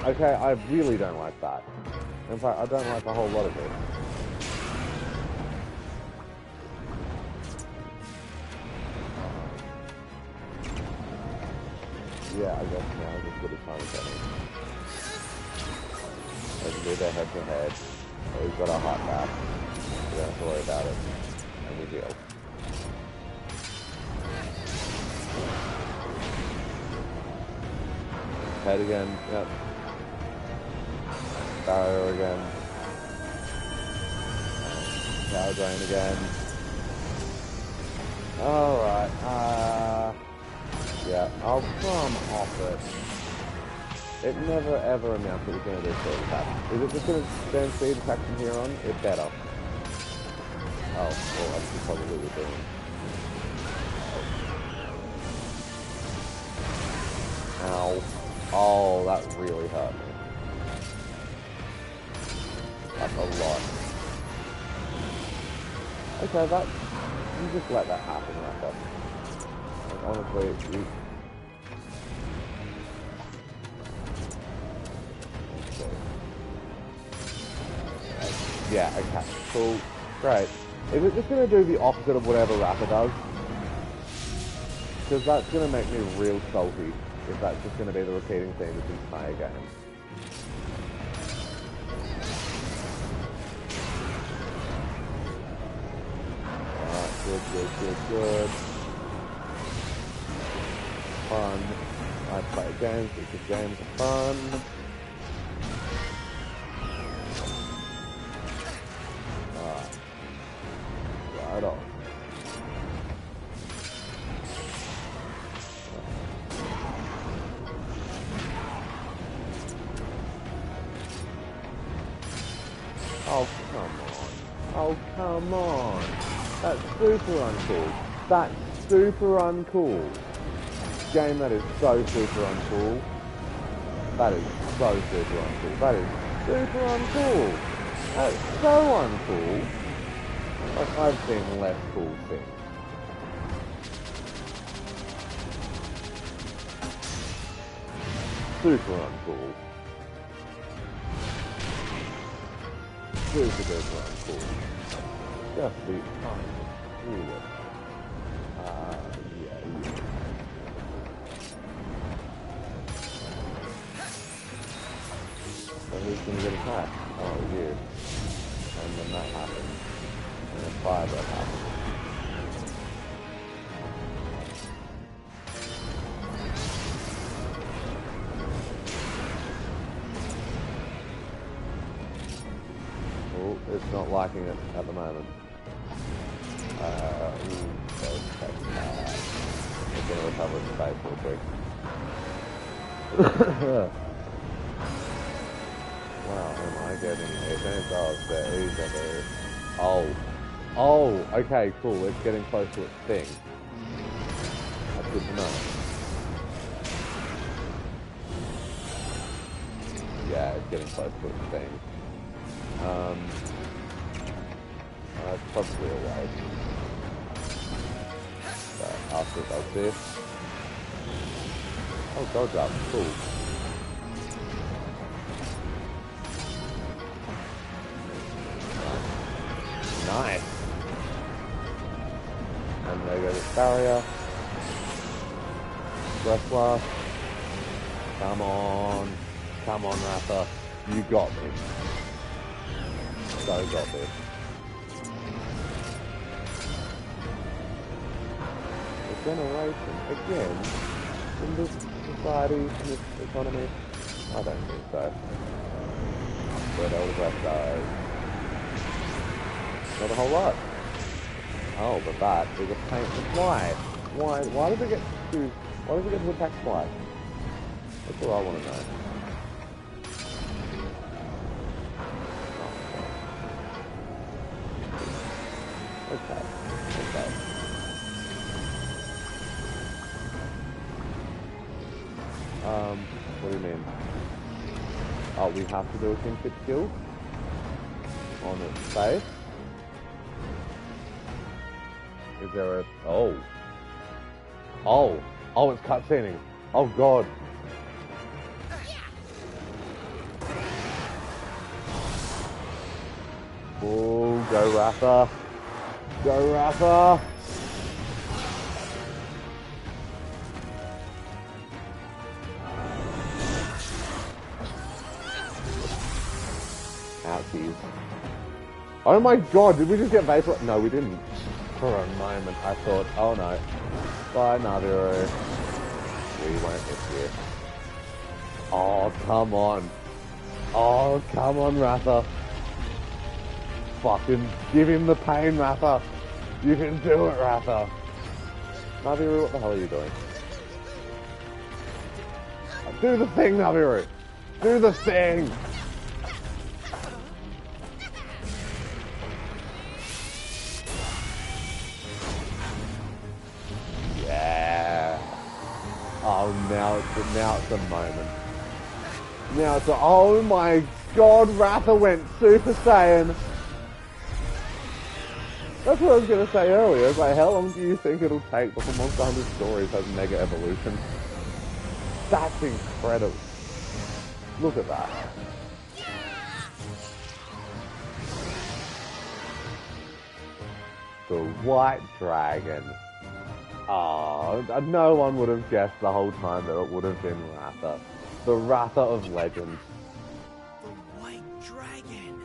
Okay, I really don't like that. In fact, I don't like a whole lot of it. Yeah, I guess now is as good a time as any. They can do their head-to-head. Oh, we've got our heart back. We don't have to worry about it. And we heal. Head again, yep. Barrier again. Power drain again. Alright, yeah, I'll come off it. It never ever announced it was going to do a speed attack. Is it just going to stand speed attack from here on? It better. Oh, well, that's probably what we're doing. Ow. Oh, that really hurt me. That's a lot. Okay, that... You just let that happen, Rapper. Like, honestly, Yeah, okay, cool, great. Is it just going to do the opposite of whatever Rapper does? Because that's going to make me real salty if that's just going to be the repeating theme this entire game. Alright, good. Fun. I play games because games are fun. Right on. Oh, come on. Oh, come on. That's super uncool. That's super uncool. Game, that is so super uncool. That is so super uncool. That is super uncool. That's so uncool. Like, I've seen less cool things. Super uncool. Super duper uncool. Just be uncool. Yeah. So who's gonna get attacked? Oh, you. And then that happens. And then fire that happens. Oh, it's not liking it at the moment. It's gonna recover its space real quick. Wow, am I getting a chance? Oh, there is a... Oh, okay, cool. It's getting close to its thing. That's good to know. Yeah, it's getting close to its thing. It's probably a way. So after it does this. Oh, dodge up, cool. Nice. And there goes the barrier. Wrestler. Come on. Come on, Rapper. You got this. So got this. The generation, again, in this society, in this economy, I don't think so. But all the rest guys. Not a whole lot. Oh, but that is a pain. Why? Why does it get to choose? Why does it get to attack twice? That's all I want to know. Okay. What do you mean? Oh, we have to do a kinship skill on its face. Is there a... Oh, it's cutscening. Oh, God. Oh, go Rapper. Go Rapper. Ouchies. Oh my God, did we just get vapor? No, we didn't. For a moment, I thought, oh no. Bye, Naviru. We won't miss you. Oh, come on. Oh, come on, Ratha. Fucking give him the pain, Ratha. You can do it, Ratha. Naviru, what the hell are you doing? Do the thing, Naviru. Do the thing. Oh, now it's a moment. Now it's a... Oh my God, Ratha went Super Saiyan. That's what I was going to say earlier. It's like, how long do you think it'll take before Monster Hunter Stories has Mega Evolution? That's incredible. Look at that. The white dragon. Oh, no one would have guessed the whole time that it would have been Ratha. The Ratha of legend. The white dragon.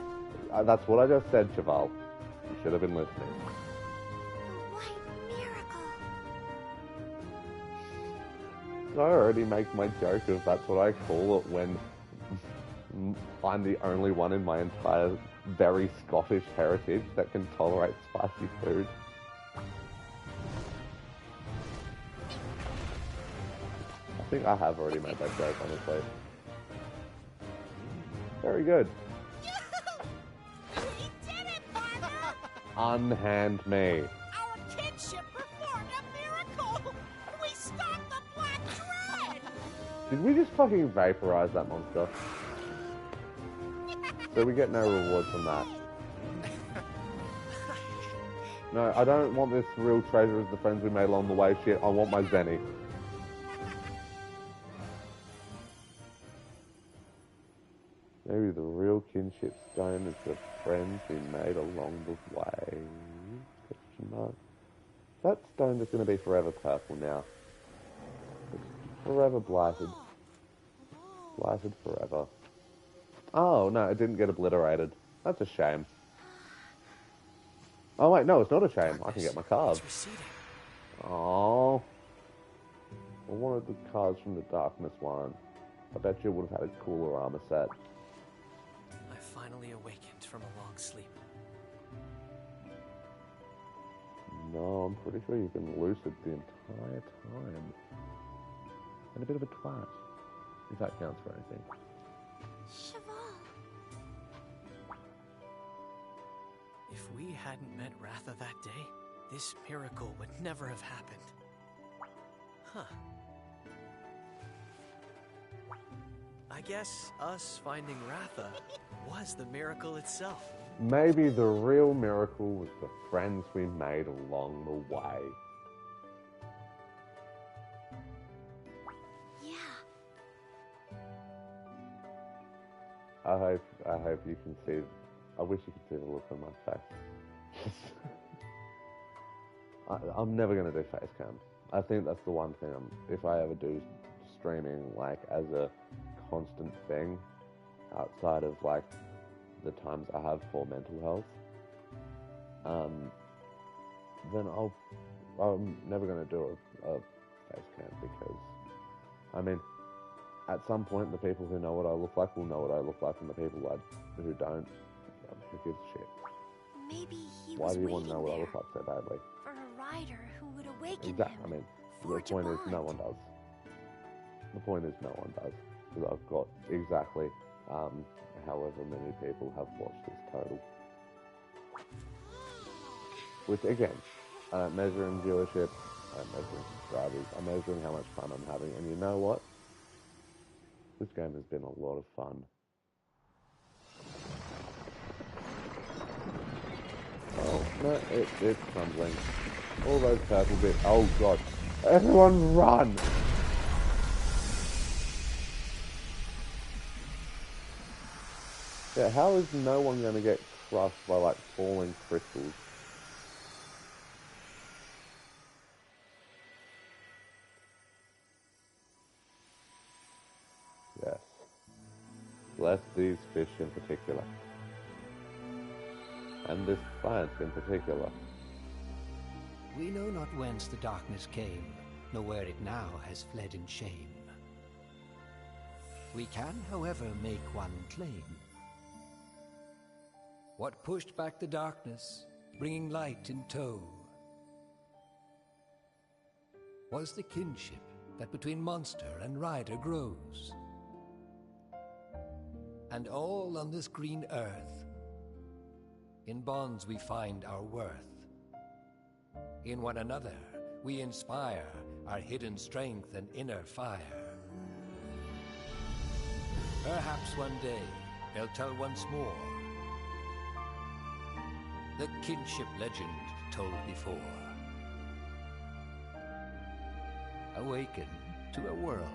That's what I just said, Cheval. You should have been listening. The white miracle. I already make my joke of that's what I call it when I'm the only one in my entire very Scottish heritage that can tolerate spicy food. I think I have already made that joke, honestly. Very good. We did it, partner! Unhand me. Our kinship performed a miracle! We stopped the Black Dread! Did we just fucking vaporize that monster? So we get no reward from that. No, I don't want this real treasure as the friends we made along the way shit. I want my Zenny. Maybe the real kinship stone is the friends we made along the way. Question mark. That stone is going to be forever purple now. It's forever blighted. Blighted forever. Oh, no, it didn't get obliterated. That's a shame. Oh, wait, no, it's not a shame. I can get my cards. It's receding. Oh. I wanted the cards from the darkness one. I bet you would have had a cooler armor set. I finally awakened from a long sleep. No, I'm pretty sure you've been lucid the entire time. And a bit of a twat. If that counts for anything. Cheval. If we hadn't met Ratha that day, this miracle would never have happened. Huh. I guess us finding Ratha was the miracle itself. Maybe the real miracle was the friends we made along the way. Yeah. I hope you can see. I wish you could see the look on my face. I'm never gonna do face cam. I think that's the one thing. If I ever do streaming like as a constant thing, outside of like the times I have for mental health, then I'm never gonna do a face cam because, I mean, at some point the people who know what I look like will know what I look like, and the people who don't, who gives a shit? Maybe he Why was do you want to waiting know what I there look like so badly? for a rider who would awaken Exactly. him. I mean, the Forge a point is no bond. one does. The point is no one does. Because I've got exactly however many people have watched this total. Which again, I don't measure in viewership, I don't measure in subscribers, I'm measuring how much fun I'm having. And you know what? This game has been a lot of fun. Oh, no, it's crumbling. All those purple bits. Oh god. Everyone run! Yeah, how is no one going to get crushed by like falling crystals? Yes. Bless these fish in particular. And this plant in particular. We know not whence the darkness came, nor where it now has fled in shame. We can, however, make one claim. What pushed back the darkness, bringing light in tow, was the kinship that between monster and rider grows. And all on this green earth, in bonds we find our worth. In one another we inspire our hidden strength and inner fire. Perhaps one day they'll tell once more the kinship legend told before. Awaken to a world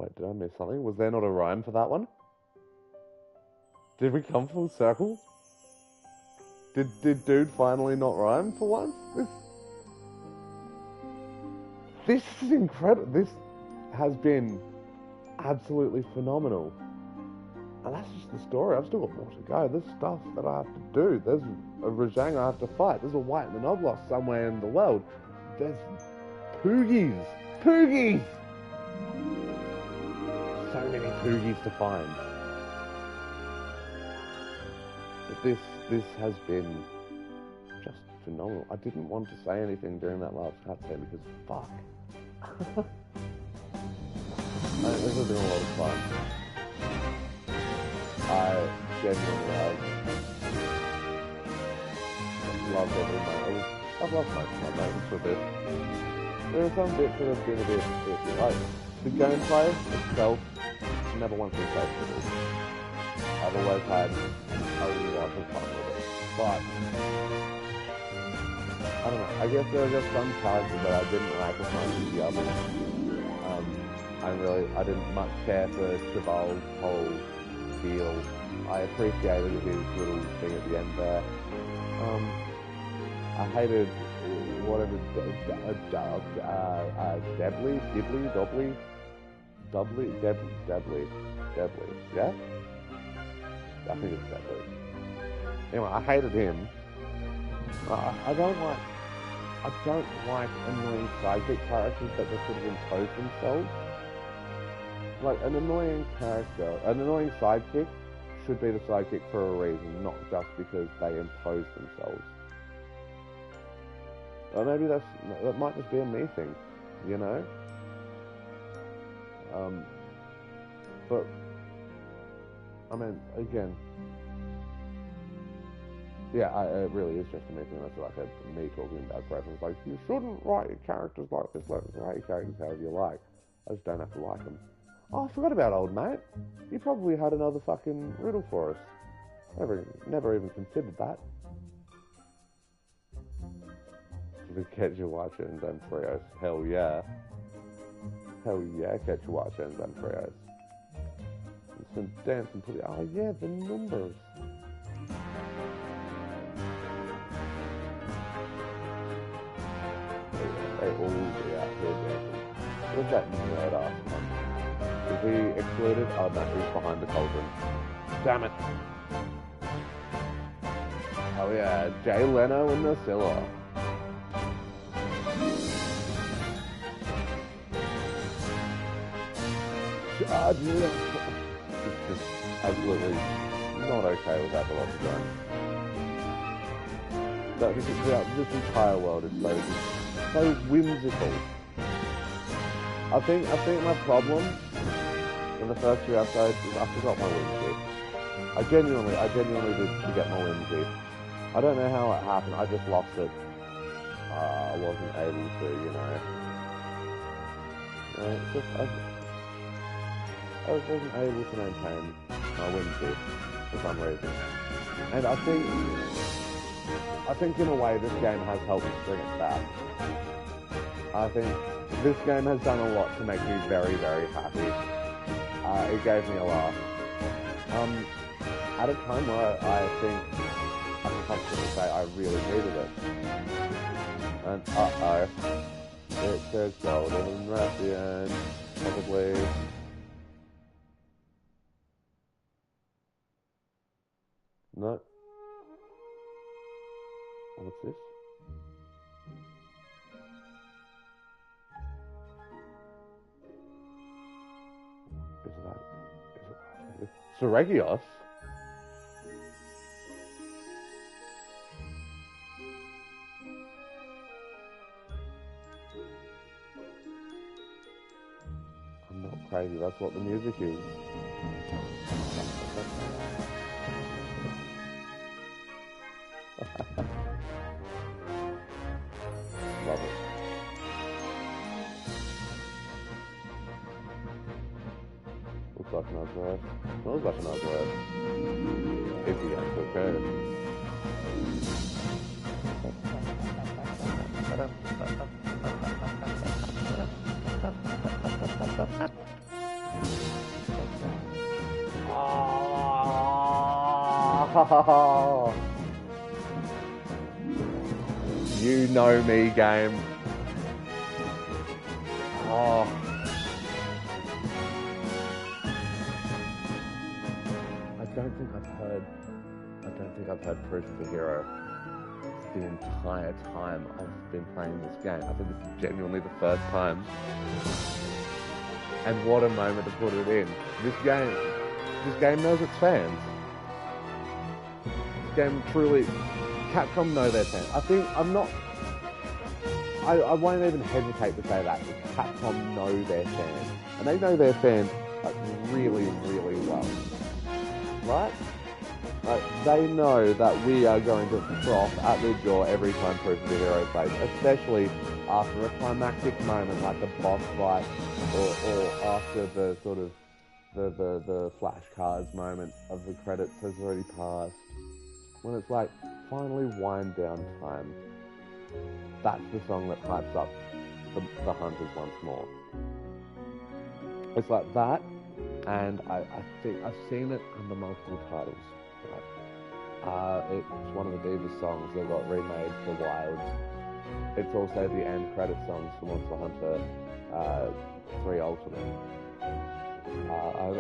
Wait, did I miss something? Was there not a rhyme for that one? Did we come full circle? Did dude finally not rhyme for once? This is incredible. This has been absolutely phenomenal. And that's just the story. I've still got more to go. There's stuff that I have to do. There's a Rajang I have to fight. There's a white Monogloss somewhere in the world. There's Poogies. Poogies! So many Poogies to find. But this has been just phenomenal. I didn't want to say anything during that last cutscene because fuck. This has been a lot of fun. I genuinely loved every moment. I've loved most of my moments with this. There are some bits that have been a bit iffy. Like, the gameplay itself never once been faithful. I've always had a lot of fun with it. But, I don't know, I guess there are just some characters that I didn't like as much as the others. I didn't much care for Tribal's whole deal. I appreciated his little thing at the end there. I hated whatever Debly, yeah? I think it's Debly. Anyway, I hated him. I don't like annoying sidekick characters that just sort of impose themselves. Like, an annoying sidekick should be the sidekick for a reason, not just because they impose themselves. Or maybe that might just be a me thing, you know? But, I mean, again, yeah, it really is just a me thing. That's like me talking about preference. Like, you shouldn't write your characters like this. Write your characters however you like. I just don't have to like them. Oh, I forgot about old mate. You probably had another fucking riddle for us. Never even considered that. To catch your watch and then Frios. Hell yeah. Hell yeah, catch your watch and then Frios. Some dance and put it. Oh yeah, the numbers. They all be out here dancing. Where's that nerd ass one? Is he excluded? Oh no, he's behind the cauldron. Damn it! Oh yeah, Jay Leno and Nocilla. Charge it! It's just absolutely not okay with that velocity gun. This entire world is so whimsical. I think my problem in the first few episodes is I forgot my whimsy. I genuinely did forget my whimsy. I don't know how it happened. I just lost it. I wasn't able to, you know. I wasn't able to maintain my whimsy for some reason. And I think in a way this game has helped me bring it back. I think this game has done a lot to make me very, very happy. It gave me a laugh. At a time where I think I can comfortably say I really needed it. And uh-oh. It says golden Rathian, probably. No. What's this? Is it Seregios? I'm not crazy, that's what the music is. Love it. Looks like an Azrael. Smells like an Azrael. If you guys okay. Oh, you know me, game. Oh. I don't think I've heard Proof of a Hero the entire time I've been playing this game. I think this is genuinely the first time. And what a moment to put it in. This game knows its fans. This game truly, Capcom know their fans. I won't even hesitate to say that. Capcom know their fans. And they know their fans like really, really well. Right? They know that we are going to froth at the jaw every time Proof of a Hero plays, especially after a climactic moment like the boss fight or after the sort of the flashcards moment of the credits has already passed. When it's like, finally wind down time. That's the song that hypes up the hunters once more. It's like that, and I think I've seen it under multiple titles. Right? It's one of the Divas songs that got remade for Wilds. It's also the end credit songs for Monster Hunter 3 Ultimate.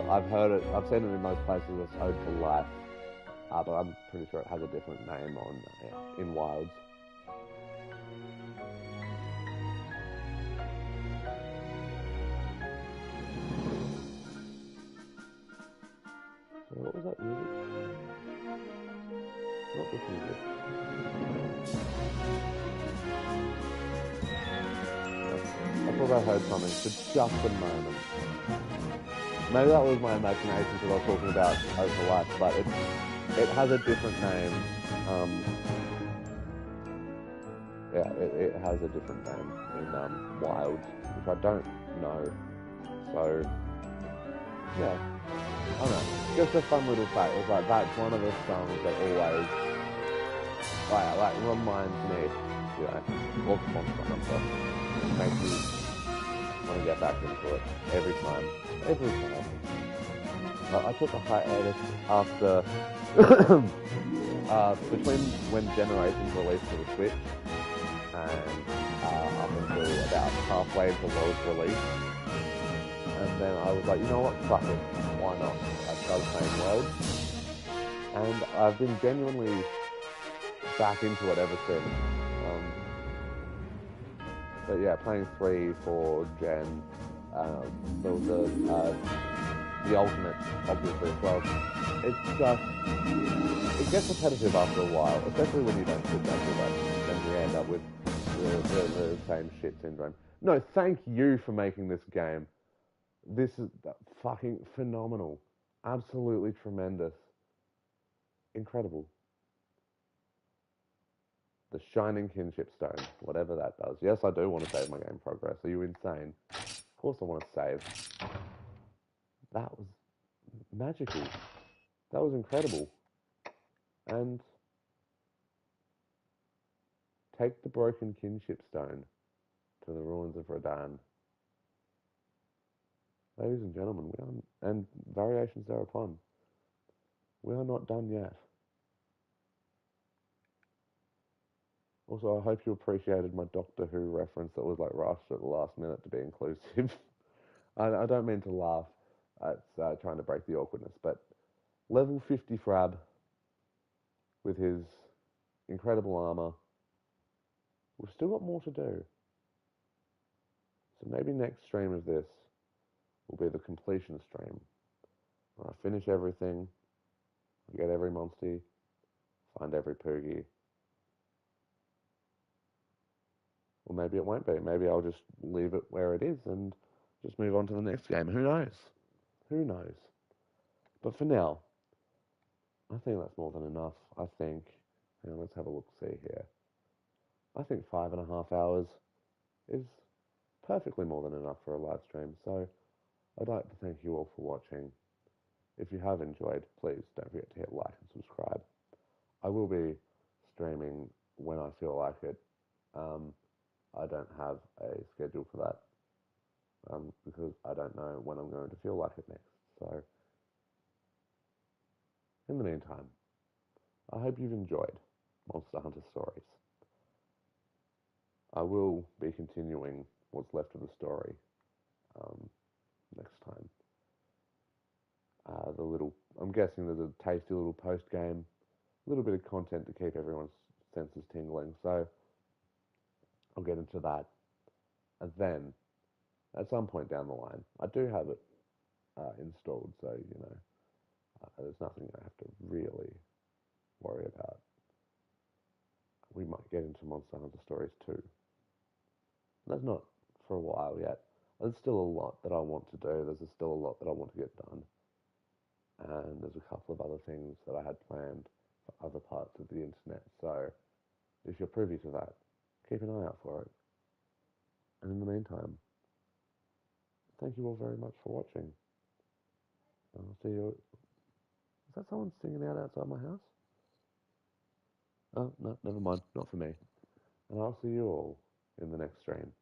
I've heard it, I've seen it in most places as Ode to Life, but I'm pretty sure it has a different name in Wilds. So what was that music? Not this music. I thought I heard something for just a moment. Maybe that was my imagination because I was talking about Ode to Life, but it has a different name. Yeah, it has a different name in Wilds, which I don't know. So, yeah, I don't know. Just a fun little fact. It's like that's one of the songs that always, like reminds me, you know, of Monster Hunter. Makes me want to get back into it every time. Every time. I took a hiatus after between when Generations released to the Switch and up until about halfway to World's release. And then I was like, you know what, fuck it, why not? I started playing Worlds, and I've been genuinely back into it ever since. But yeah, playing 3, 4, Gen, there was the Ultimate, obviously, as well. It's just, it gets repetitive after a while, especially when you don't sit down too much, then you end up with the same shit syndrome. No, thank you for making this game. This is fucking phenomenal. Absolutely tremendous. Incredible. The Shining Kinship Stone, whatever that does. Yes, I do want to save my game progress. Are you insane? Of course I want to save. That was magical. That was incredible. And take the broken Kinship Stone to the ruins of Rodan. Ladies and gentlemen, and variations thereupon, we are not done yet. Also, I hope you appreciated my Doctor Who reference that was like rushed at the last minute to be inclusive. I don't mean to laugh at trying to break the awkwardness, but level 50 Frab with his incredible armor, we've still got more to do. So maybe next stream of this will be the completion stream, where I finish everything, I get every Monstie, find every Poogie. Or maybe it won't be. Maybe I'll just leave it where it is and just move on to the next game. Who knows? Who knows? But for now, I think that's more than enough. I think, let's have a look-see here. I think 5.5 hours is perfectly more than enough for a live stream. So I'd like to thank you all for watching. If you have enjoyed, please don't forget to hit like and subscribe. I will be streaming when I feel like it. I don't have a schedule for that. because I don't know when I'm going to feel like it next. So, in the meantime, I hope you've enjoyed Monster Hunter Stories. I will be continuing what's left of the story next time. I'm guessing there's a tasty little post game, a little bit of content to keep everyone's senses tingling. So I'll get into that, and then at some point down the line, I do have it installed. So there's nothing I have to really worry about. We might get into Monster Hunter Stories too. That's not for a while yet. There's still a lot that I want to do. There's still a lot that I want to get done. And there's a couple of other things that I had planned for other parts of the internet. So if you're privy to that, keep an eye out for it. And in the meantime, thank you all very much for watching. I'll see you. Is that someone singing out outside my house? Oh, no, never mind. Not for me. And I'll see you all in the next stream.